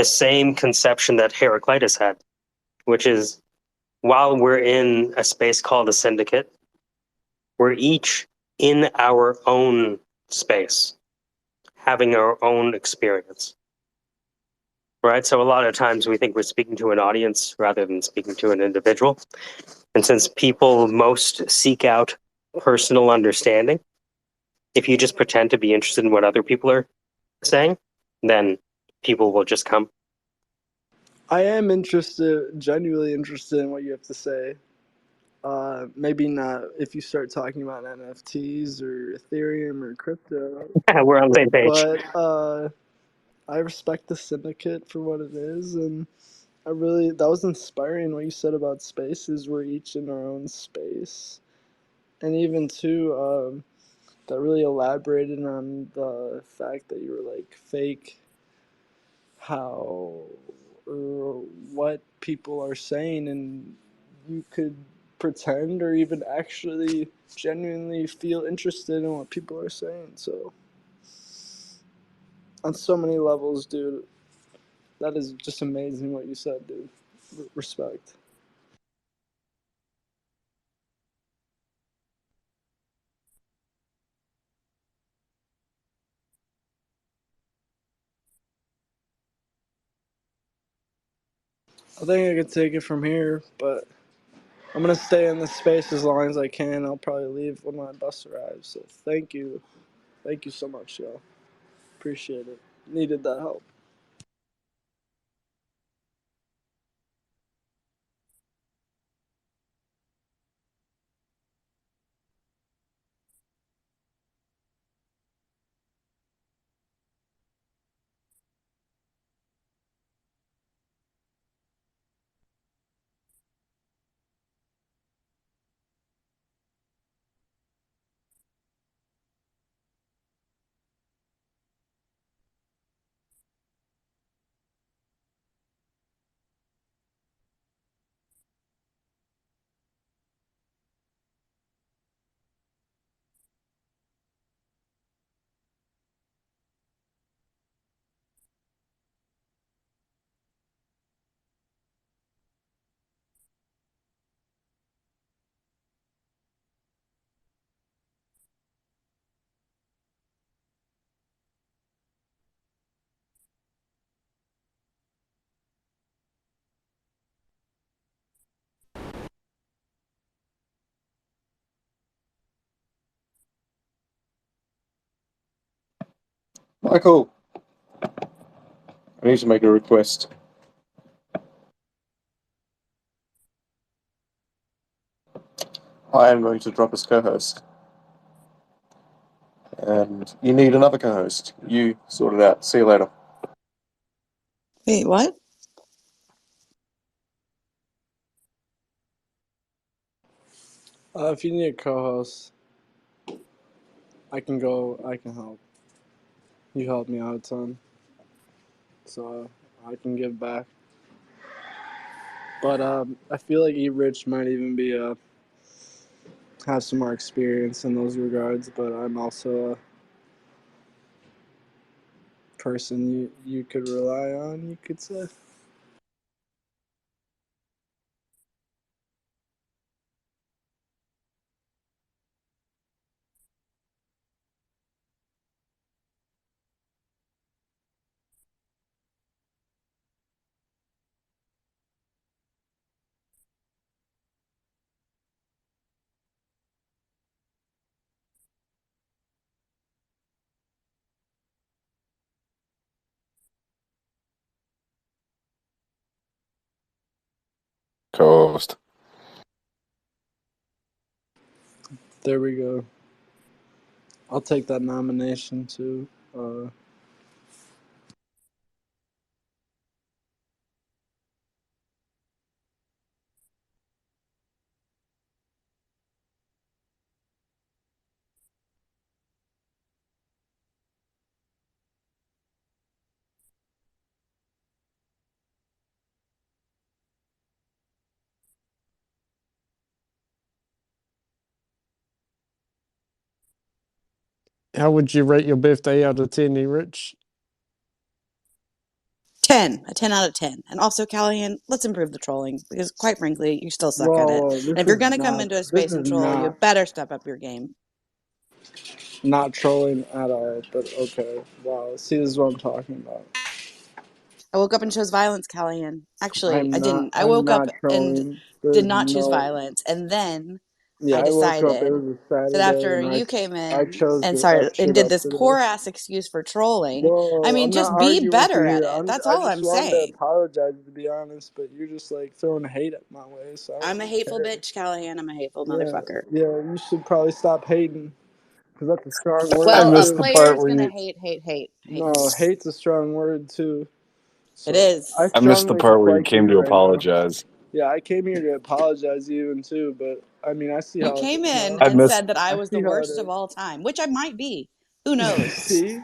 same conception that Heraclitus had, which is while we're in a space called a syndicate, we're each in our own space, having our own experience. Right? So a lot of times we think we're speaking to an audience rather than speaking to an individual. And since people most seek out personal understanding, if you just pretend to be interested in what other people are saying, then people will just come. I am interested, genuinely interested in what you have to say. Maybe not if you start talking about NFTs or Ethereum or crypto. We're on the same page. But I respect the syndicate for what it is, and that was inspiring what you said about spaces. We're each in our own space, and even too, that really elaborated on the fact that you were like fake how or what people are saying, and you could pretend or even actually genuinely feel interested in what people are saying. So on so many levels, dude, that is just amazing what you said, dude. Respect. I think I could take it from here, but I'm gonna stay in this space as long as I can. I'll probably leave when my bus arrives. So thank you so much, y'all. Appreciate it. Needed that help. Michael. I need to make a request. I am going to drop as co-host. And you need another co-host. You sort it out. See you later. Wait, what? If you need a co-host, I can go. I can help. You helped me out a ton, so I can give back. But I feel like E Rich might even be have some more experience in those regards. But I'm also a person you could rely on. You could say. Co-host. There we go. I'll take that nomination too. How would you rate your birthday out of 10, Rich? 10, a 10 out of 10. And also, Callahan, let's improve the trolling because, quite frankly, you still suck at it. And if you're going to come into a space and troll, you better step up your game. Not trolling at all, but okay. Wow. See, this is what I'm talking about. I woke up and chose violence, Callahan. Actually, I didn't. I I'm woke up not and trolling. did There's not choose no. violence. And then Yeah, I I woke up. It decided was a that Saturday, after and you came I in chose and to F started and shit did up this today. poor ass excuse for trolling, I Whoa, mean, I'm not just be arguing with you better at here. it. That's I all just I'm wanted to saying. apologize, to be honest, but you're just like throwing hate at my way, so I don't I'm a really hateful care. bitch, Callahan. I'm a hateful Yeah, motherfucker. yeah, you should probably stop hating, because that's a strong word, Well, a too. player is gonna hate. No, hate's a strong word, too. It So I is. I missed the strongly part where you dislike came you to right now. apologize. Yeah, I came here to apologize even too, but I mean, I see You how it came is in now. and said that I I was the see how it worst is. of all time, which I might be. Who knows? See?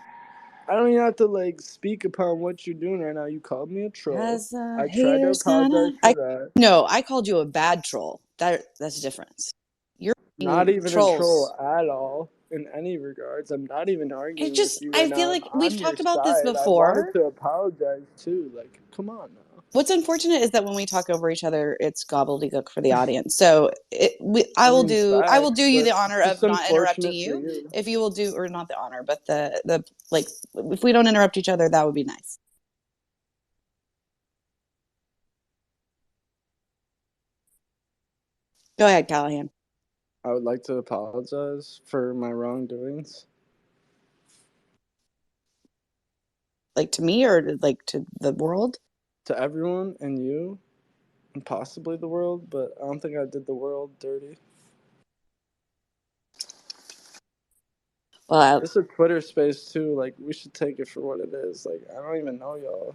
I don't even have to like speak upon what you're doing right now. You called me a troll. As a I tried to hater's gonna. apologize for that. No, I called you a bad troll. That's a difference. You're Not even a trolls. troll at all in any regards. I'm not even arguing with you I right feel now. I'm like we've on your talked about this side. I wanted before. to apologize too. Like, come on now. What's unfortunate is that when we talk over each other, it's gobbledygook for the audience. So I will do Facts, you but the honor just of not interrupting unfortunate for you. you. If you will do, or not the honor, but the like, if we don't interrupt each other, that would be nice. Go ahead, Callahan. I would like to apologize for my wrongdoings. Like to me or like to the world? To everyone and you, and possibly the world, but I don't think I did the world dirty. Well, It's a Twitter space too. Like, we should take it for what it is. Like, I don't even know y'all.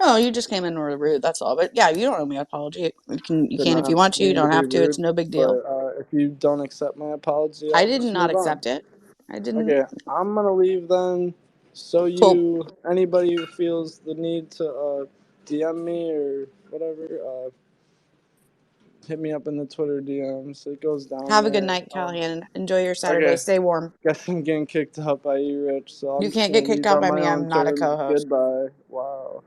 oh, you just came in and were rude. That's all. But yeah, you don't owe me an apology. You To can if you not want to. You mean to don't be have to. It's rude, no big deal. but if you don't accept my apology, I I'll did just not move on. accept it. I didn't. Okay, I'm gonna leave then. So Cool. anybody who feels the need to DM me or whatever, hit me up in the Twitter DMs. It goes down Have a good there. night, Callahan. Enjoy your Saturday. Okay, Stay warm. guess I'm getting kicked out by you, Rich. So I'm You just can't gonna get kicked leave out on by my me. own I'm not a terms. co-host. Goodbye. Wow,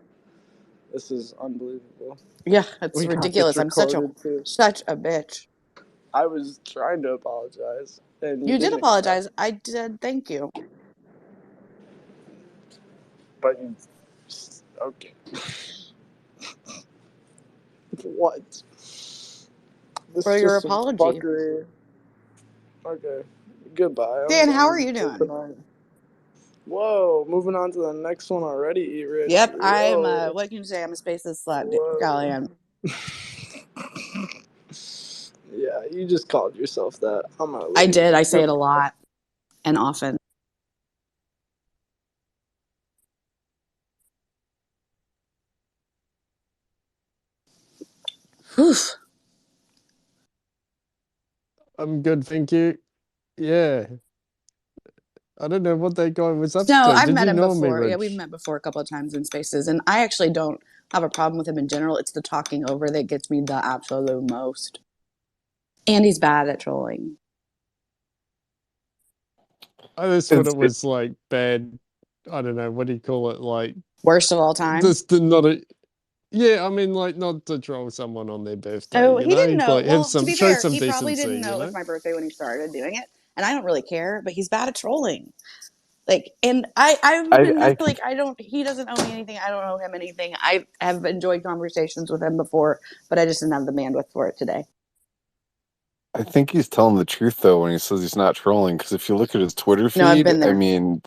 this is unbelievable. Yeah, it's We got this ridiculous. I'm recorded too. such a bitch. I was trying to apologize, and you You did didn't accept. apologize. I did. Thank you. But you, okay. What? This For is your just some apology. fuckery. Okay. Goodbye. I'm Dan, how are going you for doing? tonight. Whoa, moving on to the next one already, Eat Rich. Yep, I'm. Whoa. What can you say? I'm a spaces slut, Whoa. Gallian. Yeah, you just called yourself that. I'm gonna I let did. you. I say it a lot and often. Whew. I'm good, thank you. Yeah. I don't know what that guy was up No, to. I've Did met you him know me, before. Yeah, we've Rich? met before a couple of times in spaces, and I actually don't have a problem with him in general. It's the talking over that gets me the absolute most. And he's bad at trolling. I just thought it was like bad. I don't know, what do you call it? Like worst of all time. Just not a. Yeah, I mean, like, not to troll someone on their birthday. Oh, You he didn't know, know. like, have Well, to some, be show fair, some he probably decency. didn't know You it was know. my birthday when he started doing it, and I don't really care. But he's bad at trolling. Like, and I've been like, I don't. He doesn't owe me anything. I don't owe him anything. I have enjoyed conversations with him before, but I just didn't have the bandwidth for it today. I think he's telling the truth though when he says he's not trolling. Because if you look at his Twitter No, I've feed, been I there. mean,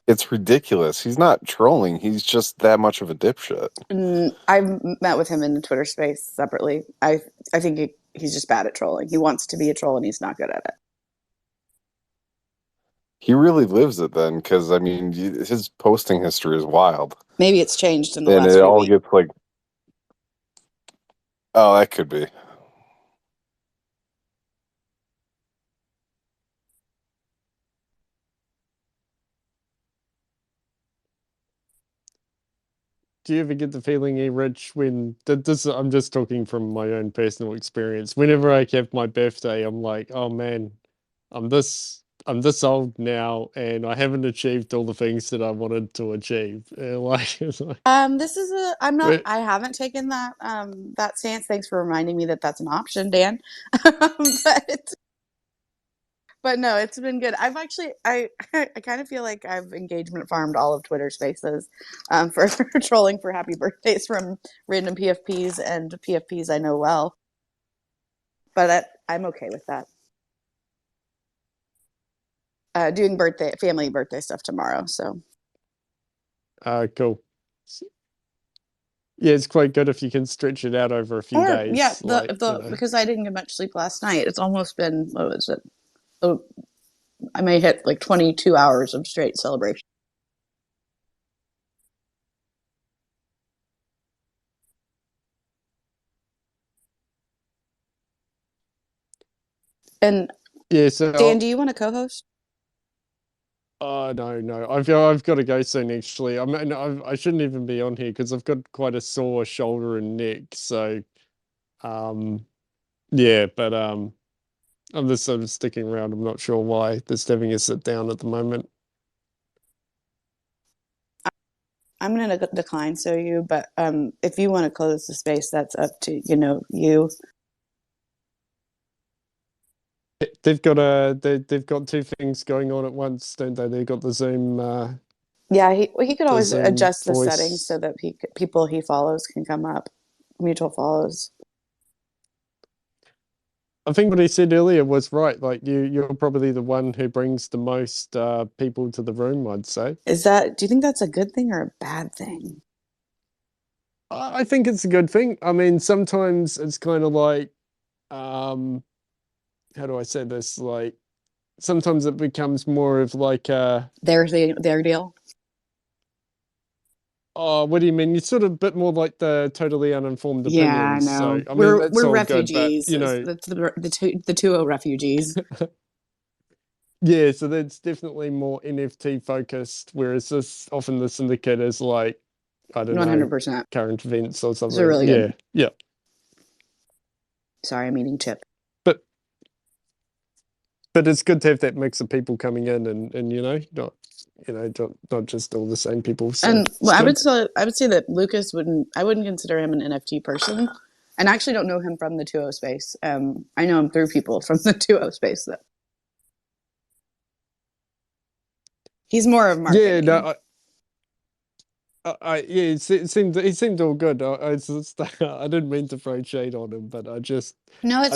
it's ridiculous. He's not trolling. He's just that much of a dipshit. I've met with him in the Twitter space separately. I think he's just bad at trolling. He wants to be a troll and he's not good at it. He really lives it then, because I mean, his posting history is wild. Maybe it's changed in the And last it few all weeks. gets like, oh, that could be. Do you ever get the feeling, Rich, when this? I'm just talking from my own personal experience. Whenever I have my birthday, I'm like, oh man, I'm this old now, and I haven't achieved all the things that I wanted to achieve. Like, it's like This is I haven't taken that that stance. Thanks for reminding me that that's an option, Dan. But no, it's been good. I've actually I kind of feel like I've engagement farmed all of Twitter Spaces for trolling for happy birthdays from random PFPs and PFPs I know well. But I'm okay with that. Doing family birthday stuff tomorrow. So cool. Yeah, it's quite good if you can stretch it out over a few or yeah, days. Like, you know. because I didn't get much sleep last night. It's almost been, what was it? Oh, I may hit like 22 hours of straight celebration. And Yeah, so Dan, do you want to co-host? No. I've got to go soon. Actually, I mean, I shouldn't even be on here because I've got quite a sore shoulder and neck. So, yeah, but I'm just sort of sticking around. I'm not sure why. Just having a sit down at the moment. I'm going to decline, so you. But if you want to close the space, that's up to you. They've got they've got two things going on at once, don't they? They've got the Zoom. Yeah, he could The always Zoom adjust the voice. settings so that people he follows can come up, mutual follows. I think what he said earlier was right. Like you're probably the one who brings the most people to the room, I'd say. Do you think that's a good thing or a bad thing? I think it's a good thing. I mean, sometimes it's kind of like, how do I say this? Like, sometimes it becomes more of like their deal. Oh, what do you mean? You're sort of a bit more like the totally uninformed Yeah, I opinions. So know. I mean, that's We're all good, but refugees. you know, The 2.0 refugees. yeah. So that's definitely more NFT focused, whereas this often the syndicate is like, I don't know, 100%. current events or Those are something. really Yeah, good. yeah. Sorry, I'm eating chip. But it's good to have that mix of people coming in and not just all the same people. So And well, it's good. I would say that Lucas I wouldn't consider him an NFT person, and I actually don't know him from the 2.0 space. I know him through people from the 2.0 space though. He's more of marketing. Yeah, no, yeah, it seemed all good. I just, I didn't mean to throw shade on him, but No, I it's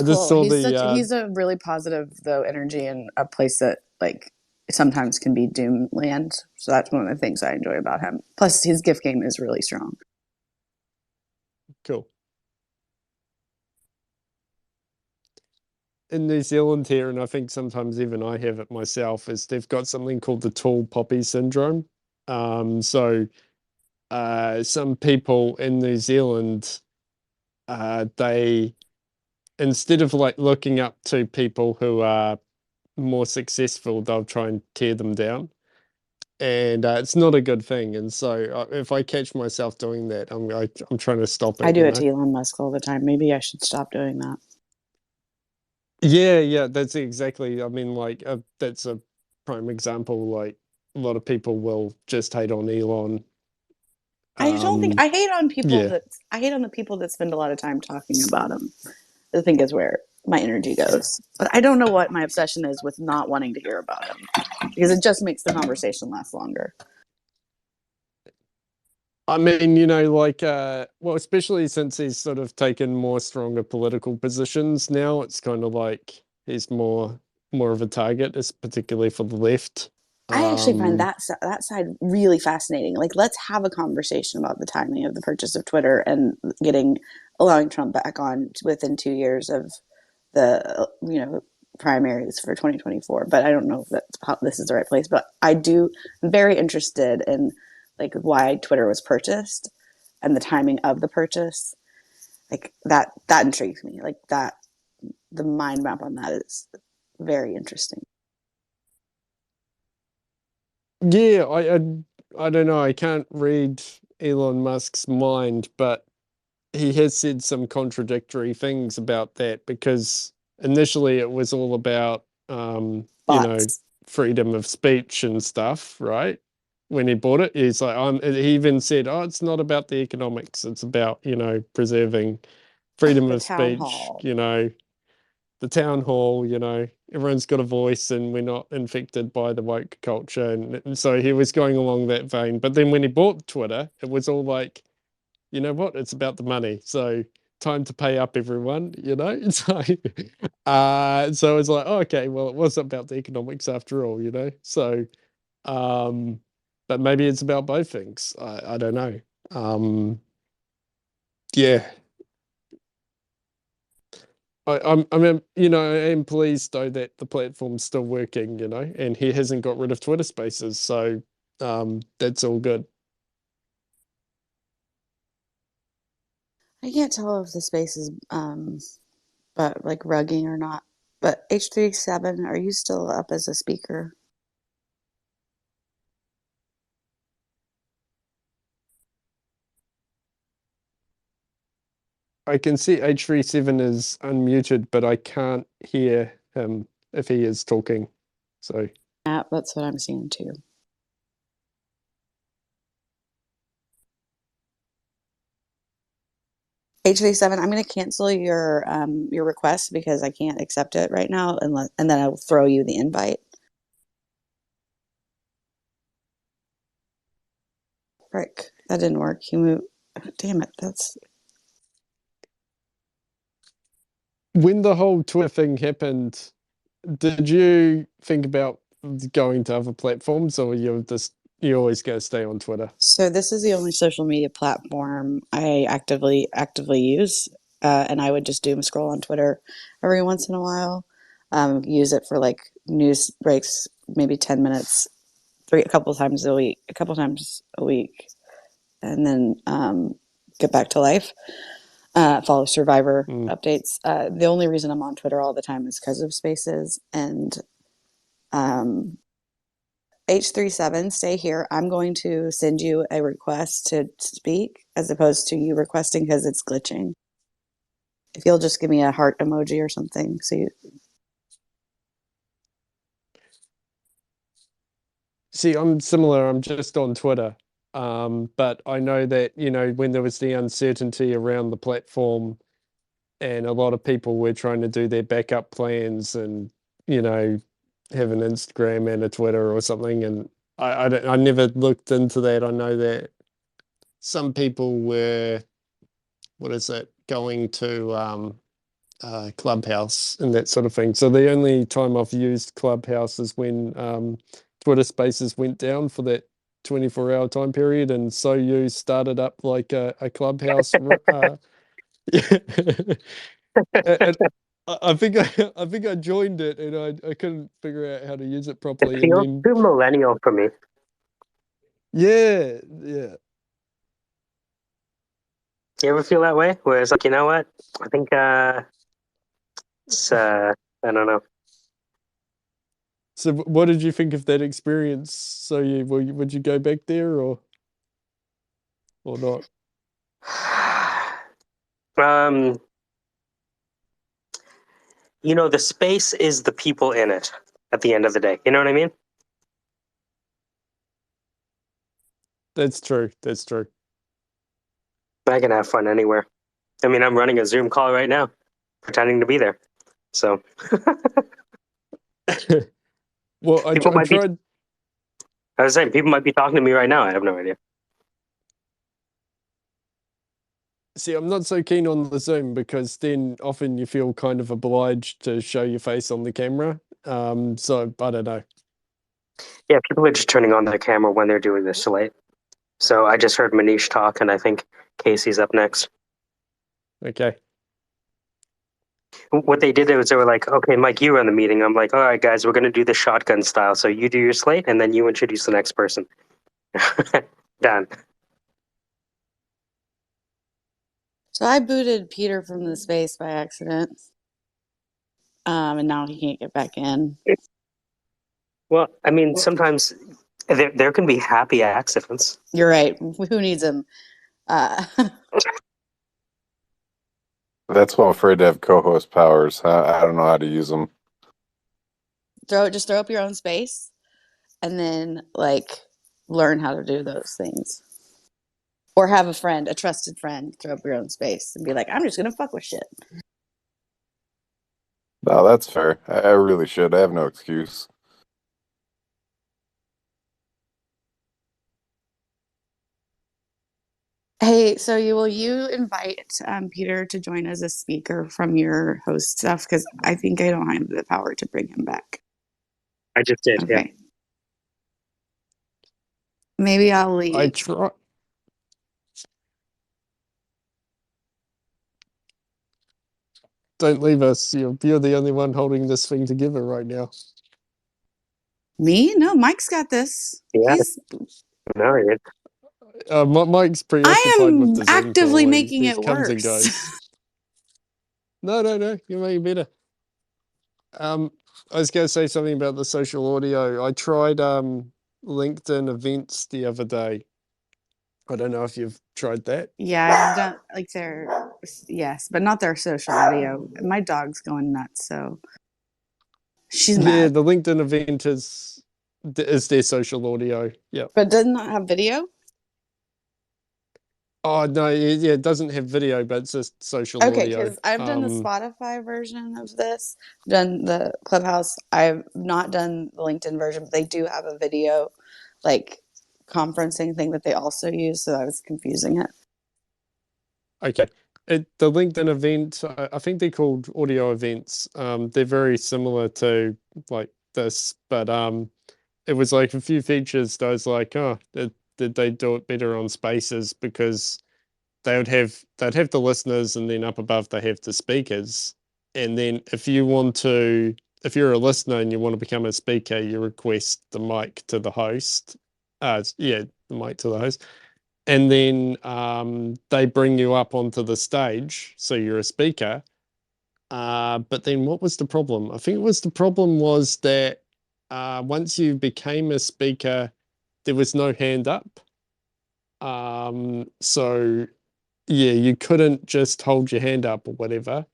just cool. saw the He's a really positive though energy and a place that like sometimes can be doom land. So that's one of the things I enjoy about him. Plus, his gift game is really strong. Cool. In New Zealand here, and I think sometimes even I have it myself, is they've got something called the tall poppy syndrome. Some people in New Zealand, they, instead of like looking up to people who are more successful, they'll try and tear them down. And it's not a good thing. And so if I catch myself doing that, I'm trying to stop I it, do you it know? to Elon Musk all the time. Maybe I should stop doing that. Yeah, that's exactly. I mean, like that's a prime example. Like a lot of people will just hate on Elon. I don't think I hate on people Yeah. that I hate on the people that spend a lot of time talking about him. I think is where my energy goes. But I don't know what my obsession is with not wanting to hear about him because it just makes the conversation last longer. I mean, you know, like, well, especially since he's sort of taken more stronger political positions now, it's kind of like he's more of a target, is particularly for the left. I actually find Um, that side really fascinating. Like, let's have a conversation about the timing of the purchase of Twitter and allowing Trump back on within 2 years of the primaries for 2024. But I don't know if this is the right place. But I'm very interested in like why Twitter was purchased and the timing of the purchase. Like that intrigues me. Like that, the mind map on that is very interesting. yeah, I don't know. I can't read Elon Musk's mind, but he has said some contradictory things about that because initially it was all about you know, Bots. freedom of speech and stuff, right? When he bought it, he's like, he even said, "Oh, it's not about the economics; it's about, you know, preserving freedom The of town speech. hall. You know, the town hall. You know, everyone's got a voice, and we're not infected by the woke culture." And so he was going along that vein. But then when he bought Twitter, it was all like, you know what? It's about the money. So time to pay up, everyone. You know, so it's like, oh, okay, well, it was about the economics after all. You know, so um, but maybe it's about both things. I don't know. Yeah, I mean, you know, I am pleased though that the platform's still working. You know, and he hasn't got rid of Twitter Spaces, so that's all good. I can't tell if the space is but like rugging or not. But H37, are you still up as a speaker? I can see H37 is unmuted, but I can't hear him if he is talking. So Yeah, that's what I'm seeing too. H37, I'm going to cancel your request because I can't accept it right now, and then I'll throw you the invite. Frick, that didn't work. You moved. Damn it, that's when the whole Twitter thing happened, did you think about going to other platforms, or you always going to stay on Twitter? so. This is the only social media platform I actively use, and I would just doom scroll on Twitter every once in a while. Use it for like news breaks, maybe 10 minutes, a couple times a week, and then get back to life. Follow Survivor updates. The only reason I'm on Twitter all the time is because of Spaces and um, H37. Stay here. I'm going to send you a request to speak as opposed to you requesting because it's glitching. If you'll just give me a heart emoji or something, so you. See, I'm similar. I'm just on Twitter. But I know that, you know, when there was the uncertainty around the platform and a lot of people were trying to do their backup plans and, you know, have an Instagram and a Twitter or something. And I never looked into that. I know that some people were, what is it, going to Clubhouse and that sort of thing. So the only time I've used Clubhouse is when Twitter Spaces went down for that 24-hour time period, and So You started up like a Clubhouse. And I think I think I joined it, and I couldn't figure out how to use it It properly. And feels then too millennial for me. yeah. You ever feel that way? Where it's like, you know what? I think it's I don't know. So what did you think of that experience? So would you go back there or not? The space is the people in it at the end of the day. You know what I mean? That's true. That's true. I can have fun anywhere. I mean, I'm running a Zoom call right now, pretending to be there. So Well, I tried. I was saying, people might be talking to me right now. I have no idea. See, I'm not so keen on the Zoom because then often you feel kind of obliged to show your face on the camera. So I don't know. Yeah, people are just turning on their camera when they're doing this late. So I just heard Manish talk, and I think Casey's up next. Okay. What they did was they were like, okay, Mike, you run the meeting. I'm like, all right, guys, we're going to do the shotgun style. So you do your slate, and then you introduce the next person. Done. So I booted Peter from the space by accident. And now he can't get back in. Well, I mean, sometimes there can be happy accidents. You're right. Who needs him? That's why I'm afraid to have co-host powers. I don't know how to use them. Just throw up your own space, and then learn how to do those things. Or have a friend, a trusted friend, throw up your own space and be like, I'm just gonna fuck with shit. No, that's fair. I really should. I have no excuse. Hey, so will you invite Peter to join as a speaker from your host stuff? Because I think I don't have the power to bring him back. I just did. Okay. Yeah. Maybe I'll leave. I try. Don't leave us. You're the only one holding this thing together right now. Me? No, Mike's got this. Yeah. No, Mike's preoccupied with the Zoom actively call. making He it comes and worse. goes. No, you're making better. I was going to say something about the social audio. I tried LinkedIn events the other day. I don't know if you've tried that. Yeah, I've done yes, but not their social audio. My dog's going nuts, so she's mad. Yeah, the LinkedIn event is their social audio. Yeah. But does not have video? Oh no, yeah, it doesn't have video, but it's just social audio. Okay, because I've done the Spotify version of this, done the Clubhouse. I've not done the LinkedIn version, but they do have a video, conferencing thing that they also use. So I was confusing it. Okay. The LinkedIn event, I think they're called audio events. They're very similar to like this, but it was like a few features that I was like, oh, did they do it better on Spaces, because they'd have the listeners, and then up above they have the speakers. And then if you're a listener and you want to become a speaker, you request the mic to the host. The mic to the host. And then they bring you up onto the stage, so you're a speaker. But then what was the problem? I think the problem was that once you became a speaker, there was no hand up. So yeah, you couldn't just hold your hand up or whatever.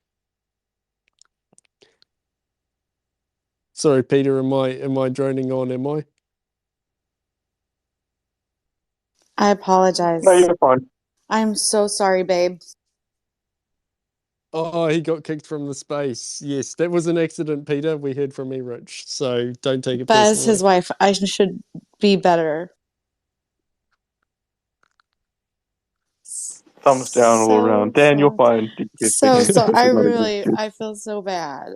Sorry, Peter, am I droning on? Am I? I apologize. No, you're fine. I'm so sorry, babe. Oh, he got kicked from the space. Yes, that was an accident, Peter. We heard from Rich, so don't take it But personally. as his wife, I should be better. thumbs down all around. Dan, you're fine. So I feel so bad.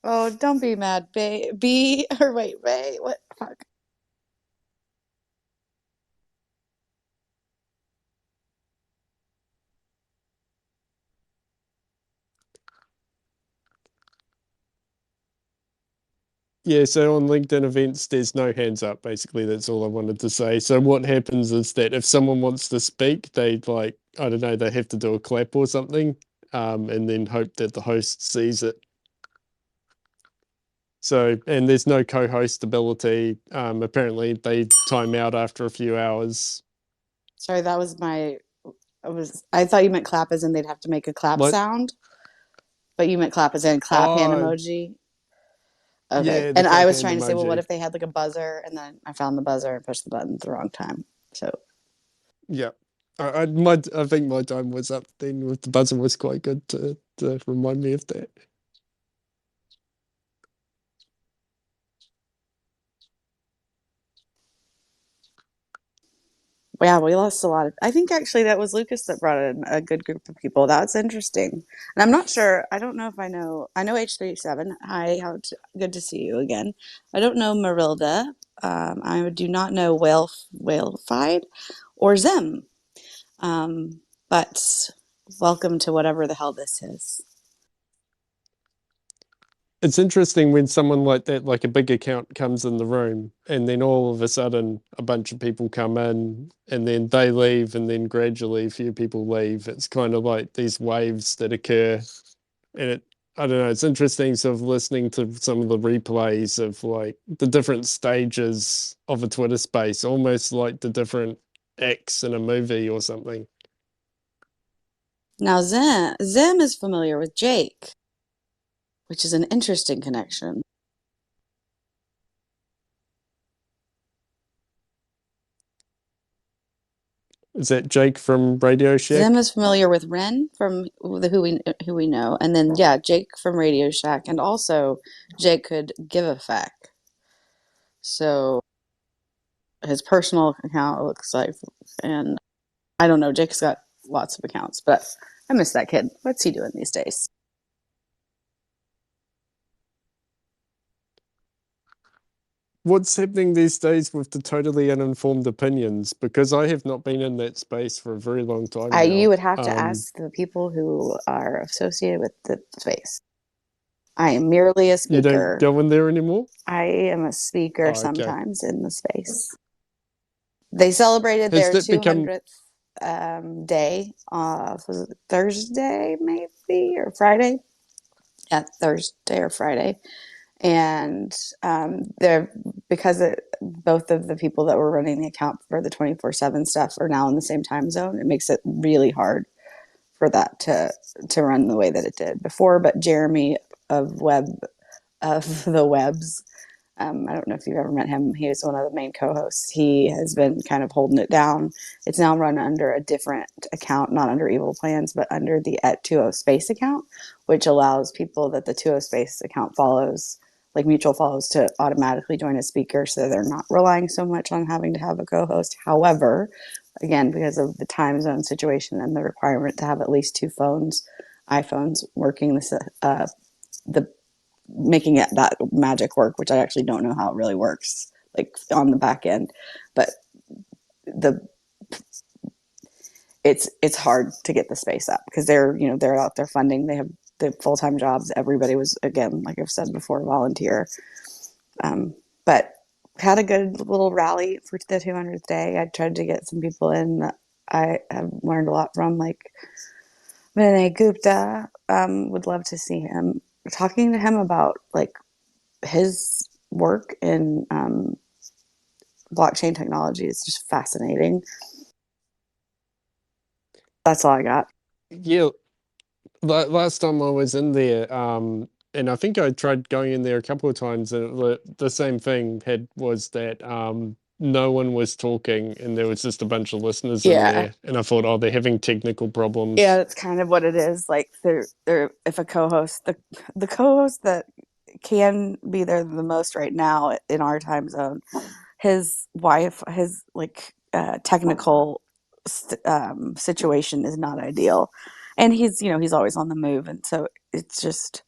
Oh, don't be mad, B or wait, Ray. What fuck? Yeah, so on LinkedIn events, there's no hands up, basically. That's all I wanted to say. So what happens is that if someone wants to speak, they like, I don't know, they have to do a clap or something, and then hope that the host sees it. So, and there's no co-host ability. Apparently they time out after a few hours. Sorry, that was I thought you meant clap as in they'd have to make a clap sound. But you meant clap as in clap hand emoji. Okay. Yeah, the And I clap was hand trying to say, well, what emoji. if they had like a buzzer and then I found the buzzer and pushed the button at the wrong time? So Yeah. I think my time was up then with the buzzer was quite good to remind me of that. yeah, we lost a lot of. I think actually that was Lucas that brought in a good group of people. That's interesting, and I'm not sure. I don't know if I know. I know H37. Hi, good to see you again. I don't know Marilda. I do not know Whalefied or Zim. But welcome to whatever the hell this is. It's interesting when someone like that, like a big account, comes in the room and then all of a sudden a bunch of people come in and then they leave and then gradually a few people leave. It's kind of like these waves that occur. And I don't know, it's interesting sort of listening to some of the replays of like the different stages of a Twitter space, almost like the different acts in a movie or something. Now Zim is familiar with Jake, which is an interesting connection. Is that Jake from Radio Shack? Zim is familiar with Ren from who we know, and then yeah, Jake from Radio Shack, and also Jake could give a feck. So his personal account looks like, and I don't know, Jake's got lots of accounts, but I miss that kid. What's he doing these days? What's happening these days with the totally uninformed opinions? Because I have not been in that space for a very long time now. You would have to ask the people who are associated with the space. I am merely a speaker. You don't go in there anymore? I am a speaker sometimes in the space. They celebrated their 200th day. Was it Thursday, maybe, or Friday? Yeah, Thursday or Friday. And because both of the people that were running the account for the 24/7 stuff are now in the same time zone, it makes it really hard for that to run the way that it did before. But Jeremy of the Webs, I don't know if you've ever met him. He is one of the main co-hosts. He has been kind of holding it down. It's now run under a different account, not under Evil Plans, but under the @20 Space account, which allows people that the 20 Space account follows, like mutual follows, to automatically join as speaker, so they're not relying so much on having to have a co-host. However, again, because of the time zone situation and the requirement to have at least two iPhones working the making it that magic work, which I actually don't know how it really works, like on the back end, but it's hard to get the space up because they're out there funding. They have the full-time jobs. Everybody was, again, like I've said before, volunteer. But had a good little rally for the 200th day. I tried to get some people in that I have learned a lot from, like Vinay Gupta. Would love to see him. Talking to him about like his work in blockchain technology is just fascinating. That's all I got. Yeah, last time I was in there, and I think I tried going in there a couple of times, and the same thing was that no one was talking, and there was just a bunch of listeners in there, and I thought, oh, they're having technical problems. Yeah, that's kind of what it is. Like they're if a co-host, the co-host that can be there the most right now in our time zone, his wife, his like technical situation is not ideal. And he's always on the move, and so it's just,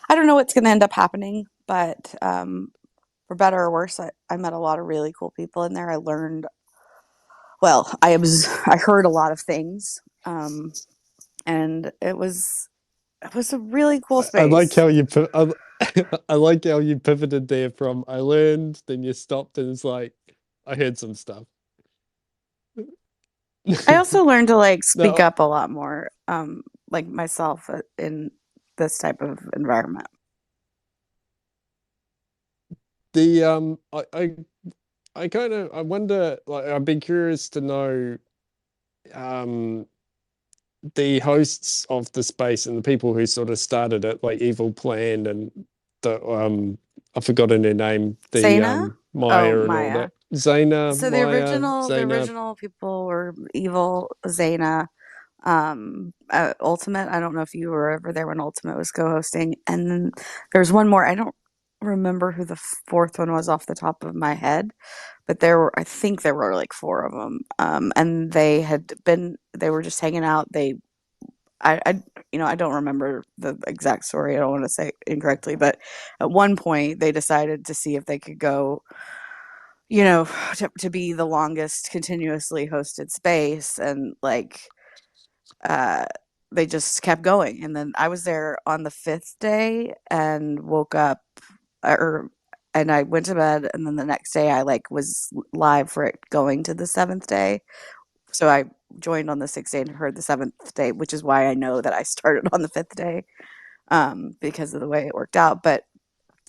I don't know what's going to end up happening, but for better or worse, I met a lot of really cool people in there. I learned, well, I heard a lot of things, and it was a really cool I like space. how you put. I like how you pivoted there from I learned, then you stopped, and it's like I heard some stuff. I also learned to like speak No, up a lot more, like myself in this type of environment. the I kind of I wonder. Like, I'd be curious to know um the hosts of the space and the people who sort of started it, like Evil Plan and the I've forgotten her name, the Zaina? Oh, Maya and all Maya. that. Zaina, So Maya, the Zaina. original people were Evil, Zaina, Ultimate. I don't know if you were ever there when Ultimate was co-hosting, and then there's one more. I don't remember who the fourth one was off the top of my head, but I think there were like four of them. And they were just hanging out. I don't remember the exact story. I don't want to say incorrectly, but at one point they decided to see if they could go, to be the longest continuously hosted space, and like uh they just kept going. And then I was there on the fifth day and woke up, or and I went to bed, and then the next day I like was live for it going to the seventh day. So I joined on the sixth day and heard the seventh day, which is why I know that I started on the fifth day, because of the way it worked out. But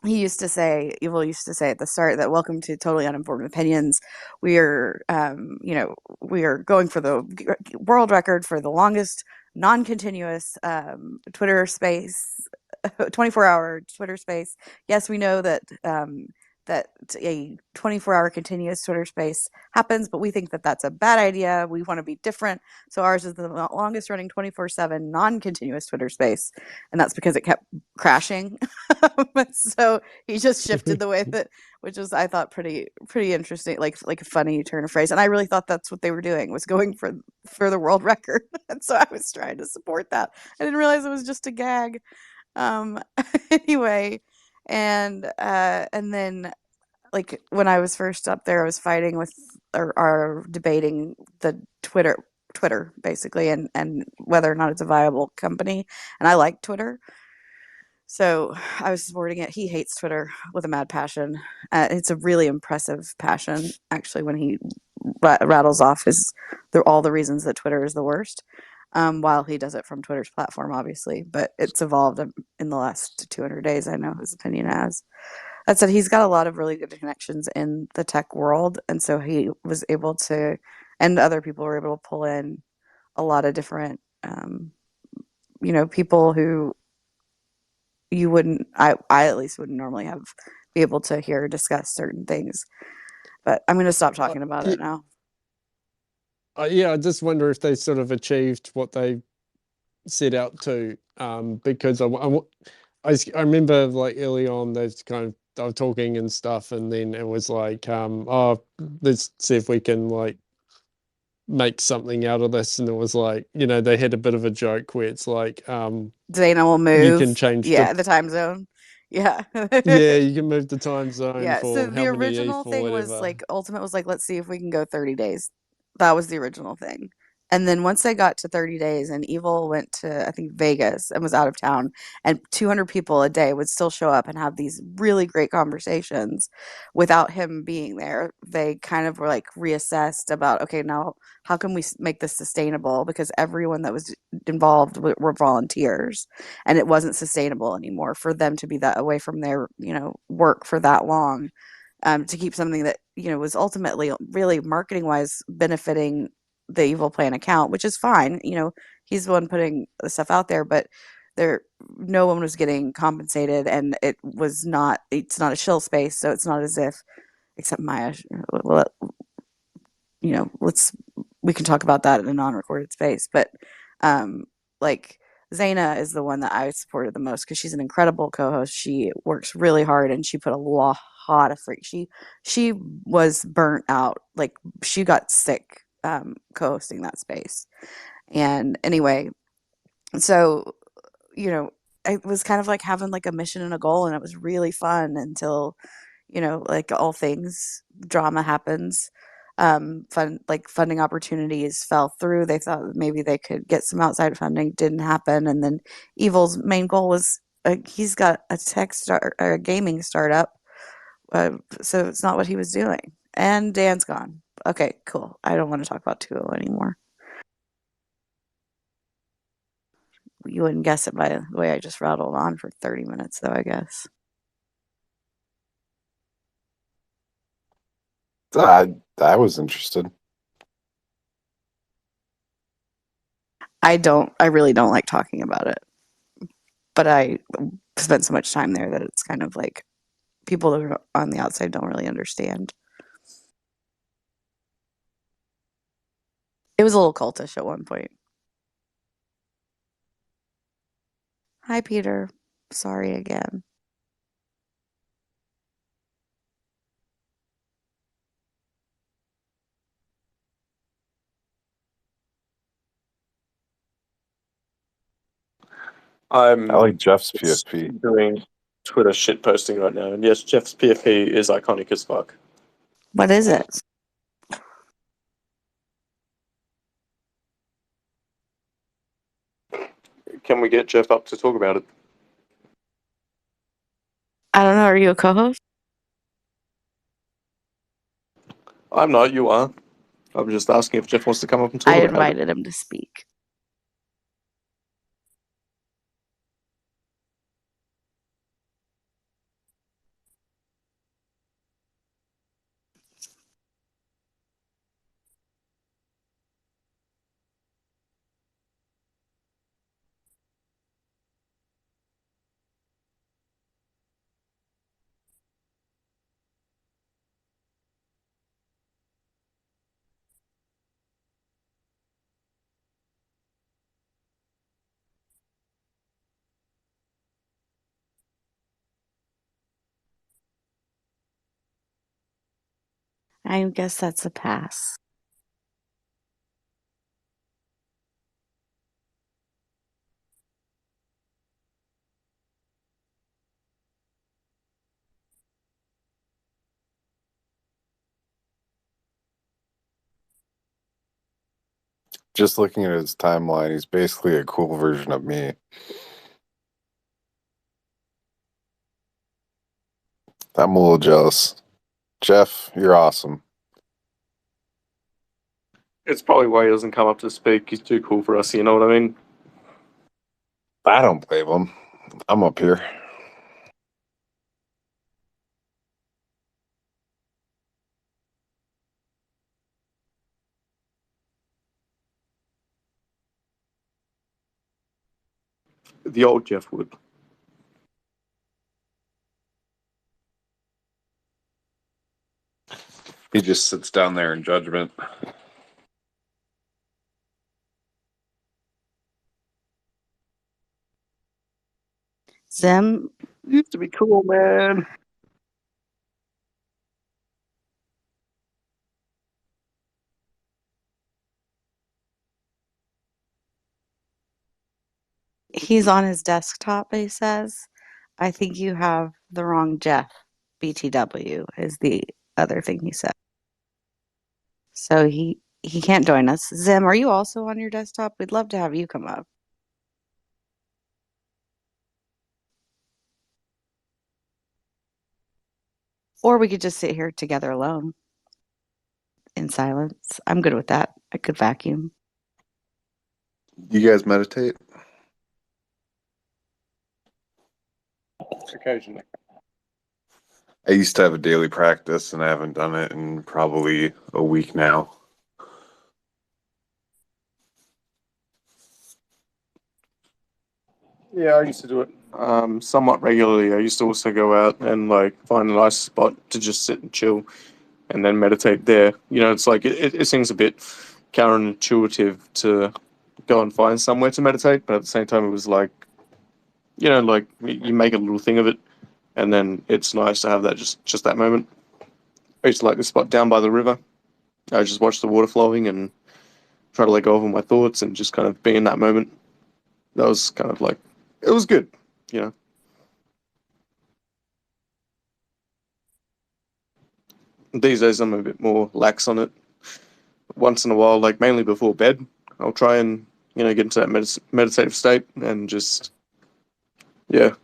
Evil used to say at the start that welcome to Totally Uninformed Opinions. We are, we are going for the world record for the longest non-continuous Twitter space, 24-hour Twitter space. Yes, we know that that a 24-hour continuous Twitter space happens, but we think that that's a bad idea. We want to be different. So ours is the longest running 24/7 non-continuous Twitter space, and that's because it kept crashing. So he just shifted the way that, which was, I thought, pretty interesting, like a funny turn of phrase. And I really thought that's what they were doing, was going for the world record. And so I was trying to support that. I didn't realize it was just a gag. Um, anyway, and then like when I was first up there, I was fighting with, or debating the Twitter basically, and whether or not it's a viable company. And I like Twitter, so I was supporting it. He hates Twitter with a mad passion. It's a really impressive passion, actually, when he rattles off all the reasons that Twitter is the worst. While he does it from Twitter's platform, obviously, but it's evolved in the last 200 days. I know his opinion has. That said, he's got a lot of really good connections in the tech world, and so he was able to, and other people were able to pull in a lot of different, people who you wouldn't, I at least wouldn't normally be able to hear discuss certain things. But I'm going to stop talking about it now. Yeah, I just wonder if they sort of achieved what they set out to, because I remember like early on they were talking and stuff, and then it was like, oh, let's see if we can like make something out of this. And it was like, they had a bit of a joke where it's like, Zaina will move. you can change the time zone. Yeah. Yeah, you can move the time zone Yeah. So for the how many ETH original or thing was whatever. like, Ultimate was like, let's see if we can go 30 days. That was the original thing. And then once they got to 30 days, and Evil went to, I think, Vegas and was out of town, and 200 people a day would still show up and have these really great conversations without him being there, they kind of were like reassessed about, okay, now how can we make this sustainable? Because everyone that was involved were volunteers, and it wasn't sustainable anymore for them to be that away from their, work for that long. To keep something that, was ultimately really marketing wise benefiting the Evil Plan account, which is fine. He's the one putting the stuff out there, but no one was getting compensated, and it's not a shill space, so it's not as if, except Maya, well, we can talk about that in a non-recorded space, but like Zaina is the one that I supported the most because she's an incredible co-host. She works really hard, and she put a lot of freak. She was burnt out. Like, she got sick co-hosting that space. And anyway, so it was kind of like having like a mission and a goal, and it was really fun until like all things, drama happens. Funding opportunities fell through. They thought maybe they could get some outside funding, didn't happen. And then Evil's main goal was he's got a or a gaming startup, so it's not what he was doing. And Dan's gone. Okay, cool. I don't want to talk about 2.0 anymore. You wouldn't guess it by the way I just rattled on for 30 minutes, though, I guess. I was interested. I really don't like talking about it. But I spent so much time there that it's kind of like people that are on the outside don't really understand. It was a little cultish at one point. Hi, Peter. Sorry again. I like Jeff's just PFP. doing Twitter shit posting right now, and yes, Jeff's PFP is iconic as fuck. What is it? Can we get Jeff up to talk about it? I don't know. Are you a co-host? I'm not. You are. I'm just asking if Jeff wants to come up and talk I about it. invited him to speak. I guess that's a pass. Just looking at his timeline, he's basically a cool version of me. I'm a little jealous. Jeff, you're awesome. It's probably why he doesn't come up to speak. He's too cool for us, you know what I mean? I don't blame him. I'm up here. The old Jeff would. He just sits down there in judgment. Zim used to be cool, man. He's on his desktop, he says. I think you have the wrong Jeff. BTW is the other thing he said. So he can't join us. Zim, are you also on your desktop? We'd love to have you come up. Or we could just sit here together alone in silence. I'm good with that. I could vacuum. You guys meditate? Occasionally. I used to have a daily practice, and I haven't done it in probably a week now. Yeah, I used to do it somewhat regularly. I used to also go out and like find a nice spot to just sit and chill, and then meditate there. You know, it's like it seems a bit counterintuitive to go and find somewhere to meditate, but at the same time, it was like, you know, like you make a little thing of it, and then it's nice to have that just that moment. I used to like this spot down by the river. I just watch the water flowing and try to let go of all my thoughts and just kind of be in that moment. That was kind of like, it was good, you know. These days I'm a bit more lax on it. Once in a while, like mainly before bed, I'll try and, you know, get into that meditative state and just, yeah.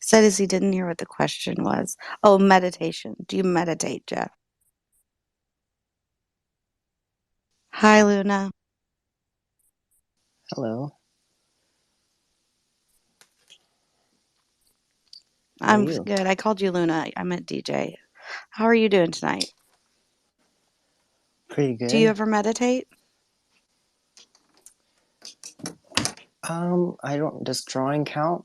Said as he didn't hear what the question was. Oh, meditation. Do you meditate, Jeff? Hi, Luna. Hello. How are I'm you? good. I called you Luna. I meant DJ. How are you doing tonight? Pretty Do you good. ever meditate? I don't. Does drawing count?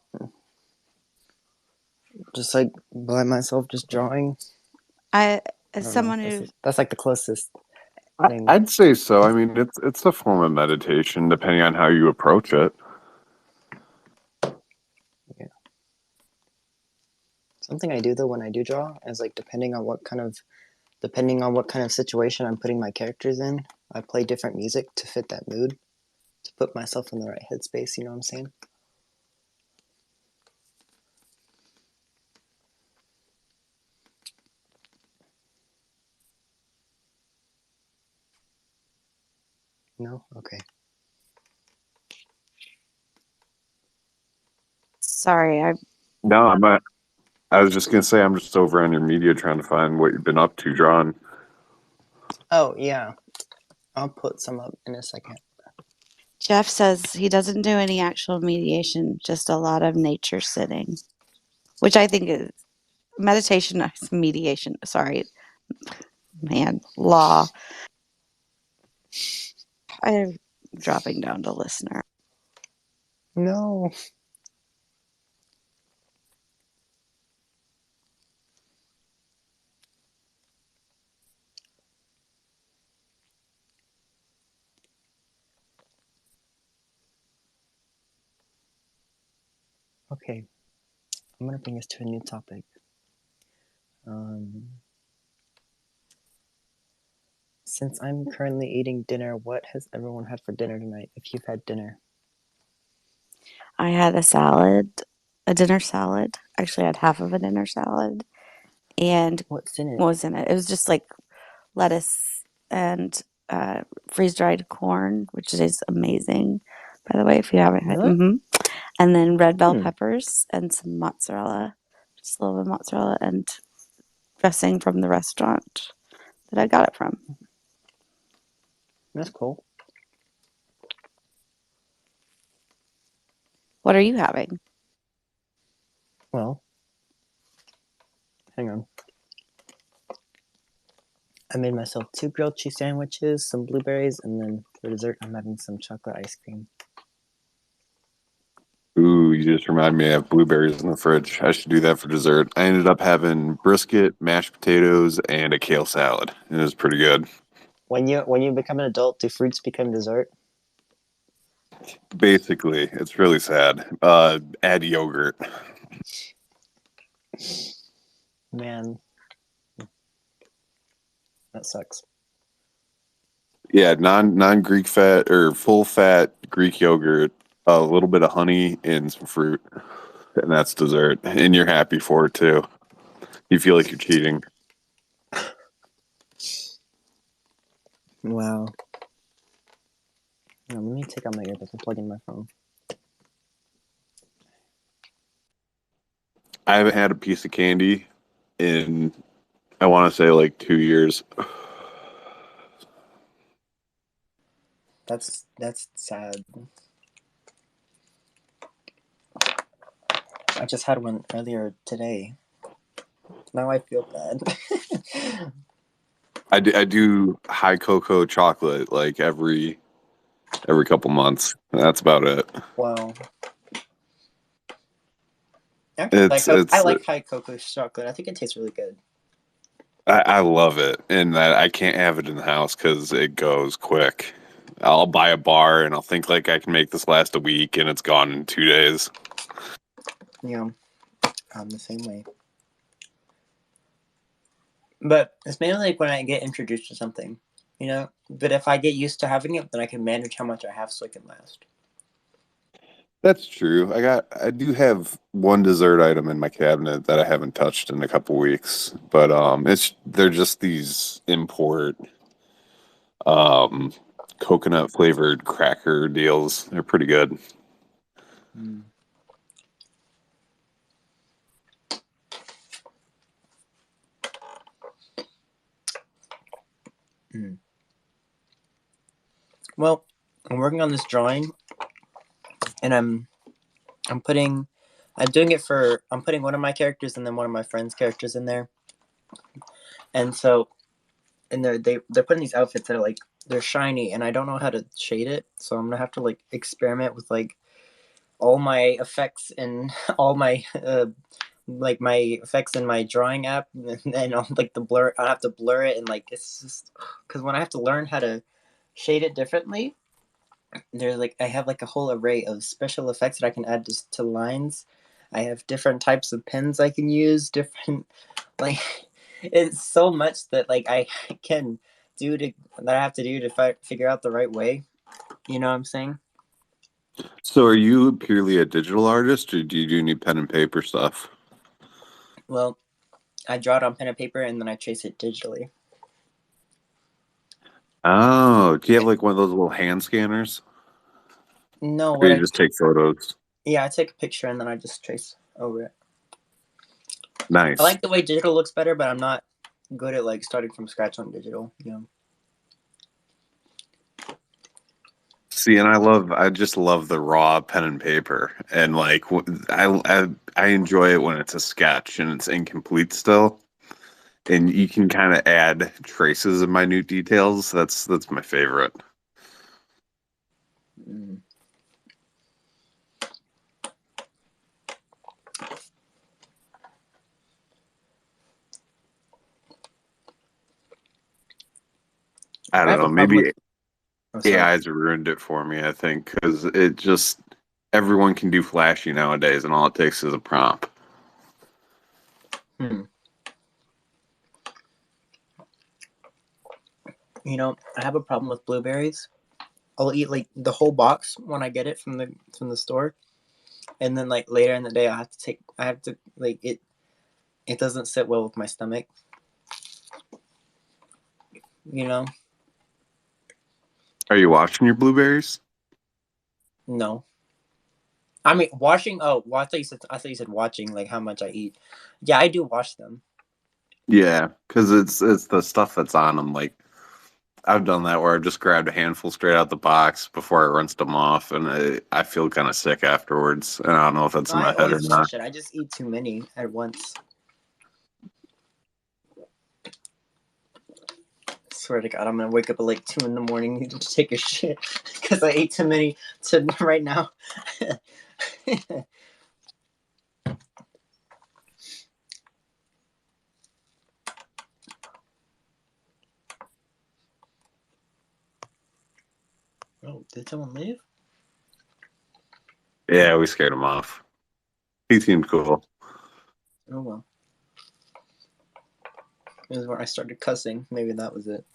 Just like by myself, just drawing. I, I as don't know. someone who, That's like the closest thing. I'd say so. I mean, it's a form of meditation, depending on how you approach it. Yeah. Something I do though when I do draw is like depending on what kind of situation I'm putting my characters in, I play different music to fit that mood, to put myself in the right headspace. You know what I'm saying? No? Okay. sorry, No, I was just gonna say I'm just over on your media trying to find what you've been up to drawing. Oh yeah, I'll put some up in a second. Jeff says he doesn't do any actual mediation, just a lot of nature sitting, which I think is meditation is mediation. Sorry, man, law. I'm dropping down to listener. No. Okay, I'm gonna bring us to a new topic. Since I'm currently eating dinner, what has everyone had for dinner tonight? If you've had dinner. I had a salad, a dinner salad. Actually, I had half of a dinner salad. And what's in it? What was in it? It was just like lettuce and freeze dried corn, which is amazing, by the way, if you haven't had. Really? And then red bell peppers and some mozzarella, just a little bit of mozzarella and dressing from the restaurant that I got it from. That's cool. What are you having? Well, hang on. I made myself 2 grilled cheese sandwiches, some blueberries, and then for dessert, I'm having some chocolate ice cream. Ooh, you just remind me I have blueberries in the fridge. I should do that for dessert. I ended up having brisket, mashed potatoes, and a kale salad. It was pretty good. When you become an adult, do fruits become dessert? Basically, it's really sad. Add yogurt. Man, that sucks. Yeah, non Greek fat or full fat Greek yogurt, a little bit of honey, and some fruit, and that's dessert. And you're happy for it too. You feel like you're cheating. Wow. Let me take out my earbuds and plug in my phone. I haven't had a piece of candy in, I want to say, like 2 years. That's sad. I just had one earlier today. Now I feel bad. I do high cocoa chocolate like every couple months. That's about it. Wow. It's I like high cocoa chocolate. I think it tastes really good. I love it, and I can't have it in the house because it goes quick. I'll buy a bar and I'll think like I can make this last a week, and it's gone in 2 days. Yeah, I'm the same way. But it's mainly like when I get introduced to something, you know. But if I get used to having it, then I can manage how much I have so it can last. That's true. I do have one dessert item in my cabinet that I haven't touched in a couple weeks, but they're just these import um coconut flavored cracker deals. They're pretty good. Mm. Mm. Well, I'm working on this drawing, and I'm putting one of my characters and then one of my friends' characters in there, and so and they're putting these outfits that are like they're shiny, and I don't know how to shade it, so I'm gonna have to like experiment with like all my effects and all my like my effects in my drawing app, and I'll, like the blur. I have to blur it, and like it's just because when I have to learn how to shade it differently, there's like I have like a whole array of special effects that I can add just to lines. I have different types of pens I can use, different like it's so much that like I can do to that I have to do to figure out the right way. You know what I'm saying? So are you purely a digital artist, or do you do any pen and paper stuff? Well, I draw it on pen and paper and then I trace it digitally. Oh, do you have like one of those little hand scanners? No, Or what you I just take photos? yeah, I take a picture and then I just trace over it. Nice. I like the way digital looks better, but I'm not good at like starting from scratch on digital. You know. See, and I just love the raw pen and paper, and like I enjoy it when it's a sketch and it's incomplete still, and you can kind of add traces of minute details. That's my favorite. Mm. I I don't have a know, problem with. maybe Oh, sorry. AI's ruined it for me, I think, because it just everyone can do flashy nowadays, and all it takes is a prompt. Hmm. You know, I have a problem with blueberries. I'll eat like the whole box when I get it from the store, and then like later in the day I have to like it doesn't sit well with my stomach. You know? Are you watching your blueberries? No. I mean washing. Oh, well, I thought you said watching like how much I eat. Yeah, I do wash them. Yeah, because it's the stuff that's on them. Like I've done that where I've just grabbed a handful straight out the box before I rinsed them off, and I feel kind of sick afterwards. And I don't know if that's No, in I my head or always not. wash it. I just eat too many at once. Swear to God, I'm gonna wake up at like 2 in the morning to take a shit because I ate too many to right now. Oh, did someone leave? Yeah, we scared him off. He seemed cool. Oh well. It was where I started cussing. Maybe that was it.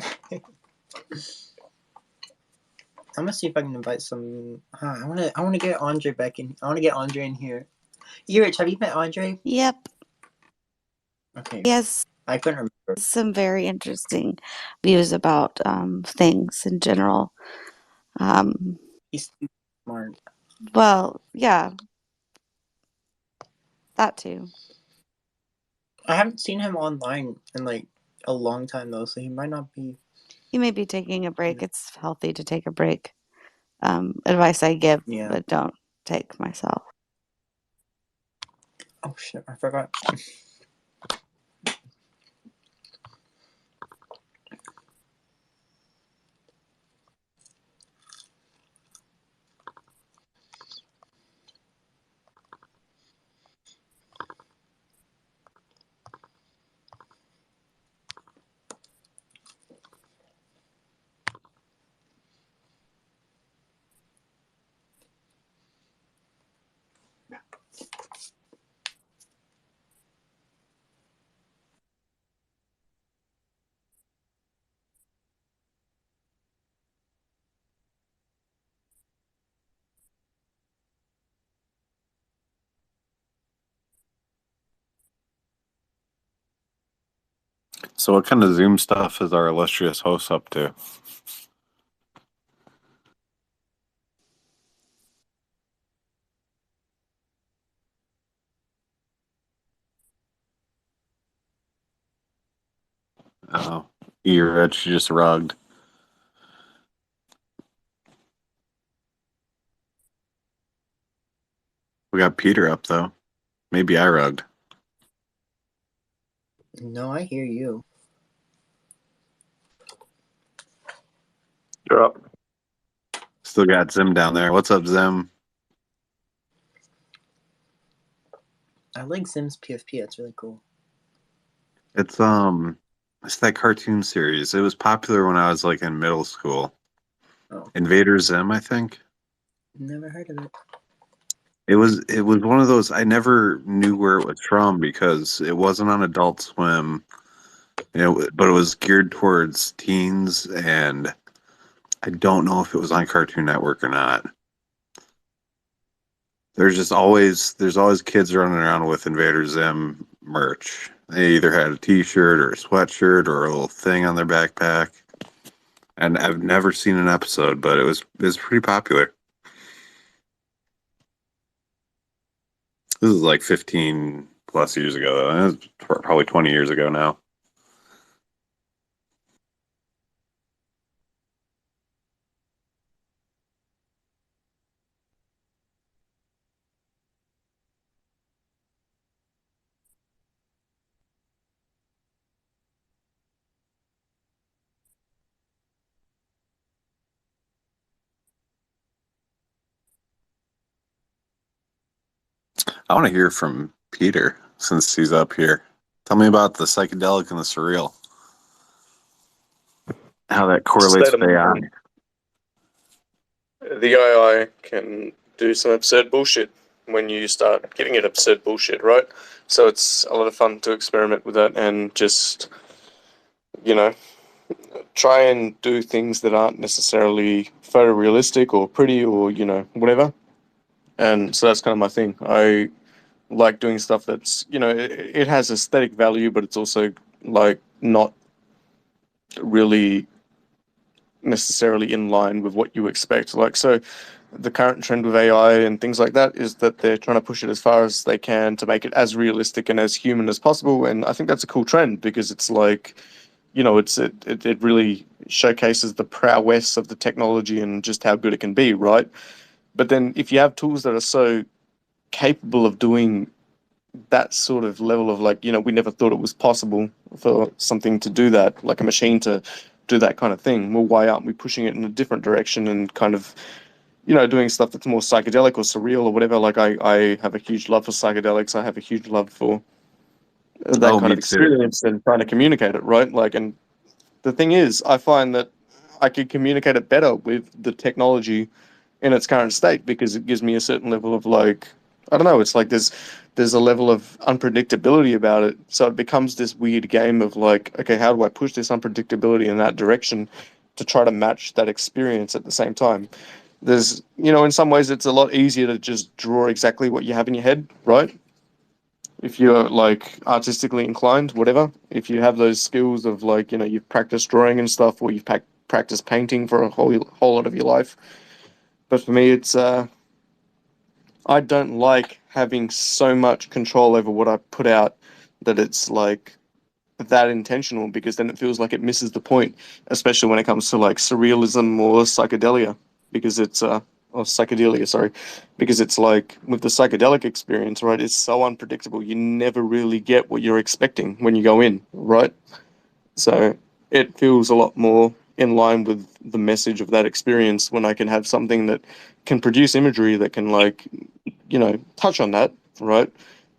I'm gonna see if I can invite some. I wanna get Andre back in. I wanna get Andre in here. Rich, have you met Andre? Yep. Okay. Yes. I couldn't remember. Some very interesting views about things in general. He's smart. Well, yeah, that too. I haven't seen him online in like a long time though, so he might not be. You may be taking a break. It's healthy to take a break. Advice I give, Yeah. but don't take myself. Oh shit! I forgot. So what kind of Zoom stuff is our illustrious host up to? Oh, you're rich, you just rugged. We got Peter up though. Maybe I rugged. No, I hear you. You're up. Still got Zim down there. What's up, Zim? I like Zim's PFP. It's really cool. It's that cartoon series. It was popular when I was like in middle school. Oh. Invader Zim, I think. Never heard of it. It was one of those I never knew where it was from because it wasn't on Adult Swim, but it was geared towards teens, and I don't know if it was on Cartoon Network or not. There's always kids running around with Invader Zim merch. They either had a T-shirt or a sweatshirt or a little thing on their backpack. And I've never seen an episode, but it was pretty popular. This is like 15 plus years ago, though. It was probably 20 years ago now. I want to hear from Peter since he's up here. Tell me about the psychedelic and the surreal. How that correlates State with of AI. mind. The AI can do some absurd bullshit when you start giving it absurd bullshit, right? So it's a lot of fun to experiment with that and just, try and do things that aren't necessarily photorealistic or pretty or, whatever. And so that's kind of my thing. I like doing stuff that's, it has aesthetic value, but it's also like not really necessarily in line with what you expect. Like, so the current trend with AI and things like that is that they're trying to push it as far as they can to make it as realistic and as human as possible. And I think that's a cool trend because it's like, it really showcases the prowess of the technology and just how good it can be, right? But then if you have tools that are so capable of doing that sort of level of like, we never thought it was possible for something to do that, like a machine to do that kind of thing. Well, why aren't we pushing it in a different direction and kind of, doing stuff that's more psychedelic or surreal or whatever? Like I have a huge love for psychedelics. I have a huge love for that kind Me of too. experience and trying to communicate it, right? Like, and the thing is, I find that I could communicate it better with the technology in its current state because it gives me a certain level of like, I don't know, it's like there's a level of unpredictability about it. So it becomes this weird game of like, okay, how do I push this unpredictability in that direction to try to match that experience at the same time? There's, in some ways it's a lot easier to just draw exactly what you have in your head, right? If you're like artistically inclined, whatever, if you have those skills of like, you've practiced drawing and stuff, or you've practiced painting for a whole lot of your life. But for me, it's I don't like having so much control over what I put out that it's like that intentional because then it feels like it misses the point, especially when it comes to like surrealism or psychedelia, because it's or psychedelia, sorry, because it's like with the psychedelic experience, right? It's so unpredictable. You never really get what you're expecting when you go in, right? So it feels a lot more in line with the message of that experience when I can have something that can produce imagery that can like, touch on that, right?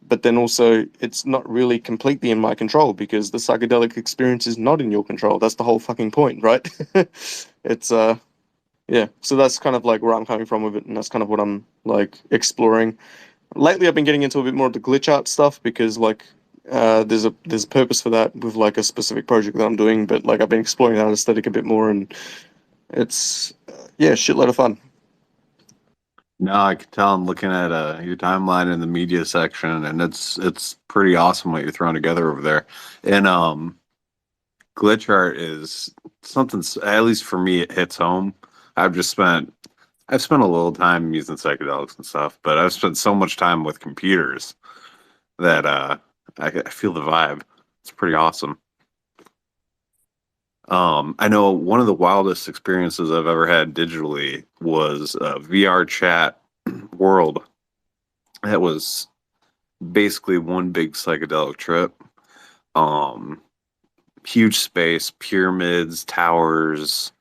But then also it's not really completely in my control because the psychedelic experience is not in your control. That's the whole fucking point, right? It's yeah. So that's kind of like where I'm coming from with it, and that's kind of what I'm like exploring. Lately I've been getting into a bit more of the glitch art stuff because like there's a purpose for that with like a specific project that I'm doing, but like I've been exploring that aesthetic a bit more and it's yeah, shitload of fun. No, I can tell I'm looking at your timeline in the media section, and it's pretty awesome what you're throwing together over there. And glitch art is something. At least for me, it hits home. I've spent a little time using psychedelics and stuff, but I've spent so much time with computers that I feel the vibe. It's pretty awesome. I know one of the wildest experiences I've ever had digitally was a VR chat world. That was basically one big psychedelic trip. Um, Huge space, pyramids, towers,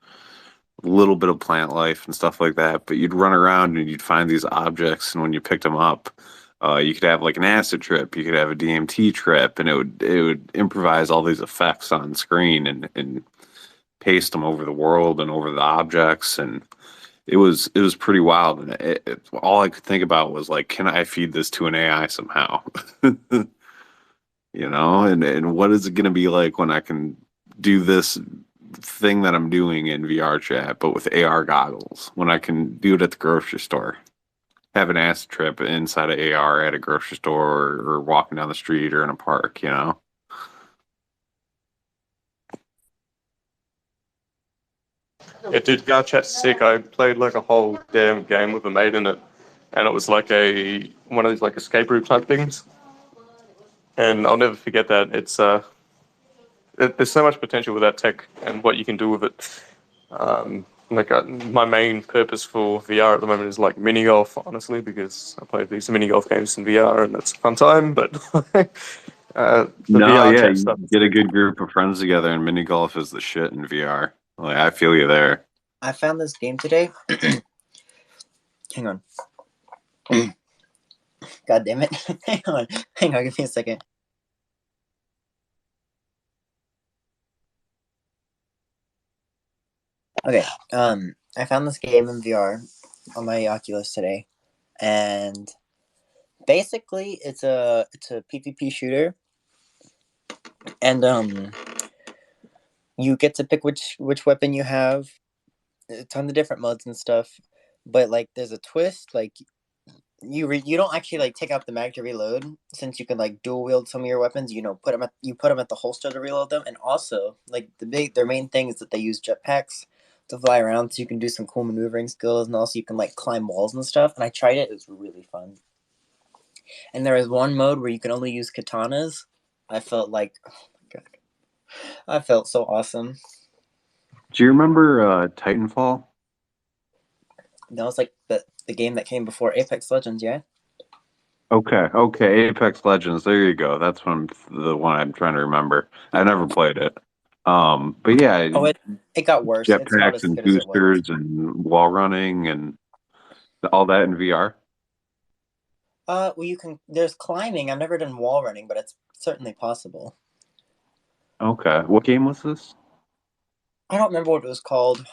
a little bit of plant life and stuff like that. But you'd run around and you'd find these objects, and when you picked them up, you could have like an acid trip, you could have a DMT trip, and it would improvise all these effects on screen and paste them over the world and over the objects, and it was pretty wild. And all I could think about was like, can I feed this to an AI somehow? And what is it going to be like when I can do this thing that I'm doing in VR chat, but with AR goggles, when I can do it at the grocery store, have an acid trip inside of AR at a grocery store or walking down the street or in a park. Yeah, dude, Garchat's sick. I played like a whole damn game with a mate in it, and it was like one of these like escape room type things. And I'll never forget that. There's so much potential with that tech and what you can do with it. My main purpose for VR at the moment is like mini golf, honestly, because I play these mini golf games in VR and it's a fun time. But the No, VR yeah, chat you stuff. get a good group of friends together, and mini golf is the shit in VR. Like, I feel you there. I found this game today. Hang on. God damn it. Hang on, give me a second. Okay, I found this game in VR on my Oculus today, and basically it's a PvP shooter, and you get to pick which weapon you have. A ton of different modes and stuff, but like there's a twist. Like you don't actually like take out the mag to reload, since you can like dual wield some of your weapons. Put them at the holster to reload them, and also like their main thing is that they use jetpacks to fly around, so you can do some cool maneuvering skills, and also you can like climb walls and stuff. And I tried it; it was really fun. And there is one mode where you can only use katanas. I felt like, oh my god, I felt so awesome. Do you remember Titanfall? That was like the game that came before Apex Legends, yeah. Okay, Apex Legends. There you go. That's the one I'm trying to remember. I never played it. But yeah, Oh, it got worse. It's not jetpacks as and good as it was. boosters and wall running and all that in VR. Well, you can. There's climbing. I've never done wall running, but it's certainly possible. Okay, what game was this? I don't remember what it was called.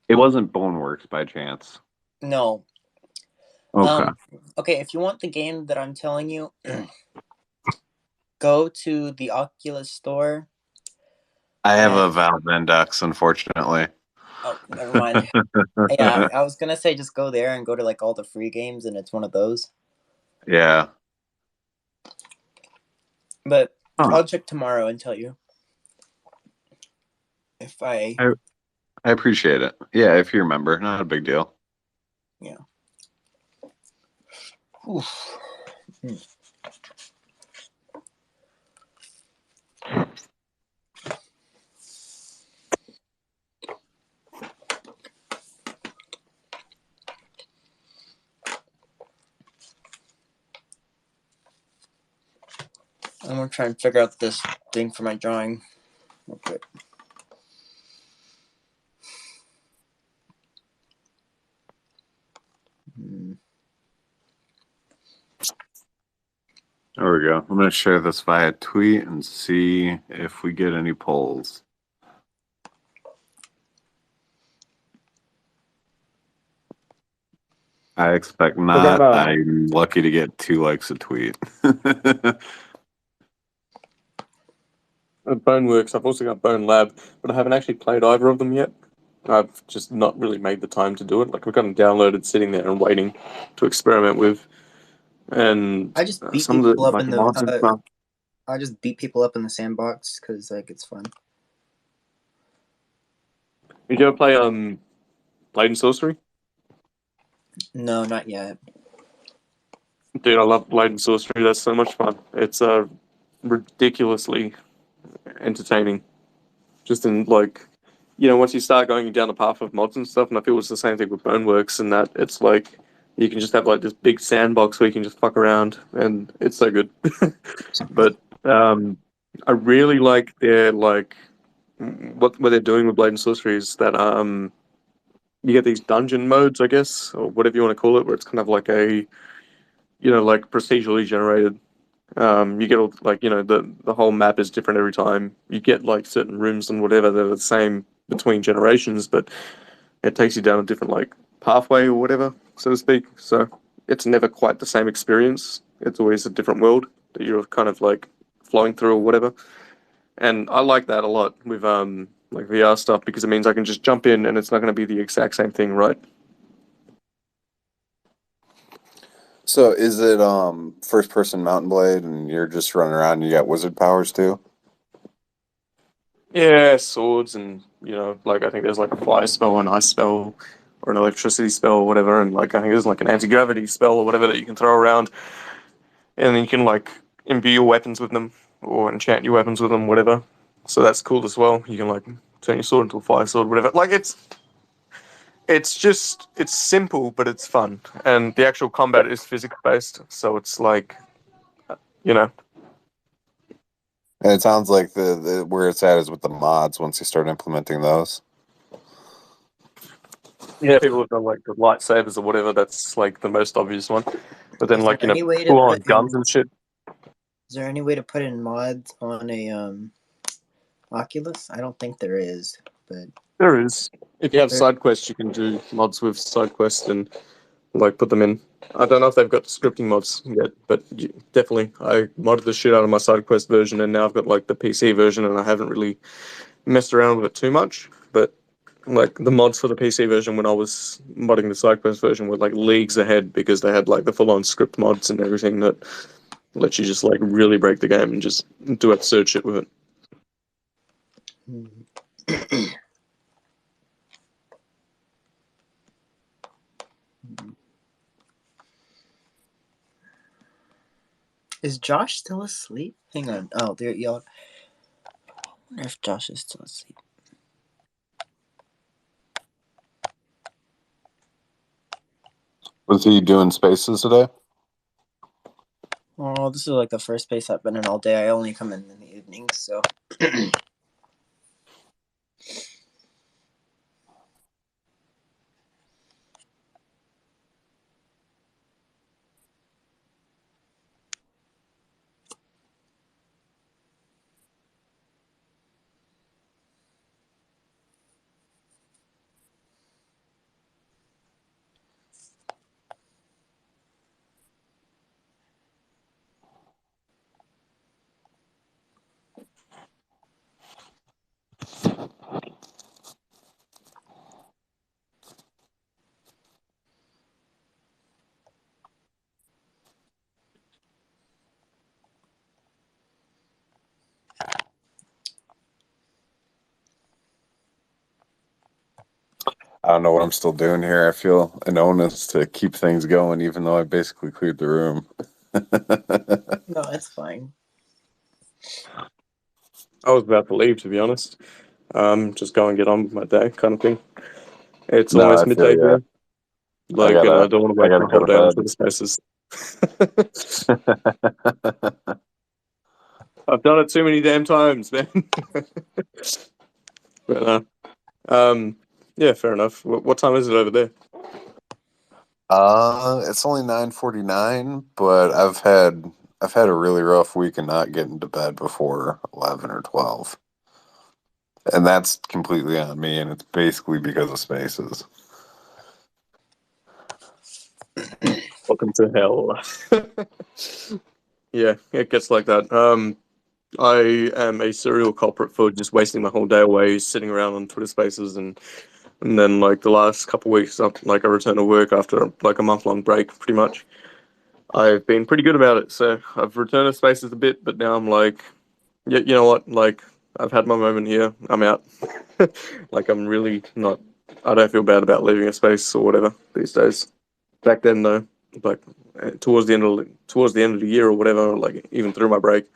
It wasn't Boneworks by chance. No. Okay. Okay, if you want the game that I'm telling you, go to the Oculus store. I have a Valve Index, unfortunately. Oh, never mind. Yeah, I was gonna say just go there and go to like all the free games, and it's one of those. Yeah. But I'll check tomorrow and tell you if I appreciate it. Yeah, if you remember, not a big deal. Yeah. Oof. I'm gonna try and figure out this thing for my drawing real quick. There we go. I'm going to share this via tweet and see if we get any polls. I expect not. I'm lucky to get 2 likes a tweet. Boneworks. I've also got Bone Lab, but I haven't actually played either of them yet. I've just not really made the time to do it. Like, I've got them downloaded, sitting there and waiting to experiment with. And I just beat some of the people up like in mods and the. stuff. I just beat people up in the sandbox because like it's fun. Did you ever play Blade and Sorcery? No, not yet. Dude, I love Blade and Sorcery. That's so much fun. It's ridiculously entertaining. Just in like, once you start going down the path of mods and stuff, and I feel it's the same thing with Boneworks, and that it's like you can just have like this big sandbox where you can just fuck around, and it's so good. But I really like their like what they're doing with Blade and Sorcery is that you get these dungeon modes, I guess, or whatever you want to call it, where it's kind of like a like procedurally generated. You get all like the whole map is different every time. You get like certain rooms and whatever that are the same between generations, but it takes you down a different like pathway or whatever, so to speak. So it's never quite the same experience. It's always a different world that you're kind of like flowing through or whatever. And I like that a lot with like VR stuff because it means I can just jump in and it's not going to be the exact same thing, right? So is it first person Mountain Blade and you're just running around and you got wizard powers too? Yeah, swords and like I think there's like a fire spell, an ice spell, or an electricity spell or whatever, and like I think there's like an anti-gravity spell or whatever that you can throw around, and then you can like imbue your weapons with them or enchant your weapons with them, whatever. So that's cool as well. You can like turn your sword into a fire sword, whatever. Like it's simple, but it's fun, and the actual combat is physics based, so it's like you know. And it sounds like the where it's at is with the mods once you start implementing those. Yeah, people have done like the lightsabers or whatever. That's like the most obvious one. But then Is there like any way to full on put guns in? and shit. Is there any way to put in mods on a Oculus? I don't think there is, but There is. If you have there. side quests, you can do mods with side quests and like put them in. I don't know if they've got scripting mods yet, but definitely I modded the shit out of my side quest version, and now I've got like the PC version, and I haven't really messed around with it too much. But like the mods for the PC version when I was modding the side quest version were like leagues ahead because they had like the full on script mods and everything that let you just like really break the game and just do absurd shit with it. Is Josh still asleep? Hang on. Oh, there y'all. I wonder if Josh is still asleep. Was he doing spaces today? Oh, this is like the first space I've been in all day. I only come in the evenings, so. I don't know what I'm still doing here. I feel an onus to keep things going, even though I basically cleared the room. No, it's fine. I was about to leave, to be honest. Just go and get on with my day, kind of thing. It's No, I almost feel midday you. here, like, and I don't want to I waste gotta my go whole to day on bed. Twitter Spaces. I've done it too many damn times, man. But yeah, fair enough. What time is it over there? It's only 9:49, but I've had a really rough week and not getting to bed before 11 or 12. And that's completely on me, and it's basically because of spaces. Welcome to hell. Yeah, it gets like that. I am a serial culprit for just wasting my whole day away sitting around on Twitter Spaces, and then like the last couple of weeks, I returned to work after like a month long break, pretty much. I've been pretty good about it. So I've returned to spaces a bit, but now I'm like, yeah, you know what? Like, I've had my moment here. I'm out. Like, I'm really not. I don't feel bad about leaving a space or whatever these days. Back then, though, like towards the end of the year or whatever, like even through my break,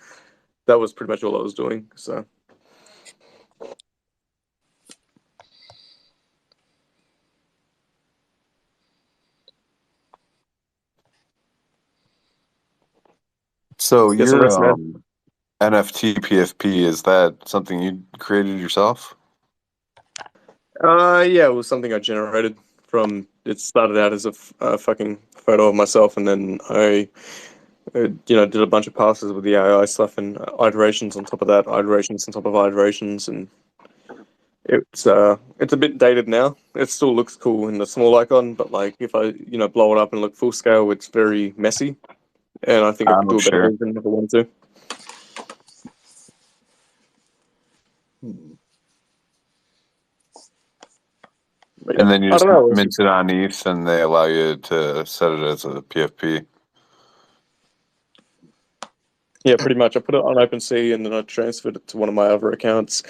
that was pretty much all I was doing. So. So Get some your rest, man. NFT PFP, is that something you created yourself? Yeah, it was something I generated from. It started out as a fucking photo of myself, and then I, did a bunch of passes with the AI stuff and iterations on top of that, iterations on top of iterations, and it's a bit dated now. It still looks cool in the small icon, but like if I, blow it up and look full scale, it's very messy, and I think I could Oh, do a better sure. version if I wanted to. But yeah, And then you I just don't know. mint it on ETH, and they allow you to set it as a PFP. Yeah, pretty much. I put it on OpenSea and then I transferred it to one of my other accounts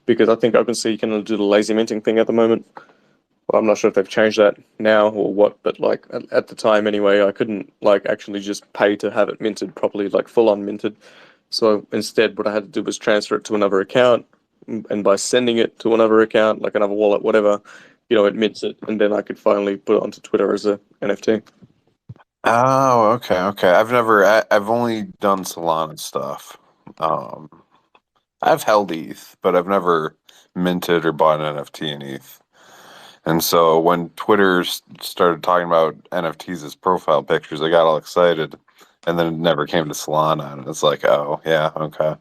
because I think OpenSea can do the lazy minting thing at the moment. Well, I'm not sure if they've changed that now or what, but like at the time anyway, I couldn't like actually just pay to have it minted properly, like full on minted. So instead, what I had to do was transfer it to another account, and by sending it to another account, like another wallet, whatever, it mints it, and then I could finally put it onto Twitter as a NFT. Oh, okay, okay. I've only done Solana stuff. Um, I've held ETH, but I've never minted or bought an NFT in ETH. And so when Twitter started talking about NFTs as profile pictures, I got all excited, and then it never came to Solana, and it's like, oh yeah, okay.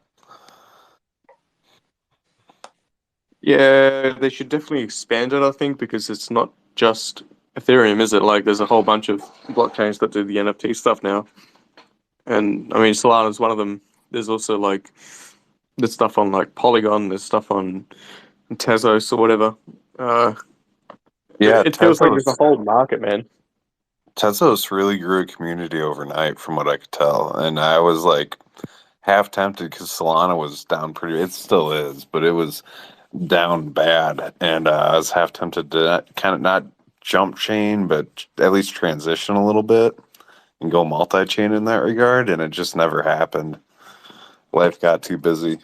Yeah, they should definitely expand it, I think, because it's not just Ethereum, is it? Like, there's a whole bunch of blockchains that do the NFT stuff now. And I mean, Solana is one of them. There's also like there's stuff on like Polygon, there's stuff on Tezos or whatever. Uh, Yeah, it feels like there's a whole market, man. Tezos really grew a community overnight, from what I could tell, and I was like half tempted because Solana was down pretty. It still is, but it was down bad, and I was half tempted to kind of not jump chain, but at least transition a little bit and go multi-chain in that regard, and it just never happened. Life got too busy.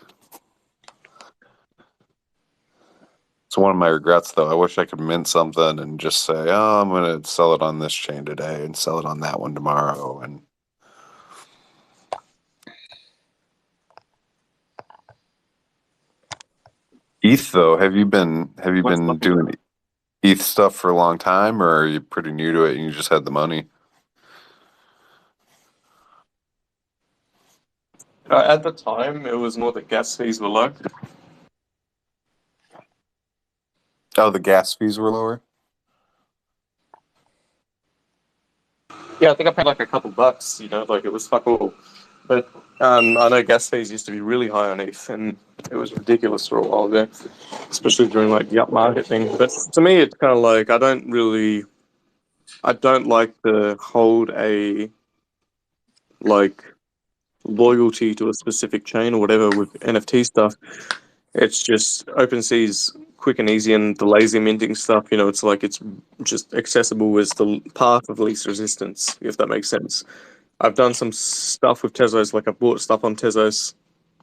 It's one of my regrets, though. I wish I could mint something and just say, "Oh, I'm going to sell it on this chain today and sell it on that one tomorrow." And ETH, though, have you been doing ETH stuff for a long time, or are you pretty new to it and you just had the money? At the time, it was more that gas fees were low. Oh, the gas fees were lower? Yeah, I think I paid like a couple bucks, like it was fuck all. But I know gas fees used to be really high on ETH, and it was ridiculous for a while there, especially during like the up market thing. But to me, it's kind of like I don't like to hold a like loyalty to a specific chain or whatever with NFT stuff. It's just OpenSea's quick and easy, and the lazy minting stuff, it's like it's just accessible as the path of least resistance, if that makes sense. I've done some stuff with Tezos, like I've bought stuff on Tezos,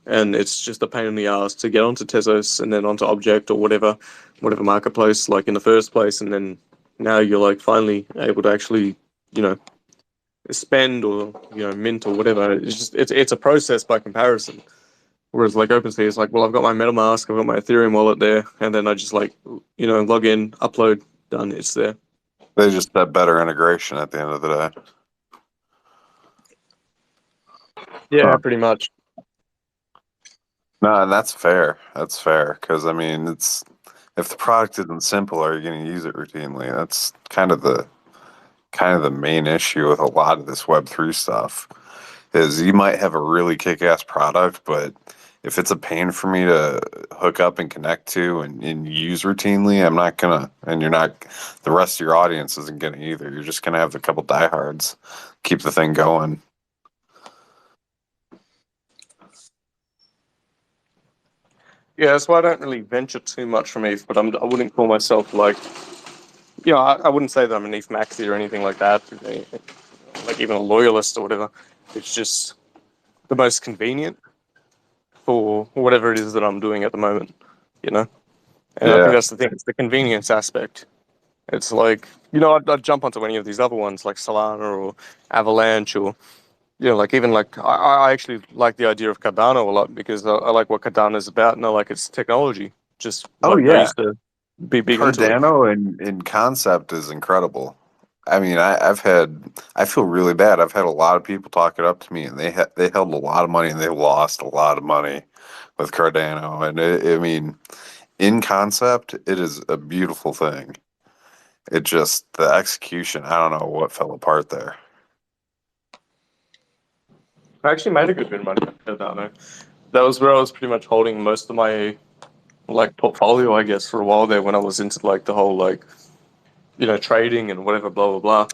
and it's just a pain in the ass to get onto Tezos and then onto Object or whatever marketplace, like in the first place, and then now you're like finally able to actually, you know, spend or mint or whatever. It's a process by comparison. Whereas like OpenSea is like, well, I've got my MetaMask, I've got my Ethereum wallet there, and then I just like log in, upload, done, it's there. They just have better integration at the end of the day. Yeah, pretty much. No, and that's fair. That's fair because I mean, it's if the product isn't simple, are you going to use it routinely? That's kind of the main issue with a lot of this Web3 stuff. Is you might have a really kick-ass product, but if it's a pain for me to hook up and connect to and use routinely, I'm not gonna. And you're not. The rest of your audience isn't gonna either. You're just gonna have a couple diehards keep the thing going. Yeah, that's why I don't really venture too much from ETH, but I wouldn't call myself like, I wouldn't say that I'm an ETH maxi or anything like that, like even a loyalist or whatever. It's just the most convenient for whatever it is that I'm doing at the moment, you know? And I think Yeah. that's the thing, it's the convenience aspect. It's like, I'd jump onto any of these other ones like Solana or Avalanche or, like even like, I actually like the idea of Cardano a lot because I like what Cardano is about and I like its technology. Just Oh like I yeah. used to be big into it. Cardano in concept is incredible. I mean, I feel really bad. I've had a lot of people talk it up to me, and they held a lot of money and they lost a lot of money with Cardano. And I mean, in concept, it is a beautiful thing. It just the execution. I don't know what fell apart there. I actually made a good bit of money on Cardano. That was where I was pretty much holding most of my like portfolio, I guess, for a while there when I was into like the whole like trading and whatever, blah, blah, blah.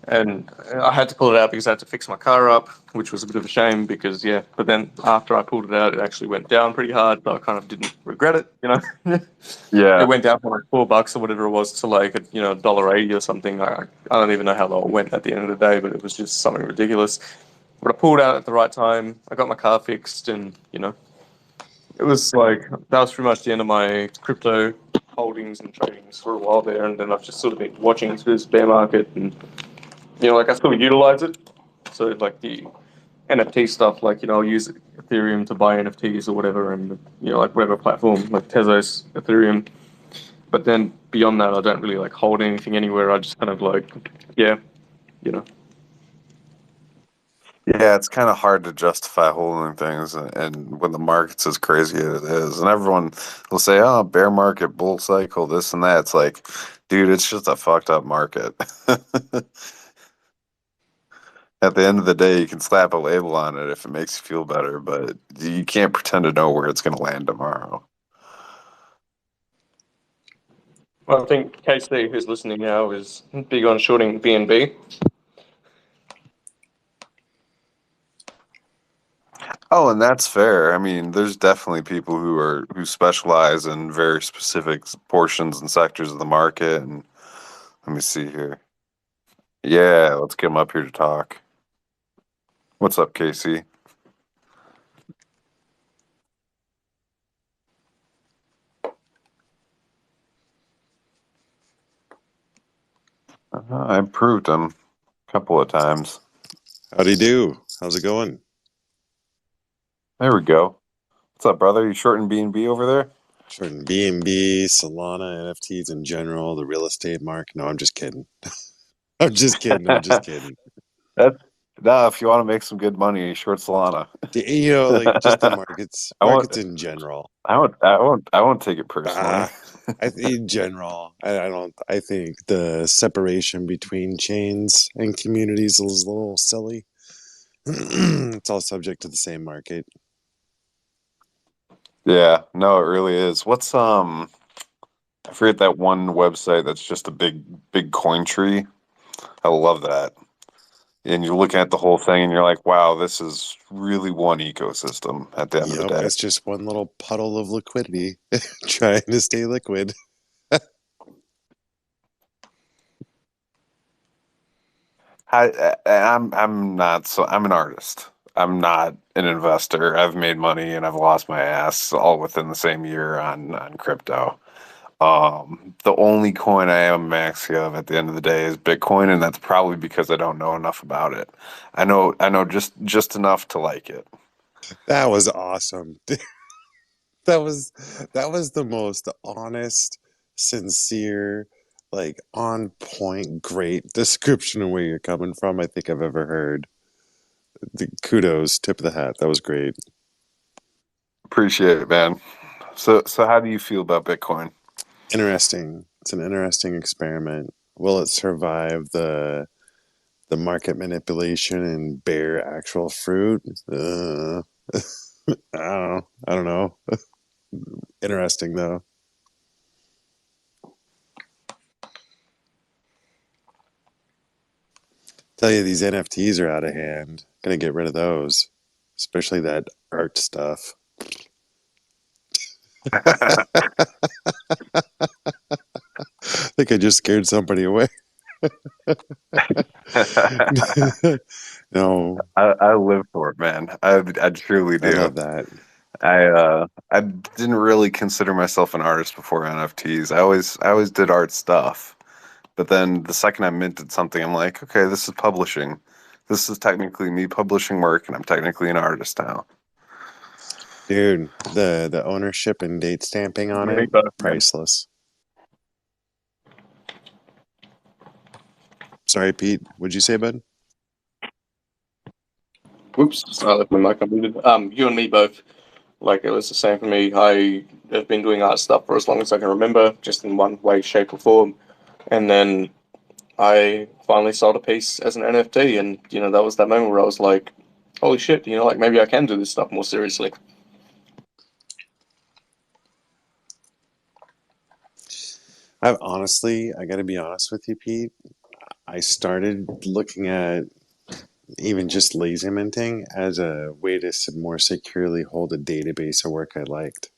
And I had to pull it out because I had to fix my car up, which was a bit of a shame because, yeah. But then after I pulled it out, it actually went down pretty hard, but I kind of didn't regret it. It Yeah. went down from like $4 or whatever it was to like, $1.80 or something. I don't even know how low it went at the end of the day, but it was just something ridiculous. But I pulled out at the right time. I got my car fixed and, it was like that was pretty much the end of my crypto holdings and tradings for a while there, and then I've just sort of been watching through this bear market, and like I still utilize it. So like the NFT stuff, like I'll use Ethereum to buy NFTs or whatever, and like whatever platform like Tezos, Ethereum. But then beyond that, I don't really like hold anything anywhere. I just kind of like, yeah, you know. Yeah, it's kind of hard to justify holding things, and when the market's as crazy as it is, and everyone will say, "Oh, bear market, bull cycle, this and that." It's like, dude, it's just a fucked up market. At the end of the day, you can slap a label on it if it makes you feel better, but you can't pretend to know where it's going to land tomorrow. Well, I think KC, who's listening now, is big on shorting BNB. Oh, and that's fair. I mean, there's definitely people who specialize in very specific portions and sectors of the market. And let me see here. Yeah, let's get them up here to talk. What's up, Casey? I improved him a couple of times. How'd he do? How's it going? There we go. What's up, brother? You shorting B&B over there? Shorting BNB, Solana, NFTs in general, the real estate market. No, I'm just kidding. I'm just kidding. I'm just kidding. That's no. If you want to make some good money, short Solana. Like just the markets I won't. in general. I won't. I won't. I won't take it personally. In general, I don't. I think the separation between chains and communities is a little silly. It's all subject to the same market. Yeah. No, it really is. What's I forget that one website that's just a big coin tree. I love that. And you're looking at the whole thing and you're like, wow, this is really one ecosystem at the end of the Yep, day. it's just one little puddle of liquidity trying to stay liquid. I'm not I'm an artist. I'm not an investor. I've made money and I've lost my ass all within the same year on crypto. The only coin I am maxi of at the end of the day is Bitcoin, and that's probably because I don't know enough about it. I know just enough to like it. That was awesome. That was the most honest, sincere, like on point, great description of where you're coming from I think I've ever heard. The kudos, tip of the hat. That was great. Appreciate it, man. So how do you feel about Bitcoin? Interesting. It's an interesting experiment. Will it survive the market manipulation and bear actual fruit? I don't know. I don't know. Interesting though. Tell you, these NFTs are out of hand. Gonna get rid of those, especially that art stuff. I think I just scared somebody away. No, I live for it, man. I truly I do. love that. I didn't really consider myself an artist before NFTs. I always did art stuff. But then the second I minted something, I'm like, okay, this is publishing. This is technically me publishing work, and I'm technically an artist now. Dude, the ownership and date stamping on it, priceless. Sorry, Pete. What'd you say, bud? Whoops, I left my mic unmuted. You and me both. Like, it was the same for me. I have been doing art stuff for as long as I can remember, just in one way, shape, or form. And then I finally sold a piece as an NFT, and that was that moment where I was like, "Holy shit!" Like maybe I can do this stuff more seriously. I got to be honest with you, Pete. I started looking at even just lazy minting as a way to more securely hold a database of work I liked.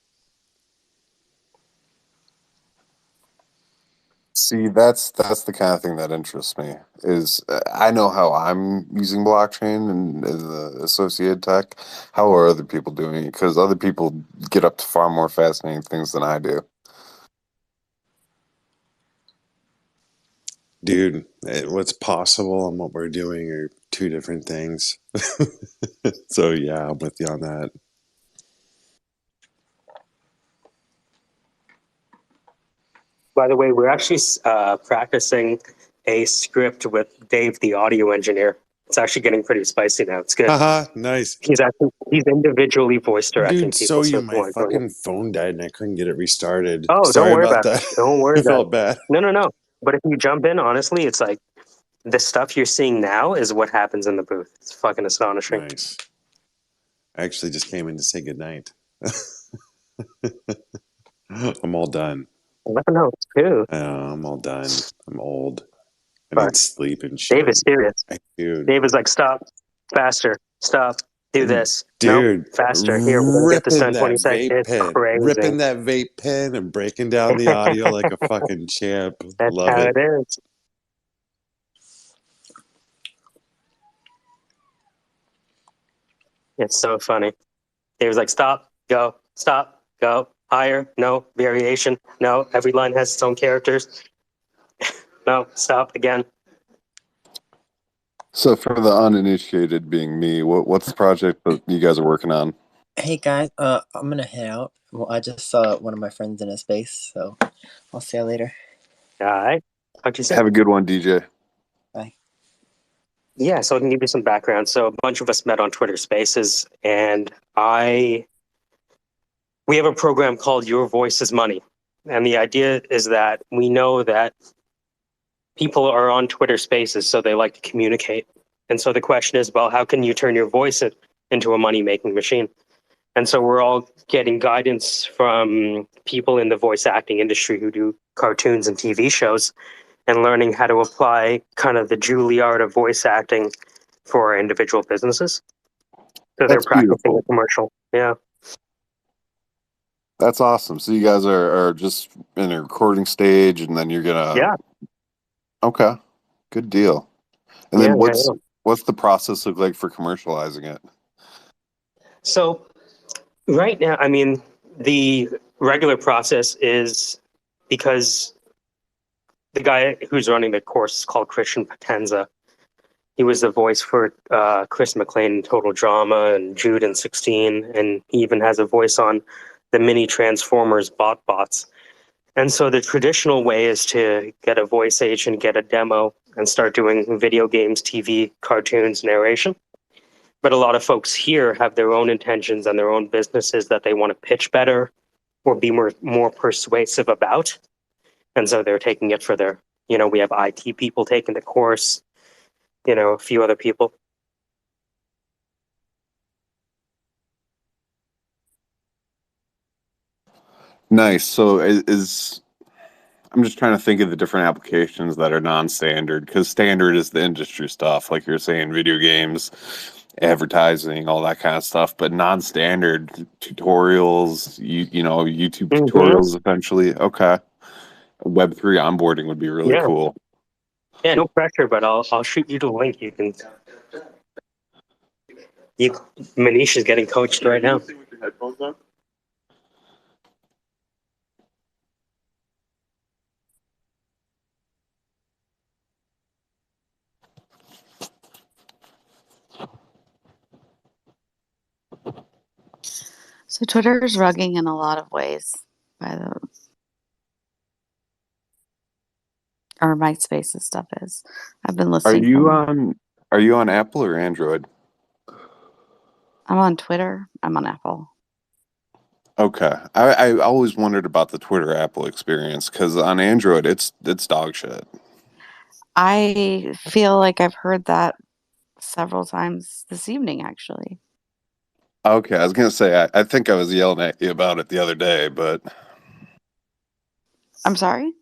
See, that's the kind of thing that interests me. Is I know how I'm using blockchain and the associated tech. How are other people doing it? Because other people get up to far more fascinating things than I do. Dude, what's possible and what we're doing are two different things. So yeah, I'm with you on that. By the way, we're actually practicing a script with Dave, the audio engineer. It's actually getting pretty spicy now. It's good. Haha, nice. He's individually voice directing Dude, so people. So my fucking phone died and I couldn't get it restarted. oh, don't Sorry worry about about that. it. Don't worry I about felt it. bad. No. But if you jump in, honestly, it's like the stuff you're seeing now is what happens in the booth. It's fucking astonishing. Nice. I actually just came in to say goodnight. I'm all done. 11 notes too. I'm all done. I'm old. I But need sleep and shit. Dave is serious. Dude. Dave is like, stop, faster, stop, do this. Dude, nope, faster. Here, we're gonna get this done ripping in that 20 seconds. vape It's pen. crazy. Ripping that vape pen and breaking down the audio like a fucking champ. That's Love how it. it is. It's so funny. Dave was like, stop, go, higher, no, variation, no, every line has its own characters. No, stop again. So for the uninitiated, being me, what's the project that you guys are working on? Hey guys, I'm gonna head out. Well, I just saw one of my friends in a space, so I'll see you later. All right. Talk to you soon. Have a good one, DJ. Bye. Yeah, so I can give you some background. So a bunch of us met on Twitter Spaces, and we have a program called Your Voice is Money. And the idea is that we know that people are on Twitter Spaces, so they like to communicate. And so the question is, well, how can you turn your voice into a money-making machine? And so we're all getting guidance from people in the voice acting industry who do cartoons and TV shows and learning how to apply kind of the Juilliard of voice acting for individual businesses. So they're That's practicing beautiful. a commercial. Yeah. That's awesome. So you guys are just in a recording stage, and then you're gonna. Yeah. Okay, good deal. And Yeah. then what's the process look like for commercializing it? So right now, I mean, the regular process is because the guy who's running the course is called Christian Potenza. He was the voice for Chris McLean in Total Drama and Jude in 16, and he even has a voice on the mini Transformers bots. And so the traditional way is to get a voice agent, get a demo, and start doing video games, TV, cartoons, narration. But a lot of folks here have their own intentions and their own businesses that they want to pitch better or be more persuasive about. And so they're taking it for their, we have IT people taking the course, a few other people. Nice. So is I'm just trying to think of the different applications that are non-standard, because standard is the industry stuff, like you're saying, video games, advertising, all that kind of stuff. But non-standard tutorials, YouTube tutorials, essentially. Okay, Web3 onboarding would be really Yeah. cool. Yeah, no pressure, but I'll shoot you the link. Manish is getting coached right now. So Twitter is rugging in a lot of ways, or MySpace's stuff is. I've been Are listening you from. on Apple or Android? I'm on Twitter. I'm on Apple. Okay, I always wondered about the Twitter Apple experience, because on Android it's dog shit. I feel like I've heard that several times this evening, actually. Okay, I was gonna say I think I was yelling at you about it the other day, but I'm sorry?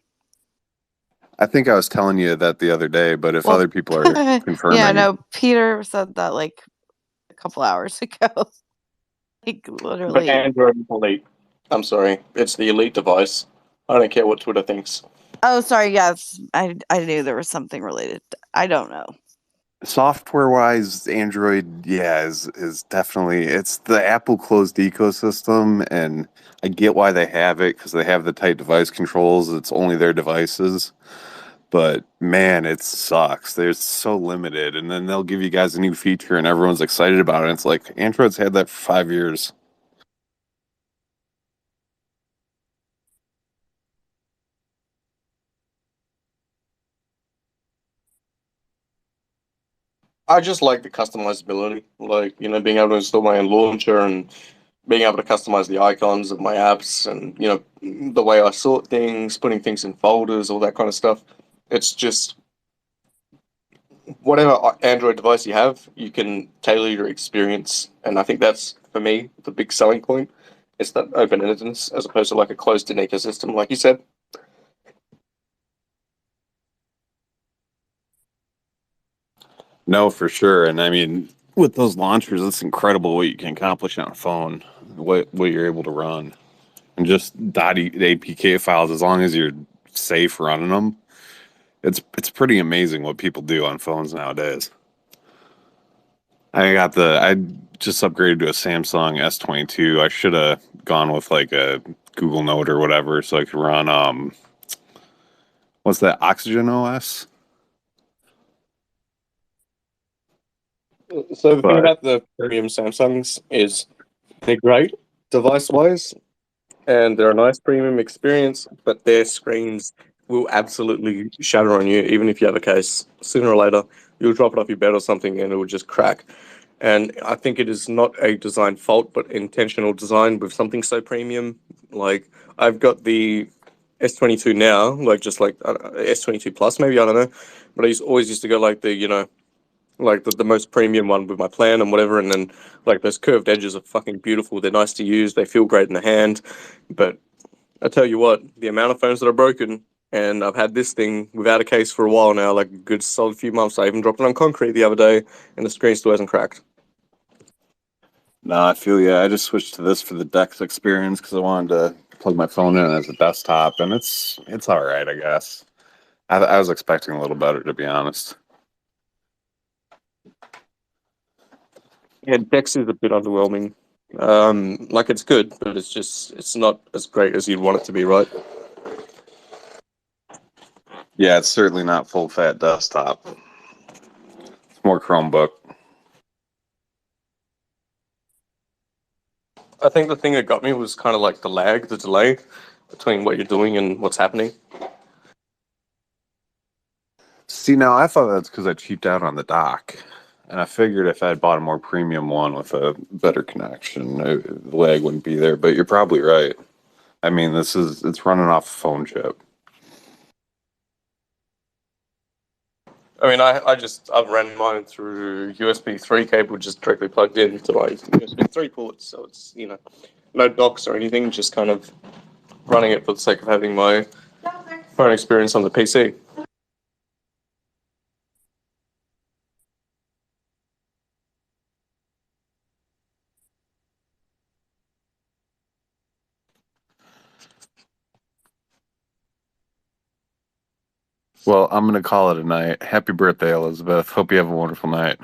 I think I was telling you that the other day, but if other people are yeah, confirming. no, Peter said that like a couple hours ago. Like But literally. Android is elite. I'm sorry, it's the elite device. I don't care what Twitter thinks. Oh, sorry. Yes, I knew there was something related. I don't know. Software wise, Android, yeah, is definitely, it's the Apple closed ecosystem, and I get why they have it, because they have the tight device controls. It's only their devices. But man, it sucks. They're so limited, and then they'll give you guys a new feature, and everyone's excited about it. And it's like Android's had that for 5 years. I just like the customizability, like being able to install my own launcher and being able to customize the icons of my apps, and the way I sort things, putting things in folders, all that kind of stuff. It's just whatever Android device you have, you can tailor your experience, and I think that's for me the big selling point. It's that open-endedness as opposed to like a closed-in ecosystem, like you said. No, for sure. And I mean, with those launchers, it's incredible what you can accomplish on a phone, what you're able to run, and just .apk files. As long as you're safe running them, it's pretty amazing what people do on phones nowadays. I just upgraded to a Samsung S22. I should have gone with like a Google Note or whatever, so I could run what's that, Oxygen OS? So the thing But about the premium Samsungs is they're great device-wise, and they're a nice premium experience, but their screens will absolutely shatter on you, even if you have a case. Sooner or later, you'll drop it off your bed or something, and it will just crack. And I think it is not a design fault, but intentional design with something so premium. Like I've got the S22 now, like just like S22 Plus, maybe, I don't know. But always used to go like like the most premium one with my plan and whatever, and then like those curved edges are fucking beautiful. They're nice to use. They feel great in the hand. But I tell you what, the amount of phones that are broken, and I've had this thing without a case for a while now, like a good solid few months. I even dropped it on concrete the other day, and the screen still hasn't cracked. no, I feel yeah. I just switched to this for the Dex experience because I wanted to plug my phone in as a desktop, and it's all right, I guess. I was expecting a little better, to be honest. Yeah, Dex is a bit underwhelming. Like it's good, but it's not as great as you'd want it to be, right? Yeah, it's certainly not full fat desktop. It's more Chromebook. I think the thing that got me was kind of like the delay between what you're doing and what's happening. See, now I thought that's because I cheaped out on the dock, and I figured if I had bought a more premium one with a better connection, the lag wouldn't be there. But you're probably right. I mean, it's running off a phone chip. I mean, I've ran mine through USB 3 cable, just directly plugged in to my USB 3 ports, so it's no docks or anything, just kind of running it for the sake of having my phone experience on the PC. Well, I'm going to call it a night. Happy birthday, Elizabeth. Hope you have a wonderful night.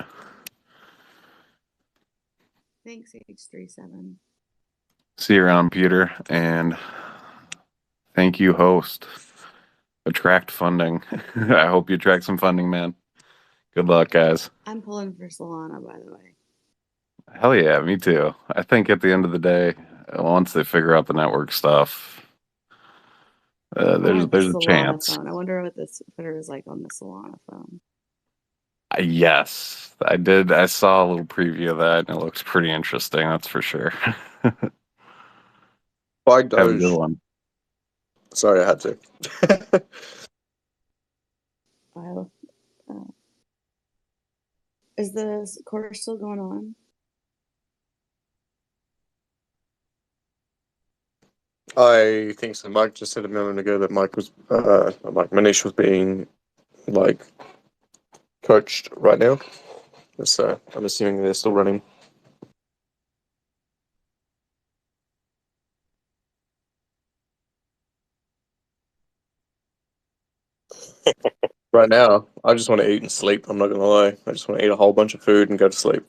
Thanks, H37. See you around, Peter. And thank you, host. Attract funding. I hope you attract some funding, man. Good luck, guys. I'm pulling for Solana, by the way. Hell yeah, me too. I think at the end of the day, once they figure out the network stuff, I want the there's a Solana chance. phone. I wonder what this Twitter is like on the Solana phone. Yes, I did. I saw a little preview of that, and it looks pretty interesting. That's for sure. Buy Have a good Doge. one. Sorry, I had to. Is the course still going on? I think so. Mike just said a moment ago that Mike was, like Manish was being like coached right now. So I'm assuming they're still running. Right now, I just want to eat and sleep. I'm not gonna lie. I just want to eat a whole bunch of food and go to sleep.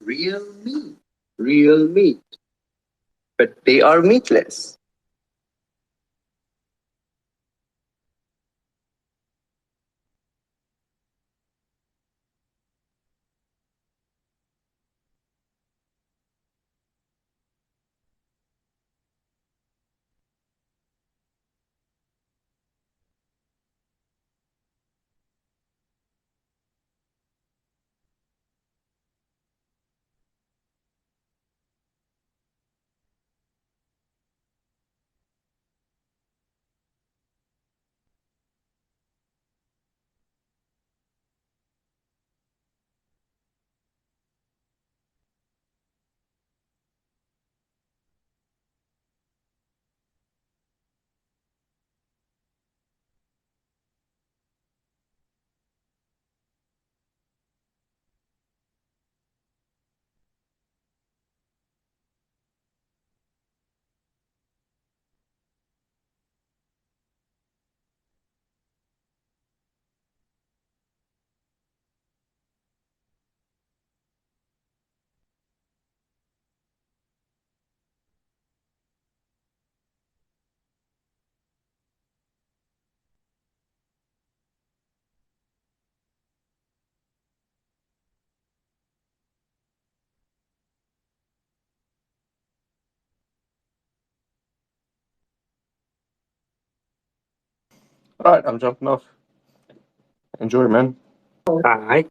Real meat. Real meat. But they are meatless. All right, I'm jumping off. Enjoy, man. Hi.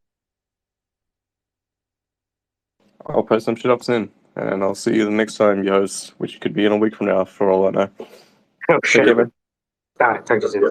I'll post some shit up soon, and I'll see you the next time you host, which could be in a week from now, for all I know. Oh, Take shit. care, man. Talk to you soon.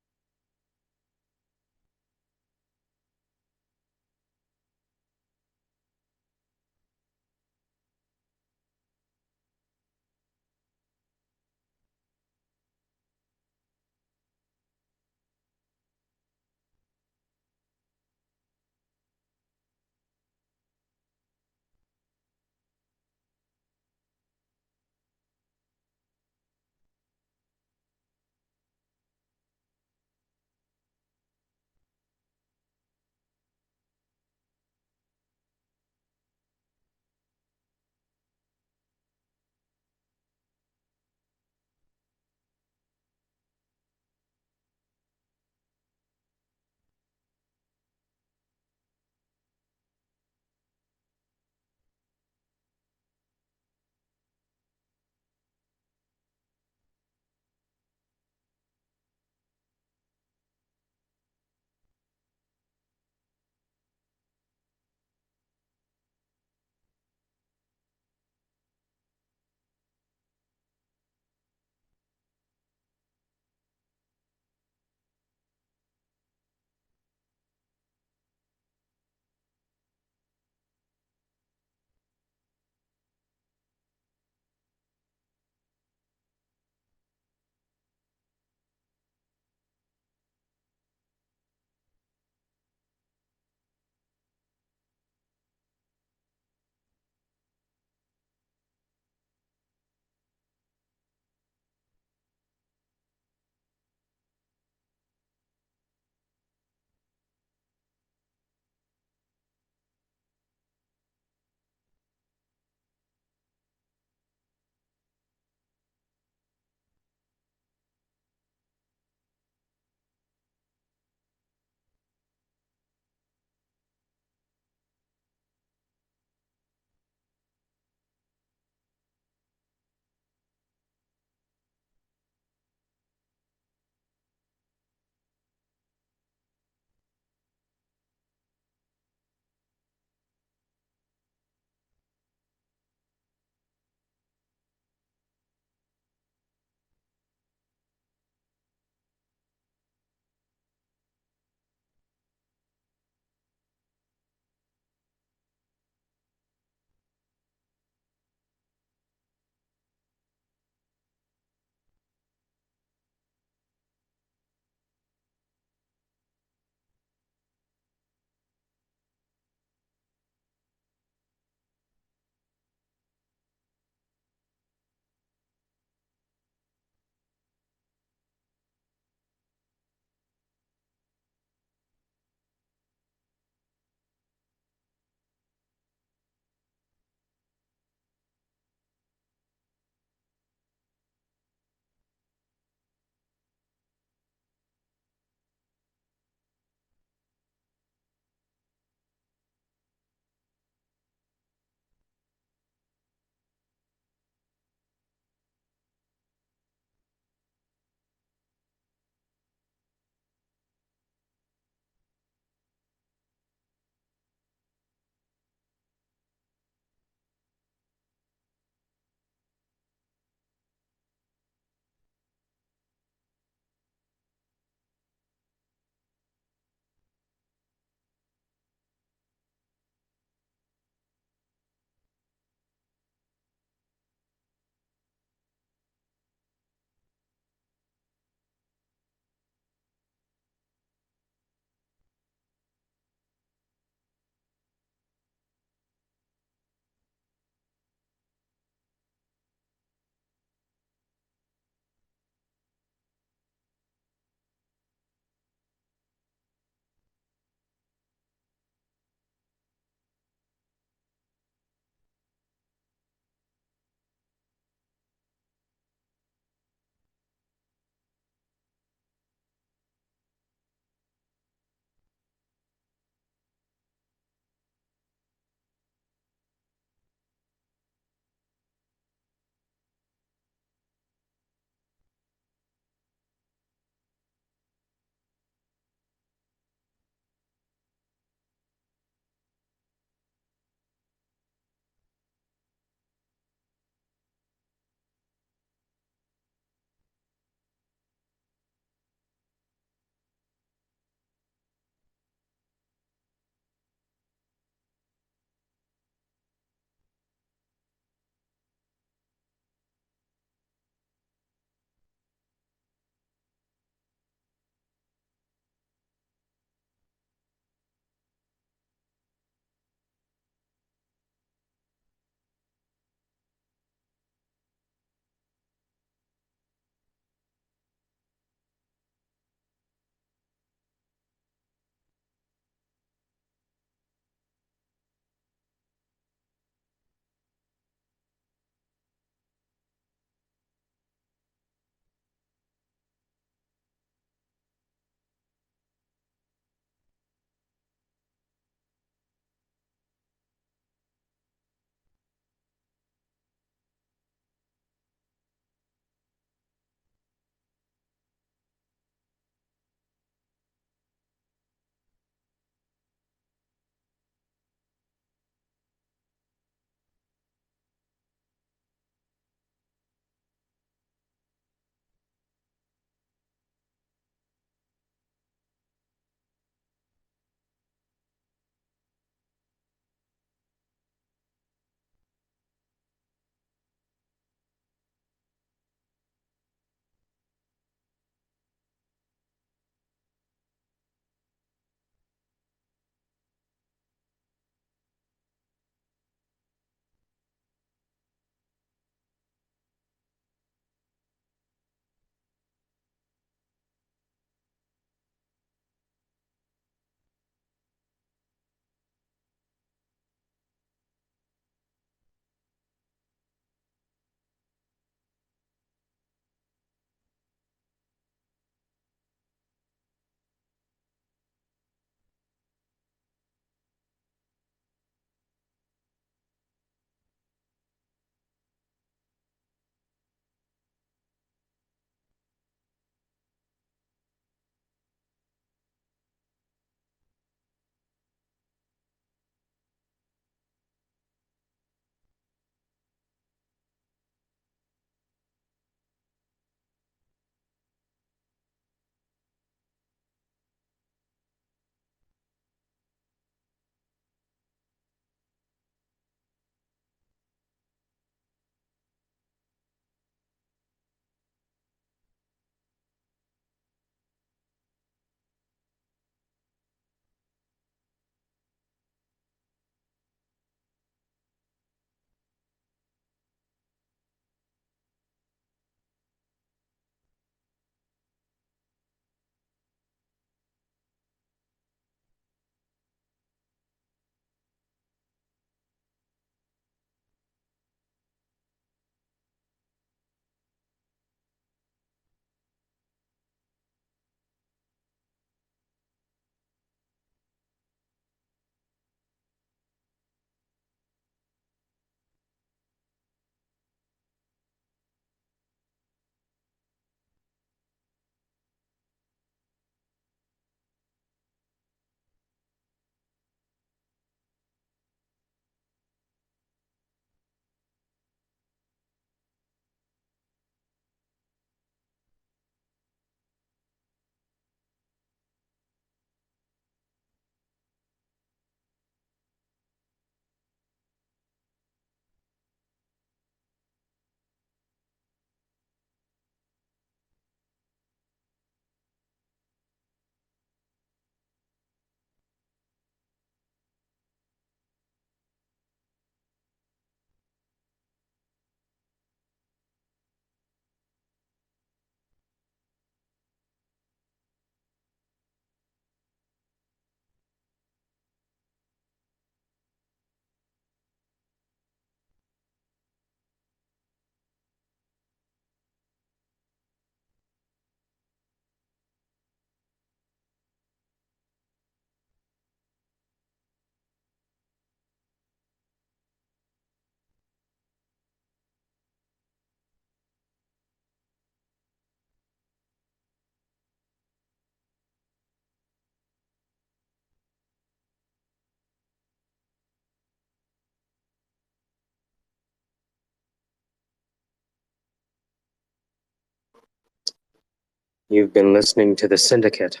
You've been listening to the Syndicate.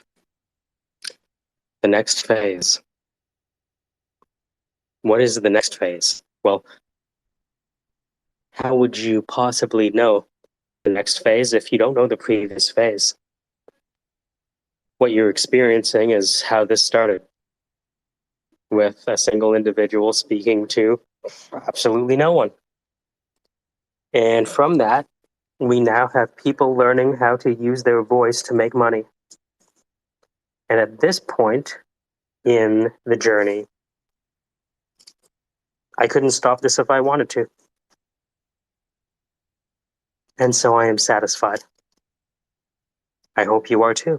The next phase. What is the next phase? Well, how would you possibly know the next phase if you don't know the previous phase? What you're experiencing is how this started, with a single individual speaking to absolutely no one. And from that, we now have people learning how to use their voice to make money. And at this point in the journey, I couldn't stop this if I wanted to. And so I am satisfied. I hope you are too.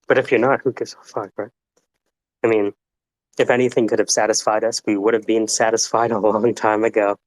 But if you're not, who gives a fuck, right? I mean, if anything could have satisfied us, we would have been satisfied a long time ago.